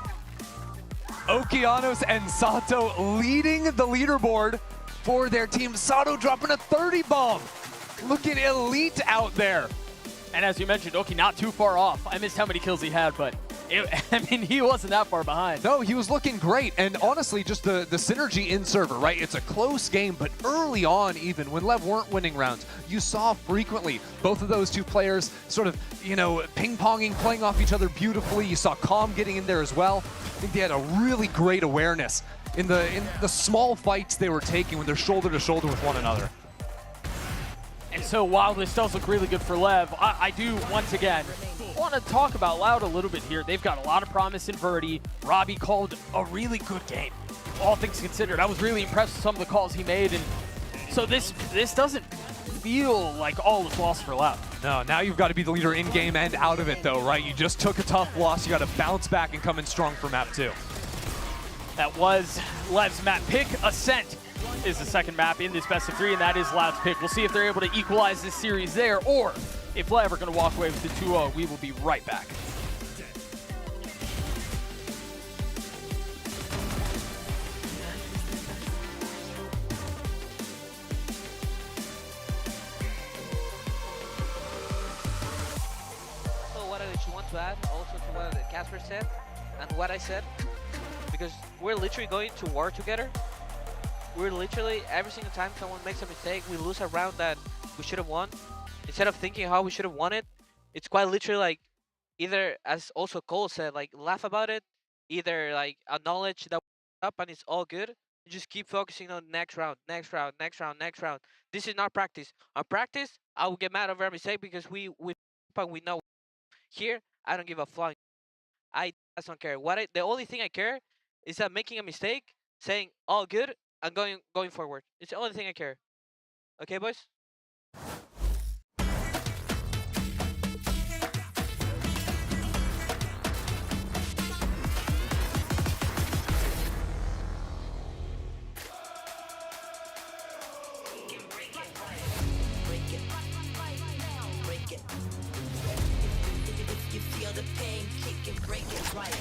Okeanos and Sato leading the leaderboard for their team. Sato dropping a 30 bomb. Looking elite out there. And as you mentioned, Oki not too far off. I missed how many kills he had, but he wasn't that far behind. No, he was looking great. And honestly, just the synergy in server, right? It's a close game, but early on even, when LEV weren't winning rounds, you saw frequently both of those 2 players sort of, ping-ponging, playing off each other beautifully. You saw Calm getting in there as well. I think they had a really great awareness in the small fights they were taking when they're shoulder to shoulder with one another. And so while this does look really good for LEV, I do, once again, want to talk about Loud a little bit here. They've got a lot of promise in Verdi. Robbie called a really good game, all things considered. I was really impressed with some of the calls he made. And so this doesn't feel like all is lost for Loud. No, now you've got to be the leader in-game and out of it, though, right? You just took a tough loss. You got to bounce back and come in strong for map 2. That was LEV's map pick. Ascent is the second map in this best of 3, and that is Loud's pick. We'll see if they're able to equalize this series there, or if LEV are going to walk away with the 2-0. We will be right back. So what I just want to add also to what Casper said and what I said, because we're literally going to war together. We're literally, every single time someone makes a mistake, we lose a round that we should have won. Instead of thinking how we should have won it, it's quite literally like either, as also Cole said, like laugh about it, either like acknowledge that we're up and it's all good. Just keep focusing on next round, next round, next round, next round. This is not practice. On practice, I will get mad over a mistake because we know. Here, I don't give a flying. I don't care. The only thing I care is that making a mistake, saying all good, and going forward. It's the only thing I care. Okay, boys? You feel the pain, kick and break it right.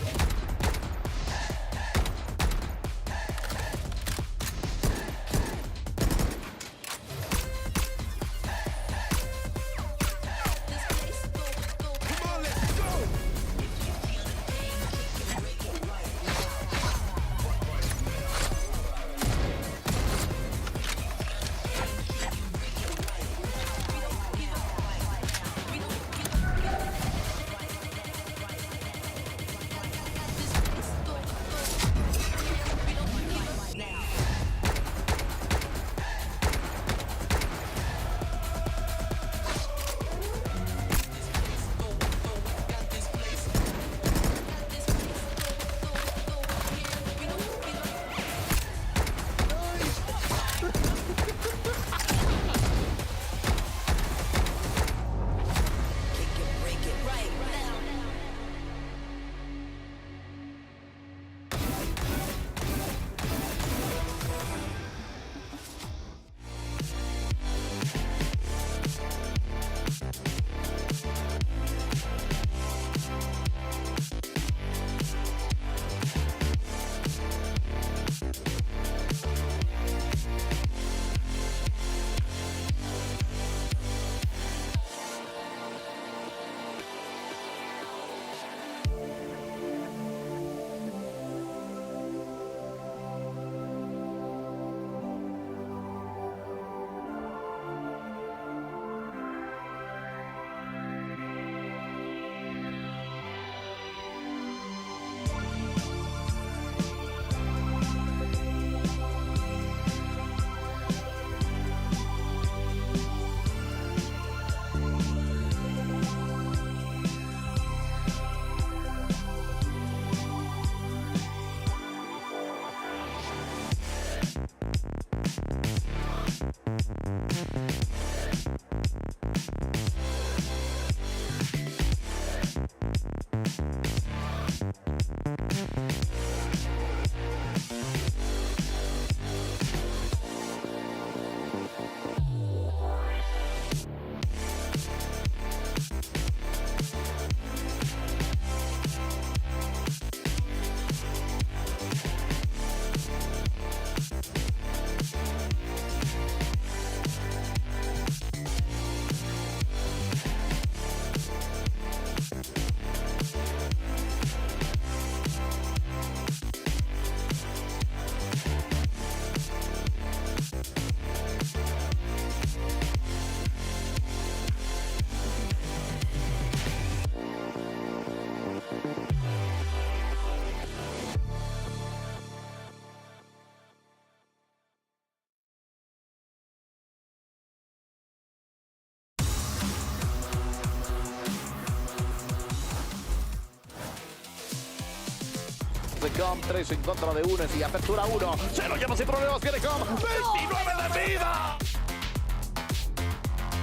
de Com, 3 en contra de Unes y apertura 1. Se lo lleva sin problemas, viene Com. 29 de vida.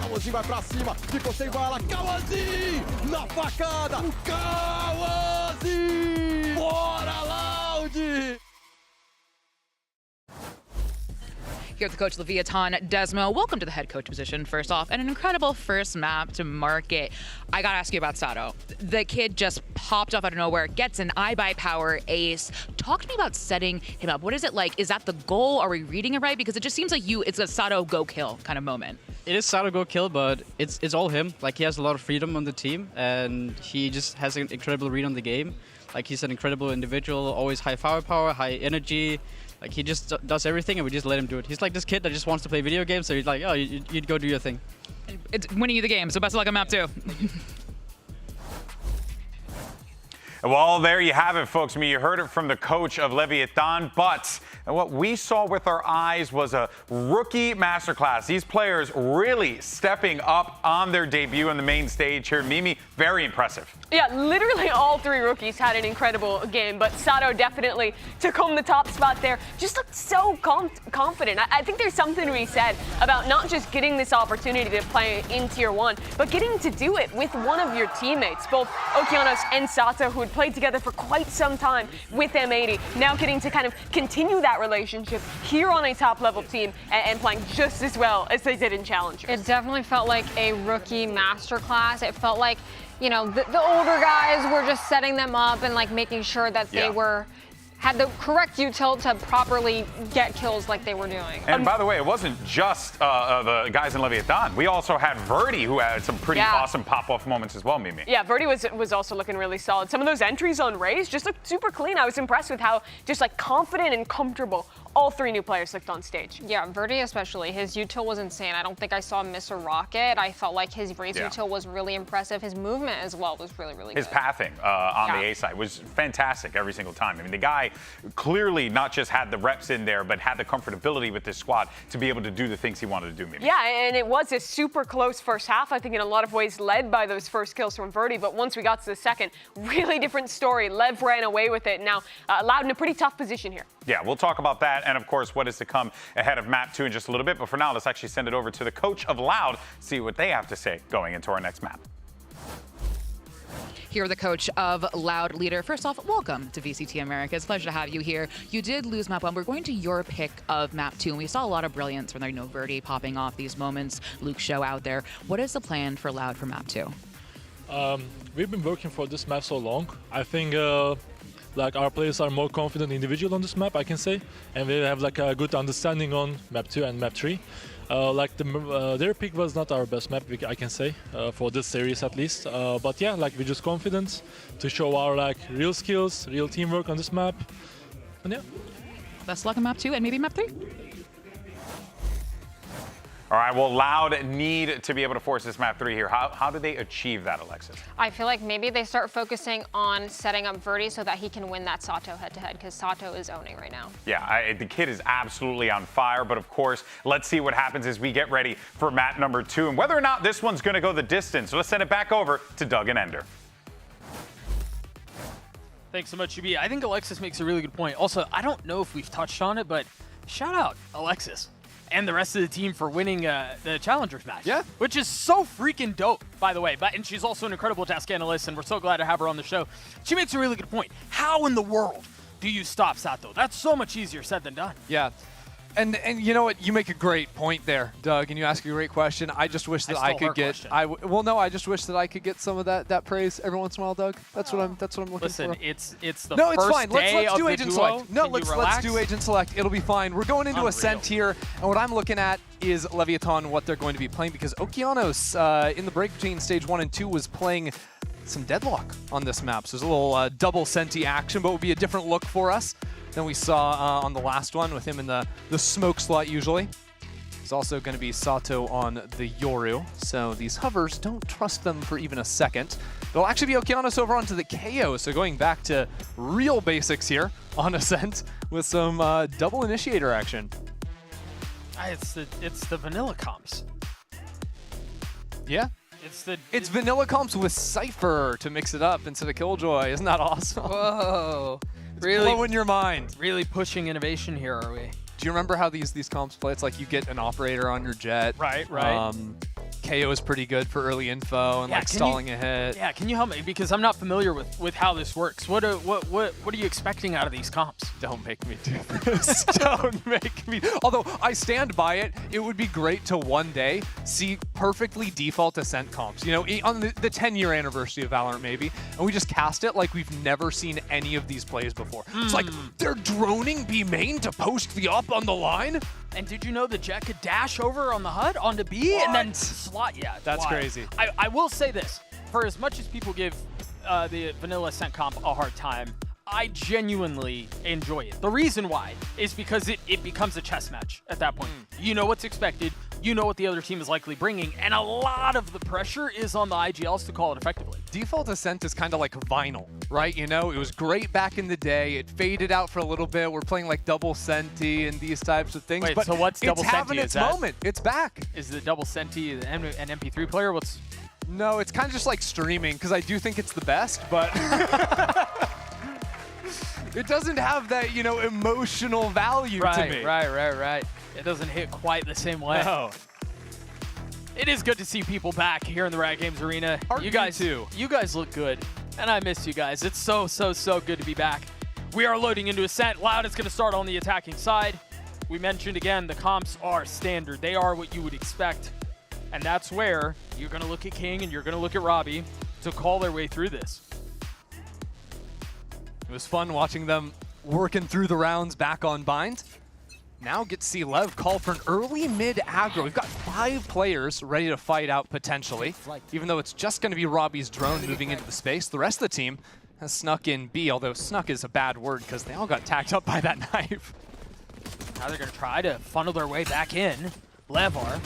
Cauãzinho vai pra cima, ficou sem bala. Cauãzinho na facada. Cauãzinho! Bora, Loud! Here with the coach Leviathan Desmo. Welcome to the head coach position, first off, and an incredible first map to market. I gotta ask you about Sato. The kid just popped off out of nowhere, gets an iBuyPower ace. Talk to me about setting him up. What is it like? Is that the goal? Are we reading it right? Because it just seems like it's a Sato go kill kind of moment. It is Sato go kill, but it's all him. Like, he has a lot of freedom on the team, and he just has an incredible read on the game. Like, he's an incredible individual, always high firepower, high energy. Like, he just does everything, and we just let him do it. He's like this kid that just wants to play video games, so he's like, oh, you'd go do your thing. It's winning you the game, so best of luck on map 2. Well, there you have it, folks. I mean, you heard it from the coach of Leviathan, but what we saw with our eyes was a rookie masterclass. These players really stepping up on their debut on the main stage here. Mimi, very impressive. Yeah, literally all three rookies had an incredible game, but Sato definitely took home the top spot there. Just looked so confident. I think there's something to be said about not just getting this opportunity to play in Tier 1, but getting to do it with one of your teammates, both Okeanos and Sato, who had played together for quite some time with M80, now getting to kind of continue that relationship here on a top-level team and playing just as well as they did in Challengers. It definitely felt like a rookie masterclass. It felt like, you know, the older guys were just setting them up and like making sure that they had the correct util to properly get kills like they were doing. And by the way, it wasn't just the guys in Leviathan. We also had Verdi, who had some pretty awesome pop-off moments as well, Mimi. Yeah, Verdi was also looking really solid. Some of those entries on Raze just looked super clean. I was impressed with how just like confident and comfortable all three new players looked on stage. Yeah, Verdi especially. His util was insane. I don't think I saw him miss a rocket. I felt like his Raze util was really impressive. His movement as well was really, really His good. pathing on the A side was fantastic every single time. I mean, the guy clearly not just had the reps in there, but had the comfortability with this squad to be able to do the things he wanted to do, Mimi. Yeah, and it was a super close first half, I think in a lot of ways led by those first kills from Verdi, but once we got to the second, really different story. Lev ran away with it. Now, Loud in a pretty tough position here. Yeah, we'll talk about that and, of course, what is to come ahead of map 2 in just a little bit. But for now, let's actually send it over to the coach of Loud, see what they have to say going into our next map. Here, the coach of Loud Leader. First off, welcome to VCT Americas. It's a pleasure to have you here. You did lose map 1. We're going to your pick of map 2, and we saw a lot of brilliance when there, you know, Verdi popping off these moments, Luke Show out there. What is the plan for Loud for map 2? We've been working for this map so long. I think like our players are more confident individual on this map, I can say, and we have like a good understanding on map 2 and map 3. Like their pick was not our best map, I can say, for this series at least. But yeah, like we're just confident to show our like real skills, real teamwork on this map. And yeah. Best luck on map 2 and maybe map 3. All right, well, Loud need to be able to force this map 3 here. How do they achieve that, Alexis? I feel like maybe they start focusing on setting up Verdi so that he can win that Sato head-to-head, because Sato is owning right now. Yeah, the kid is absolutely on fire, but of course, let's see what happens as we get ready for map number 2 and whether or not this one's going to go the distance. So let's send it back over to Doug and Ender. Thanks so much, UB. I think Alexis makes a really good point. Also, I don't know if we've touched on it, but shout out Alexis and the rest of the team for winning the Challengers match. Yeah. Which is so freaking dope, by the way. And she's also an incredible task analyst, and we're so glad to have her on the show. She makes a really good point. How in the world do you stop Sato? That's so much easier said than done. Yeah. And you know what? You make a great point there, Doug, and you ask a great question. I just wish that I could get. I just wish that I could get some of that praise every once in a while, Doug. That's what I'm looking Listen, for. it's the no, first it's fine. day Let's do of agent the duo. select. No, let's do agent select. It'll be fine. We're going into Ascent here, and what I'm looking at is Leviathan, what they're going to be playing, because Okeanos in the break between stage 1 and 2 was playing some Deadlock on this map. So there's a little double Senti action, but it would be a different look for us than we saw on the last one with him in the smoke slot usually. There's also going to be Sato on the Yoru, so these hovers, don't trust them for even a second. It'll actually be Okeanos over onto the KO, so going back to real basics here on Ascent with some double initiator action. It's the vanilla comps. Yeah. It's vanilla comps with Cypher to mix it up instead of Killjoy. Isn't that awesome? Whoa. It's blowing your mind. Really pushing innovation here, are we? Do you remember how these comps play? It's like you get an operator on your jet. Right. KO is pretty good for early info and like stalling a hit. Yeah, can you help me? Because I'm not familiar with how this works. What are you expecting out of these comps? Don't make me do this. Don't make me. Although I stand by it, it would be great to one day see perfectly default Ascent comps. You know, on the 10-year anniversary of Valorant maybe, and we just cast it like we've never seen any of these plays before. It's like they're droning B main to post the up on the line. And did you know the Jet could dash over on the HUD onto B and then slot? Yeah, that's crazy. I will say this. For as much as people give the vanilla Ascent comp a hard time, I genuinely enjoy it. The reason why is because it becomes a chess match at that point. You know what's expected. You know what the other team is likely bringing. And a lot of the pressure is on the IGLs to call it effectively. default ascent is kind of like vinyl, right? You know, it was great back in the day. It faded out for a little bit. We're playing like double senti and these types of things. Wait, but so what's double it's senti? having its moment. It's back. Is the double senti an MP3 player? What's... No, it's kind of just like streaming, because I do think it's the best, but it doesn't have that, you know, emotional value to me. Right. It doesn't hit quite the same way. No. It is good to see people back here in the Riot Games Arena. You guys too. You guys look good, and I miss you guys. It's so good to be back. We are loading into Ascent. Loud is going to start on the attacking side. We mentioned again, the comps are standard. They are what you would expect. And that's where you're going to look at King and you're going to look at Robbie to call their way through this. It was fun watching them working through the rounds back on Bind. Now get to see LEV call for an early mid aggro. We've got 5 players ready to fight out potentially, even though it's just going to be Robbie's drone moving into the space. The rest of the team has snuck in B, although snuck is a bad word because they all got tagged up by that knife. Now they're going to try to funnel their way back in. LEV are.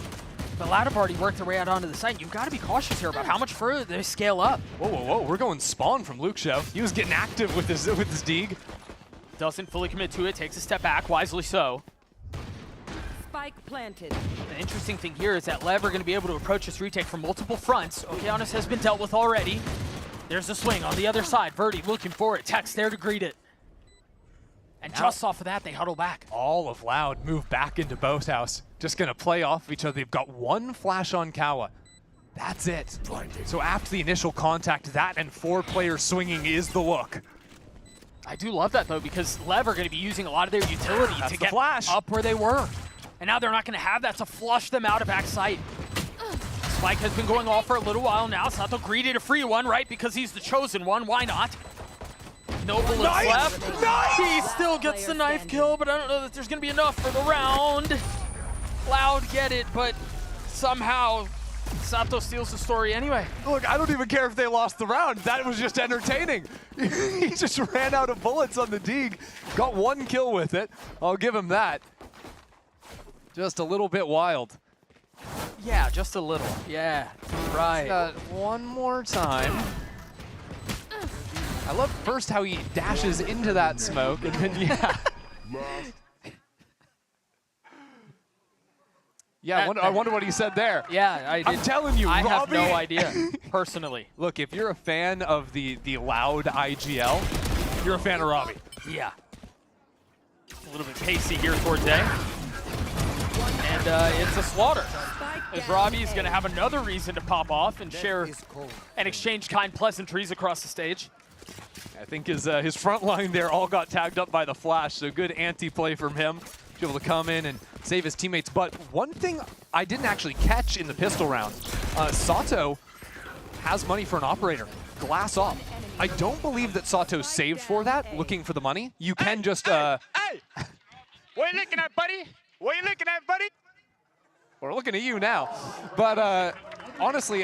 The Loud have already worked their way out onto the site. You've got to be cautious here about how much further they scale up. Whoa. We're going spawn from Luke Show. He was getting active with his Deeg. Doesn't fully commit to it. Takes a step back, wisely so. Spike planted. The interesting thing here is that LEV are going to be able to approach this retake from multiple fronts. Okeanis has been dealt with already. There's a swing on the other side. Verdi looking for it. Tex there to greet it. And just off of that, they huddle back. All of Loud move back into Boathouse. Just going to play off of each other. They've got 1 flash on Kawa. That's it. So after the initial contact, that and 4 players swinging is the look. I do love that, though, because LEV are going to be using a lot of their utility to get up where they were. And now they're not going to have that to flush them out of backside. Spike has been going off for a little while now. Sato greeted a free one, right? Because he's the chosen one. Why not? No bullets left. Nice! He still gets the knife kill, but I don't know that there's going to be enough for the round. Loud get it, but somehow Sato steals the story anyway. Look, I don't even care if they lost the round. That was just entertaining. He just ran out of bullets on the Deeg. Got 1 kill with it. I'll give him that. Just a little bit wild. Yeah, just a little. Yeah, right. Got 1 more time. I love first how he dashes into that smoke, and then, I wonder what he said there. Yeah, I'm telling you, I Robbie, have no idea, personally. Look, if you're a fan of the Loud IGL, you're a fan of Robbie. Yeah. A little bit pacey here towards A. And it's a slaughter. As Robbie's going to have another reason to pop off and share and exchange kind pleasantries across the stage. I think his front line there all got tagged up by the flash, so good anti-play from him. Be able to come in and save his teammates. But one thing I didn't actually catch in the pistol round, Sato has money for an operator. Glass off. I don't believe that Sato saved for that, looking for the money. You can just... Hey! What are you looking at, buddy? What are you looking at, buddy? We're looking at you now. But honestly,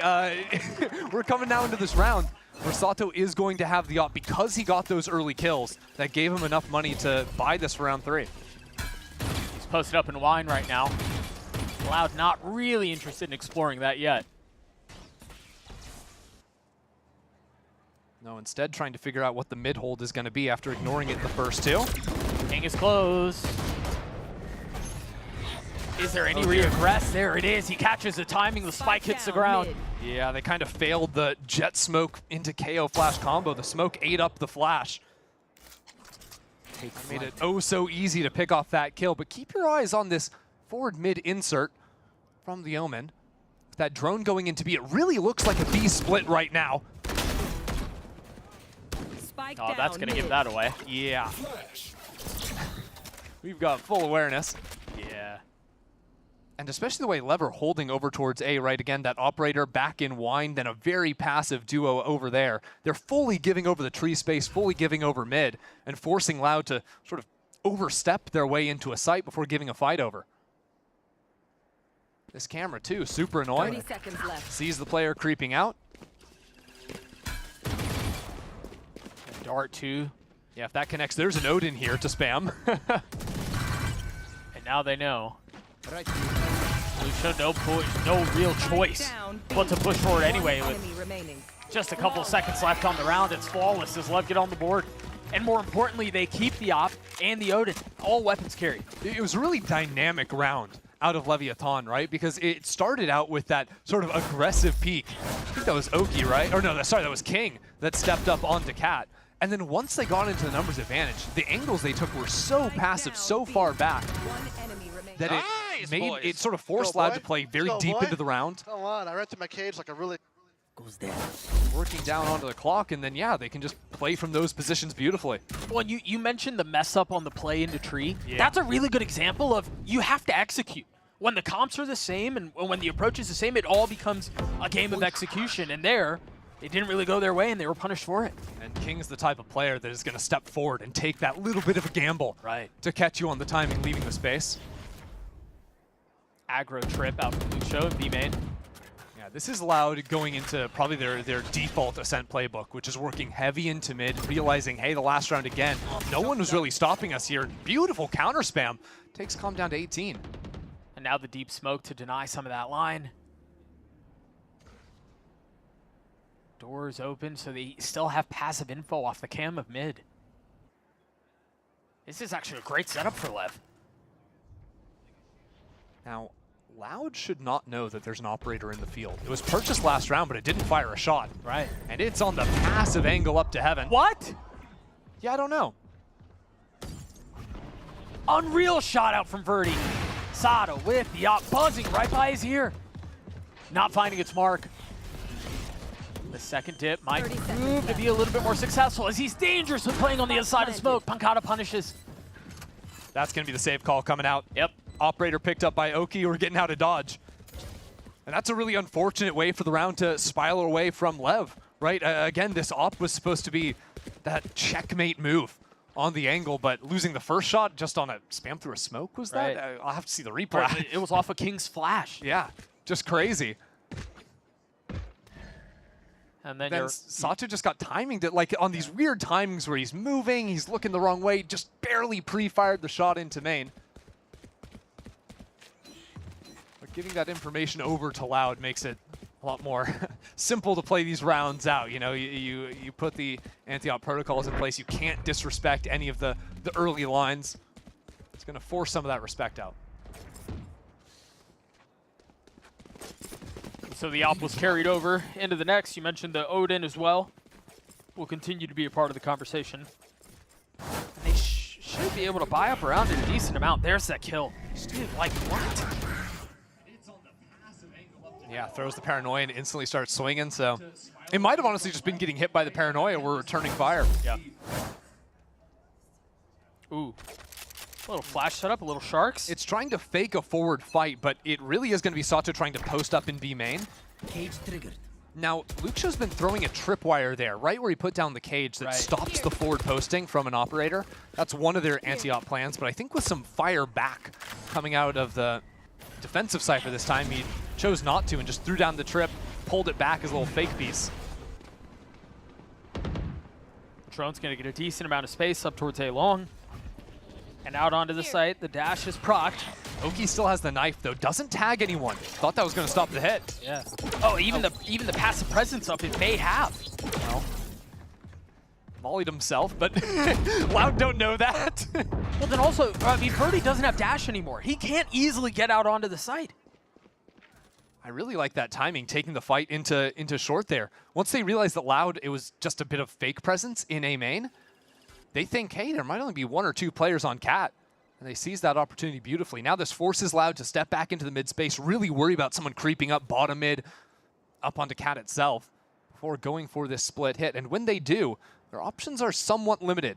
we're coming down into this round where Sato is going to have the op because he got those early kills that gave him enough money to buy this for round 3. He's posted up in wine right now. Loud not really interested in exploring that yet. No, instead trying to figure out what the mid hold is going to be after ignoring it in the first 2. King is close. Is there any reaggress? There it is. He catches the timing. The spike hits the ground. Yeah, they kind of failed the jet smoke into KO flash combo. The smoke ate up the flash. Made it oh so easy to pick off that kill, but keep your eyes on this forward mid insert from the Omen. With that drone going into B, it really looks like a B split right now. Oh, that's going to give that away. Yeah. We've got full awareness. Yeah. And especially the way LEV are holding over towards A, right? Again, that operator back in wine, then a very passive duo over there. They're fully giving over the tree space, fully giving over mid, and forcing Loud to sort of overstep their way into a site before giving a fight over. This camera, too, super annoying. 30 seconds left. Sees the player creeping out. Dart, too. Yeah, if that connects, there's an Odin here to spam. And now they know. Lucio, no real choice but to push forward anyway with Just a couple of seconds left on the round. It's flawless as LEV get on the board. And more importantly, they keep the op and the Odin. All weapons carry. It was a really dynamic round out of Leviathan, right? Because it started out with that sort of aggressive peak. I think that was Oki, right? Or no, sorry, that was King that stepped up onto Cat. And then once they got into the numbers advantage, the angles they took were so passive, so far back, that it sort of forced Loud to play very deep into the round. Come on, I rented my cage like a really... Goes down. Working down onto the clock, and then, yeah, they can just play from those positions beautifully. Well, you mentioned the mess up on the play into tree. Yeah. That's a really good example of you have to execute. When the comps are the same and when the approach is the same, it all becomes a game of execution. And there, it didn't really go their way, and they were punished for it. And King's the type of player that is going to step forward and take that little bit of a gamble to catch you on the timing, leaving the space. Aggro trip out from Lucio and B-main. Yeah, this is Loud going into probably their default Ascent playbook, which is working heavy into mid, realizing, hey, the last round again, no one was really stopping us here. Beautiful counter spam. Takes Calm down to 18. And now the deep smoke to deny some of that line. Doors open, so they still have passive info off the cam of mid. This is actually a great setup for LEV. Now, Loud should not know that there's an operator in the field. It was purchased last round, but it didn't fire a shot. Right. And it's on the passive angle up to heaven. What? Yeah, I don't know. Unreal shot out from Verdi. Sato with the op buzzing right by his ear. Not finding its mark. The second dip might prove to be a little bit more successful as he's dangerously playing on the other side of smoke. Pancada punishes. That's going to be the save call coming out. Yep. Operator picked up by Oki, or getting out of dodge. And that's a really unfortunate way for the round to spiral away from LEV, right? Again, this op was supposed to be that checkmate move on the angle, but losing the first shot just on a spam through a smoke, was that? I'll have to see the replay. It was off of King's flash. Yeah, just crazy. And then Sato just got timing that, like, on these weird timings where he's moving, he's looking the wrong way, just barely pre-fired the shot into main. But giving that information over to Loud makes it a lot more simple to play these rounds out. You know, you put the anti-op protocols in place. You can't disrespect any of the early lines. It's going to force some of that respect out. So the op was carried over into the next. You mentioned the Odin as well. Will continue to be a part of the conversation. And they should be able to buy up around it a decent amount. There's that kill. Dude, like what? Yeah, throws the paranoia and instantly starts swinging. So it might have honestly just been getting hit by the paranoia. We're returning fire. Yeah. Ooh. A little flash setup, a little sharks. It's trying to fake a forward fight, but it really is going to be Sato trying to post up in B main. Cage triggered. Now, Luxio's been throwing a tripwire there, right where he put down the cage that stops the forward posting from an operator. That's one of their anti-op plans, but I think with some fire back coming out of the defensive Cypher this time, he chose not to and just threw down the trip, pulled it back as a little fake piece. Drone's going to get a decent amount of space up towards A long. And out onto the site, the dash is procced. Oki still has the knife though, doesn't tag anyone. Thought that was going to stop the hit. Yeah. Oh, even the passive presence of it may have. Well, volleyed himself, but Loud don't know that. Well, then also, I mean, Verdi doesn't have dash anymore. He can't easily get out onto the site. I really like that timing, taking the fight into short there. Once they realized that Loud, it was just a bit of fake presence in A main, they think, hey, there might only be 1 or 2 players on Cat. And they seize that opportunity beautifully. Now this forces Loud to step back into the mid space, really worry about someone creeping up bottom mid, up onto Cat itself, before going for this split hit. And when they do, their options are somewhat limited.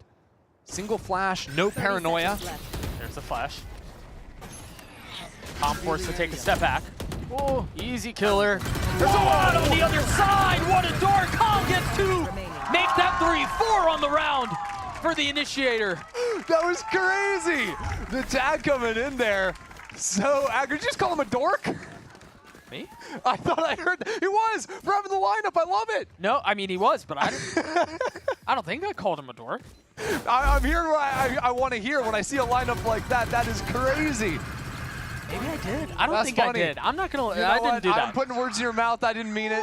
Single flash, no paranoia. There's the flash. Calm forced to take a step back. Oh, easy killer. There's a lot on the other side. What a door. Calm gets 2. Make that 3-4 on the round for the initiator. That was crazy. The tag coming in there. So accurate. Did you just call him a dork? Me? I thought I heard that. He was. For having the lineup. I love it. No, I mean, he was, but I don't think I called him a dork. I'm hearing what I want to hear when I see a lineup like that. That is crazy. Maybe I did. I don't think I did. I'm not going to. I didn't do that. I'm putting words in your mouth. I didn't mean it.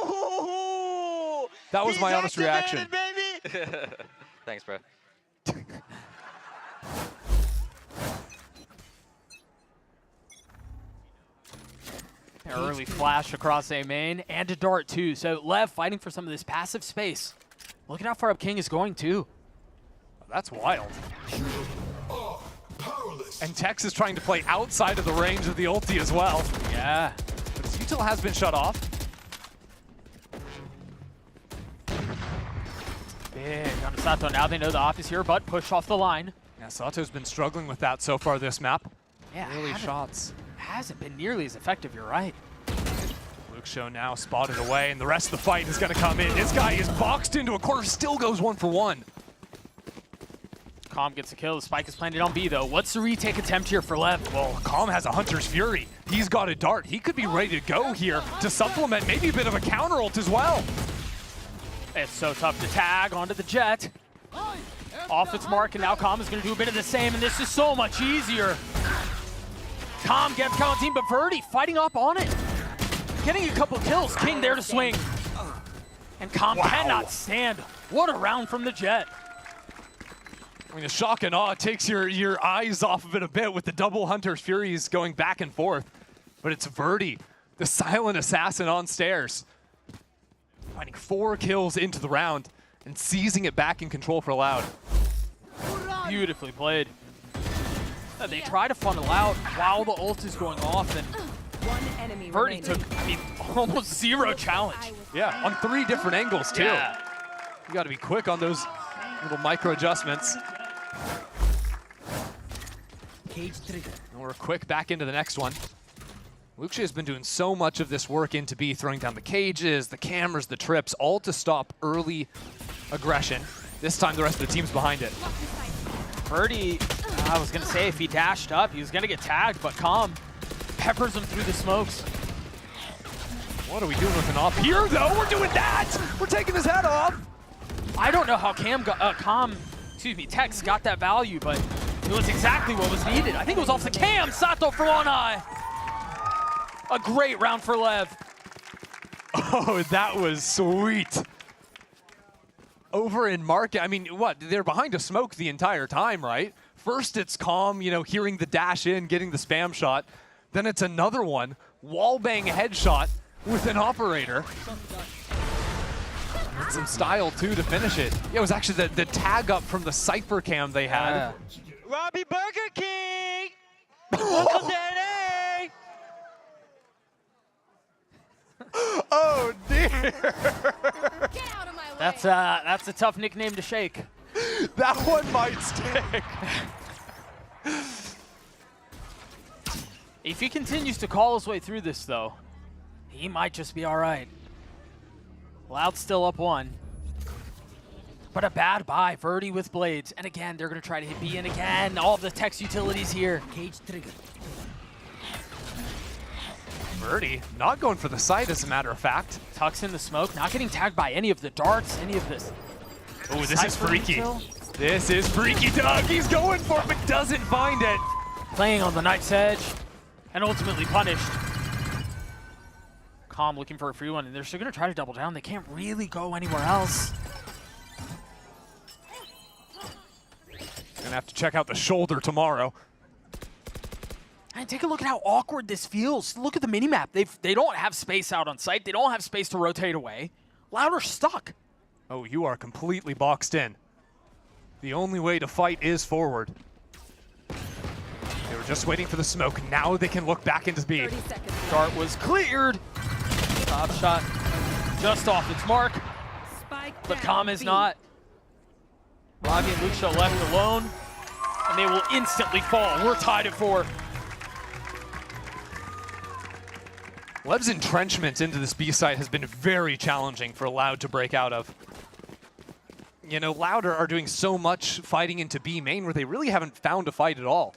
That was my honest reaction. Thanks, bro. Early flash across A main and a dart too. So LEV fighting for some of this passive space. Look at how far up King is going too. That's wild. And Tex is trying to play outside of the range of the ulti as well. Yeah. But his util has been shut off. Big on Sato. Now they know the op is here, but push off the line. Yeah, Sato's been struggling with that so far this map. Yeah, early shots. Hasn't been nearly as effective, you're right. Luke Show now spotted away, and the rest of the fight is going to come in. This guy is boxed into a corner, still goes 1 for 1. Calm gets a kill. The spike is planted on B, though. What's the retake attempt here for LEV? Well, Calm has a Hunter's Fury. He's got a dart. He could be ready to go here to supplement maybe a bit of a counter ult as well. It's so tough to tag onto the Jet. Off its mark, and now Calm is going to do a bit of the same, and this is so much easier. Calm gets count team, but Verdi fighting up on it. Getting a couple kills. King there to swing. And Calm cannot stand. What a round from the Jet. I mean, the shock and awe takes your eyes off of it a bit with the double Hunter's Furies going back and forth. But it's Verdi, the silent assassin on stairs. Finding 4 kills into the round and seizing it back in control for Loud. Beautifully played. They try to funnel out while the ult is going off, and Verdi took, I mean, almost 0 challenge. Yeah, on 3 different angles, too. Yeah. You got to be quick on those little micro adjustments. Cage trigger. And we're quick back into the next one. Luxia has been doing so much of this work into B, throwing down the cages, the cameras, the trips, all to stop early aggression. This time the rest of the team's behind it. Verdi, I was gonna say if he dashed up, he was gonna get tagged, but Calm peppers him through the smokes. What are we doing with an op here, though? We're doing that! We're taking his head off! I don't know how Tex got that value, but it was exactly what was needed. I think it was off the cam. Sato for 1 eye. A great round for LEV. Oh, that was sweet. Over in market, I mean, what? They're behind a smoke the entire time, right? First it's Calm, you know, hearing the dash in, getting the spam shot. Then it's another one, wallbang headshot with an operator. And some style, too, to finish it. Yeah, it was actually the tag up from the Cypher cam they had. Robbie Burger King! Uncle Danny! Oh, dear! That's a tough nickname to shake. That one might stick. If he continues to call his way through this, though, he might just be all right. Loud's still up 1. But a bad buy, Verdi with blades. And again, they're going to try to hit B, and again, all of the Tex utilities here. Cage trigger. Verdi not going for the site, as a matter of fact. Tucks in the smoke, not getting tagged by any of the darts, any of this. Oh, this is freaky. This is freaky, Doug. He's going for it, but doesn't find it. Playing on the Knight's Edge, and ultimately punished. Calm looking for a free one, and they're still going to try to double down. They can't really go anywhere else. Gonna have to check out the shoulder tomorrow. And take a look at how awkward this feels. Look at the minimap. They don't have space out on site. They don't have space to rotate away. Loud are stuck. Oh, you are completely boxed in. The only way to fight is forward. They were just waiting for the smoke. Now they can look back into B. Dart was cleared. Top shot just off its mark. But Calm is not. Robbie and Luxia left alone. And they will instantly fall. We're tied at 4. LEV's entrenchment into this B site has been very challenging for Loud to break out of. You know, Loud are doing so much fighting into B main where they really haven't found a fight at all.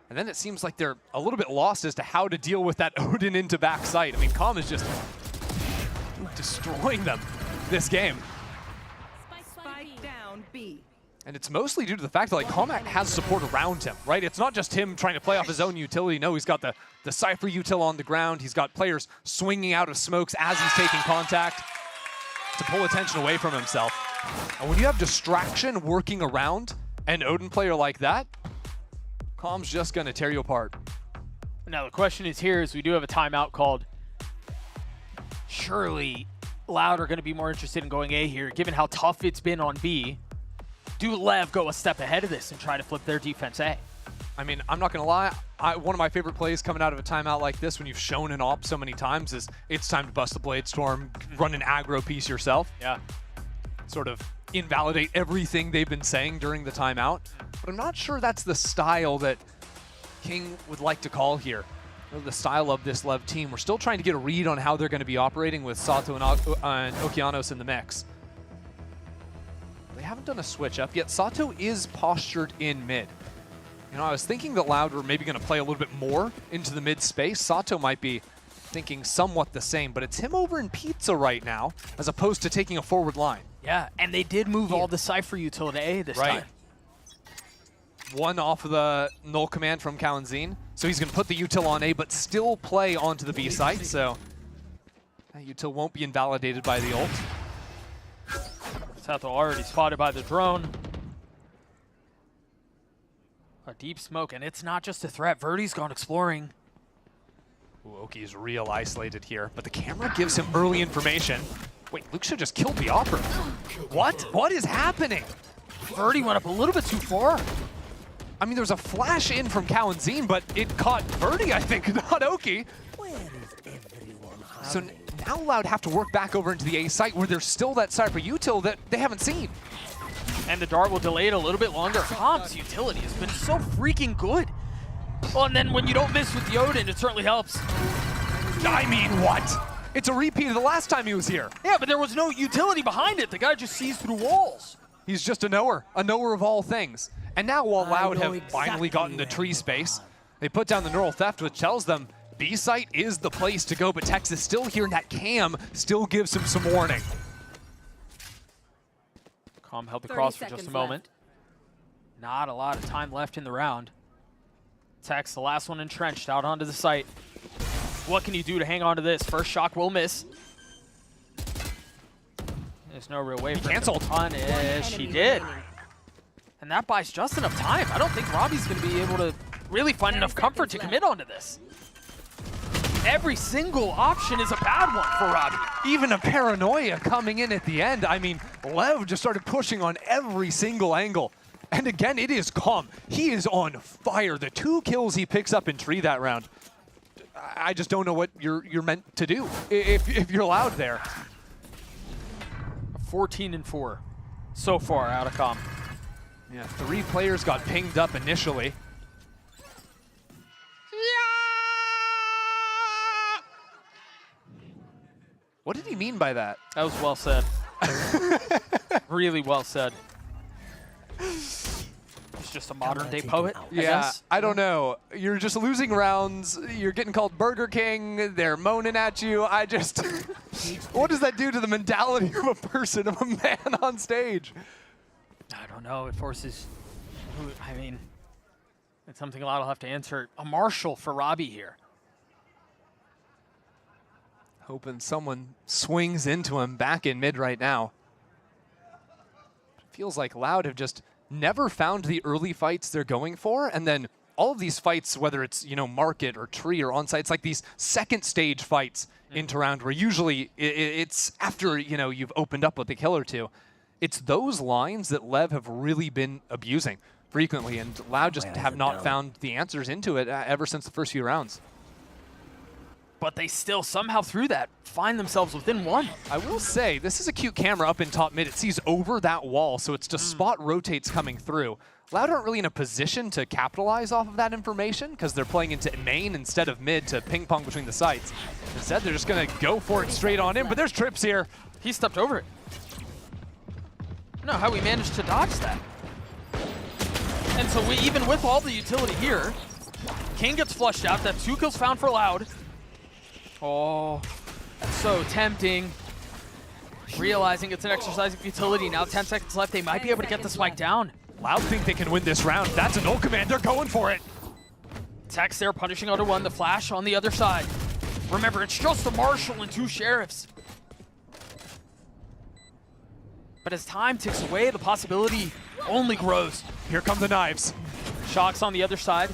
And then it seems like they're a little bit lost as to how to deal with that Odin into back site. I mean, Calm is just destroying them this game. Spike down B. And it's mostly due to the fact that, like, Calmac has support around him, right? It's not just him trying to play off his own utility. No, he's got the Cypher util on the ground. He's got players swinging out of smokes as he's taking contact. to pull attention away from himself. And when you have distraction working around an Odin player like that, Calm's just going to tear you apart. Now the question is here is we do have a timeout called. Surely Loud are going to be more interested in going A here, given how tough it's been on B. Do LEV go a step ahead of this and try to flip their defense A? I mean, I'm not going to lie. One of my favorite plays coming out of a timeout like this, when you've shown an op so many times, is it's time to bust the Blade Storm, run an aggro piece yourself. Yeah. Sort of invalidate everything they've been saying during the timeout. But I'm not sure that's the style that King would like to call here. Or the style of this LEV team. We're still trying to get a read on how they're going to be operating with Sato and Okeanos in the mix. They haven't done a switch up yet. Sato is postured in mid. You know, I was thinking that Loud were maybe going to play a little bit more into the mid space. Sato might be thinking somewhat the same, but it's him over in Pizza right now, as opposed to taking a forward line. Yeah, and they did move all the Cypher util to A this time. One off of the null command from Kalanzine, so he's going to put the util on A, but still play onto the B site, so that util won't be invalidated by the ult. Sato already spotted by the drone. A deep smoke, and it's not just a threat. Verdi's gone exploring. Ooh, Oki's real isolated here, but the camera gives him early information. Wait, Luxia just killed the Opera. What? What is happening? Verdi went up a little bit too far. I mean, there was a flash in from Kalanzine, but it caught Verdi, I think, not Oki. So now Loud have to work back over into the A site where there's still that Cypher util that they haven't seen. And the dart will delay it a little bit longer. Calm's utility has been so freaking good. Well, and then when you don't miss with the Odin, it certainly helps. I mean, what? It's a repeat of the last time he was here. Yeah, but there was no utility behind it. The guy just sees through walls. He's just a knower of all things. And now while Loud have finally gotten the tree space, they put down the neural theft, which tells them B site is the place to go, but Tex is still here, and that cam still gives him some warning. Calm held the cross for just a moment. Not a lot of time left in the round. Tex, the last one entrenched, out onto the site. What can you do to hang on to this? First shock will miss. There's no real way for him to punish. He did. And that buys just enough time. I don't think Robbie's going to be able to really find enough comfort to commit onto this. Every single option is a bad one for Robbie. Even a paranoia coming in at the end. I mean, Lev just started pushing on every single angle. And again, it is Calm. He is on fire. The 2 kills he picks up in tree that round. I just don't know what you're meant to do if you're Loud there. 14-4 so far out of Calm. Yeah, 3 players got pinged up initially. What did he mean by that? That was well said. Really well said. He's just a modern day poet, I guess. I don't know. You're just losing rounds. You're getting called Burger King. They're moaning at you. I just... What does that do to the mentality of a person, of a man on stage? I don't know. It forces... I mean, it's something a lot will have to answer. A marshal for Robbie here. Hoping someone swings into him back in mid right now. It feels like Loud have just never found the early fights they're going for, and then all of these fights, whether it's, you know, market or tree or onsite, it's like these second stage fights into round where usually it's after, you know, you've opened up with a kill or two. It's those lines that LEV have really been abusing frequently, and Loud just have not found the answers into it ever since the first few rounds. But they still somehow through that find themselves within 1. I will say, this is a cute camera up in top mid. It sees over that wall, so it's to spot rotates coming through. Loud aren't really in a position to capitalize off of that information because they're playing into main instead of mid to ping pong between the sites. Instead, they're just going to go for it straight on in, but there's Trips here. He stepped over it. I don't know how we managed to dodge that. And so even with all the utility here, King gets flushed out. That 2 kills found for Loud. Oh, that's so tempting. Realizing it's an exercise of utility. Now 10 seconds left. They might be able to get the spike down. Loud think they can win this round. That's an ult command. They're going for it. Tex there punishing onto 1. The flash on the other side. Remember, it's just a marshal and 2 sheriffs. But as time ticks away, the possibility only grows. Here come the knives. Shocks on the other side.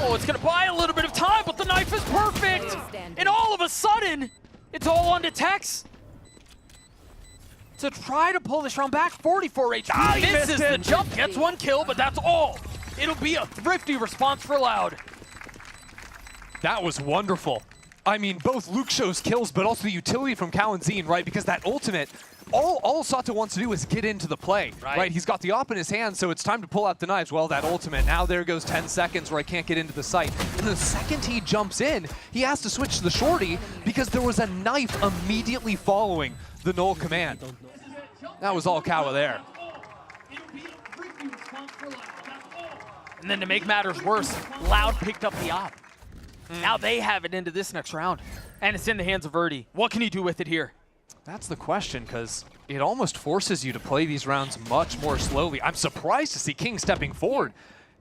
Oh, it's gonna buy a little bit of time, but the knife is perfect! And all of a sudden, it's all on to Tex. To try to pull this round back, 44 HP. He misses missed the it. jump, gets 1 kill, but that's all. It'll be a thrifty response for Loud. That was wonderful. I mean, both Luke shows kills, but also the utility from Kalanzine, right? Because that ultimate, all Sato wants to do is get into the play, right? He's got the op in his hand, so it's time to pull out the knives. Well, that ultimate, now there goes 10 seconds where I can't get into the site. And the second he jumps in, he has to switch to the shorty because there was a knife immediately following the null command. That was all Kawa there. And then to make matters worse, Loud picked up the op. Now they have it into this next round. And it's in the hands of Verdi. What can he do with it here? That's the question, because it almost forces you to play these rounds much more slowly. I'm surprised to see King stepping forward.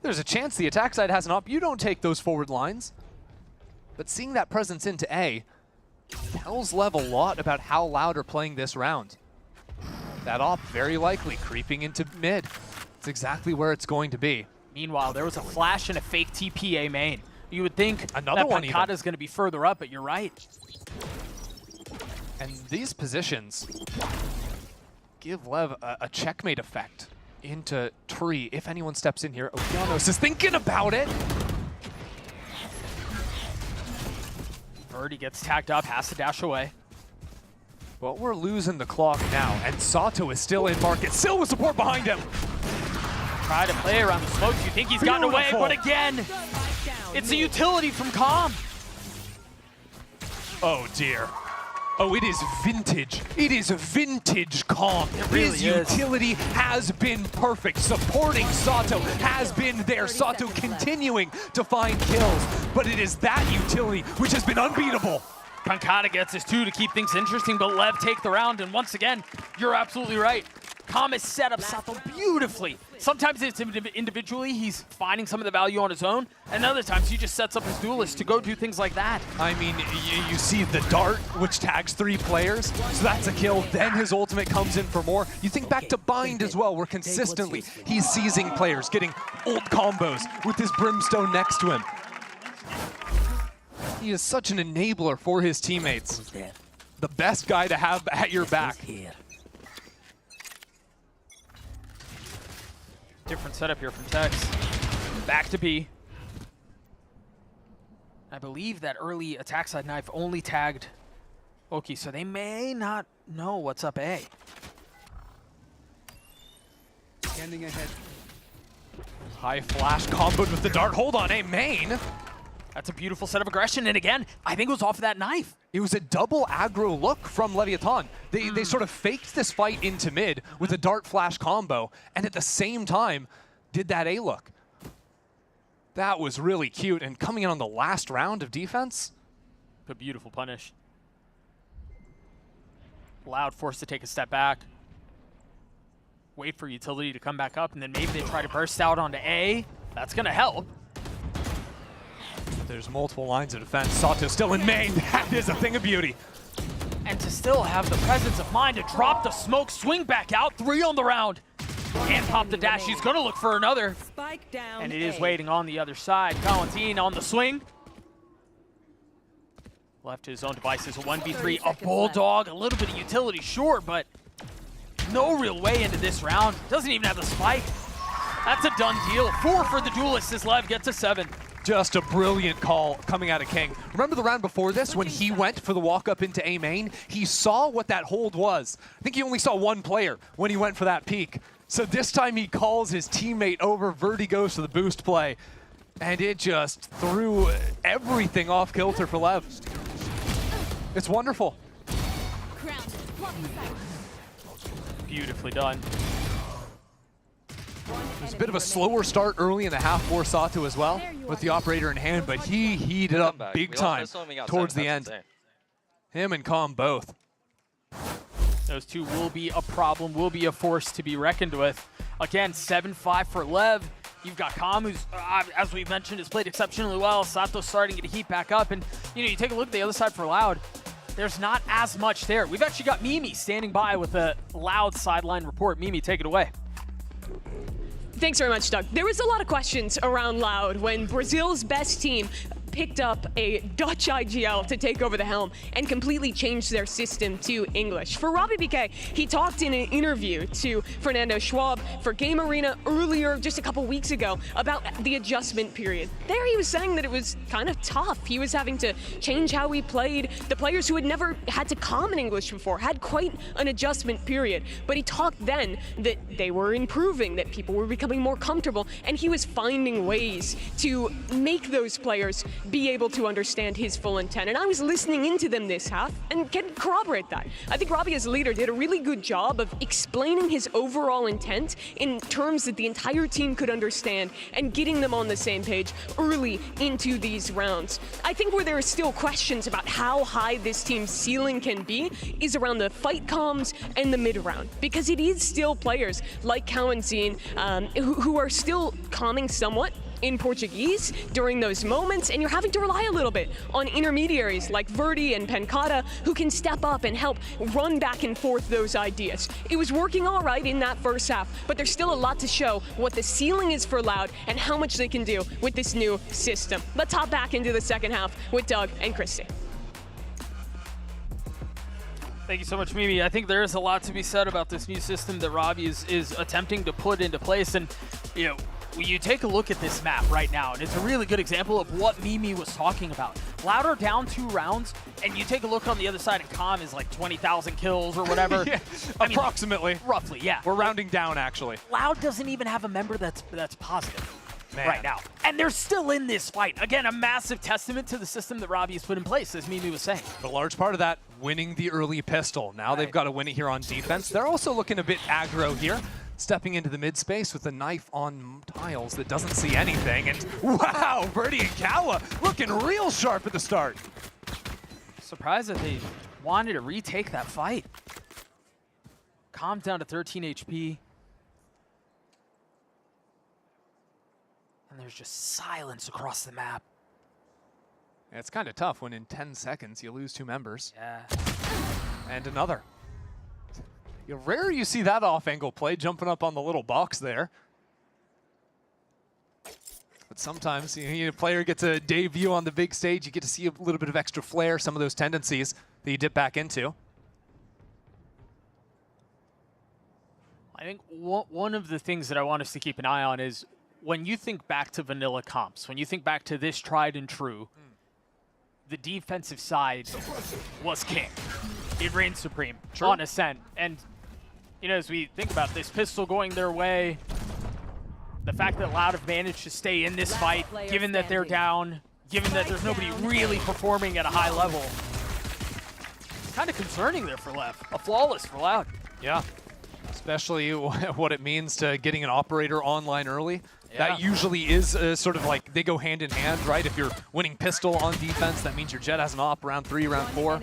There's a chance the attack side has an op. You don't take those forward lines. But seeing that presence into A tells Lev a lot about how Loud are playing this round. That op very likely creeping into mid. It's exactly where it's going to be. Meanwhile, there was a flash and a fake TPA main. You would think Another that one Pancata is going to be further up, but you're right. And these positions give Lev a checkmate effect into Tree. If anyone steps in here, Okeanos is thinking about it. Verdi gets tagged up, has to dash away. Well, we're losing the clock now, and Sato is still in market, still with support behind him. Try to play around the smokes. You think he's gotten away, but again, it's a utility from Calm. Oh dear. Oh, it is vintage. It is vintage Calm. His utility has been perfect. Supporting Sato has been there. Sato continuing to find kills, but it is that utility which has been unbeatable. Pancata gets his 2 to keep things interesting, but Lev take the round, and once again, you're absolutely right. Calm has set up Sato beautifully. Sometimes it's individually, he's finding some of the value on his own, and other times he just sets up his duelist to go do things like that. I mean, you see the dart, which tags 3 players, so that's a kill. Then his ultimate comes in for more. You think back to Bind as well, where consistently he's seizing players, getting ult combos with his Brimstone next to him. He is such an enabler for his teammates. The best guy to have at your back. Different setup here from Tex. Back to B. I believe that early attack side knife only tagged Oki, so they may not know what's up A. Standing ahead. High flash comboed with the dart. Hold on, A main. That's a beautiful set of aggression, and again, I think it was off of that knife. It was a double aggro look from Leviathan. They sort of faked this fight into mid with a dart flash combo, and at the same time, did that A look. That was really cute, and coming in on the last round of defense. A beautiful punish. Loud forced to take a step back. Wait for utility to come back up, and then maybe they try to burst out onto A. That's gonna help. There's multiple lines of defense. Sato still in main. That is a thing of beauty. And to still have the presence of mind to drop the smoke, swing back out, 3 on the round. And pop the dash. He's going to look for another. Spike down. And it is waiting on the other side. Valentine on the swing. Left to his own devices. A 1v3. A Bulldog. A little bit of utility, sure, but no real way into this round. Doesn't even have the spike. That's a done deal. 4 for the duelist as Lev gets a 7. Just a brilliant call coming out of King. Remember the round before this when he went for the walk up into A main? He saw what that hold was. I think he only saw 1 player when he went for that peek. So this time he calls his teammate over. Verdi goes to the boost play. And it just threw everything off kilter for Lev. It's wonderful. Beautifully done. There's a bit of a slower start early in the half for Sato as well, with the operator in hand, but he heated up big time towards the end. Him and Calm both. Those two will be a problem, will be a force to be reckoned with. Again, 7-5 for Lev. You've got Calm, who's, as we mentioned, has played exceptionally well. Sato's starting to get heat back up, and you take a look at the other side for Loud. there's not as much there. We've actually got Mimi standing by with a loud sideline report. Mimi, take it away. Thanks very much, Doug. There was a lot of questions around Loud when Brazil's best team picked up a Dutch IGL to take over the helm and completely changed their system to English. For Robbie BK, he talked in an interview to Fernando Schwab for Game Arena earlier, just a couple weeks ago, about the adjustment period. There he was saying that it was kind of tough. He was having to change how he played. The players who had never had to common English before had quite an adjustment period. But he talked then that they were improving, that people were becoming more comfortable, and he was finding ways to make those players be able to understand his full intent. And I was listening into them this half and can corroborate that. I think Robbie as a leader did a really good job of explaining his overall intent in terms that the entire team could understand and getting them on the same page early into these rounds. I think where there are still questions about how high this team's ceiling can be is around the fight comms and the mid round, because it is still players like Cowan Zine who are still calming somewhat in Portuguese during those moments, and you're having to rely a little bit on intermediaries like Verdi and Pencata who can step up and help run back and forth those ideas. It was working all right in that first half, but there's still a lot to show what the ceiling is for Loud and how much they can do with this new system. Let's hop back into the second half with Doug and Christy. Thank you so much, Mimi. I think there is a lot to be said about this new system that Robbie is attempting to put into place. And, you know, when you take a look at this map right now, and it's a really good example of what Mimi was talking about. Loud are down 2 rounds, and you take a look on the other side, and Calm is like 20,000 kills or whatever. Yeah, approximately. Roughly, yeah. We're rounding down, actually. Loud doesn't even have a member that's positive right now. And they're still in this fight. Again, a massive testament to the system that Robbie has put in place, as Mimi was saying. But a large part of that, winning the early pistol. Now they've got to win it here on defense. They're also looking a bit aggro here. Stepping into the mid space with a knife on tiles that doesn't see anything. And wow, Birdie and Kawa looking real sharp at the start. Surprised that they wanted to retake that fight. Calm down to 13 HP. And there's just silence across the map. Yeah, it's kind of tough when in 10 seconds you lose 2 members. Yeah. And another. Rare you see that off-angle play, jumping up on the little box there. But sometimes a player gets a debut on the big stage, you get to see a little bit of extra flair, some of those tendencies that you dip back into. I think one of the things that I want us to keep an eye on is when you think back to vanilla comps, when you think back to this tried and true, the defensive side was king. It reigned supreme on Ascent. And you know, as we think about this pistol going their way, the fact that Loud have managed to stay in this fight, given that they're down, given that there's nobody really performing at a high level, it's kind of concerning there for LEV. A flawless for Loud. Yeah, especially what it means to getting an operator online early. Yeah. That usually is sort of like they go hand in hand, right? If you're winning pistol on defense, that means your Jet has an op round 3, round 4.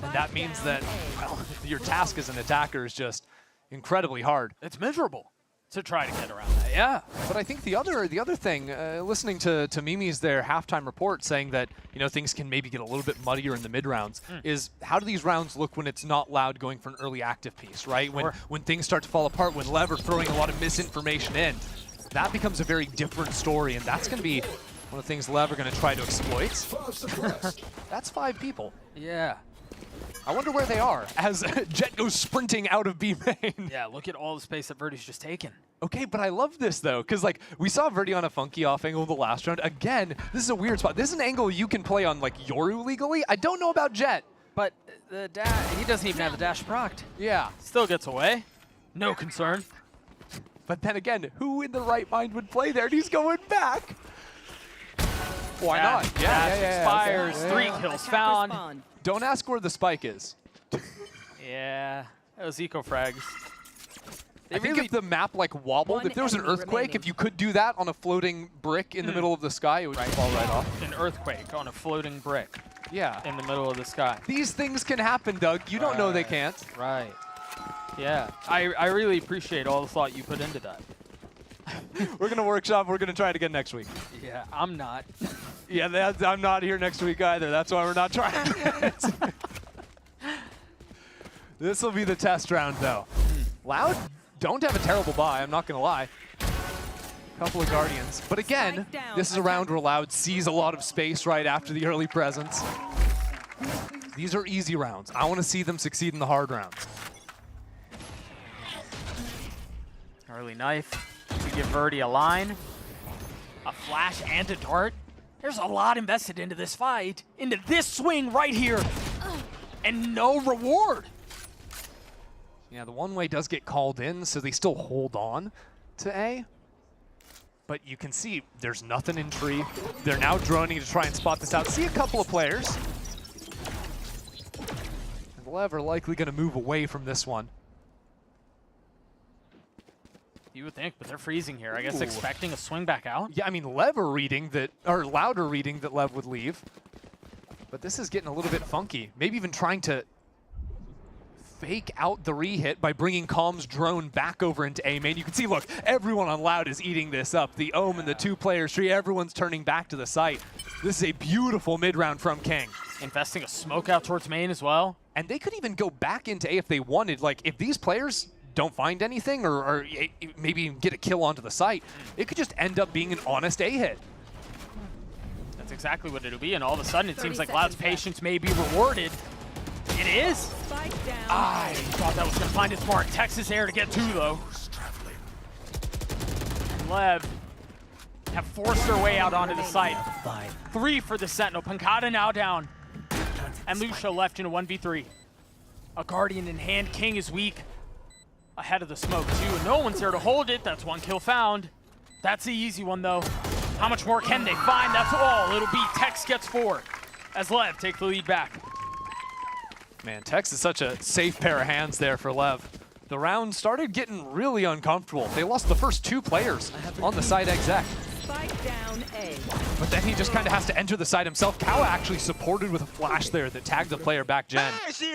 And that means that, well, your task as an attacker is just incredibly hard. It's miserable to try to get around that, yeah. But I think the other thing, listening to Mimi's their halftime report saying that, you know, things can maybe get a little bit muddier in the mid rounds, is how do these rounds look when it's not Loud going for an early active piece, right? When things start to fall apart, when LEV are throwing a lot of misinformation in, that becomes a very different story, and that's going to be one of the things LEV are going to try to exploit. That's 5 people. Yeah. I wonder where they are as Jet goes sprinting out of B main. Yeah, look at all the space that Verdi's just taken. Okay, but I love this though, because like we saw Verdi on a funky off angle the last round. Again, this is a weird spot. This is an angle you can play on like Yoru legally. I don't know about Jet. But the dash, he doesn't even have the dash procced. Yeah. Still gets away. No concern. But then again, who in the right mind would play there? And he's going back. Why not? Yeah, expires. Okay. 3 kills found. Don't ask where the spike is. Yeah, that was eco frags. I think if the map like wobbled, if there was an earthquake, if you could do that on a floating brick in the middle of the sky, it would fall right off. An earthquake on a floating brick. Yeah. In the middle of the sky. These things can happen, Doug. You don't know they can't. Right. Yeah, I really appreciate all the thought you put into that. We're going to workshop. We're going to try it again next week. Yeah, I'm not. Yeah, I'm not here next week either. That's why we're not trying it. This will be the test round, though. Loud don't have a terrible buy, I'm not going to lie. Couple of Guardians. But again, this is a round where Loud sees a lot of space right after the early presence. These are easy rounds. I want to see them succeed in the hard rounds. Early knife to give Verdi a line, a flash and a dart. There's a lot invested into this fight, into this swing right here, and no reward. Yeah, the one-way does get called in, so they still hold on to A. But you can see there's nothing in tree. They're now droning to try and spot this out. See a couple of players. And LEV are likely going to move away from this one. You would think, but they're freezing here. I guess expecting a swing back out. Yeah, I mean, LEV are reading that, or Loud are reading that LEV would leave. But this is getting a little bit funky. Maybe even trying to fake out the re-hit by bringing Calm's drone back over into A main. You can see, look, everyone on Loud is eating this up. The Ohm and the two-player tree, everyone's turning back to the site. This is a beautiful mid-round from King. Investing a smoke out towards main as well. And they could even go back into A if they wanted. Like, if these players don't find anything or maybe even get a kill onto the site, it could just end up being an honest A hit. That's exactly what it'll be, and all of a sudden it seems like Loud's patience may be rewarded. It is. I thought that was going to find its mark. Texas Air to get two, though. LEV have forced their way out onto the site. 3 for the Sentinel. Pancada now down. And Lucio left in a 1v3. A Guardian in hand. King is weak. Ahead of the smoke, too. And no one's there to hold it. That's 1 kill found. That's the easy one, though. How much more can they find? That's all it'll be. Tex gets 4 as LEV take the lead back. Man, Tex is such a safe pair of hands there for LEV. The round started getting really uncomfortable. They lost the first 2 players on the side exec. Spike down A. But then he just kind of has to enter the side himself. Cow actually supported with a flash there that tagged the player back Jen. Let me see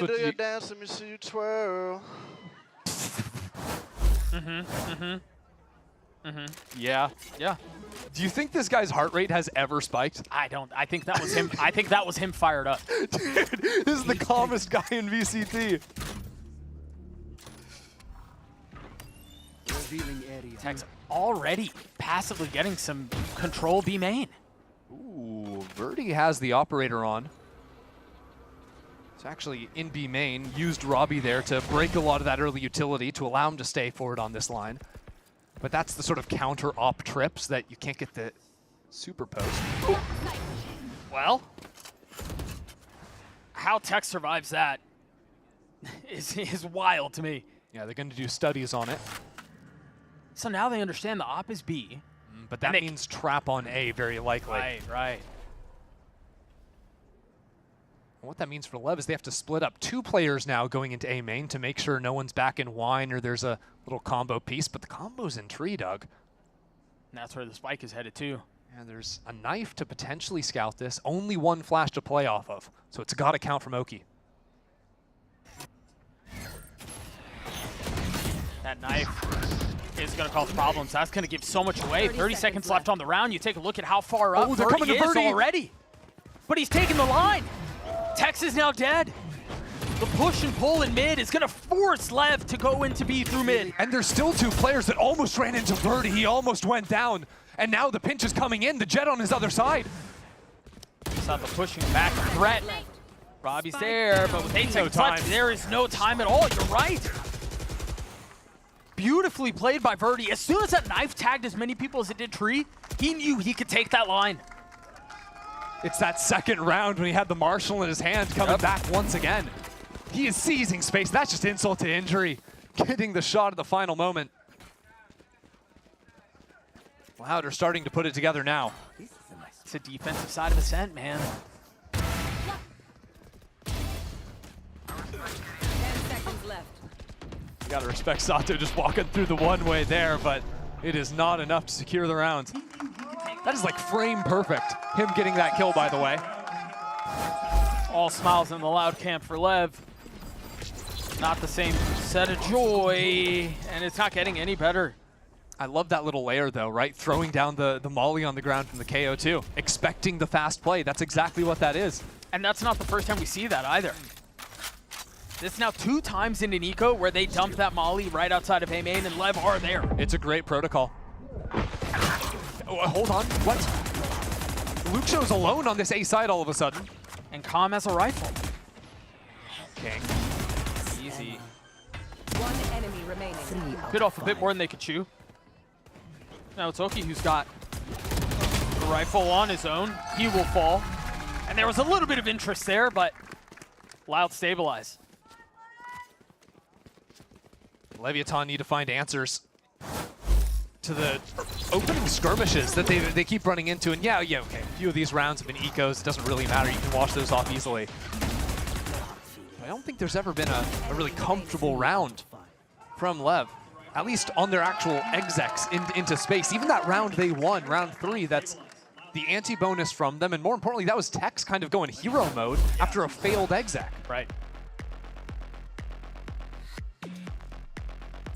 you do your dance, let me see you twirl. Yeah. Yeah. Do you think this guy's heart rate has ever spiked? I don't. I think that was him. I think that was him fired up. Dude, this is the calmest guy in VCT. Tex already passively getting some control B main. Ooh, Verdi has the operator on. It's actually in B main. Used Robbie there to break a lot of that early utility to allow him to stay forward on this line. But that's the sort of counter-op trips that you can't get the super post. Well, how Tex survives that is wild to me. Yeah, they're going to do studies on it. So now they understand the op is B. But that means trap on A, very likely. Right. What that means for LEV is they have to split up 2 players now going into A main to make sure no one's back in wine or there's a little combo piece, but the combo's in tree, Doug. And that's where the spike is headed too. And there's a knife to potentially scout this. Only 1 flash to play off of, so it's got to count from Oki. That knife is going to cause problems. That's going to give so much away. 30 seconds left on the round. You take a look at how far up they're coming to Verdi already. But he's taking the line. Tex is now dead. The push and pull in mid is going to force LEV to go into B through mid. And there's still 2 players that almost ran into Verdi. He almost went down. And now the pinch is coming in. The Jet on his other side. Saw the pushing back threat. Robbie's there, but with 8 seconds left, there is no time at all. You're right. Beautifully played by Verdi. As soon as that knife tagged as many people as it did Tree, he knew he could take that line. It's that second round when he had the Marshall in his hand coming back once again. He is seizing space. That's just insult to injury. Getting the shot at the final moment. Loud are starting to put it together now. It's a defensive side of Ascent, man. 10 seconds left. You gotta respect Sato just walking through the one-way there, but it is not enough to secure the round. That is like frame perfect. Him getting that kill, by the way. All smiles in the Loud camp for LEV. Not the same set of joy, and it's not getting any better. I love that little layer, though, right? Throwing down the molly on the ground from the KO, too. Expecting the fast play. That's exactly what that is. And that's not the first time we see that, either. This is now 2 times in an eco where they dump that molly right outside of A main, and LEV are there. It's a great protocol. Oh, hold on. What? Luke Show's alone on this A side all of a sudden. And Calm has a rifle. King. Easy. One enemy remaining. Bit off a bit more than they could chew. Now it's Oki who's got the rifle on his own. He will fall. And there was a little bit of interest there, but Loud stabilize. Leviathan need to find answers to the opening skirmishes that they keep running into. And yeah, okay, a few of these rounds have been ecos. It doesn't really matter. You can wash those off easily. I don't think there's ever been a really comfortable round from LEV, at least on their actual execs into space. Even that round they won, round 3, that's the anti-bonus from them. And more importantly, that was Tex kind of going hero mode after a failed exec. Right.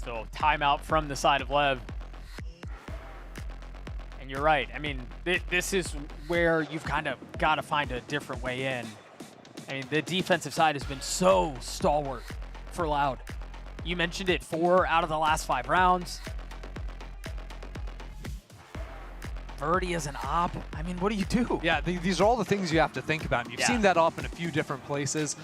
So timeout from the side of LEV. And you're right. I mean, this is where you've kind of got to find a different way in. I mean, the defensive side has been so stalwart for Loud. You mentioned it, 4 out of the last 5 rounds. Verdi as an op. I mean, what do you do? Yeah, these are all the things you have to think about. You've seen that op in a few different places.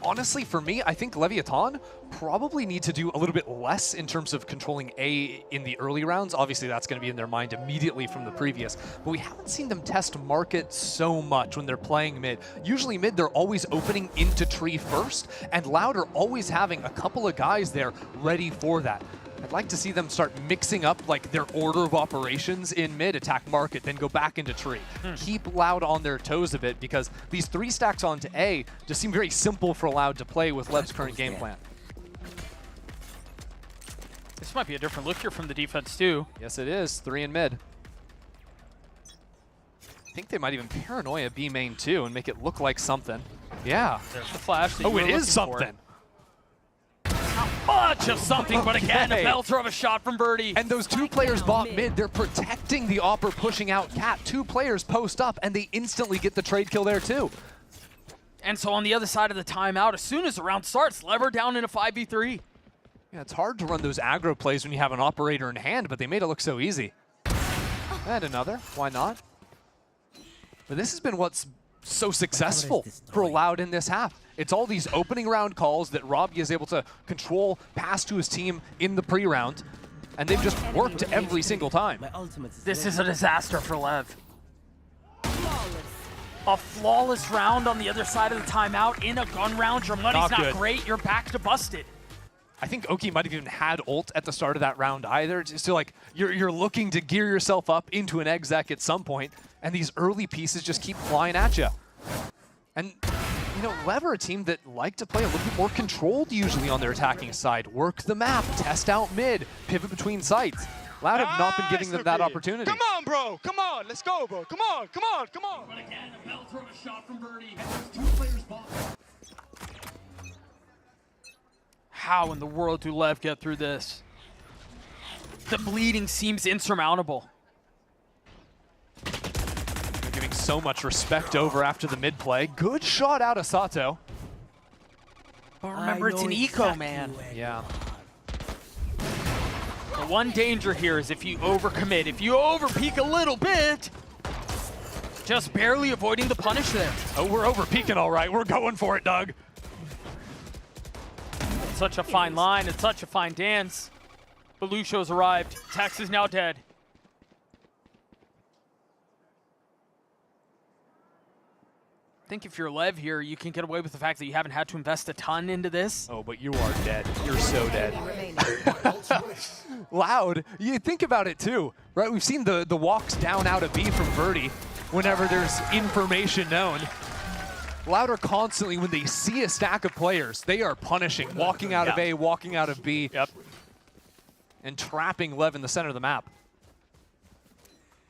Honestly, for me, I think Leviathan probably need to do a little bit less in terms of controlling A in the early rounds. Obviously, that's going to be in their mind immediately from the previous. But we haven't seen them test market so much when they're playing mid. Usually mid, they're always opening into tree first, and Loud are always having a couple of guys there ready for that. I'd like to see them start mixing up like their order of operations in mid, attack market, then go back into tree. Keep Loud on their toes a bit, because these 3 stacks onto A just seem very simple for Loud to play with LEV's current game plan. This might be a different look here from the defense too. Yes, it is. 3 in mid. I think they might even paranoia B main too and make it look like something. Yeah. There's the flash that oh, it is something. Much of something, but again, a bell throw of a shot from Birdie. And those 2 players bought mid. They're protecting the Opper pushing out Cat. 2 players post up, and they instantly get the trade kill there too. And so on the other side of the timeout, as soon as the round starts, Lever down in a 5v3. Yeah, it's hard to run those aggro plays when you have an operator in hand, but they made it look so easy. And another, why not? But this has been what's so successful for Loud in this half. It's all these opening round calls that Robbie is able to control, pass to his team in the pre-round, and they've just worked every single time. This is a disaster for LEV. A flawless round on the other side of the timeout in a gun round. Your money's not great. You're back to busted. I think Oki might have even had ult at the start of that round either. Just to like, you're looking to gear yourself up into an exec at some point, and these early pieces just keep flying at you. And you know, LEV are a team that like to play a little bit more controlled usually on their attacking side. Work the map, test out mid, pivot between sites. Loud have not been giving them that opportunity. Come on, bro. Come on. Let's go, bro. Come on. Come on. Come on. But again, a bell throw a shot from Birdie. And there's 2 players bought. How in the world do LEV get through this? The bleeding seems insurmountable. They're giving so much respect over after the mid play. Good shot out of Sato. But remember, it's an eco, man. Yeah. The one danger here is if you overcommit, if you overpeak a little bit, just barely avoiding the punish there. Oh, we're overpeaking all right. We're going for it, Doug. It's such a fine line. It's such a fine dance. But Lucia's arrived. Tex is now dead. I think if you're LEV here, you can get away with the fact that you haven't had to invest a ton into this. Oh, but you are dead. You're so dead. Loud, you think about it too, right? We've seen the walks down out of B from Verdi whenever there's information known. Loud are constantly, when they see a stack of players, they are punishing, walking out of A, walking out of B, and trapping LEV in the center of the map.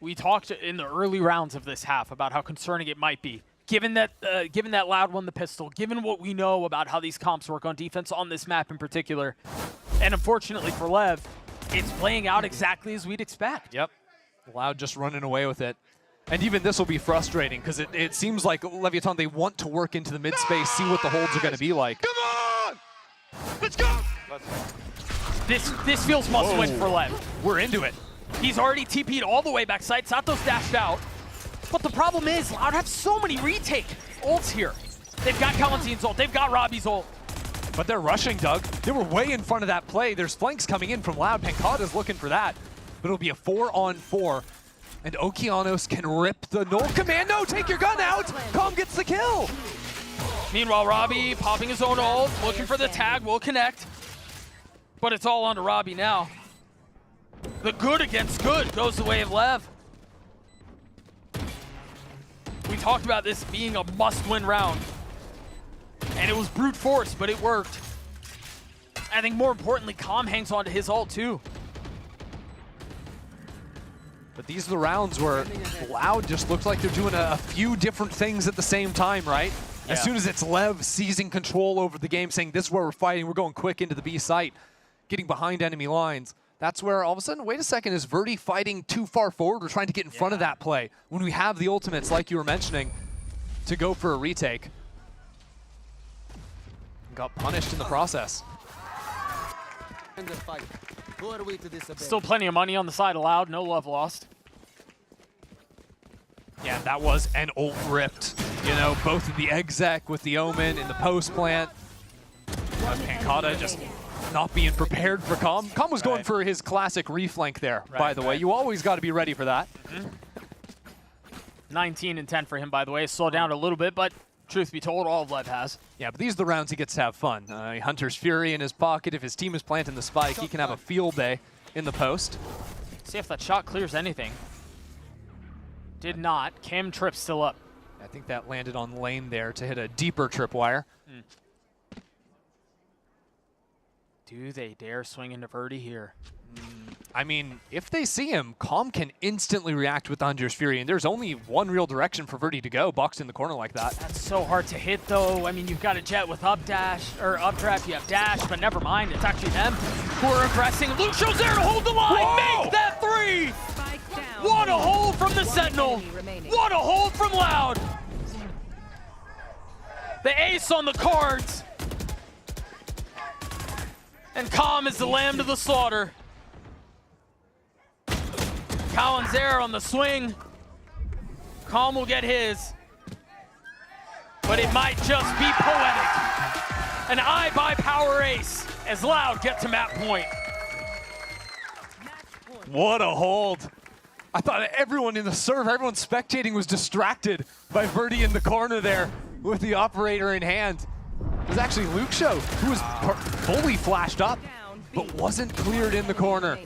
We talked in the early rounds of this half about how concerning it might be. Given that Loud won the pistol, given what we know about how these comps work on defense on this map in particular, and unfortunately for LEV, it's playing out exactly as we'd expect. Yep. Loud just running away with it. And even this will be frustrating because it seems like Leviathan, they want to work into the mid space, see what the holds are going to be like. Come on! Let's go! This feels must win for Lev. We're into it. He's already TP'd all the way backside. Sato's dashed out. But the problem is, Loud have so many retake ults here. They've got Kalanzin's ult. They've got Robbie's ult. But they're rushing, Doug. They were way in front of that play. There's flanks coming in from Loud. Pancada's looking for that. But it'll be a 4-on-4. And Okeanos can rip the null command. No, take your gun out. Calm gets the kill. Meanwhile, Robbie popping his own ult, looking for the tag, will connect. But it's all onto Robbie now. The good against good goes the way of Lev. We talked about this being a must-win round. And it was brute force, but it worked. I think more importantly, Calm hangs on to his ult too. But these are the rounds where Loud just looks like they're doing a few different things at the same time, right? Yeah. As soon as it's Lev seizing control over the game, saying this is where we're fighting, we're going quick into the B site, getting behind enemy lines. That's where all of a sudden, wait a second, is Verdi fighting too far forward? We're trying to get in front of that play when we have the ultimates, like you were mentioning, to go for a retake. Got punished in the process. Still plenty of money on the side of Loud, no love lost. Yeah, that was an ult ripped. You know, both of the exec with the Omen in the post plant. Pancada just not being prepared for Calm. Calm was going for his classic reflank there, by the way. You always got to be ready for that. 19 and 10 for him, by the way. Slowed down a little bit, but truth be told, all of Lev has. Yeah, but these are the rounds he gets to have fun. Hunter's Fury in his pocket. If his team is planting the spike, he can have a field day in the post. See if that shot clears anything. Did not. Cam Trip still up. I think that landed on lane there to hit a deeper tripwire. Do they dare swing into Verdi here? I mean, if they see him, Calm can instantly react with the Hunter's Fury, and there's only one real direction for Verdi to go, boxed in the corner like that. That's so hard to hit, though. I mean, you've got a Jet with up dash, or updraft, you have dash, but never mind. It's actually them who are aggressing. Luke Show's there to hold the line. Whoa! Make that three! What a hold from the Sentinel! What a hold from Loud! The ace on the cards. And Calm is the lamb to the slaughter. Collins there on the swing. Calm will get his. But it might just be poetic. An eye by power ace as Loud get to map point. What a hold. I thought everyone in the serve, everyone spectating was distracted by Verdi in the corner there with the operator in hand. It was actually Luke Show who was fully flashed up, but wasn't cleared in the corner.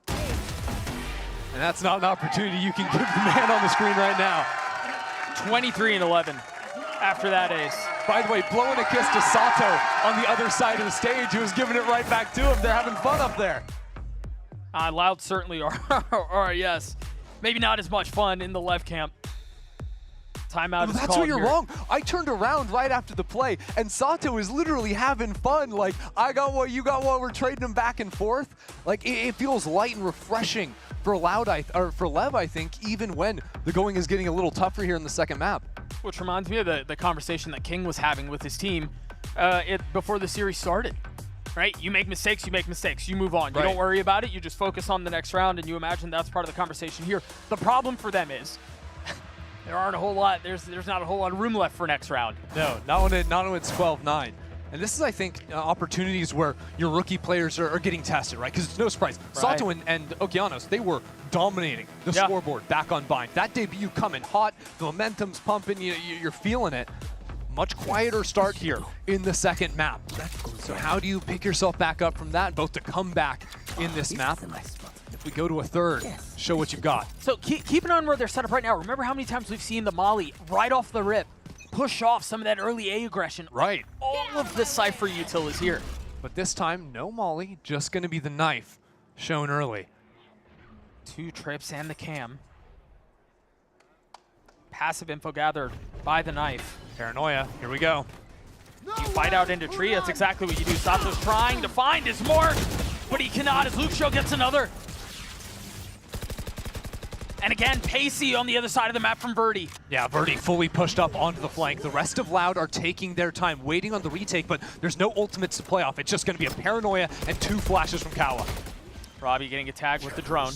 And that's not an opportunity you can give the man on the screen right now. 23 and 11 after that ace. By the way, blowing a kiss to Sato on the other side of the stage, who was giving it right back to him. They're having fun up there. Loud certainly are, yes. Maybe not as much fun in the left camp. Timeout is That's called where you're here. wrong. I turned around right after the play, and Sato is literally having fun. Like, I got what, you got what, we're trading them back and forth. Like, it feels light and refreshing for Loud, or for Lev, I think, even when the going is getting a little tougher here in the second map. Which reminds me of the conversation that King was having with his team before the series started. Right? You make mistakes, you move on. You don't worry about it, you just focus on the next round, and you imagine that's part of the conversation here. The problem for them is there aren't a whole lot, there's not a whole lot of room left for next round. No, not when it's 12-9. And this is, I think, opportunities where your rookie players are getting tested, right? Because it's no surprise. Right. Sato and Okeanos, they were dominating the scoreboard back on Bind. That debut coming hot, the momentum's pumping, you're feeling it. Much quieter start here in the second map. So how do you pick yourself back up from that, both to come back in this map? If we go to a third, show what you've got. So keep an eye on where they're set up right now. Remember how many times we've seen the Molly right off the rip push off some of that early A aggression. Right. All of the Cypher util is here. But this time, no Molly, just going to be the knife shown early. 2 trips and the cam. Passive info gathered by the knife. Paranoia, here we go. You fight out into tree, that's exactly what you do. Sato's trying to find his mark. but he cannot as Luke Show gets another. And again, Pacey on the other side of the map from Verdi. Yeah, Verdi fully pushed up onto the flank. The rest of Loud are taking their time, waiting on the retake, but there's no ultimates to play off. It's just going to be a paranoia and 2 flashes from Kawa. Robbie getting a tag with the drone.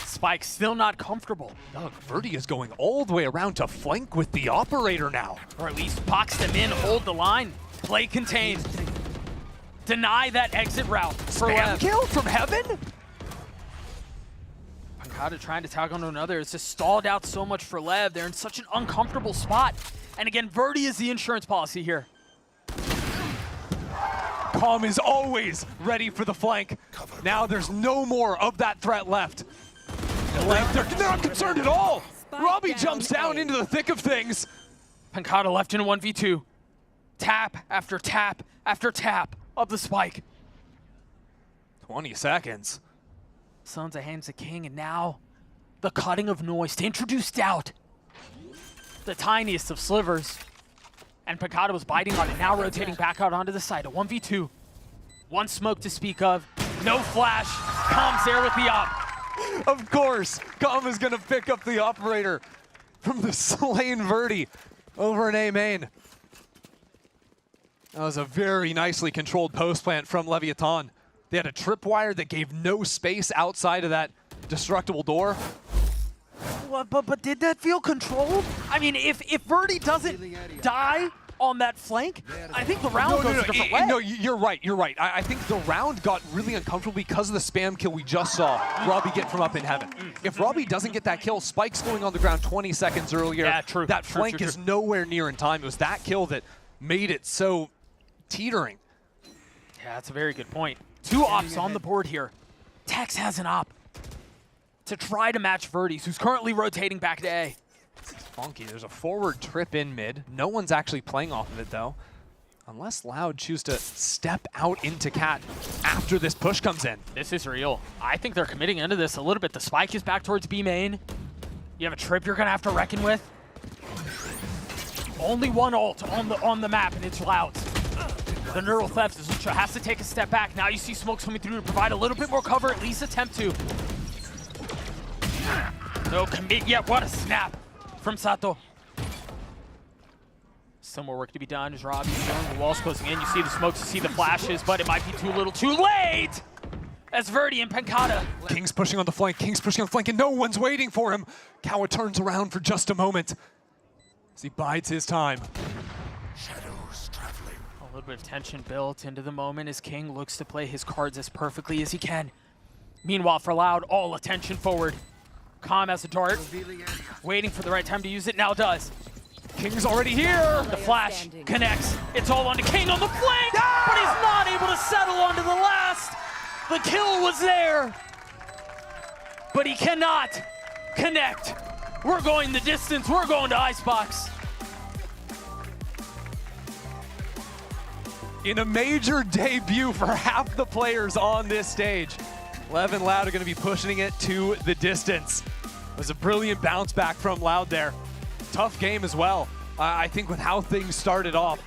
Spike still not comfortable. Doug, Verdi is going all the way around to flank with the operator now. Or at least box them in, hold the line, play contained. Deny that exit route for Spam LEV. kill from Heaven? Pancada trying to tag onto another. It's just stalled out so much for LEV. They're in such an uncomfortable spot. And again, Verdi is the insurance policy here. Calm is always ready for the flank. Now there's no more of that threat left. They're not concerned at all. Robbie jumps down into the thick of things. Pancada left in a 1v2. Tap after tap after tap of the spike. 20 seconds. Sons of Hands the King, and now the cutting of noise to introduce doubt. The tiniest of slivers. And Pancada was biting on it, now rotating back out onto the side. A 1v2. One smoke to speak of. No flash. Comes there with the op. Of course, Calm is going to pick up the operator from the slain Verdi over an A main. That was a very nicely controlled post plant from Leviathan. They had a tripwire that gave no space outside of that destructible door. What, but did that feel controlled? I mean, if Verdi doesn't die on that flank, I think the round goes a different way. No, you're right, you're right. I think the round got really uncomfortable because of the spam kill we just saw Robbie get from up in Heaven. If Robbie doesn't get that kill, Spike's going on the ground 20 seconds earlier. Yeah, true. That flank is nowhere near in time. It was that kill that made it so teetering. Yeah, that's a very good point. 2 ops on the board here. Tex has an op to try to match Verdi's, who's currently rotating back to A. Funky, there's a forward trip in mid. No one's actually playing off of it though. Unless Loud choose to step out into Cat after this push comes in. This is real. I think they're committing into this a little bit. The spike is back towards B main. You have a trip you're gonna have to reckon with. Only one ult on the map, and it's Loud. The neural theft has to take a step back. Now you see smokes coming through to provide a little bit more cover, at least attempt to. No commit yet. What a snap from Sato. Still more work to be done as Robbie's showing the walls closing in. You see the smokes, you see the flashes, but it might be too little too late as Verdi and Pancada. King's pushing on the flank, King's pushing on the flank, and no one's waiting for him. Kawa turns around for just a moment as he bides his time. A little bit of tension built into the moment as King looks to play his cards as perfectly as he can. Meanwhile, for Loud, all attention forward. Calm has a dart, waiting for the right time to use it, now does. King's already here. The flash connects. It's all onto King on the flank, but he's not able to settle onto the last. The kill was there, but he cannot connect. We're going the distance. We're going to Icebox. In a major debut for half the players on this stage, LEV and Loud are going to be pushing it to the distance. It was a brilliant bounce back from Loud there. Tough game as well. I think with how things started off,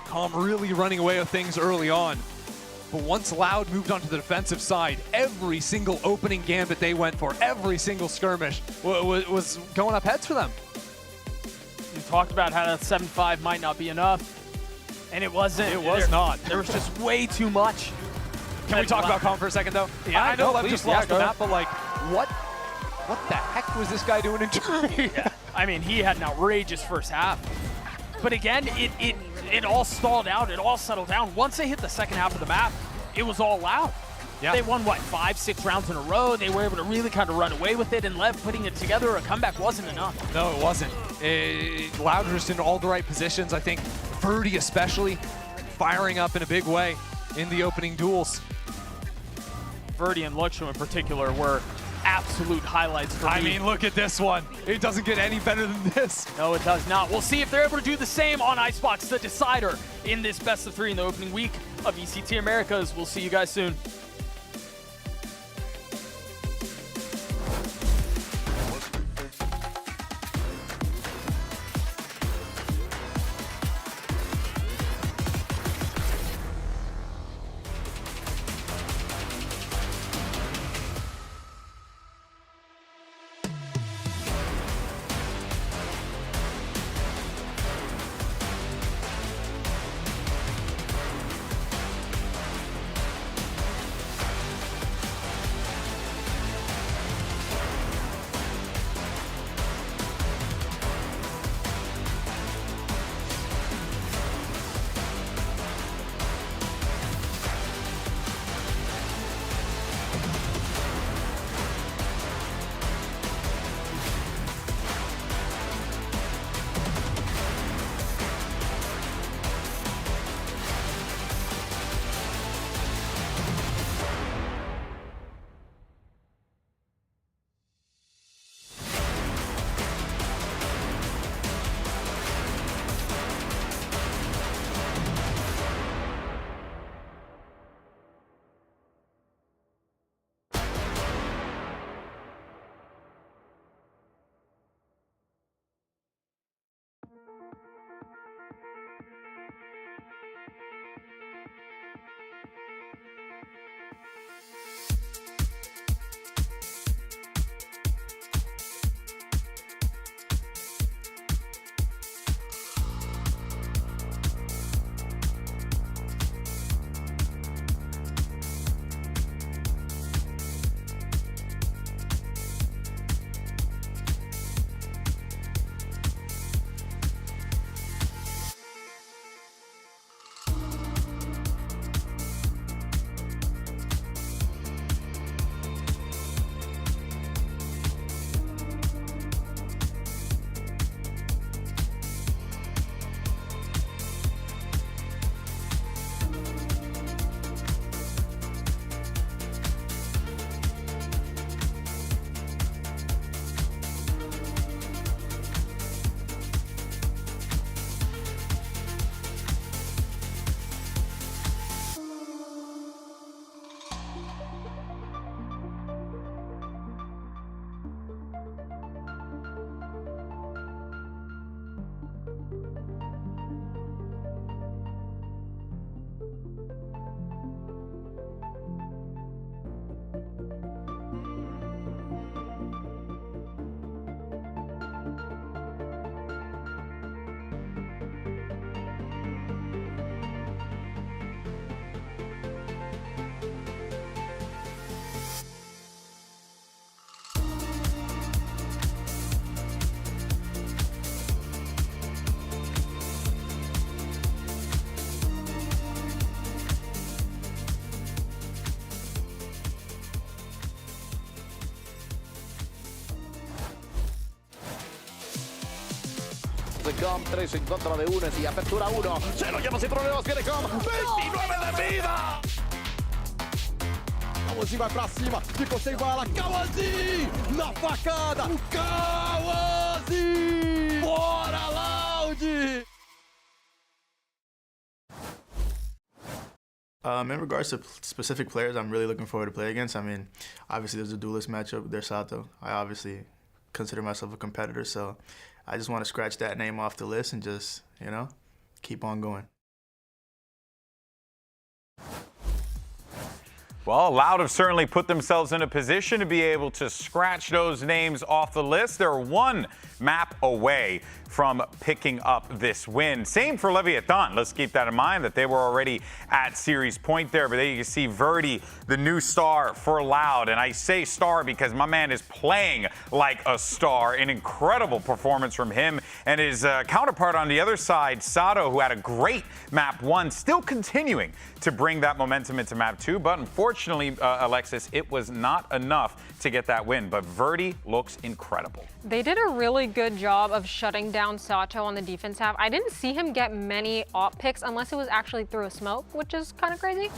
Calm really running away with things early on. But once Loud moved onto the defensive side, every single opening gambit they went for, every single skirmish was going up heads for them. You talked about how that 7-5 might not be enough, and it wasn't. It was not. There was just way too much. Can we talk about Calm for a second, though? Yeah, I know LEV just lost the go map, but like, what the heck was this guy doing in Germany? Yeah. I mean, he had an outrageous first half. But again, it all stalled out. It all settled down. Once they hit the second half of the map, it was all Loud. Yeah. They won, what, 5-6 rounds in a row. They were able to really kind of run away with it, and LEV putting it together, a comeback wasn't enough. No, it wasn't. Loud was in all the right positions. I think Verdi especially firing up in a big way in the opening duels. Verdi and Luxo in particular were absolute highlights for me. I mean, look at this one. It doesn't get any better than this. No, it does not. We'll see if they're able to do the same on Icebox, the decider in this best of 3 in the opening week of VCT Americas. We'll see you guys soon. de Com, 3 en contra de 1 y apertura 1. Se lo lleva sin problemas, viene Com. 29 de vida. Kawazi vai pra cima, ficou sem bala. Kawazi na facada. Kawazi! Bora, Loud! In regards to specific players, I'm really looking forward to play against. I mean, obviously there's a duelist matchup. There's Sato. I obviously consider myself a competitor, so I just want to scratch that name off the list and just, you know, keep on going. Well, Loud have certainly put themselves in a position to be able to scratch those names off the list. They're one map away from picking up this win. Same for Leviathan. Let's keep that in mind that they were already at series point there. But there you can see Verdi, the new star for Loud. And I say star because my man is playing like a star. An incredible performance from him and his counterpart on the other side, Sato, who had a great map 1, still continuing to bring that momentum into map 2. But unfortunately, Alexis, it was not enough to get that win. But Verdi looks incredible. They did a really good job of shutting down Sato on the defense half. I didn't see him get many op picks unless it was actually through a smoke, which is kind of crazy.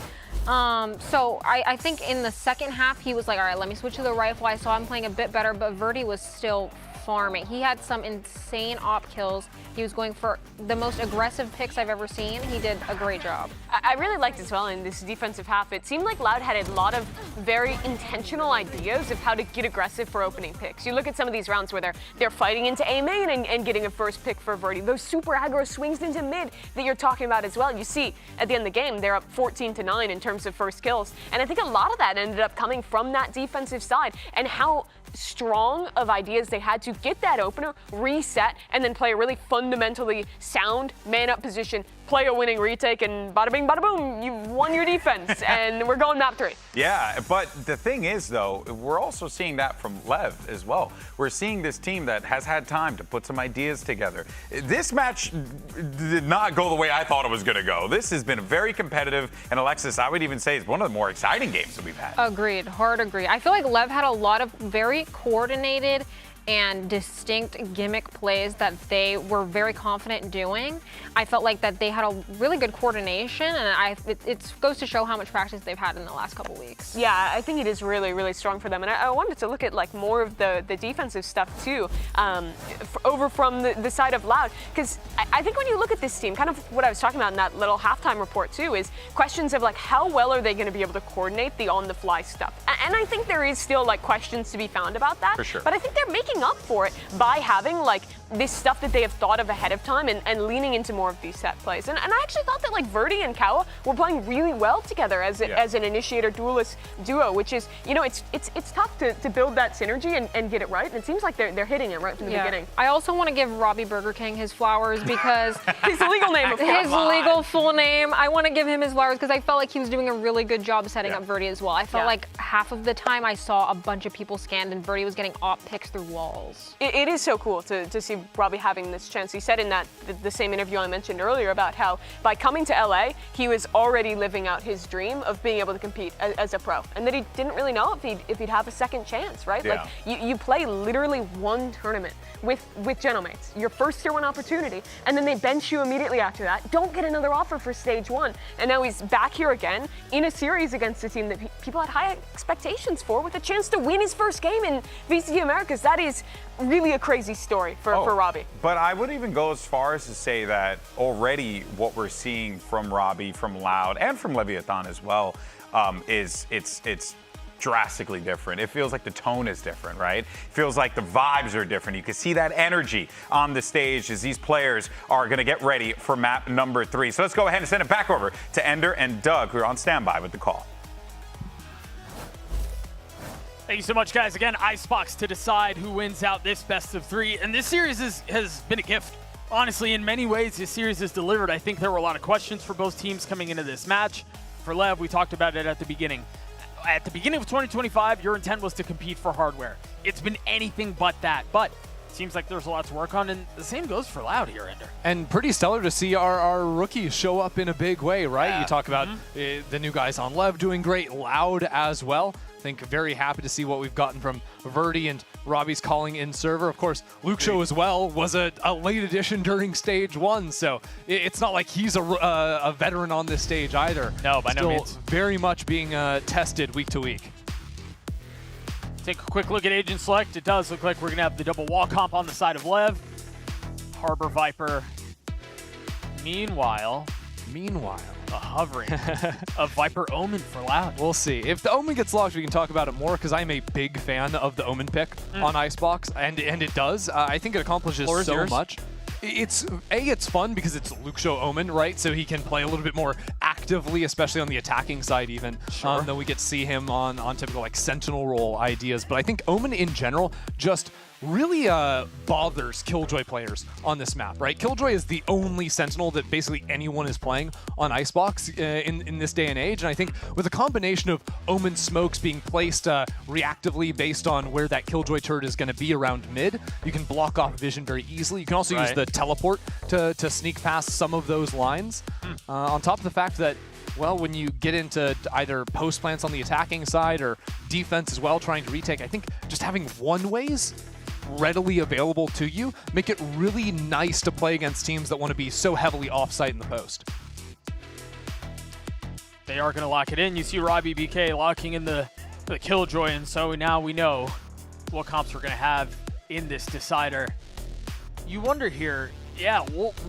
So I think in the second half, he was like, all right, let me switch to the rifle. I saw him playing a bit better, but Verdi was still farming. He had some insane op kills. He was going for the most aggressive picks I've ever seen. He did a great job. I really liked as well in this defensive half. It seemed like Loud had a lot of very intentional ideas of how to get aggressive for opening picks. You look at some of these rounds where they're fighting into A main and getting a first pick for Verdi. Those super aggro swings into mid that you're talking about as well. You see at the end of the game, they're up 14-9 in terms of first kills. And I think a lot of that ended up coming from that defensive side and how strong of ideas they had to get that opener, reset, and then play a really fundamentally sound man-up position, play a winning retake, and bada bing, bada boom, you've won your defense, and we're going map 3. Yeah, but the thing is, though, we're also seeing that from LEV as well. We're seeing this team that has had time to put some ideas together. This match did not go the way I thought it was going to go. This has been very competitive, and Alexis, I would even say, is one of the more exciting games that we've had. Agreed, hard agree. I feel like LEV had a lot of very coordinated and distinct gimmick plays that they were very confident doing. I felt like that they had a really good coordination, and it goes to show how much practice they've had in the last couple weeks. Yeah, I think it is really, really strong for them. And I wanted to look at like more of the defensive stuff too, over from the side of Loud, because I think when you look at this team, kind of what I was talking about in that little halftime report too, is questions of like how well are they going to be able to coordinate the on-the-fly stuff. And I think there is still like questions to be found about that. For sure. But I think they're making up for it by having like this stuff that they have thought of ahead of time and leaning into more of these set plays. And I actually thought that like Verdi and Kawa were playing really well together as an initiator duelist duo, which is, you know, it's tough to build that synergy and get it right. And it seems like they're hitting it right from the beginning. I also want to give Robbie Burger King his flowers because his legal name, of course. His legal full name. I want to give him his flowers because I felt like he was doing a really good job setting up Verdi as well. I felt like half of the time I saw a bunch of people scanned and Verdi was getting op picks through walls. It is so cool to see Robbie having this chance. He said in that the same interview I mentioned earlier about how by coming to LA, he was already living out his dream of being able to compete as a pro, and that he didn't really know if he'd have a second chance, right? Yeah. Like you play literally one tournament with Genomates, your first tier 1 opportunity, and then they bench you immediately after that. Don't get another offer for stage 1, and now he's back here again in a series against a team that people had high expectations for, with a chance to win his first game in VCT Americas. That is really a crazy story for Robbie. But I would even go as far as to say that already what we're seeing from Robbie, from Loud, and from Leviathan as well, is it's drastically different. It feels like the tone is different, right? It feels like the vibes are different. You can see that energy on the stage as these players are going to get ready for map number 3. So let's go ahead and send it back over to Ender and Doug, who are on standby with the call. Thank you so much, guys. Again, Icebox to decide who wins out this best of 3. And this series has been a gift. Honestly, in many ways, this series has delivered. I think there were a lot of questions for both teams coming into this match. For LEV, we talked about it at the beginning. At the beginning of 2025, your intent was to compete for hardware. It's been anything but that. But it seems like there's a lot to work on, and the same goes for Loud here, Ender. And pretty stellar to see our rookies show up in a big way, right? You talk about the new guys on LEV doing great, Loud as well. I think very happy to see what we've gotten from Verdi and Robbie's calling in server. Of course, Luke Show as well was a late addition during stage 1, so it's not like he's a veteran on this stage either. No, by no means. Still very much being tested week to week. Take a quick look at agent select. It does look like we're going to have the double wall comp on the side of Lev. Harbor Viper. Meanwhile, a hovering of Viper Omen for Loud. We'll see. If the Omen gets locked, we can talk about it more, because I'm a big fan of the Omen pick on Icebox, and it does. I think it accomplishes so much. It's fun because it's Luke Show Omen, right? So he can play a little bit more actively, especially on the attacking side even. Then we get to see him on typical like Sentinel role ideas. But I think Omen in general just really bothers Killjoy players on this map, right? Killjoy is the only Sentinel that basically anyone is playing on Icebox in this day and age. And I think with a combination of Omen smokes being placed reactively based on where that Killjoy turret is going to be around mid, you can block off vision very easily. You can also use the teleport to sneak past some of those lines. On top of the fact that, well, when you get into either post plants on the attacking side or defense as well, trying to retake, I think just having one-ways readily available to you make it really nice to play against teams that want to be so heavily off-site in the post. They are going to lock it in. You see Robbie BK locking in the Killjoy, and so now we know what comps we're going to have in this decider. You wonder here,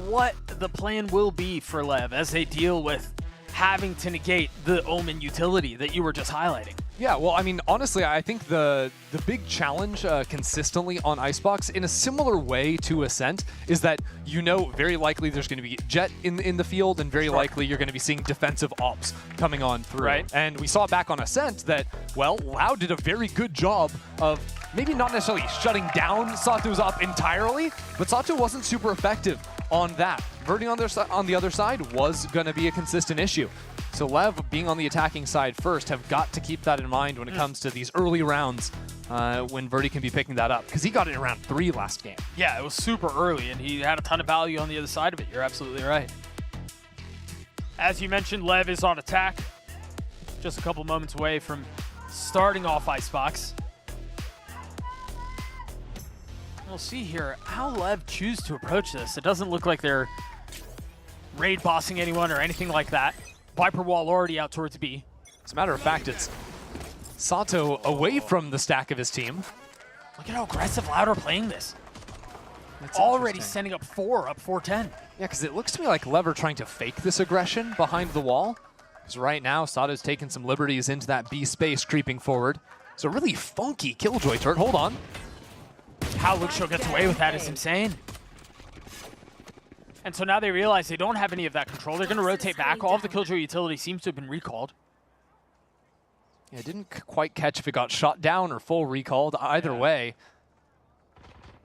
what the plan will be for LEV as they deal with having to negate the Omen utility that you were just highlighting. Yeah, well, I mean, honestly, I think the big challenge consistently on Icebox, in a similar way to Ascent, is that you know very likely there's going to be Jet in the field, and very likely you're going to be seeing defensive ops coming on through. Right. And we saw back on Ascent that, well, Loud did a very good job of maybe not necessarily shutting down Sato's op entirely, but Sato wasn't super effective on that. Verdi on the other side was going to be a consistent issue. So LEV, being on the attacking side first, have got to keep that in mind when it comes to these early rounds when Verdi can be picking that up, because he got it in round 3 last game. Yeah, it was super early, and he had a ton of value on the other side of it. You're absolutely right. As you mentioned, LEV is on attack. Just a couple moments away from starting off Icebox. We'll see here how LEV choose to approach this. It doesn't look like they're raid bossing anyone or anything like that. Viper wall already out towards B. As a matter of fact, it's Sato away from the stack of his team. Look at how aggressive Loud are playing this. That's already sending up 4-10. Yeah, because it looks to me like LEV are trying to fake this aggression behind the wall. Because right now, Sato's taking some liberties into that B space, creeping forward. It's a really funky Killjoy turret. Hold on. How Luke Show gets away with that is insane. And so now they realize they don't have any of that control. They're going to rotate back. All of the Killjoy utility seems to have been recalled. Yeah, didn't quite catch if it got shot down or full recalled. Either way,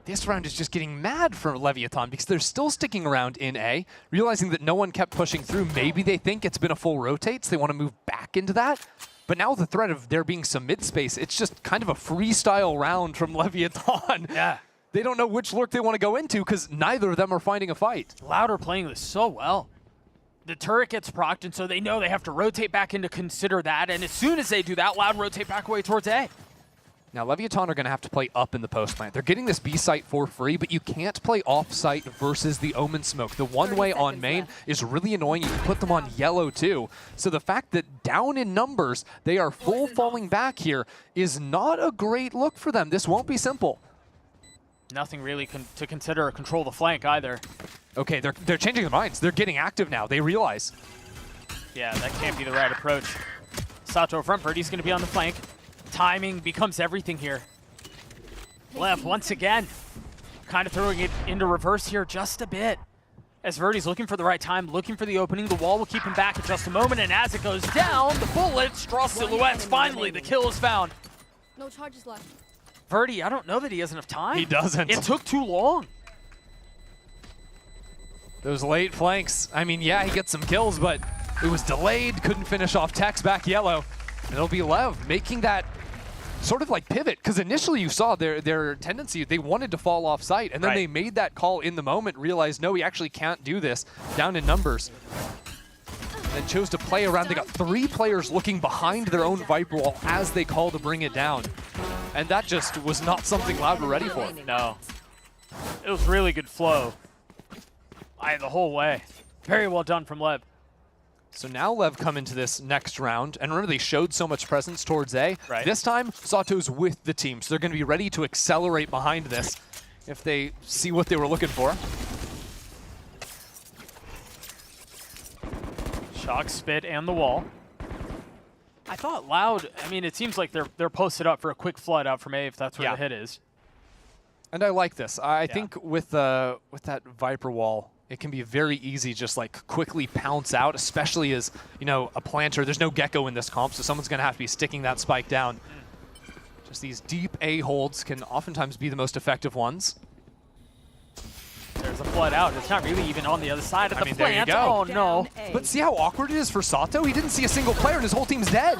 this round is just getting mad for Leviathan because they're still sticking around in A, realizing that no one kept pushing through. Maybe they think it's been a full rotate, so they want to move back into that. But now with the threat of there being some mid-space, it's just kind of a freestyle round from Leviathan. Yeah. They don't know which lurk they want to go into because neither of them are finding a fight. Loud are playing this so well. The turret gets procced, and so they know they have to rotate back in to consider that. And as soon as they do that, Loud rotate back away towards A. Now, Leviathan are going to have to play up in the post plant. They're getting this B site for free, but you can't play off site versus the Omen smoke. The one way on main is really annoying. You can put them on yellow too. So the fact that down in numbers, they are full falling back here is not a great look for them. This won't be simple. Nothing really to consider or control the flank either. Okay, they're changing their minds. They're getting active now. They realize. Yeah, that can't be the right approach. Sato front, Verdi's going to be on the flank. Timing becomes everything here. LEV, once again, kind of throwing it into reverse here just a bit. As Verdi's looking for the right time, looking for the opening. The wall will keep him back in just a moment, and as it goes down, the bullet straw silhouettes. Finally, the kill is found. No charges left. Verdi, I don't know that he has enough time. He doesn't. It took too long. Those late flanks. I mean, yeah, he gets some kills, but it was delayed. Couldn't finish off Tex back yellow. And it'll be LEV making that sort of like pivot, because initially you saw their tendency, they wanted to fall off site, and then they made that call in the moment, realized, no, we actually can't do this, down in numbers. then chose to play around. They got 3 players looking behind their own Viper wall as they call to bring it down. And that just was not something Loud were ready for. No. It was really good flow. The whole way. Very well done from LEV. So now LEV come into this next round, and remember they showed so much presence towards A. Right. This time, Sato's with the team, so they're going to be ready to accelerate behind this if they see what they were looking for. Shock, spit, and the wall. I thought Loud, I mean, it seems like they're posted up for a quick flood out from A if that's where the hit is. And I like this. I think with that Viper wall, it can be very easy just like quickly pounce out, especially as, you know, a planter. There's no Gecko in this comp, so someone's going to have to be sticking that spike down. Just these deep A holds can oftentimes be the most effective ones. There's a flood out. It's not really even on the other side of the plant. There you go. Oh, no. But see how awkward it is for Sato? He didn't see a single player and his whole team's dead.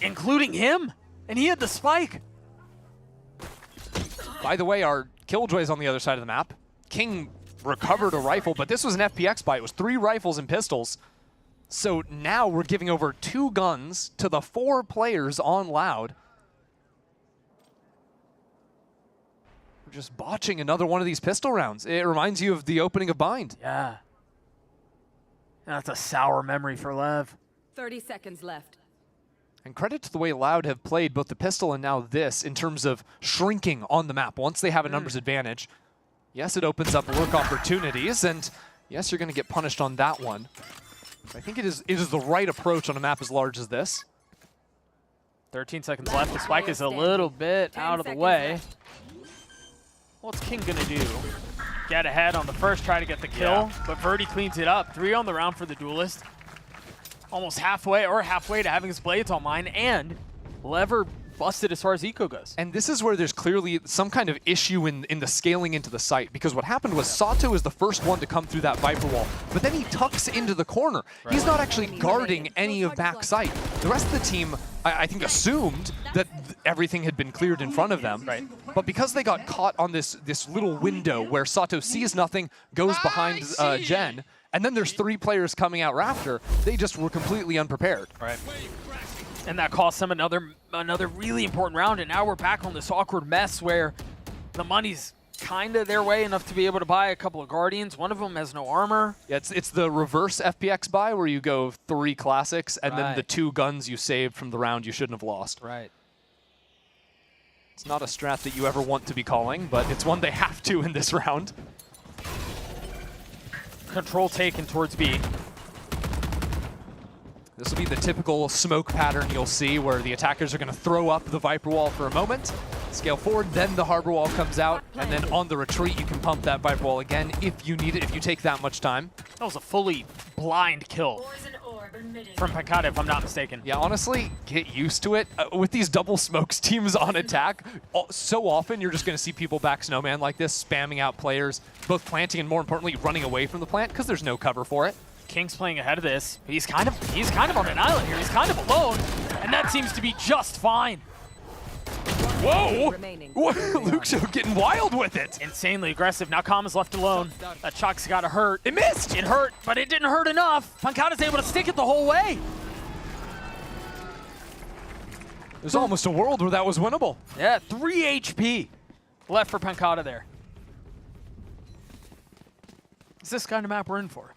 Including him. And he had the spike. By the way, our Killjoy's on the other side of the map. King recovered a rifle, but this was an FPX buy. It was 3 rifles and pistols. So now we're giving over 2 guns to the 4 players on Loud. We're just botching another one of these pistol rounds. It reminds you of the opening of Bind. Yeah. That's a sour memory for LEV. 30 seconds left. And credit to the way Loud have played both the pistol and now this in terms of shrinking on the map. Once they have a numbers advantage, yes, it opens up work opportunities, and yes, you're going to get punished on that one. But I think it is the right approach on a map as large as this. 13 seconds left. The spike is a little bit out of the way. What's King going to do? Get ahead on the first try to get the kill, but Verdi cleans it up. 3 on the round for the Duelist. Almost halfway to having his blades on mine, and Lever busted as far as eco goes. And this is where there's clearly some kind of issue in the scaling into the site, because what happened was Sato is the first one to come through that Viper wall, but then he tucks into the corner. Right. He's not actually guarding any of back site. The rest of the team, I think, assumed that everything had been cleared in front of them. Right. But because they got caught on this little window where Sato sees nothing, goes behind Jen, and then there's 3 players coming out Rafter, they just were completely unprepared. Right. And that cost them another really important round, and now we're back on this awkward mess where the money's kind of their way enough to be able to buy a couple of Guardians. One of them has no armor. Yeah, it's the reverse FPX buy where you go 3 classics and then the 2 guns you saved from the round you shouldn't have lost. Right. It's not a strat that you ever want to be calling, but it's one they have to in this round. Control taken towards B. This will be the typical smoke pattern you'll see where the attackers are going to throw up the Viper wall for a moment, scale forward, then the Harbor wall comes out, and then on the retreat you can pump that Viper wall again if you need it, if you take that much time. That was a fully blind kill from Pankata, if I'm not mistaken. Yeah, honestly, get used to it. With these double smokes teams on attack, so often you're just going to see people back Snowman like this, spamming out players, both planting and more importantly running away from the plant because there's no cover for it. King's playing ahead of this. He's kind of on an island here. He's kind of alone, and that seems to be just fine. Whoa! Luke Show getting wild with it. Insanely aggressive. Now Kama's left alone. That shot's got to hurt. It missed! It hurt, but it didn't hurt enough. Pankata's able to stick it the whole way. There's almost a world where that was winnable. Yeah, 3 HP left for Pankata there. Is this kind of map we're in for?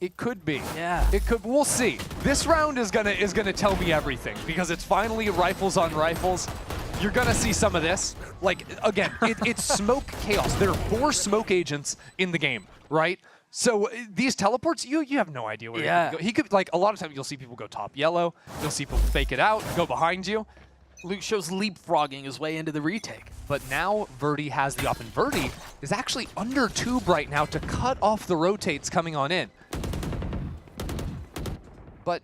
It could be. Yeah. It could. We'll see. This round is gonna tell me everything because it's finally rifles on rifles. You're gonna see some of this. Like again, it's smoke chaos. There are 4 smoke agents in the game, right? So these teleports, you have no idea where he can go. He could, like, a lot of times you'll see people go top yellow. You'll see people fake it out, go behind you. Luke Show's leapfrogging his way into the retake. But now Verdi has the up, and Verdi is actually under tube right now to cut off the rotates coming on in. But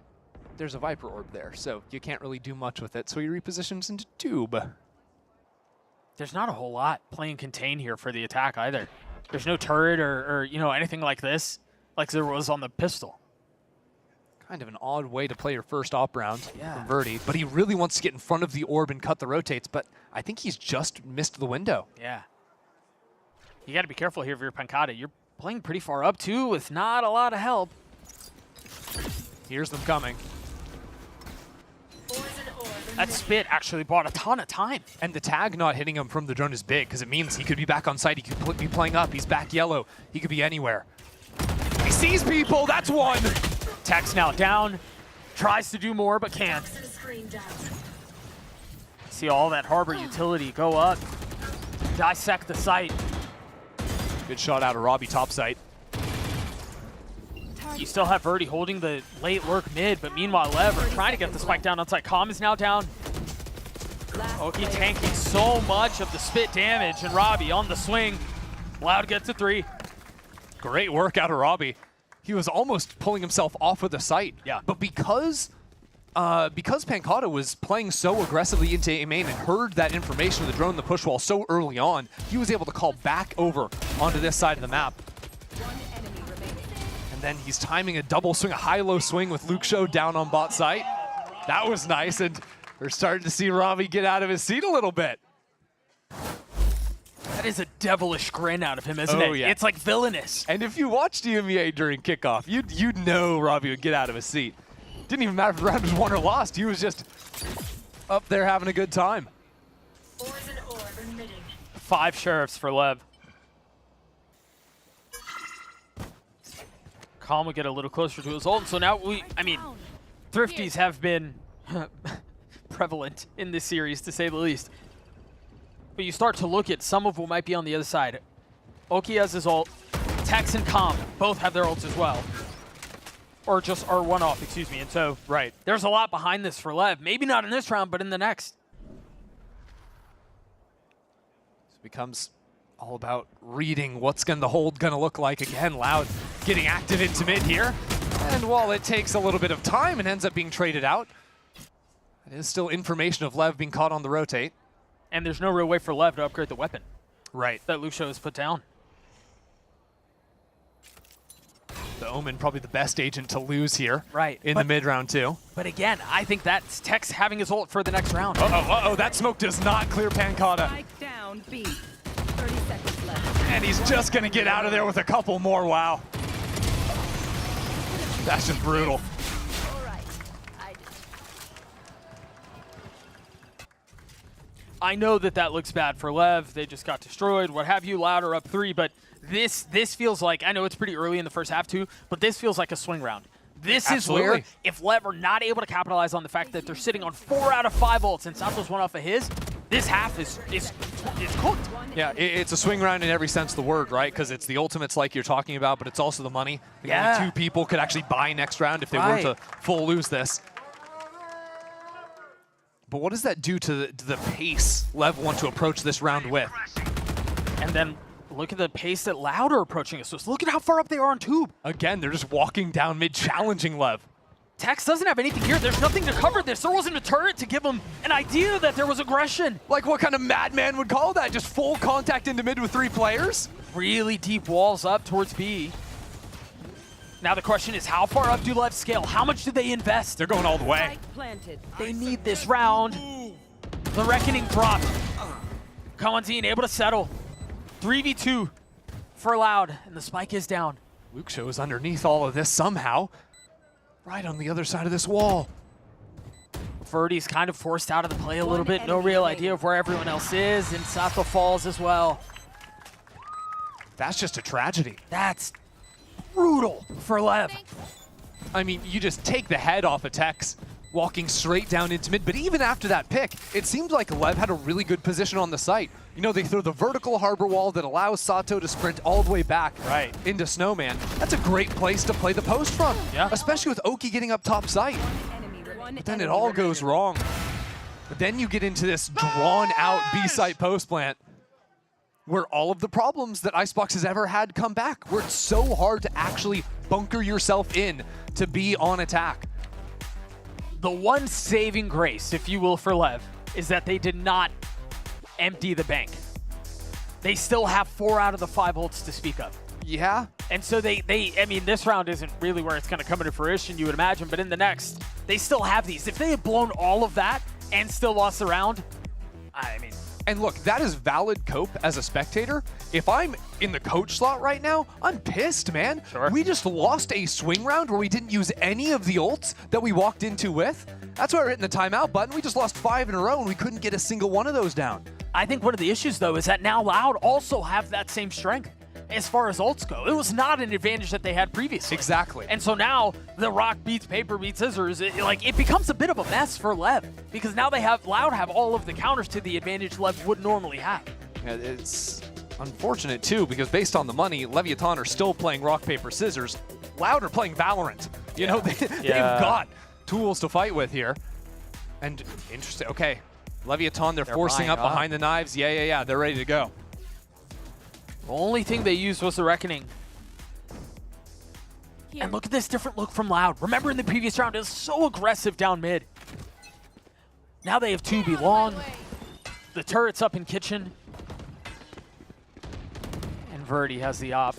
there's a Viper orb there, so you can't really do much with it, so he repositions into tube. There's not a whole lot playing contain here for the attack either. There's no turret or you know, anything like this, like there was on the pistol. Kind of an odd way to play your first op round from Verdi, but he really wants to get in front of the orb and cut the rotates, but I think he's just missed the window. Yeah. You got to be careful here if you're Pankata. You're playing pretty far up too with not a lot of help. Here's them coming. That spit actually bought a ton of time. And the tag not hitting him from the drone is big because it means he could be back on site. He could be playing up. He's back yellow. He could be anywhere. He sees people. That's one. Tech's now down. Tries to do more, but can't. See all that harbor utility go up. Dissect the site. Good shot out of Robbie top site. You still have Verdi holding the late lurk mid, but meanwhile Lev are trying to get the spike down outside. Calm is now down. Oki tanking so much of the spit damage, and Robbie on the swing. Loud gets a 3. Great work out of Robbie. He was almost pulling himself off of the site. Yeah. But because Pancata was playing so aggressively into A main and heard that information of the drone in the push wall so early on, he was able to call back over onto this side of the map. And then he's timing a double swing, a high-low swing with Luke Show down on bot site. That was nice, and we're starting to see Robbie get out of his seat a little bit. That is a devilish grin out of him, isn't it? Yeah. It's like villainous. And if you watched EMEA during kickoff, you'd know Robbie would get out of his seat. Didn't even matter if the round was won or lost. He was just up there having a good time. 5 sheriffs for Lev. Calm will get a little closer to his ult. So now Thrifties have been prevalent in this series, to say the least. But you start to look at some of what might be on the other side. Oki has his ult. Tex and Calm both have their ults as well. Or one off, excuse me. And so, there's a lot behind this for Lev. Maybe not in this round, but in the next. It becomes all about reading what's the hold gonna look like. Again, Loud getting active into mid here. And while it takes a little bit of time and ends up being traded out, it is still information of Lev being caught on the rotate. And there's no real way for Lev to upgrade the weapon. Right. That Lucio has put down. The Omen probably the best agent to lose here. Right. In the mid round too. But again, I think that's Tex having his ult for the next round. Uh-oh, that smoke does not clear Pancata. Spike down B. 30 seconds left. And he's just gonna get out of there with a couple more, wow. That's just brutal. I know that looks bad for Lev. They just got destroyed, what have you. Loud are up 3, but this feels like, I know it's pretty early in the first half too, but this feels like a swing round. This Absolutely. is where, if Lev are not able to capitalize on the fact that they're sitting on 4 out of 5 ults and Sato's one off of his, this half is cooked. Yeah, it's a swing round in every sense of the word, right? Because it's the ultimates like you're talking about, but it's also the money. Yeah. Only 2 people could actually buy next round if they were to full lose this. But what does that do to the pace Lev want to approach this round with? And then look at the pace that Loud are approaching us. So look at how far up they are on tube. Again, they're just walking down mid, challenging Lev. Tex doesn't have anything here. There's nothing to cover this. There wasn't a turret to give him an idea that there was aggression. Like what kind of madman would call that? Just full contact into mid with 3 players? Really deep walls up towards B. Now the question is, how far up do Lev scale? How much do they invest? They're going all the way. They need this round. The Reckoning dropped. Kawanzine able to settle. 3v2 for Loud, and the spike is down. Luke Show is underneath all of this somehow. Right on the other side of this wall. Verdi's kind of forced out of the play a little bit. No real idea of where everyone else is, and Sato falls as well. That's just a tragedy. That's brutal for Lev. I mean, you just take the head off of Tex, walking straight down into mid. But even after that pick, it seemed like Lev had a really good position on the site. You know, they throw the vertical harbor wall that allows Sato to sprint all the way back into Snowman. That's a great place to play the post from, especially with Oki getting up top site. But then it all goes wrong. But then you get into this drawn-out B-site post plant where all of the problems that Icebox has ever had come back, where it's so hard to actually bunker yourself in to be on attack. The one saving grace, if you will, for Lev, is that they did not empty the bank. They still have 4 out of the 5 ults to speak of. Yeah. And so I mean, this round isn't really where it's going to come into fruition, you would imagine, but in the next, they still have these. If they had blown all of that and still lost the round, I mean, And look, that is valid cope as a spectator. If I'm in the coach slot right now, I'm pissed, man. Sure. We just lost a swing round where we didn't use any of the ults that we walked into with. That's why we're hitting the timeout button. We just lost 5 in a row and we couldn't get a single one of those down. I think one of the issues, though, is that now Loud also have that same strength as far as ults go. It was not an advantage that they had previously. Exactly. And so now the rock beats paper beats scissors. It becomes a bit of a mess for LEV because now Loud have all of the counters to the advantage LEV would normally have. Yeah, it's unfortunate, too, because based on the money, Leviathan are still playing rock, paper, scissors. Loud are playing Valorant. You know, they've got tools to fight with here. And interesting. Okay, Leviathan, they're forcing up behind the knives. Yeah. They're ready to go. The only thing they used was the Reckoning. And look at this different look from Loud. Remember in the previous round, it was so aggressive down mid. Now they have 2B long. The turret's up in kitchen. And Verdi has the op.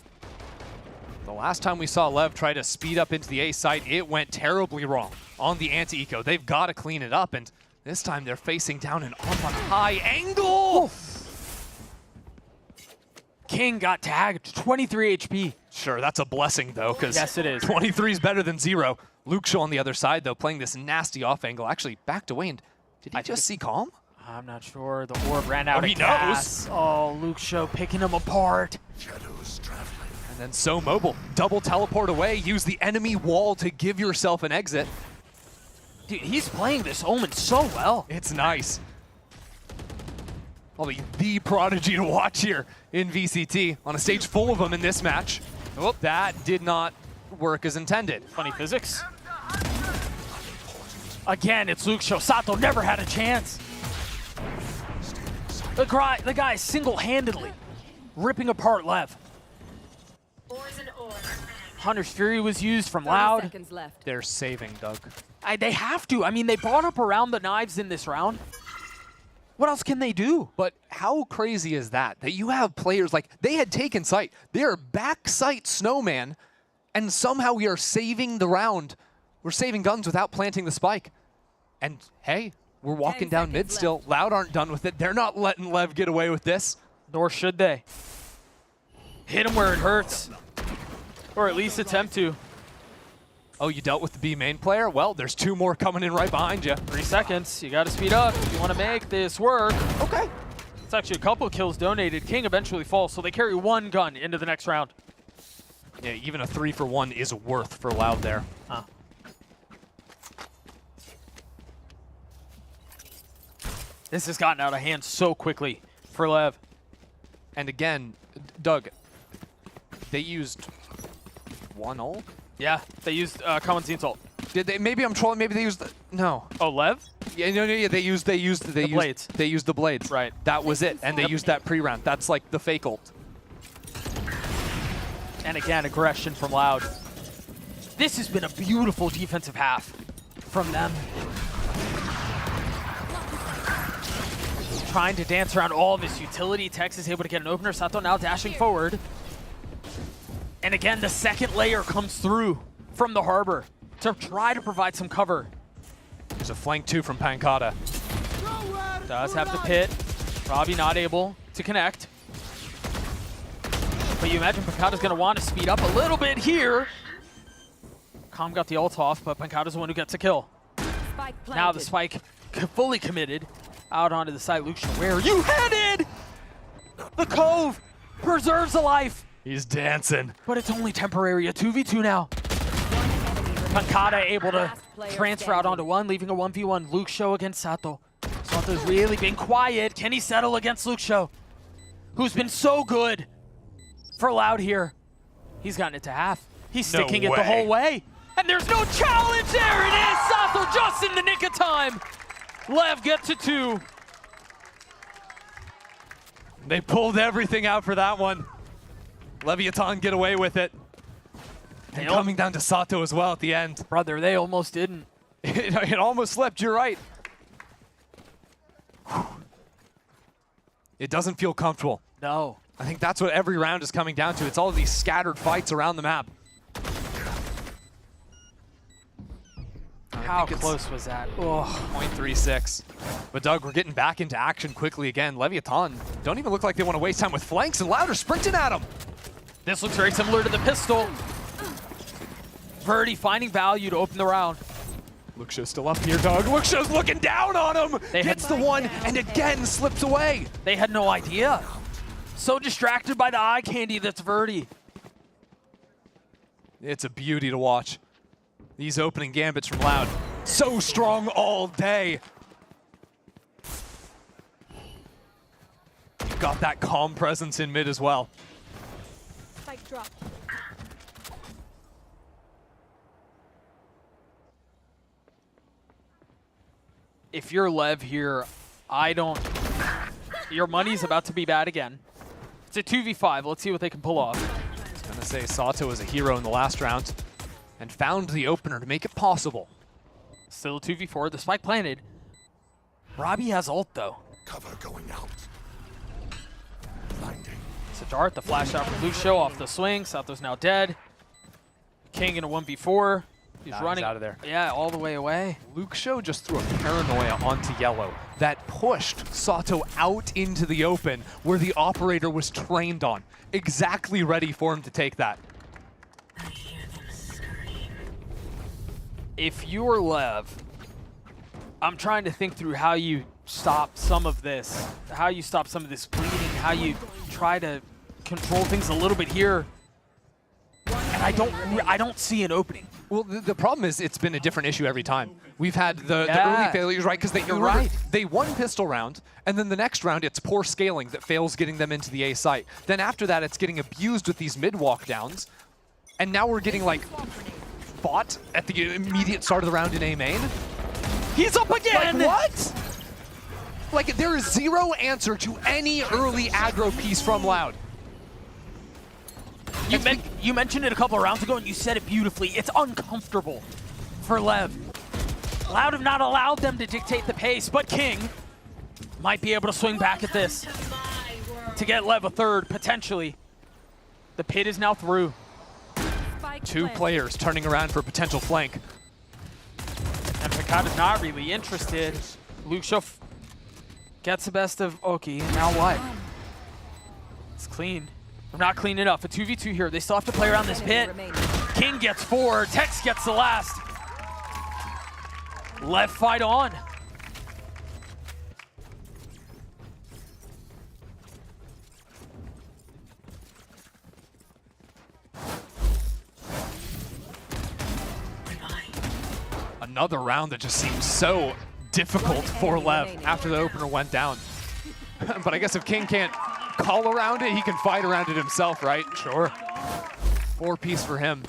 The last time we saw LEV try to speed up into the A site, it went terribly wrong on the anti-eco. They've got to clean it up, and this time they're facing down and up on a high angle. King got tagged, 23 HP. Sure, that's a blessing, though, because yes, it is. 23 is better than 0. Luke Shaw on the other side, though, playing this nasty off angle. Actually, backed away, and did he just see Calm? I'm not sure. The orb ran out of he gas. knows. Oh, Luke Shaw picking him apart. Shadows traveling. And then So Mobile, double teleport away, use the enemy wall to give yourself an exit. Dude, he's playing this Omen so well. It's nice. Probably the prodigy to watch here in VCT on a stage full of them in this match. Oh, that did not work as intended. Funny physics. Again, it's Luke Shaw. Sato never had a chance. The guy single-handedly ripping apart LEV. Hunter's Fury was used from Loud. Seconds left. They're saving, Doug. They have to. I mean, they brought up around the knives in this round. What else can they do? But how crazy is that? That you have players like, they had taken site. They are back site Snowman, and somehow we are saving the round. We're saving guns without planting the spike. And hey, we're walking down mid still. Loud aren't done with it. They're not letting LEV get away with this. Nor should they. Hit him where it hurts. Or at least attempt to. Oh, you dealt with the B main player? Well, there's 2 more coming in right behind you. 3 seconds. You got to speed up if you want to make this work. Okay. It's actually a couple of kills donated. King eventually falls, so they carry 1 gun into the next round. Yeah, even a 3 for 1 is worth for Loud there. Huh. This has gotten out of hand so quickly for LEV. And again, Doug, they used 1 ult? Yeah, they used Common Scene's ult. Did they? Maybe I'm trolling. Maybe they used the, no. Oh, LEV? Yeah, no, they used the blades. They used the blades. Right. That was it, and they used that pre-round. That's like the fake ult. And again, aggression from Loud. This has been a beautiful defensive half from them. Trying to dance around all of his utility. Tex is able to get an opener. Sato now dashing forward. And again, the second layer comes through from the harbor to try to provide some cover. There's a flank 2 from Pankata. Does have the pit. Robbie not able to connect. But you imagine Pankata's going to want to speed up a little bit here. Calm got the ult off, but Pankata's the one who gets a kill. Now the spike fully committed out onto the side. Lucian, where are you headed? The Cove preserves a life. He's dancing. But it's only temporary. A 2v2 now. Pankata able to transfer out onto 1, leaving a 1v1. Luke Show against Sato. Sato's really been quiet. Can he settle against Luke Show, who's been so good for Loud here? He's gotten it to half. He's sticking it the whole way. And there's no challenge. There it is. Sato just in the nick of time. LEV gets to 2. They pulled everything out for that one. Leviathan get away with it. And coming down to Sato as well at the end. Brother, they almost didn't. It almost slipped, you're right. It doesn't feel comfortable. No. I think that's what every round is coming down to. It's all of these scattered fights around the map. How close was that? Oh. 0.36. But Doug, we're getting back into action quickly again. Leviathan don't even look like they want to waste time with flanks, and Louder sprinting at him. This looks very similar to the pistol. Verdi finding value to open the round. Luxio's still up here, Doug. Luxio's looking down on him. Gets the one and again slips away. They had no idea. So distracted by the eye candy that's Verdi. It's a beauty to watch. These opening gambits from Loud. So strong all day. Got that calm presence in mid as well. Spike drop. If you're Lev here, your money's about to be bad again. It's a 2v5. Let's see what they can pull off. I was going to say Sato was a hero in the last round and found the opener to make it possible. Still 2v4. The spike planted. Robbie has ult, though. Cover going out. It's a dart. The flash out for Lucio off the swing. Sato's now dead. King in a 1v4. He's running out of there. Yeah, all the way away. Lucio just threw a paranoia onto yellow that pushed Sato out into the open where the operator was trained on. Exactly ready for him to take that. If you're Lev, I'm trying to think through how you stop some of this, how you stop some of this bleeding, how you try to control things a little bit here. And I don't see an opening. Well, the problem is it's been a different issue every time. We've had the early failures, right? Because they won pistol round, and then the next round it's poor scaling that fails getting them into the A site. Then after that, it's getting abused with these mid walk downs, and now we're getting like bought at the immediate start of the round in A main. He's up again. Like, what? Like there is zero answer to any early aggro piece from Loud. You mentioned it a couple of rounds ago, and you said it beautifully. It's uncomfortable for Lev. Loud have not allowed them to dictate the pace, but King might be able to swing back at this to get Lev a third, potentially. The pit is now through. Two players turning around for a potential flank. And Picard not really interested. Lucio gets the best of Oki. Now what? It's clean. They're not clean enough. A 2v2 here. They still have to play around this pit. King gets 4. Tex gets the last. Left fight on. Another round that just seems so difficult for Lev after the opener went down. But I guess if King can't call around it, he can fight around it himself, right? Sure. 4-piece for him.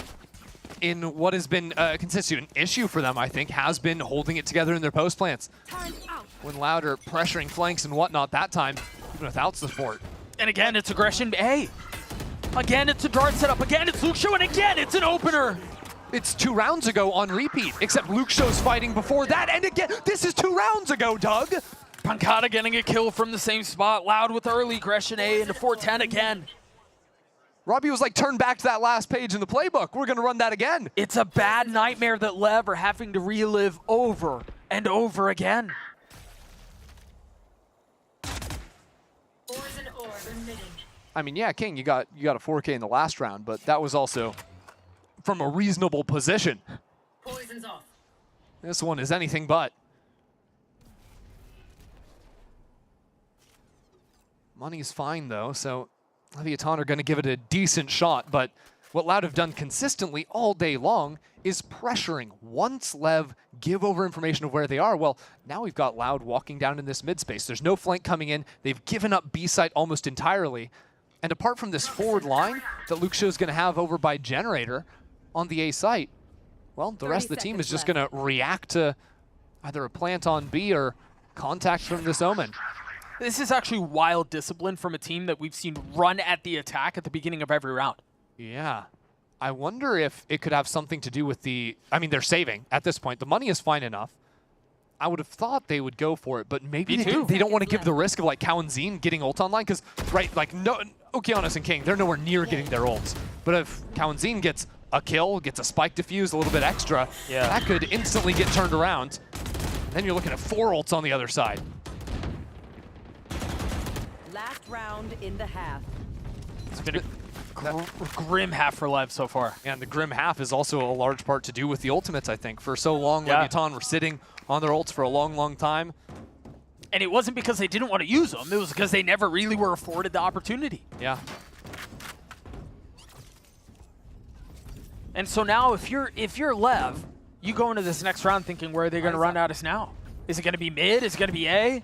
In what has been a consistent issue for them, I think, has been holding it together in their post plants. When Louder pressuring flanks and whatnot that time, even without support. And again, it's aggression A. Again, it's a dart setup. Again, it's Lucio, and again, it's an opener. It's 2 rounds ago on repeat, except Luxio's fighting before that, and again, this is 2 rounds ago, Doug. Pancada getting a kill from the same spot. Loud with early aggression A into 410 again. Robbie was like, turn back to that last page in the playbook. We're going to run that again. It's a bad nightmare that Lev are having to relive over and over again. I mean, yeah, King, you got a 4K in the last round, but that was also from a reasonable position. Poison's off. This one is anything but. Money's fine, though, so Leviathan are going to give it a decent shot, but what Loud have done consistently all day long is pressuring. Once Lev give over information of where they are, well, now we've got Loud walking down in this mid space. There's no flank coming in. They've given up B site almost entirely. And apart from this forward line that Luxio is going to have over by Generator on the A site, well, the rest of the team is just going to react to either a plant on B or contact from this Omen. This is actually wild discipline from a team that we've seen run at the attack at the beginning of every round. Yeah. I wonder if it could have something to do with the... I mean, they're saving at this point. The money is fine enough. I would have thought they would go for it, but maybe they don't want to give the risk of like Cow and Zine getting ult online, because, right, like, no, Okeanos and King, they're nowhere near getting their ults. But if Cow and Zine gets a kill, gets a spike defuse, a little bit extra. Yeah. That could instantly get turned around. And then you're looking at 4 ults on the other side. Last round in the half. It's been a grim half for LEV so far. And the grim half is also a large part to do with the ultimates, I think. For so long, Leviathan were sitting on their ults for a long, long time. And it wasn't because they didn't want to use them. It was because they never really were afforded the opportunity. Yeah. And so now, if you're LEV, you go into this next round thinking, where are they going to run at us now? Is it going to be mid? Is it going to be A?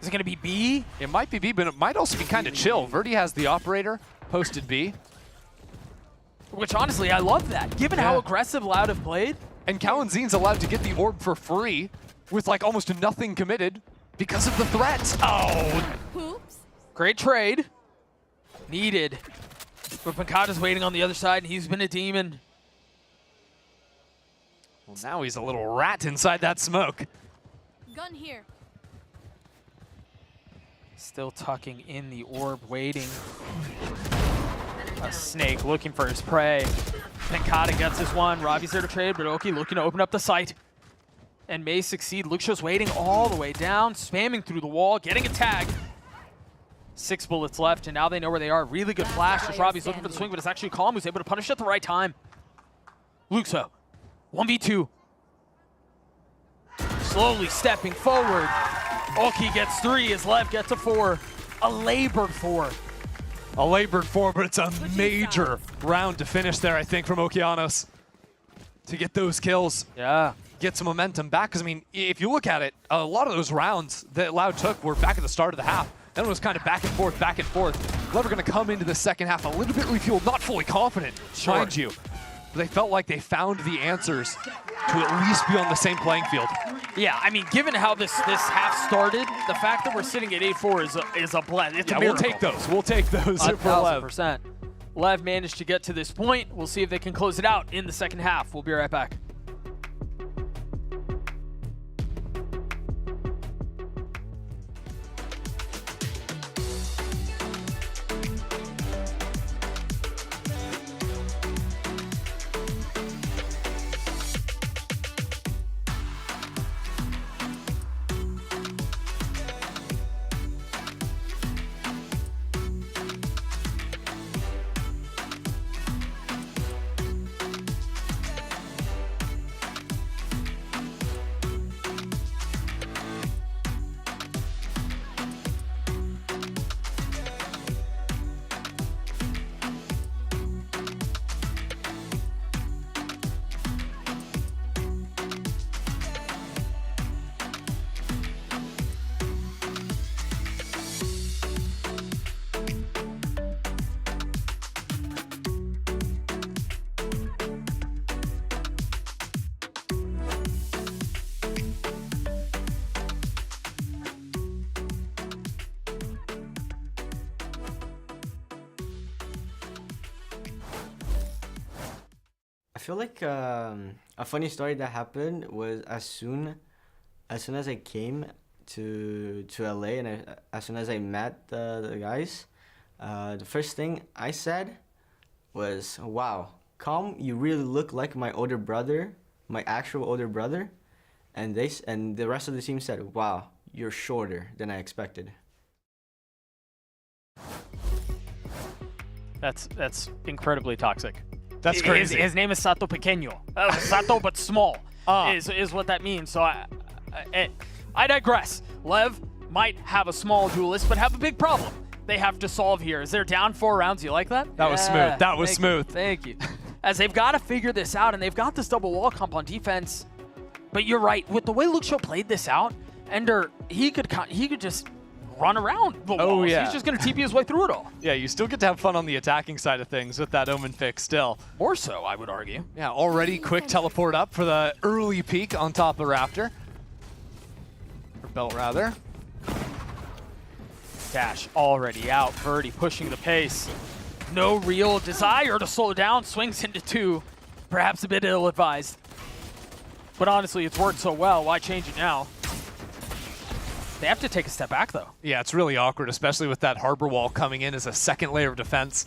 Is it going to be B? It might be B, but it might also be kind of chill. Verdi has the operator posted B. Which, honestly, I love that. Given how aggressive Loud have played. And Kalenzin's allowed to get the orb for free with like almost nothing committed because of the threat. Oh. Oops. Great trade. Needed. But Pankata's waiting on the other side, and he's been a demon. Well, now he's a little rat inside that smoke. Gun here. Still tucking in the orb, waiting. A snake looking for his prey. Pankata gets this one. Robbie's there to trade, but Oki looking to open up the site. And may succeed. Luxio's waiting all the way down, spamming through the wall, getting a tag. 6 bullets left, and now they know where they are. Really good flash as Robbie's looking for the swing, but it's actually Calm who's able to punish at the right time. Luxio, 1v2. Slowly stepping forward. Oki gets 3 as Lev gets a 4. A labored 4. A labored 4, but it's a major round to finish there, I think, from Okeanos. To get those kills. Yeah. Get some momentum back. Because, I mean, if you look at it, a lot of those rounds that Loud took were back at the start of the half. Then it was kind of back and forth, back and forth. Lev are going to come into the second half a little bit refueled, not fully confident, mind you. But they felt like they found the answers to at least be on the same playing field. Yeah, I mean, given how this half started, the fact that we're sitting at 8-4 is a blend. It's a miracle. We'll take those. We'll take those for Lev. 1,000%. Lev managed to get to this point. We'll see if they can close it out in the second half. We'll be right back. I feel like a funny story that happened was as soon as I came to LA and as soon as I met the guys, the first thing I said was, "Wow, Calm, you really look like my older brother, my actual older brother," and the rest of the team said, "Wow, you're shorter than I expected." That's incredibly toxic. That's crazy. His name is Sato Pequeño. Sato but small is what that means. So I digress. Lev might have a small duelist, but have a big problem they have to solve here. As they're down 4 rounds. You like that? That was smooth. That was smooth. Thank you. As they've got to figure this out, and they've got this double wall comp on defense. But you're right. With the way Luxio played this out, Ender, he could just run around the walls. Oh, yeah. He's just going to TP his way through it all. Yeah, you still get to have fun on the attacking side of things with that Omen fix still. More so, I would argue. Yeah, already quick teleport up for the early peak on top of Raptor. Or Belt, rather. Dash already out. Verdi pushing the pace. No real desire to slow down. Swings into 2. Perhaps a bit ill-advised. But honestly, it's worked so well. Why change it now? They have to take a step back, though. Yeah, it's really awkward, especially with that harbor wall coming in as a second layer of defense.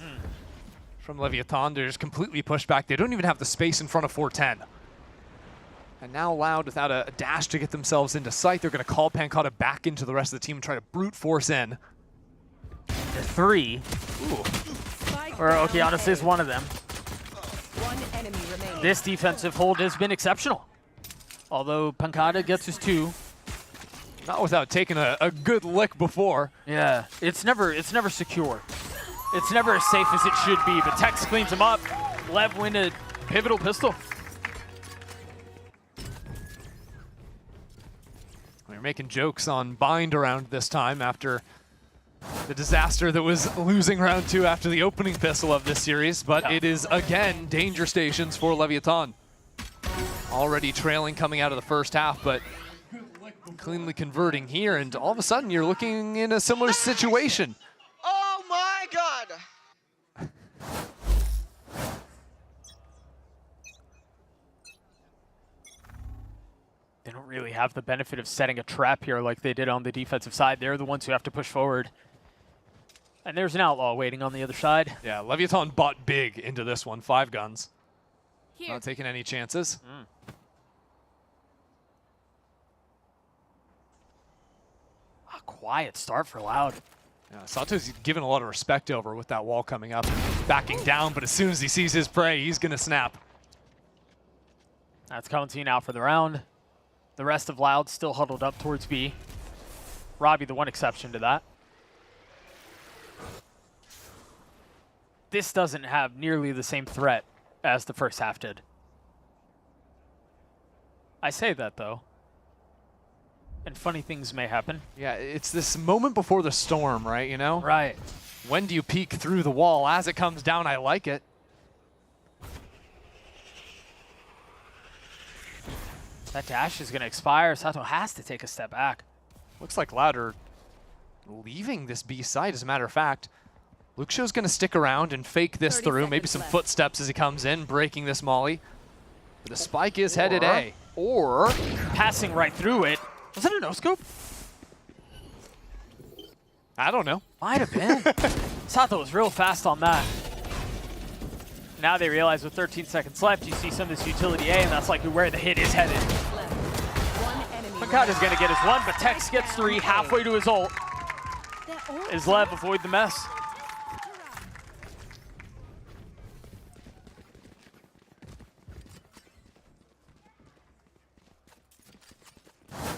from Leviathan. They're just completely pushed back. They don't even have the space in front of 410. And now Loud, without a dash to get themselves into sight, they're going to call Pancata back into the rest of the team and try to brute force in. The 3. Ooh. Or Okeanos is one of them. One enemy remaining. This defensive hold has been exceptional. Although Pancata gets his 2. Not without taking a good lick before. Yeah, it's never secure. It's never as safe as it should be, but Tex cleans him up. Lev win a pivotal pistol. We're making jokes on bind around this time after the disaster that was losing round 2 after the opening pistol of this series, but it is again danger stations for Leviathan. Already trailing coming out of the first half, but cleanly converting here, and all of a sudden you're looking in a similar situation. Oh my god! They don't really have the benefit of setting a trap here like they did on the defensive side. They're the ones who have to push forward. And there's an outlaw waiting on the other side. Yeah, Leviathan bought big into this one. 5 guns. Not taking any chances. A quiet start for Loud. Yeah, Sato's given a lot of respect over with that wall coming up, backing down, but as soon as he sees his prey, he's going to snap. That's Constantine out for the round. The rest of Loud still huddled up towards B. Robbie, the one exception to that. This doesn't have nearly the same threat as the first half did. I say that, though. And funny things may happen. Yeah, it's this moment before the storm, right, you know? Right. When do you peek through the wall? As it comes down, I like it. That dash is going to expire. Sato has to take a step back. Looks like Loud are leaving this B side, as a matter of fact. Luxio's going to stick around and fake this through. Maybe some footsteps as he comes in, breaking this molly. But the spike is headed A. Or passing right through it. Was that a no-scope? I don't know. Might have been. Sato was real fast on that. Now they realize with 13 seconds left, you see some of this utility A, and that's likely where the hit is headed. Pancata's going to get his 1, but Tex gets 3 halfway to his ult. Is Lev avoid the mess?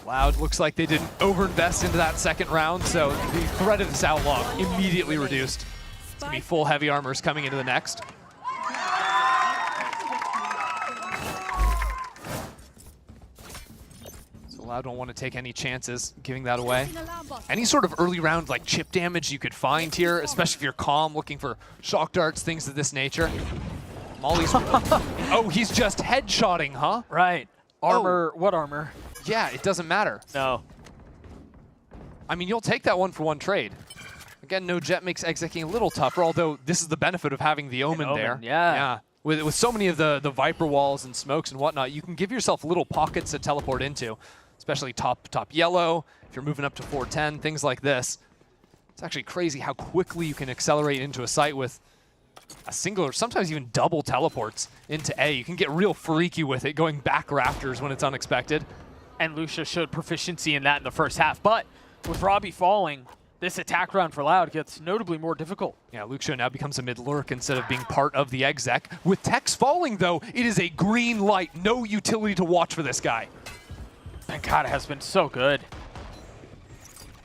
Loud looks like they didn't overinvest into that second round, so the threat of this outlaw immediately reduced. It's going to be full heavy armors coming into the next. So Loud don't want to take any chances giving that away. Any sort of early round like chip damage you could find here, especially if you're calm, looking for shock darts, things of this nature. Molly's... Oh, he's just headshotting, huh? Right. Armor, what armor? Yeah, it doesn't matter. No. I mean, you'll take that 1-for-1 trade. Again, no jet makes executing a little tougher, although this is the benefit of having the Omen there. Yeah. With so many of the Viper walls and smokes and whatnot, you can give yourself little pockets to teleport into, especially top yellow, if you're moving up to 410, things like this. It's actually crazy how quickly you can accelerate into a site with a single or sometimes even double teleports into A. You can get real freaky with it, going back rafters when it's unexpected. And Lucia showed proficiency in that in the first half. But with Robbie falling, this attack round for Loud gets notably more difficult. Yeah, Lucio now becomes a mid-lurk instead of being part of the exec. With Tex falling, though, it is a green light. No utility to watch for this guy. Pancata has been so good.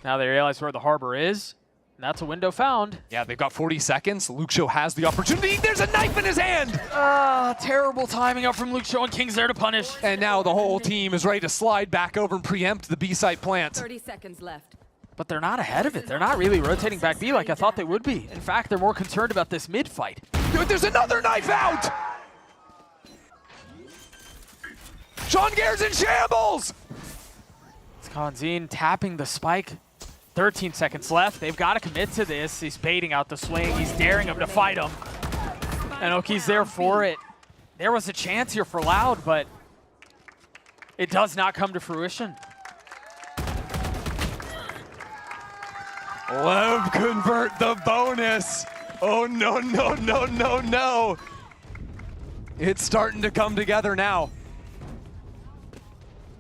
Now they realize where the harbor is. And that's a window found. Yeah, they've got 40 seconds. Lucio has the opportunity. There's a knife in his hand! Terrible timing up from Lucio, and King's there to punish. And now the whole team is ready to slide back over and preempt the B-site plant. 30 seconds left. but they're not ahead of it. They're not really rotating back B like I thought they would be. In fact, they're more concerned about this mid fight. Dude, there's another knife out! Sean Gare's in shambles! It's Kanzin tapping the spike. 13 seconds left. They've got to commit to this. He's baiting out the swing. He's daring him to fight him. And Oki's there for it. There was a chance here for Loud, but it does not come to fruition. LEV convert the bonus. Oh, no, no, no, no, no. It's starting to come together now.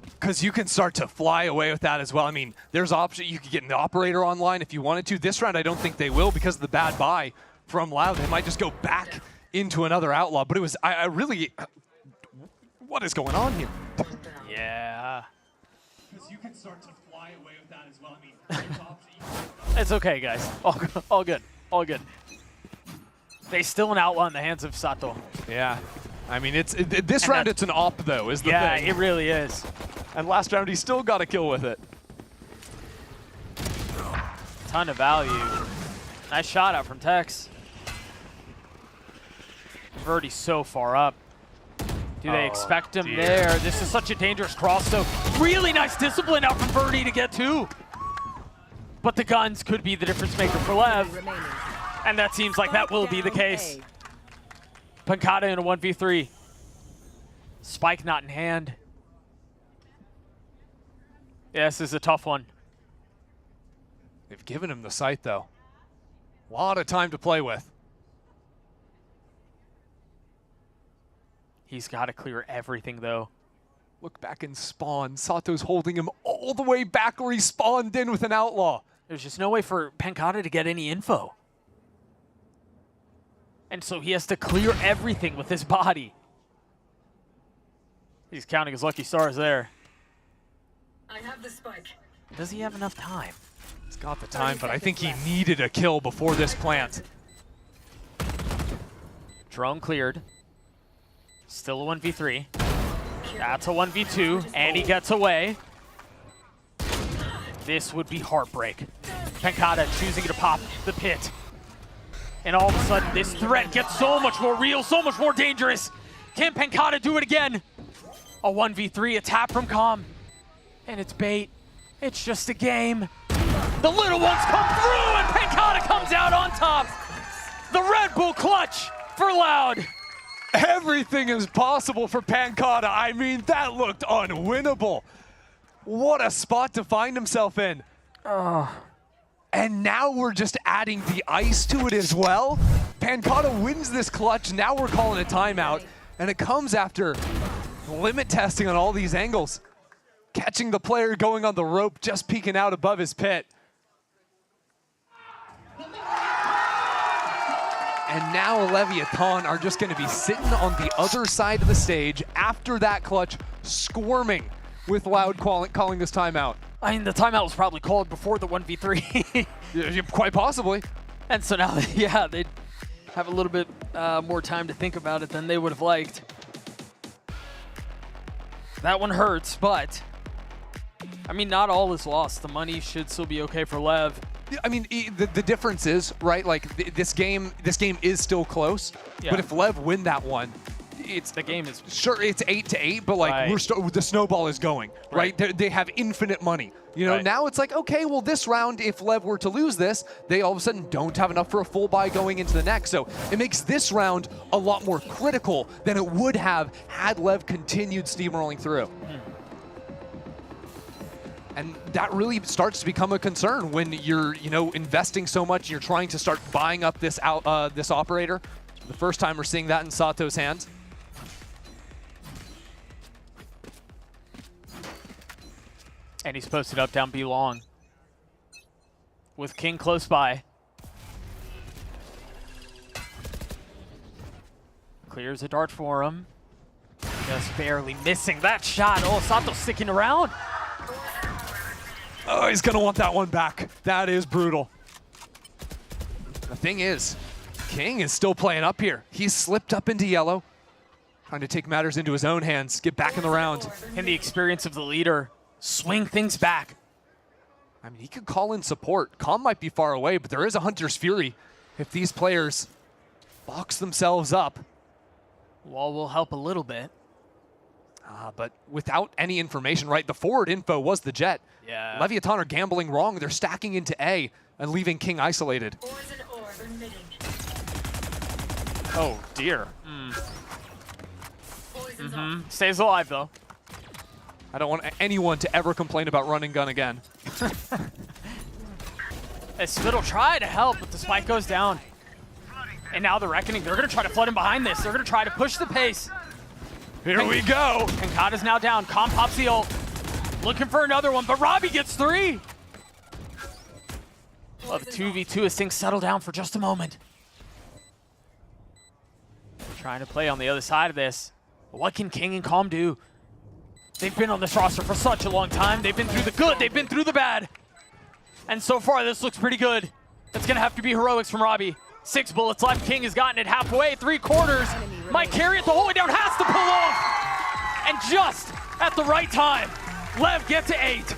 Because you can start to fly away with that as well. I mean, there's option. You could get an operator online if you wanted to. This round, I don't think they will because of the bad buy from Loud. They might just go back into another outlaw. But it was, I really, what is going on here? Yeah. Because you can start to fly away with that as well. I mean, there's option. It's okay, guys. All good. All good. All good. They still an outlaw in the hands of Sato. Yeah. I mean, this round it's an op, though, is the thing. Yeah, it really is. And last round, he still got a kill with it. Ton of value. Nice shot out from Tex. Verdi's so far up. Do they expect him there? This is such a dangerous cross, so really nice discipline out from Verdi to get two. But the guns could be the difference maker for Lev. And that seems like that will be the case. Pancada in a 1v3. Spike not in hand. Yeah, this is a tough one. They've given him the sight, though. A lot of time to play with. He's got to clear everything, though. Look back and spawn. Sato's holding him all the way back where he spawned in with an outlaw. There's just no way for Pancada to get any info. And so he has to clear everything with his body. He's counting his lucky stars there. I have the spike. Does he have enough time? He's got the time, but I think he needed a kill before this plant. Drone cleared. Still a 1v3. That's a 1v2, and he gets away. This would be heartbreak. Pancada choosing to pop the pit. And all of a sudden, this threat gets so much more real, so much more dangerous. Can Pancada do it again? A 1v3, a tap from Calm. And it's bait. It's just a game. The little ones come through, and Pancada comes out on top. The Red Bull clutch for Loud. Everything is possible for Pancada. I mean, that looked unwinnable. What a spot to find himself in. And now we're just adding the ice to it as well. Pancada wins this clutch. Now we're calling a timeout. And it comes after limit testing on all these angles. Catching the player going on the rope, just peeking out above his pit. And now Leviathan are just going to be sitting on the other side of the stage after that clutch, squirming with Loud calling this timeout. I mean, the timeout was probably called before the 1v3. Quite possibly. And so now, yeah, they'd have a little bit more time to think about it than they would have liked. That one hurts, but I mean, not all is lost. The money should still be okay for Lev. I mean, the difference is, right, like this game is still close, Yeah. but if Lev win that one, The game is sure it's 8-8, but like Right. the snowball is going, right? They have infinite money. You know, Right. now it's like, okay, well, this round, if Lev were to lose this, they all of a sudden don't have enough for a full buy going into the next. So it makes this round a lot more critical than it would have had Lev continued steamrolling through. And that really starts to become a concern when you're, investing so much and you're trying to start buying up this this operator. The first time we're seeing that in Sato's hands. And he's posted up down B long. With King close by. Clears a dart for him. Just barely missing that shot. Oh, Sato sticking around. Oh, he's going to want that one back. That is brutal. The thing is, King is still playing up here. He's slipped up into yellow, trying to take matters into his own hands, get back in the round. And the experience of the leader, swing things back. I mean, he could call in support. Calm might be far away, but there is a Hunter's Fury. If these players box themselves up. Wall will help a little bit. But without any information, right? The forward info was the Jet. Yeah. Leviathan are gambling wrong. They're stacking into A and leaving King isolated. Oh, dear. Stays alive, though. I don't want anyone to ever complain about run and gun again. Spit will try to help, but the spike goes down. And now the Reckoning, they're going to try to flood in behind this. They're going to try to push the pace. Here we go. Pankata's now down. Calm pops the ult. Looking for another one, but Robbie gets 3. Well, the 2v2 as things settle down for just a moment. Trying to play on the other side of this. What can King and Calm do? They've been on this roster for such a long time. They've been through the good, they've been through the bad. And so far, this looks pretty good. It's gonna have to be heroics from Robbie. 6 bullets left. King has gotten it halfway, 3/4. Might carry it the whole way down, has to pull off. And just at the right time, Lev get to 8.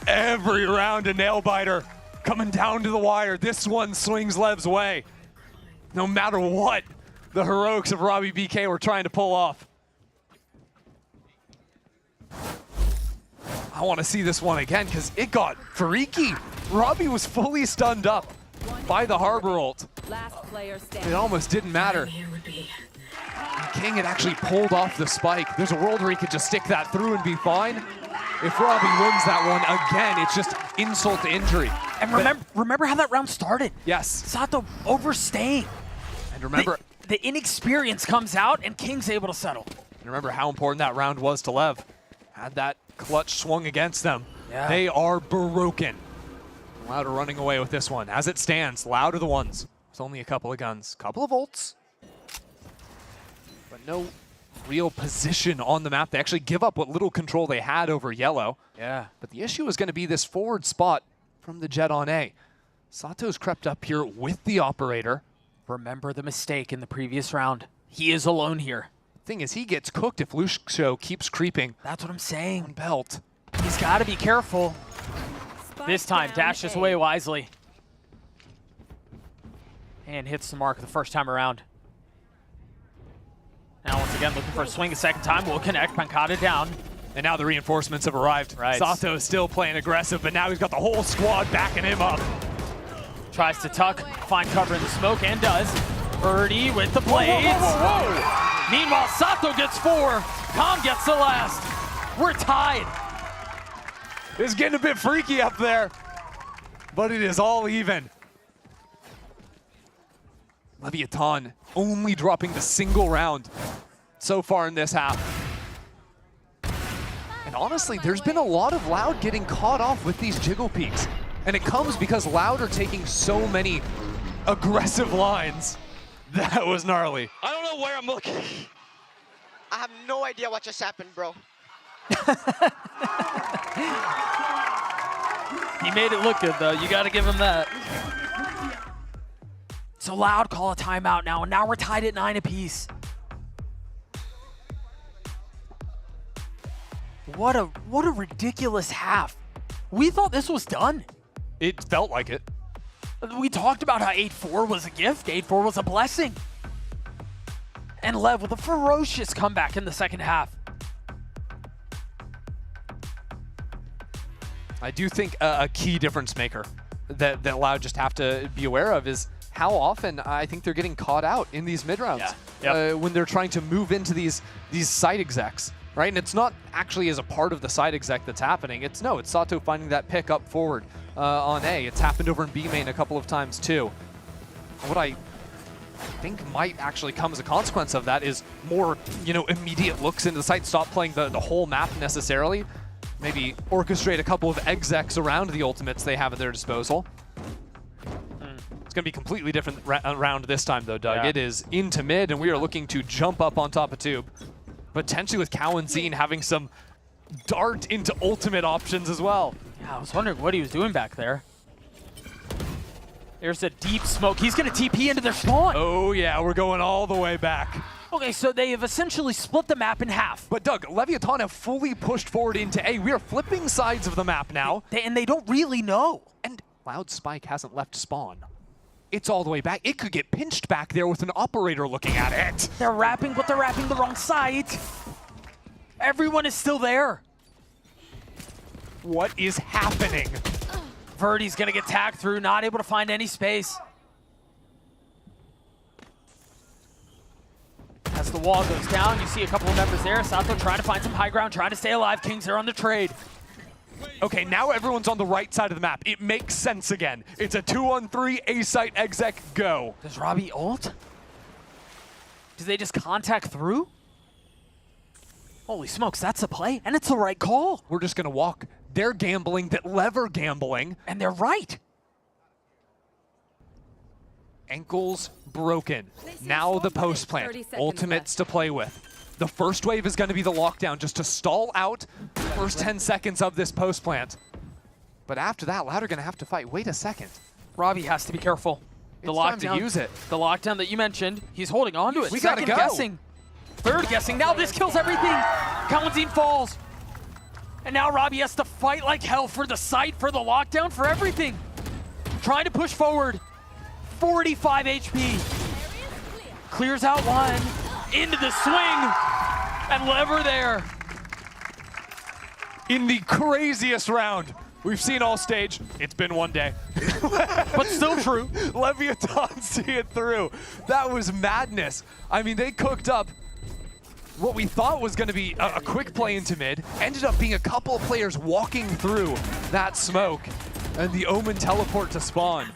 Every round a nail biter coming down to the wire. This one swings Lev's way. No matter what the heroics of Robbie BK were trying to pull off. I want to see this one again because it got freaky. Robbie was fully stunned up by the Harbor ult. Last player standing. It almost didn't matter. King had actually pulled off the spike. There's a world where he could just stick that through and be fine. If Robbie wins that one again, it's just insult to injury. And remember how that round started? Yes. Sato overstaying. And remember, the inexperience comes out and King's able to settle. And remember how important that round was to Lev. Had that clutch swung against them. Yeah. They are broken. Loud are running away with this one. As it stands, Loud are the ones. With only a couple of guns. Couple of ults. But no real position on the map. They actually give up what little control they had over yellow. Yeah. But the issue is going to be this forward spot from the Jet on A. Sato's crept up here with the operator. Remember the mistake in the previous round. He is alone here. Thing is, he gets cooked if Lucio keeps creeping. That's what I'm saying. On belt. He's got to be careful. This time, dashes away wisely. And hits the mark the first time around. Now once again, looking for a swing a second time. Will connect. Pankata down. And now the reinforcements have arrived. Right. Sato is still playing aggressive, but now he's got the whole squad backing him up. Tries to tuck, find cover in the smoke, and does. Birdie with the blades. Whoa. Meanwhile, Sato gets 4. Calm gets the last. We're tied. It's getting a bit freaky up there, but it is all even. Leviathan only dropping the single round so far in this half. And honestly, there's been a lot of Loud getting caught off with these jiggle peaks. And it comes because Loud are taking so many aggressive lines. That was gnarly. I don't know where I'm looking. I have no idea what just happened, bro. He made it look good, though. You got to give him that. So Loud call a timeout now, and now we're tied at 9 apiece. What a ridiculous half. We thought this was done. It felt like it. We talked about how 8-4 was a gift. 8-4 was a blessing. And Lev with a ferocious comeback in the second half. I do think a key difference maker that Loud just have to be aware of is how often I think they're getting caught out in these mid-rounds. Yeah. When they're trying to move into these side execs, right? And it's not actually as a part of the side exec that's happening. It's Sato finding that pick up forward on A. It's happened over in B main a couple of times too. What I think might actually come as a consequence of that is more, immediate looks into the site. Stop playing the whole map necessarily. Maybe orchestrate a couple of execs around the ultimates they have at their disposal. It's going to be completely different round this time, though, Doug. Yeah. It is into mid, and we are looking to jump up on top of Tube. Potentially with Cow and Zine having some dart into ultimate options as well. Yeah, I was wondering what he was doing back there. There's a deep smoke. He's going to TP into their spawn. Oh, yeah, we're going all the way back. Okay, so they have essentially split the map in half. But Doug, Leviathan have fully pushed forward into A. We are flipping sides of the map now. And they don't really know. And Loud Spike hasn't left spawn. It's all the way back. It could get pinched back there with an operator looking at it. They're rapping, but they're rapping the wrong side. Everyone is still there. What is happening? Verdi's gonna get tagged through, not able to find any space. As the wall goes down, you see a couple of members there. Sato trying to find some high ground, trying to stay alive. Kings are on the trade. Okay, now everyone's on the right side of the map. It makes sense again. It's a 2-on-3, A-site, exec, go. Does Robbie ult? Do they just contact through? Holy smokes, that's a play, and it's the right call. We're just gonna walk. They're gambling that LEV are gambling. And they're right. Ankles broken. Now the post plant. Ultimates to play with. The first wave is going to be the lockdown just to stall out the first 10 seconds of this post plant. But after that, Loud are going to have to fight. Wait a second. Robbie has to be careful. The It's lockdown, time to use it. The lockdown that you mentioned, he's holding on to it. We gotta Second go. guessing. Third guessing. Now this kills everything. Kalanzine falls. And now Robbie has to fight like hell for the site, for the lockdown, for everything. Trying to push forward. 45 HP. Clears out one. Into the swing. And Lever there. In the craziest round we've seen all stage. It's been one day. But still true. Leviathan see it through. That was madness. I mean, they cooked up what we thought was going to be a quick play into mid. Ended up being a couple of players walking through that smoke and the Omen teleport to spawn.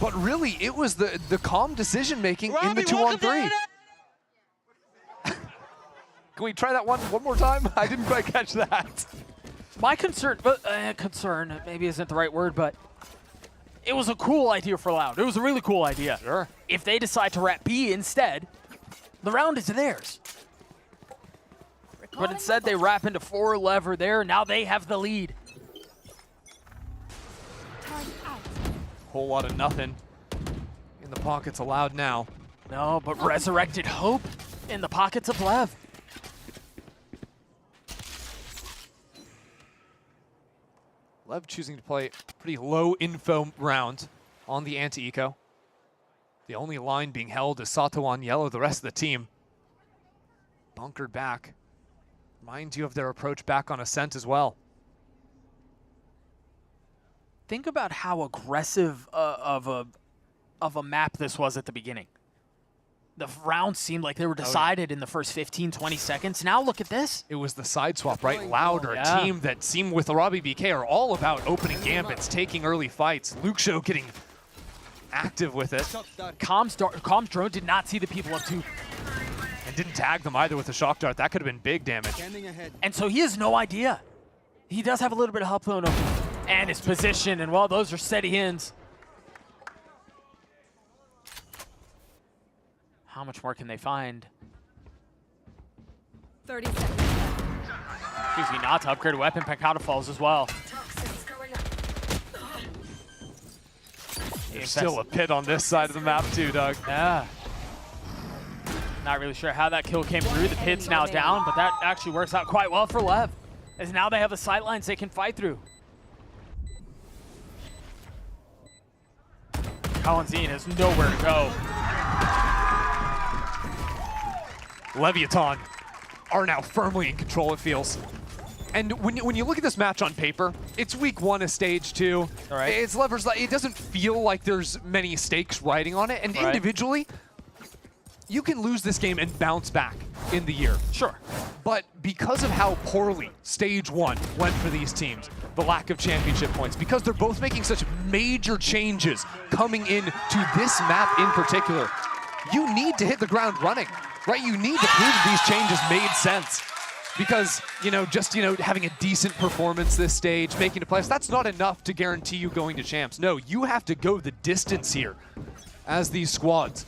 But really, it was the calm decision-making in the 2-on-3. Can we try that one more time? I didn't quite catch that. My concern, concern maybe isn't the right word, but it was a cool idea for Loud. It was a really cool idea. Sure. If they decide to wrap B instead, the round is theirs. But instead, they wrap into 4 lever there. Now they have the lead. Whole lot of nothing in the pockets of Loud now. No, but resurrected hope in the pockets of Lev. Lev choosing to play a pretty low info round on the anti-eco. The only line being held is Sato on yellow, the rest of the team bunkered back. Reminds you of their approach back on Ascent as well. Think about how aggressive of a map this was at the beginning. The rounds seemed like they were decided in the first 15, 20 seconds. Now look at this. It was the side swap, right? Loud are a team that seem with Robbie BK are all about opening gambits, taking early fights. Luke Show getting active with it. Comms drone did not see the people up to. And didn't tag them either with a shock dart. That could have been big damage. And so he has no idea. He does have a little bit of help though. And his position, and well, those are steady hands. How much more can they find? 30 seconds. Excuse me, not to upgrade a weapon. Pancata falls as well. There's still a pit on this side of the map too, Doug. Yeah. Not really sure how that kill came through. The pit's now down, but that actually works out quite well for Lev, as now they have the sidelines they can fight through. Kalanzine has nowhere to go. Leviathan are now firmly in control, it feels. And when you look at this match on paper, it's week 1 of stage 2. All right. It's levers. It doesn't feel like there's many stakes riding on it. And individually, you can lose this game and bounce back in the year. Sure. But because of how poorly stage 1 went for these teams, the lack of championship points, because they're both making such major changes coming into this map in particular, you need to hit the ground running, right? You need to prove these changes made sense. Because, having a decent performance this stage, making the playoffs, that's not enough to guarantee you going to champs. No, you have to go the distance here as these squads.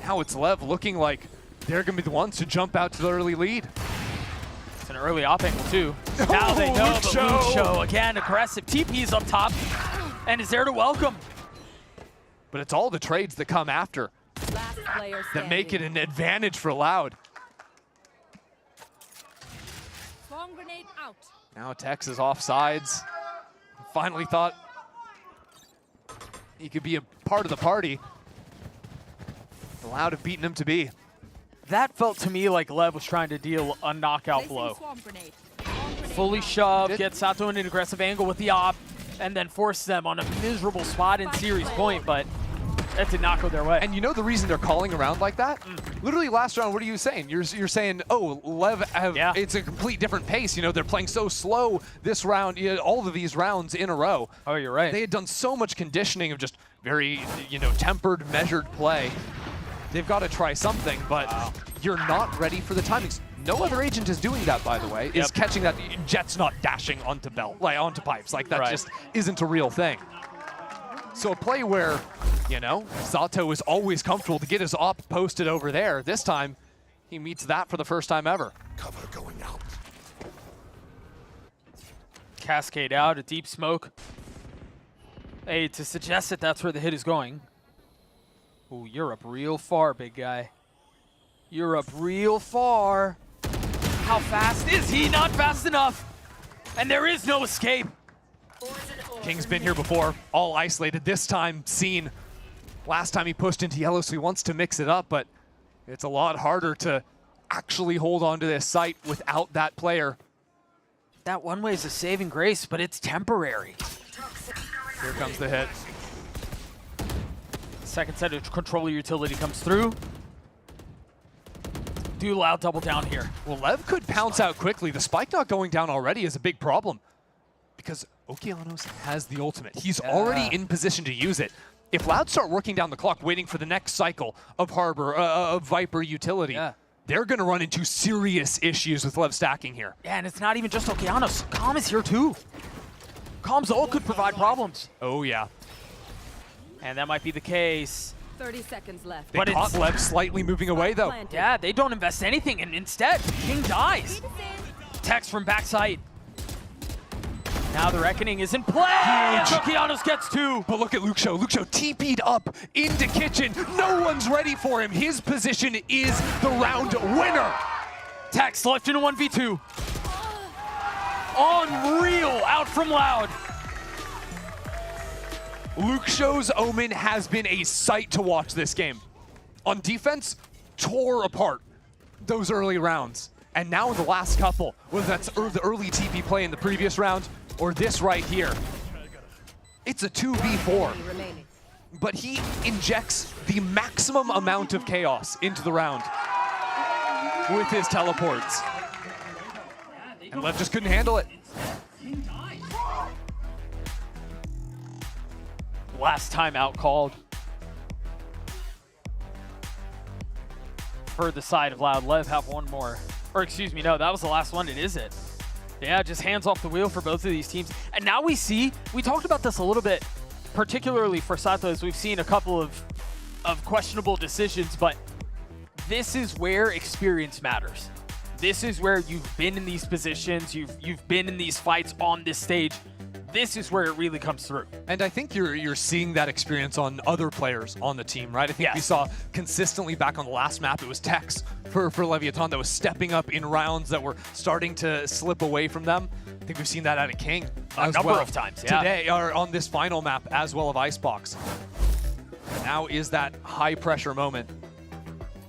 Now it's Lev looking like they're going to be the ones to jump out to the early lead. It's an early op angle too. Now they know, but Luke Show, again, aggressive. TP's up top and is there to welcome. But it's all the trades that come after that make it an advantage for Loud. Bomb grenade out. Now Tex is off sides. Finally thought he could be a part of the party. Loud have beaten him to be. That felt to me like Lev was trying to deal a knockout blow. Fully shoved, gets Sato in an aggressive angle with the op, and then forces them on a miserable spot in series point, but That did not go their way. And you know the reason they're calling around like that? Literally last round, what are you saying? You're saying, oh, LEV it's a complete different pace. You know, they're playing so slow this round, all of these rounds in a row. Oh, you're right. They had done so much conditioning of just very, tempered, measured play. They've got to try something, but you're not ready for the timings. No other agent is doing that, by the way, is catching that. Jet's not dashing onto onto pipes. Like, that just isn't a real thing. So a play where, Zato is always comfortable to get his op posted over there. This time, he meets that for the first time ever. Cover going out. Cascade out, a deep smoke. Hey, to suggest that that's where the hit is going. Ooh, you're up real far, big guy. You're up real far. How fast is he? Not fast enough. And there is no escape. King's been here before, all isolated. This time seen. Last time he pushed into yellow, so he wants to mix it up, but it's a lot harder to actually hold on to this site without that player. That one way is a saving grace, but it's temporary. Here comes the hit. Second set of controller utility comes through. Do Loud double down here. Well, LEV could pounce out quickly. The spike not going down already is a big problem because Okeanos has the ultimate. He's already in position to use it. If Loud start working down the clock, waiting for the next cycle of Harbor, of Viper utility, they're going to run into serious issues with LEV stacking here. Yeah, and it's not even just Okeanos. Calm is here too. Calm's ult could provide problems. Oh, yeah. And that might be the case. 30 seconds left. They caught LEV slightly moving away, though. Yeah, they don't invest anything, and instead, King dies. Text from backside. Now the Reckoning is in play! And Okeanos gets two! But look at Luxo. Luxo TP'd up into Kitchen. No one's ready for him. His position is the round winner. Text left in a 1v2. Unreal out from Loud. Luxo's Omen has been a sight to watch this game. On defense, tore apart those early rounds. And now in the last couple, whether that's the early TP play in the previous round or this right here, it's a 2v4. But he injects the maximum amount of chaos into the round with his teleports. And LEV just couldn't handle it. Last timeout called for the side of Loud. LEV have one more. Or excuse me, no, that was the last one. It is it. Yeah, just hands off the wheel for both of these teams. And now we see, we talked about this a little bit, particularly for Sato, as we've seen a couple of questionable decisions, but this is where experience matters. This is where you've been in these positions, you've been in these fights on this stage. This is where it really comes through. And I think you're seeing that experience on other players on the team, right? I think we saw consistently back on the last map, it was Tex for Leviathan that was stepping up in rounds that were starting to slip away from them. I think we've seen that out of King a number of times today, or on this final map, as well of Icebox. Now is that high pressure moment.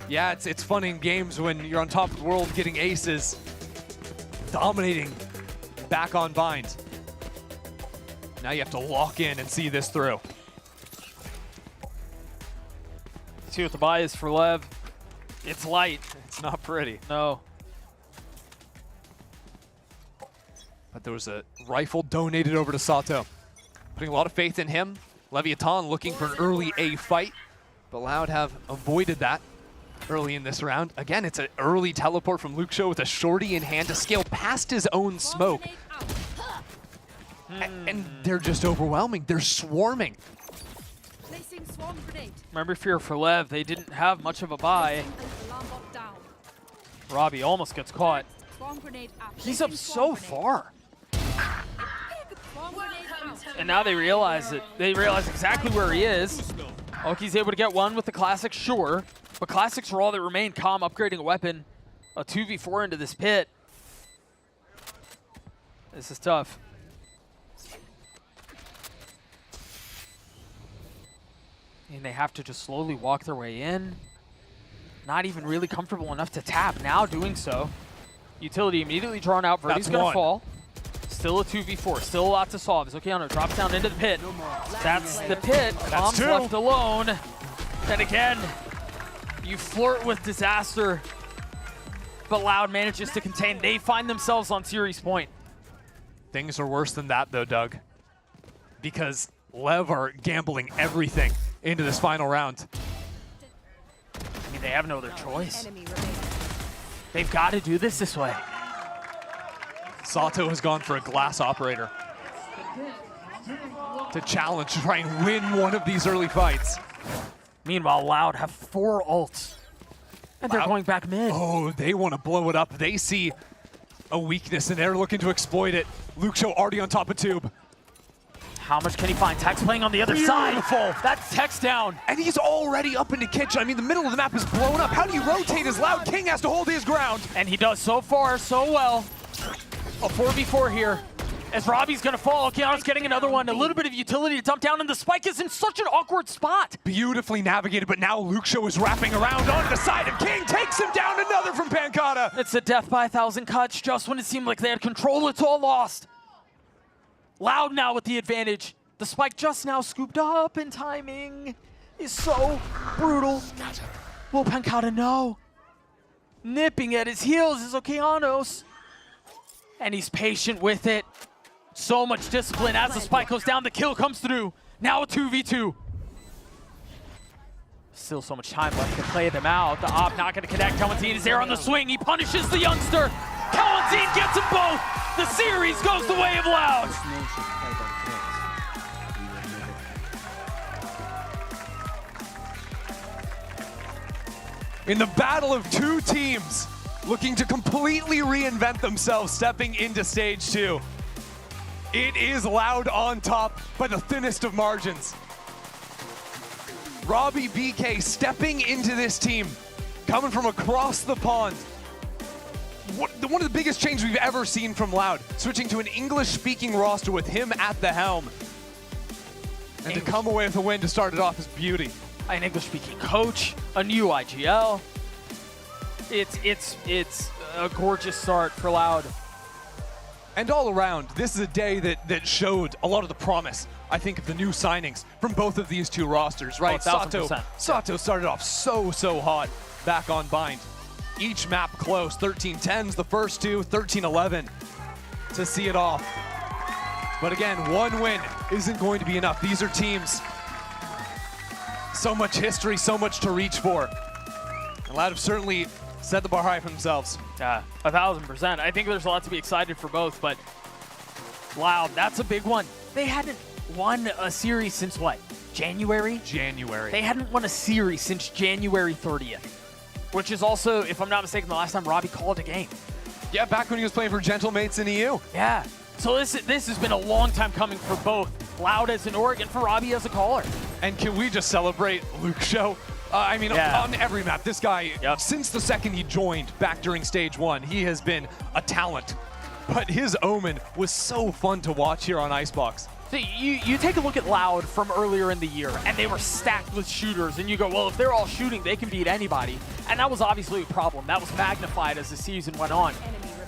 Yeah, it's fun in games when you're on top of the world getting aces, dominating back on Bind. Now you have to lock in and see this through. See what the buy is for LEV. It's light. It's not pretty. No. But there was a rifle donated over to Sato. Putting a lot of faith in him. Leviathan looking for an early A fight, but Loud have avoided that early in this round. Again, it's an early teleport from Luxo with a shorty in hand to scale past his own smoke. And they're just overwhelming. They're swarming. Placing swarm grenade. Remember, fear for LEV, they didn't have much of a buy. Robbie almost gets caught. Swarm grenade out. He's up so far. And now they realize it. They realize exactly where he is. Oki's able to get one with the Classic, sure. But Classics are all that remain. Calm upgrading a weapon. A 2v4 into this pit. This is tough. And they have to just slowly walk their way in. Not even really comfortable enough to tap. Now doing so. Utility immediately drawn out. Verdi's going to fall. Still a 2v4. Still a lot to solve. As Okeano drops down into the pit. That's the pit. Calm's left alone. And again, you flirt with disaster, but Loud manages to contain. They find themselves on series point. Things are worse than that, though, Doug, because LEV are gambling everything into this final round. I mean, they have no other choice. They've got to do this way. Sato has gone for a glass operator to challenge, to try and win one of these early fights. Meanwhile, Loud have 4 ults, and they're going back mid. Oh, they want to blow it up. They see a weakness, and they're looking to exploit it. Luke Show already on top of Tube. How much can he find? Tex playing on the other side. That's Tex down. And he's already up into kitchen. I mean, the middle of the map is blown up. How do you rotate as Loud? King has to hold his ground. And he does so far, so well. A 4v4 here. As Robbie's gonna fall, Keanu's getting another one. A little bit of utility to dump down, and the spike is in such an awkward spot. Beautifully navigated, but now Luke Show is wrapping around onto the side, and King takes him down. Another from Pancata. It's a death by 1,000 cuts. Just when it seemed like they had control, it's all lost. Loud now with the advantage. The spike just now scooped up, and timing is so brutal. Will Pancata know? Nipping at his heels is Okeanos. And he's patient with it. So much discipline as the spike goes down, the kill comes through. Now a 2v2. Still so much time left to play them out. The op not gonna connect. Kawanzine is there on the swing. He punishes the youngster. Kawanzine gets them both. The series goes the way of Loud. In the battle of 2 teams, looking to completely reinvent themselves, stepping into stage 2. It is Loud on top by the thinnest of margins. Robbie BK stepping into this team, coming from across the pond. One of the biggest changes we've ever seen from Loud, switching to an English-speaking roster with him at the helm. And to come away with a win to start it off is beauty. An English-speaking coach, a new IGL. It's a gorgeous start for Loud. And all around, this is a day that showed a lot of the promise, I think, of the new signings from both of these 2 rosters, right? Oh, Sato started off so hot back on Bind. Each map close, 13-10s the first 2, 13-11 to see it off. But again, 1 win isn't going to be enough. These are teams, so much history, so much to reach for. And Loud have certainly set the bar high for themselves. Yeah, 1,000%. I think there's a lot to be excited for both, but Loud, that's a big one. They hadn't won a series since what? January? January. They hadn't won a series since January 30th, which is also, if I'm not mistaken, the last time Robbie called a game. Yeah, back when he was playing for Gentlemates in EU. Yeah. So this has been a long time coming for both Loud as an org and for Robbie as a caller. And can we just celebrate Luke Show? I mean, on every map, this guy, since the second he joined back during stage 1, he has been a talent. But his Omen was so fun to watch here on Icebox. So you take a look at Loud from earlier in the year, and they were stacked with shooters, and you go, well, if they're all shooting, they can beat anybody. And that was obviously a problem. That was magnified as the season went on.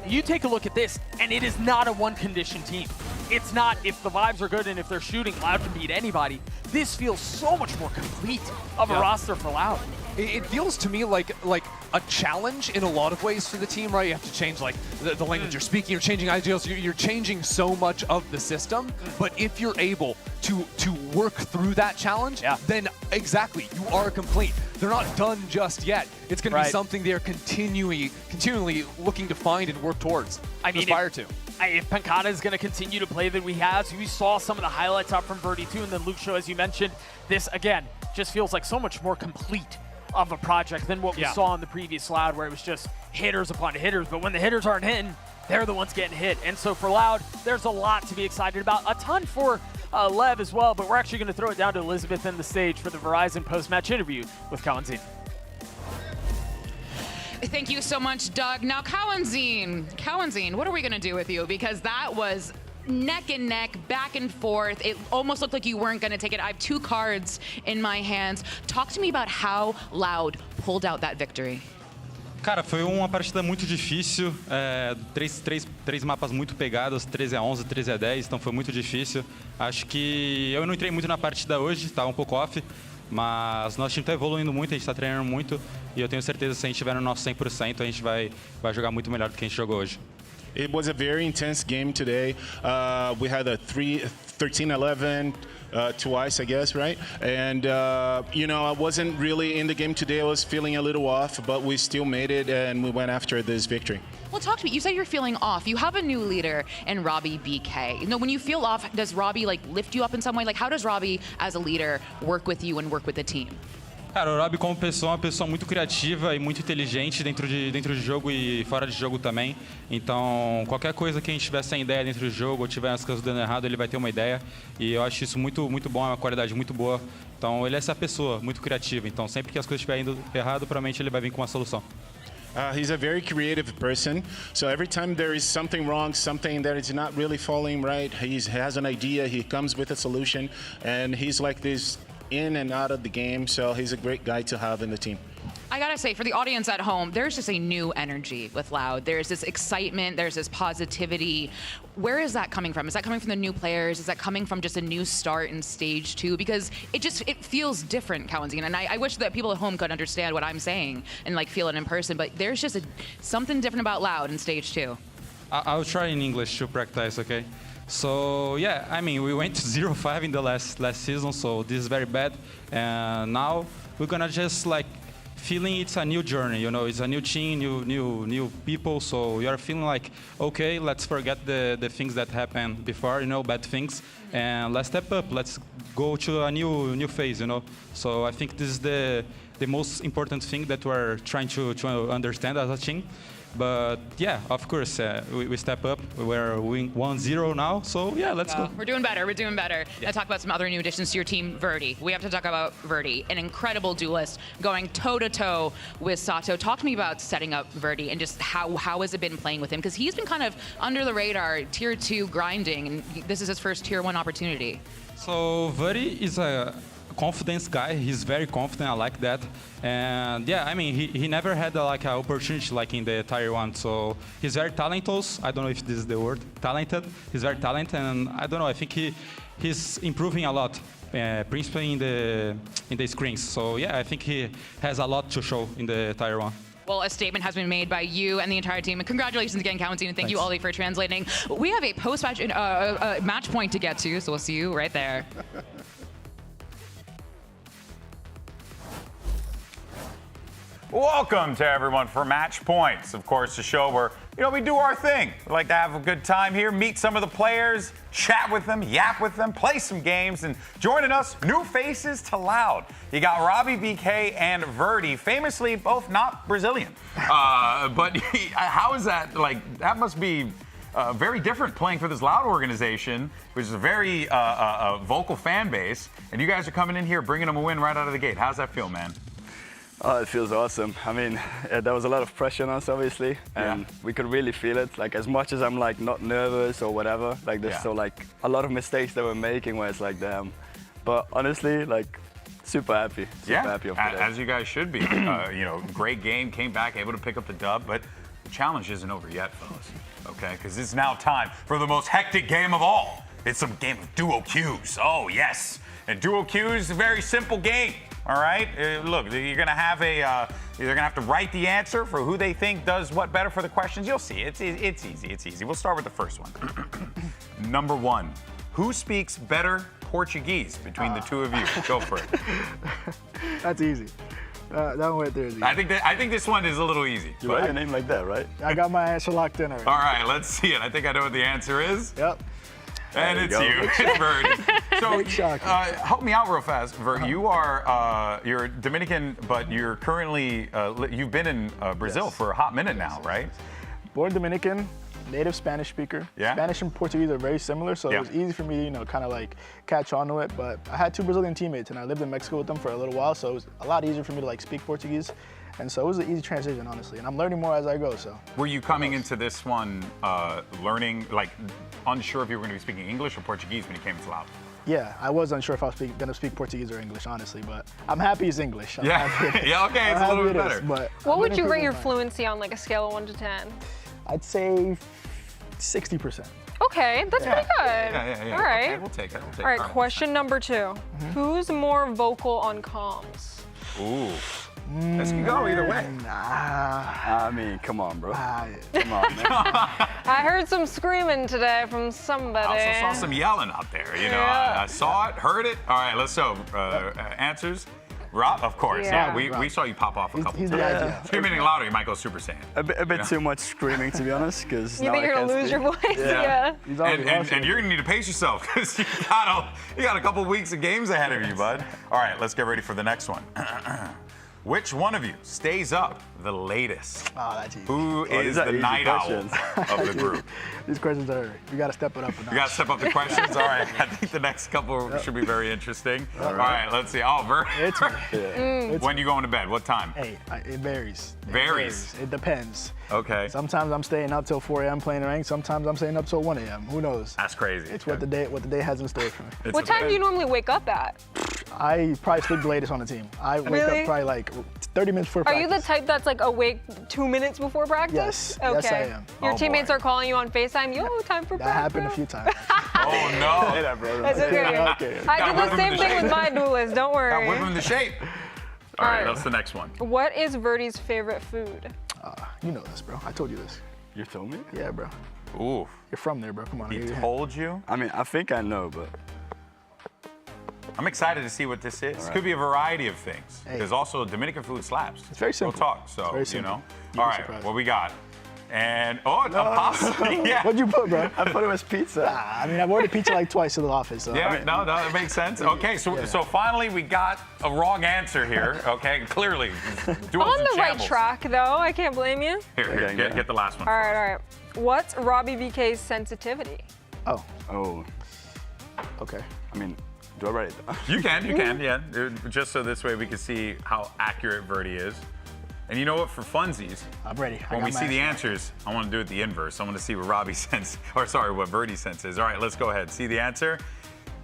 You take a look at this, and it is not a one-condition team. It's not if the vibes are good and if they're shooting, Loud can beat anybody. This feels so much more complete of a roster for Loud. It feels to me like a challenge in a lot of ways for the team, right? You have to change like the language you're speaking, you're changing ideals, you're changing so much of the system. But if you're able to work through that challenge, then exactly, you are complete. They're not done just yet. It's going to be something they're continually looking to find and work towards. I mean, aspire to. If Pancata is going to continue to play that we have, so we saw some of the highlights up from Birdie 2, and then Luke Show, as you mentioned, this, again, just feels like so much more complete of a project than what we saw in the previous Loud, where it was just hitters upon hitters. But when the hitters aren't hitting, they're the ones getting hit. And so for Loud, there's a lot to be excited about. A ton for LEV as well, but we're actually going to throw it down to Elizabeth in the stage for the Verizon post-match interview with Kawanzine. Thank you so much, Doug. Now, Kawanzine, what are we going to do with you? Because that was neck and neck, back and forth. It almost looked like you weren't going to take it. I have 2 cards in my hands. Talk to me about how Loud pulled out that victory. Cara, foi uma partida muito difícil, três mapas muito pegados, 13-11, 13-10, então foi muito difícil. Acho que eu não entrei muito na partida hoje, estava um pouco off, Mas nosso time está evoluindo muito, a gente está treinando muito e eu tenho certeza que se a gente estiver no nosso 100%, a gente vai jogar muito melhor do que a gente jogou hoje. It was a very intense game today. We had a 13-11 twice, I guess, right? And, you know, I wasn't really in the game today. I was feeling a little off, but we still made it and we went after this victory. Well, talk to me. You said you're feeling off. You have a new leader in Robbie BK. You know, when you feel off, does Robbie like lift you up in some way? Like, how does Robbie, as a leader, work with you and work with the team? Cara, o Robbie como pessoa é uma pessoa muito criativa e muito inteligente dentro de jogo e fora de jogo também. Então, qualquer coisa que a gente tiver sem ideia dentro do jogo ou tiver as coisas dando errado, ele vai ter uma ideia. E eu acho isso muito bom, é uma qualidade muito boa. Então, ele é essa pessoa muito criativa. Então, sempre que as coisas estiverem indo errado, provavelmente ele vai vir com uma solução. He's a very creative person, so every time there is something wrong, something that is not really falling right, he has an idea, he comes with a solution, and he's like this in and out of the game, so he's a great guy to have in the team. I gotta say, for the audience at home, there's just a new energy with Loud. There's this excitement, there's this positivity. Where is that coming from? Is that coming from the new players? Is that coming from just a new start in Stage 2? Because it feels different, Kawanzine, and I wish that people at home could understand what I'm saying and like feel it in person, but there's just something different about Loud in Stage 2. I'll try in English to practice, okay? So yeah, I mean, we went to 0-5 in the last season, so this is very bad. And now we're gonna just like feeling it's a new journey, you know, it's a new team, new people. So you are feeling like, okay, let's forget the things that happened before, you know, bad things, and let's step up. Let's go to a new phase, you know. So I think this is the most important thing that we're trying to understand as a team. But yeah, of course, we step up. We're 1-0 now, so yeah, let's go. We're doing better. We're doing better. Yeah. Let's talk about some other new additions to your team, Verdi. We have to talk about Verdi, an incredible duelist going toe-to-toe with Sato. Talk to me about setting up Verdi and just how has it been playing with him? Because he's been kind of under the radar, Tier 2 grinding, and this is his first Tier 1 opportunity. So Verdi is a confidence guy. He's very confident. I like that. And yeah, I mean, he never had like an opportunity like in the Tier 1. So he's very talented. I don't know if this is the word, talented. He's very talented, and I don't know. I think he's improving a lot, principally in the screens. So yeah, I think he has a lot to show in the Tier 1. Well, a statement has been made by you and the entire team. And congratulations again, Kawanzine, and thank you, Ollie, for translating. We have a post-match match point to get to, so we'll see you right there. Welcome to everyone for Match Points. Of course, the show where, you know, we do our thing. We like to have a good time here, meet some of the players, chat with them, yap with them, play some games, and joining us, new faces to Loud. You got Robbie BK and Verdi, famously both not Brazilian. But how is that, like, that must be very different playing for this Loud organization, which is a very vocal fan base, and you guys are coming in here bringing them a win right out of the gate. How's that feel, man? Oh, it feels awesome. I mean, there was a lot of pressure on us, obviously, and we could really feel it. Like, as much as I'm like not nervous or whatever, like there's still like a lot of mistakes that we're making where it's like, damn. But honestly, like, super happy after that. As you guys should be. You know, great game, came back, able to pick up the dub, but the challenge isn't over yet, fellas. Okay, because it's now time for the most hectic game of all. It's a game of duo queues. Oh yes, and duo queues is a very simple game. All right, look, you're gonna have to write the answer for who they think does what better for the questions. You'll see, it's easy, it's easy. We'll start with the first one. Number one, who speaks better Portuguese between the two of you? Go for it. That's easy. That one right there is easy. I think this one is a little easy. You write your name like that, right? I got my answer locked in already. All right, let's see it. I think I know what the answer is. Yep. And it's you. It's Verdi. So help me out real fast, Verdi. You are you're Dominican, but you're currently you've been in Brazil for a hot minute now, right? Born Dominican, native Spanish speaker. Yeah. Spanish and Portuguese are very similar, so it was easy for me to, you know, kind of like catch on to it. But I had two Brazilian teammates, and I lived in Mexico with them for a little while, so it was a lot easier for me to like speak Portuguese. And so it was an easy transition, honestly, and I'm learning more as I go, so. Were you coming into this one learning, like, unsure if you were going to be speaking English or Portuguese when you came to Loud? Yeah, I was unsure if I was going to speak Portuguese or English, honestly, but I'm happy it's English. Yeah, okay, it's a little bit better. But what would you rate your fluency on like a scale of 1 to 10? I'd say 60%. Okay, that's pretty good. Yeah. All right. Okay, we'll take it. All right, question number 2. Who's more vocal on comms? Ooh. This can go either way. I mean, come on, bro. Come on, man. I heard some screaming today from somebody. I also saw some yelling out there. You know, I saw it, heard it. All right, let's go. Answers. Rob, of course. Yeah, we saw you pop off a couple times. Screaming louder, you might go Super Saiyan. A bit too much screaming, to be honest, because you think you're gonna lose your voice? Yeah. And you're gonna need to pace yourself because you got a couple weeks of games ahead of you, bud. All right, let's get ready for the next one. Which one of you stays up the latest? Oh, that's easy. Who is the night owl of the group? These questions are, you got to step it up a notch. You got to step up the questions? All right. I think the next couple should be very interesting. All right, let's see. Oh, It's me. When you going to bed? What time? Hey, it varies. Varies? It depends. Okay. Sometimes I'm staying up till 4 a.m. playing ranked. Sometimes I'm staying up till 1 a.m. Who knows? That's crazy. It's what the day has in store for me. What time do you normally wake up at? I probably sleep the latest on the team. I wake up probably like 30 minutes before practice. Are you the type that's like awake 2 minutes before practice? Yes. Okay. Yes, I am. Your teammates are calling you on FaceTime. Yo, time for practice. That happened a few times. Oh no. Say that, bro. That's okay. I did the same thing with my duelist. Don't worry. Got whip him into shape. All right, that's the next one. What is Verdi's favorite food? You know this, bro. I told you this. You told me? Yeah, bro. Ooh. You're from there, bro. Come on. He told you? I mean, I think I know, but... I'm excited to see what this is. Right. Could be a variety of things. There's also Dominican food slaps. It's very simple. Real talk, so, you know. All right, what we got? And, a pasta. Yeah. What'd you put, bro? I thought it was pizza. I mean, I've ordered pizza like twice in the office. So. Yeah, no, that makes sense. Okay, so finally we got a wrong answer here. Okay, clearly. I'm on the right track, though. I can't blame you. Here, get the last one. All right. What's Robbie BK's sensitivity? Oh. Okay. I mean, do I write it down? You can, yeah. Just so this way we can see how accurate Verdi is. And you know what? For funsies, I'm ready. When we see the answers, I want to do it the inverse. I want to see what Robbie's sense, what Verdi's sense is. All right, let's go ahead. See the answer.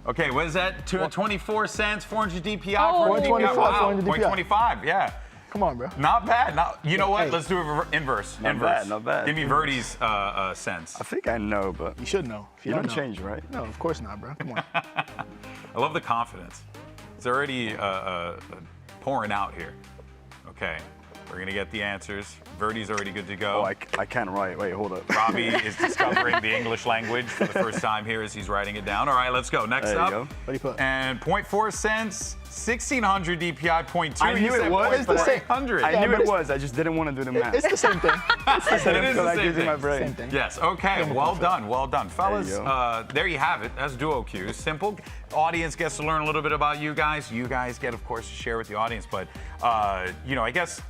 Okay, what is that? 24 cents, 400 DPI, 400 DPI. Wow, 0.25, yeah. Come on, bro. Not bad. You know what? Let's do it inverse. Not bad. Give me Verdi's sense. I think I know, but... You should know. If you don't know. change, right? No, of course not, bro. Come on. I love the confidence. It's already pouring out here. Okay, we're going to get the answers. Verdi's already good to go. Oh, I can't write. Wait, hold up. Robbie is discovering the English language for the first time here as he's writing it down. All right, let's go. Next up. What do you put? And 0.4 cents, 1600 DPI, 0.2. I knew it was. It's the same. I knew it was. I just didn't want to do the math. It's the same thing. It is the same thing. My brain. Same thing. Yes, okay, well done. Fellas, there you have it. That's duo cues. Simple. Audience gets to learn a little bit about you guys. You guys get, of course, to share with the audience. But, I guess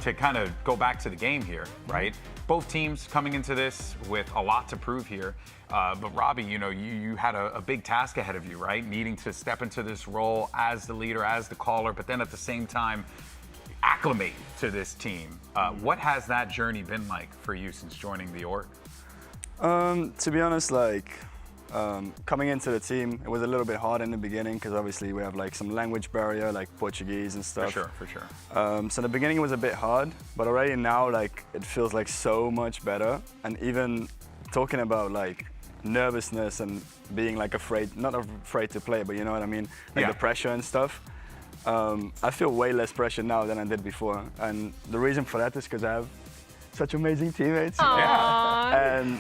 to kind of go back to the game here, right? Both teams coming into this with a lot to prove here. But Robbie, you had a big task ahead of you, right? Needing to step into this role as the leader, as the caller, but then at the same time, acclimate to this team. What has that journey been like for you since joining the org? To be honest, coming into the team, it was a little bit hard in the beginning because obviously we have some language barrier, like Portuguese and stuff. For sure. So the beginning was a bit hard, but already now it feels so much better. And even talking about nervousness and being afraid, not afraid to play, but you know what I mean? The pressure and stuff. I feel way less pressure now than I did before. And the reason for that is because I have such amazing teammates. And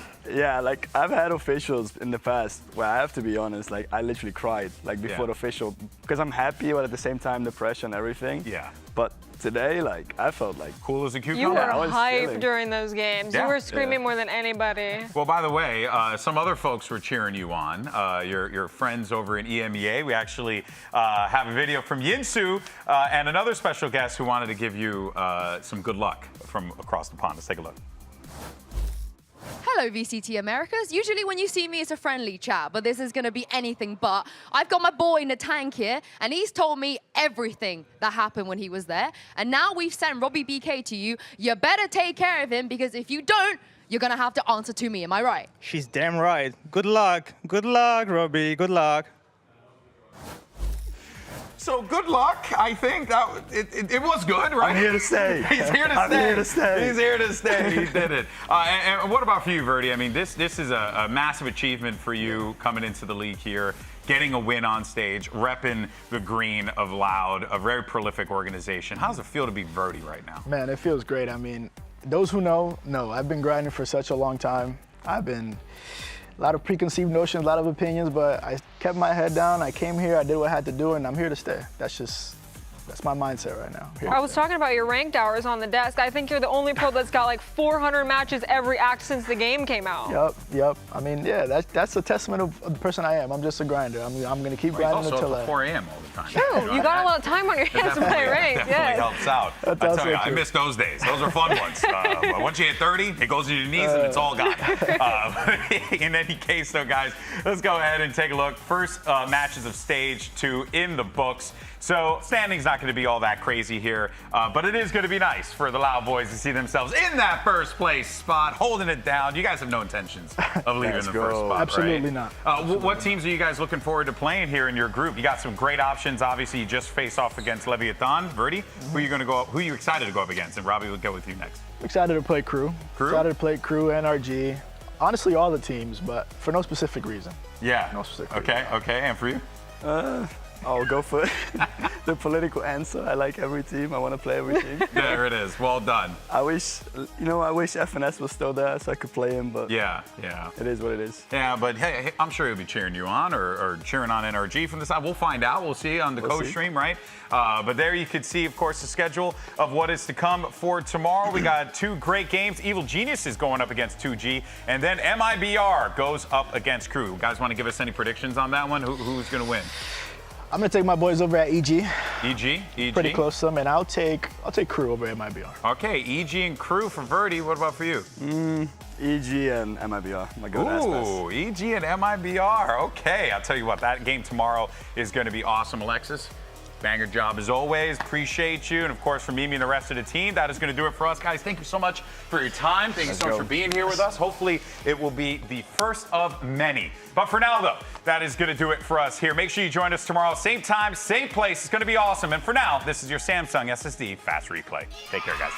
I've had officials in the past where I have to be honest, I literally cried before the official because I'm happy, but at the same time the pressure and everything. Yeah. But today, I felt cool as a cucumber. You were hyped during those games. Yeah. You were screaming more than anybody. Well, by the way, some other folks were cheering you on. Your friends over in EMEA. We actually have a video from Yinsu and another special guest who wanted to give you some good luck from across the pond. Let's take a look. Hello, VCT Americas. Usually when you see me, it's a friendly chat, but this is going to be anything but. I've got my boy in the tank here, and he's told me everything that happened when he was there. And now we've sent Robbie BK to you. You better take care of him, because if you don't, you're going to have to answer to me. Am I right? She's damn right. Good luck. Good luck, Robbie. Good luck. So good luck. I think that it was good, right? I'm here to stay. He's here to I'm stay. here to stay. He's here to stay. He did it. And what about for you, Verdi? I mean, this is a massive achievement for you coming into the league here, getting a win on stage, repping the green of Loud, a very prolific organization. How does it feel to be Verdi right now? Man, it feels great. I mean, those who know. I've been grinding for such a long time. A lot of preconceived notions, a lot of opinions, but I kept my head down. I came here, I did what I had to do, and I'm here to stay. That's my mindset right now. I was talking about your ranked hours on the desk. I think you're the only pro that's got like 400 matches every act since the game came out. Yep. I mean, yeah, that's a testament of the person I am. I'm just a grinder. I'm going to keep grinding also until up at 4 a.m. all the time. True. You got a lot of time on your hands to play ranked. Definitely helps out. I tell you, I miss those days. Those are fun ones. But once you hit 30, it goes to your knees and it's all gone. In any case, though, guys, let's go ahead and take a look. First matches of stage 2 in the books. So standing's not going to be all that crazy here, but it is going to be nice for the Loud boys to see themselves in that first place spot, holding it down. You guys have no intentions of leaving the first spot, Absolutely right? not. What teams are you guys looking forward to playing here in your group? You got some great options. Obviously, you just face off against Leviathan. Verdi, who are you going to go up? Who are you excited to go up against? And Robbie will go with you next. Excited to play Crew. Excited to play Crew, NRG. Honestly, all the teams, but for no specific reason. Yeah. No specific reason. Okay. And for you? I'll go for the political answer. I like every team. I want to play every team. There it is. Well done. I wish FNS was still there so I could play him, but yeah, it is what it is. Yeah, but hey, I'm sure he'll be cheering you on or cheering on NRG from the side. We'll find out. We'll see on the coach stream, right? But there you could see, of course, the schedule of what is to come for tomorrow. We got 2 great games. Evil Genius is going up against 2G, and then MIBR goes up against Crew. You guys want to give us any predictions on that one? Who's going to win? I'm going to take my boys over at EG. EG? Pretty close to them, and I'll take Crew over at MIBR. Okay, EG and Crew for Verdi. What about for you? EG and MIBR. My good Ooh, EG and MIBR. Okay, I'll tell you what, that game tomorrow is going to be awesome. Alexis, banger job as always. Appreciate you. And of course, for Mimi and the rest of the team, that is going to do it for us, guys. Thank you so much for your time. Thank you so much for being here with us. Hopefully, it will be the first of many. But for now, though, that is going to do it for us here. Make sure you join us tomorrow. Same time, same place. It's going to be awesome. And for now, this is your Samsung SSD Fast Replay. Take care, guys.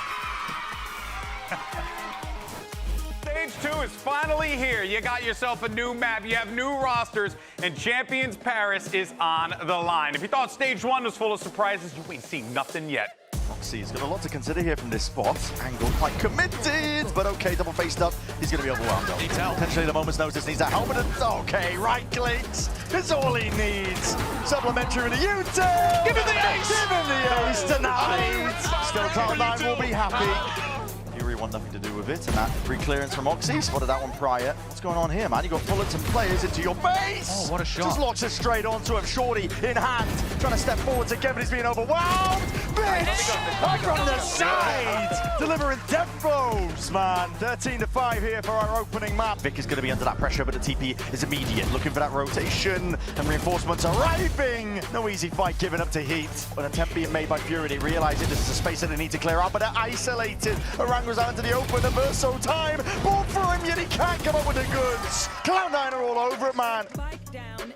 Stage 2 is finally here. You got yourself a new map, you have new rosters, and Champions Paris is on the line. If you thought Stage 1 was full of surprises, you ain't seen nothing yet. Roxy's got a lot to consider here from this spot. Angle quite committed, but okay, double faced up. He's going to be overwhelmed though. Potentially the moment's notice needs that helmet. Okay, right clicks. It's all he needs. Supplementary with a U-turn. Give him the ace. Give him the ace tonight. Still Cloud9 will be happy. Furia want nothing to do with it, and that free clearance from Oxy. Spotted that one prior. What's going on here, man? You got bullets and players into your face. Oh, what a shot. Just locks it straight onto him. Shorty in hand, trying to step forward again, but he's being overwhelmed. Bitch! Back from the side! Delivering death blows, man. 13-5 here for our opening map. Vic is going to be under that pressure, but the TP is immediate. Looking for that rotation, and reinforcements arriving. No easy fight given up to Heat. An attempt being made by Furia. They realize it. This is a space that they need to clear out, but they're isolated. Orango's out into the open. The Verso time. Ball for him, yet he can't come up with the goods. Cloud9 are all over it, man.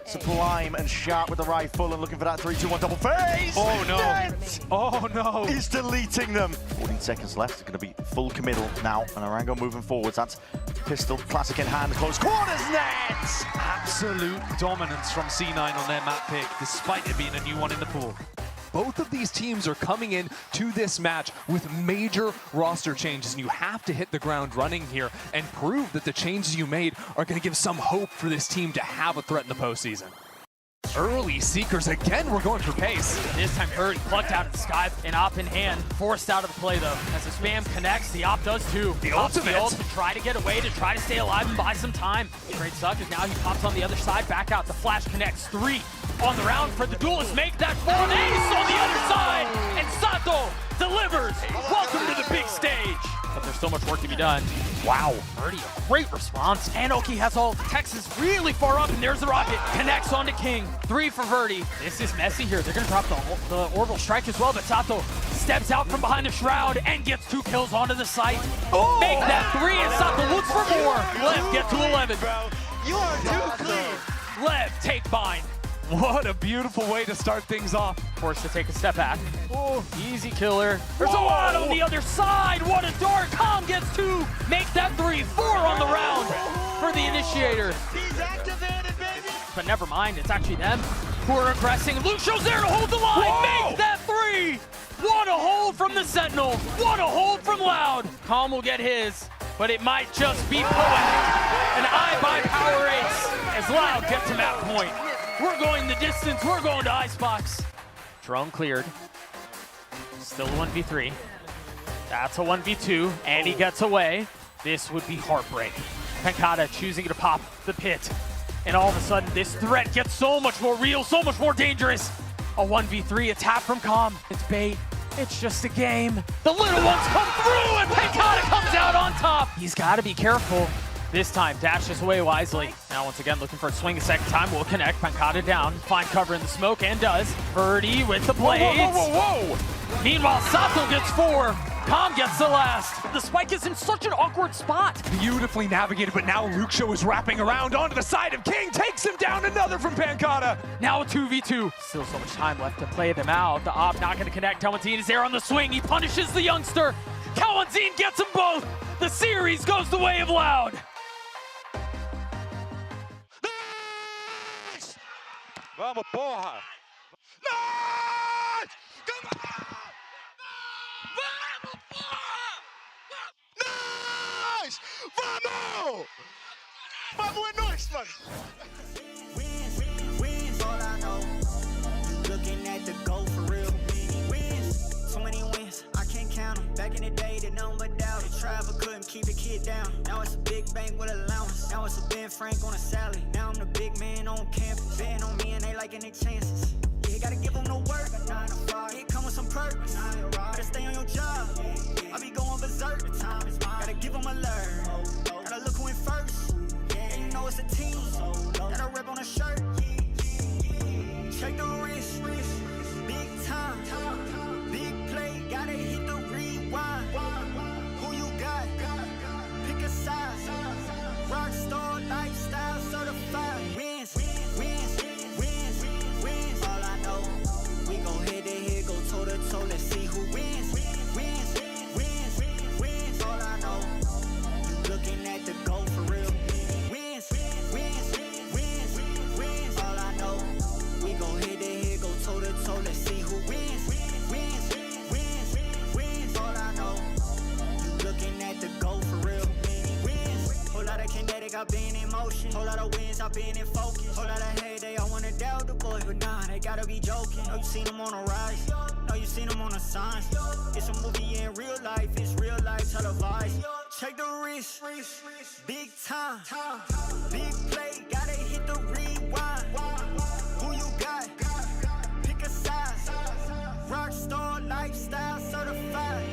Sublime and Sharp with the rifle and looking for that 3-2-1 double face. Oh no. Net. Oh no. He's deleting them. 14 seconds left. It's going to be full committal now. And Orango moving forwards. That's pistol, classic in hand, close quarters net. Absolute dominance from C9 on their map pick, despite it being a new one in the pool. Both of these teams are coming in to this match with major roster changes, and you have to hit the ground running here and prove that the changes you made are going to give some hope for this team to have a threat in the postseason. Early Seekers again, we're going for pace. This time Bird plucked out of the sky, an op in hand, forced out of the play though. As the spam connects, the op does too. The Pops ultimate. The ult to try to get away, to try to stay alive and buy some time. Great suck as now he pops on the other side, back out. The flash connects, 3 on the round for the duelists. Make that 4 ace on the other side, and Sato delivers. Welcome to the big stage. But there's so much work to be done. Wow, Birdie, a great response. Anoki has all Texas really far up, and there's the rocket. Connects onto King. 3 for Verdi. This is messy here. They're gonna drop the orbital strike as well, but Sato steps out from behind the shroud and gets 2 kills onto the site. Oh! Make that 3, and Sato looks for more. Lev get to 11. You are too clean. Lev take bind. What a beautiful way to start things off. Forced to take a step back. Oh, easy killer. There's a lot on the other side. What a dart. Calm gets 2. Make that 3. 4 on the round for the initiator. He's activated, baby. But never mind, it's actually them who are aggressing. Lucio's there to hold the line. Whoa! Make that 3. What a hold from the Sentinel. What a hold from Loud. Calm will get his, but it might just be poetic. An eye by power race as Loud gets to map point. We're going the distance. We're going to Icebox. Drone cleared. Still a 1v3. That's a 1v2, and he gets away. This would be heartbreak. Pancada choosing to pop the pit. And all of a sudden, this threat gets so much more real, so much more dangerous. A 1v3, a tap from Calm. It's bait. It's just a game. The little ones come through, and Pancada comes out on top. He's got to be careful. This time, dashes away wisely. Now, once again, looking for a swing a second time. Will connect. Pancada down. Find cover in the smoke, and does. Birdie with the blades. Whoa, whoa, whoa, whoa! Meanwhile, Sato gets 4. Calm gets the last. The spike is in such an awkward spot. Beautifully navigated, but now Lucio is wrapping around onto the side of King. Takes him down, another from Pancada. Now a 2v2. Still so much time left to play them out. The op not going to connect. Kawanzin is there on the swing. He punishes the youngster. Kawanzin gets them both. The series goes the way of Loud. Vamos, porra! Nice! Come on! Vamos, porra! Nice! Vamos! Vamos é nóis, mano! Wins, all I know. Looking at the goal for real. Wins, so many wins, I can't count them. Back in the day, they know but doubt it. Travel couldn't keep the kid down. Now it's a big bank with allowance. Now it's a Ben Frank on a salary. Now I'm the big man on campus. Betting on me and they liking their chances. Yeah, gotta give them no work. 9 to 5. It come with some purpose. Gotta stay on your job. I be going berserk. The time is mine. Gotta give them a learn. Gotta look who in first. Yeah, you know it's a team. Gotta rep on a shirt. Check the wrist. Big time. Big play. Gotta hit the rewind. Who you got? Pick a side. Rockstar lifestyle certified. Wins. All I know. We go head to head, go toe to toe. Let's see who wins. All I know. You looking at the goal for real. Wins. All I know. We go head to head, go toe to toe. Let's see who wins. All I know. You looking at the goal for real. Whole lot of kinetic, I've been in motion. Whole lot of wins, I've been in focus. Whole lot of hate, they all wanna doubt the boy, but nah, they gotta be joking. Know you seen them on a rise. Know you seen them on a sign. It's a movie in real life, it's real life televised. Check the wrist, big time, big play, gotta hit the rewind. Who you got? Pick a side. Rockstar lifestyle certified.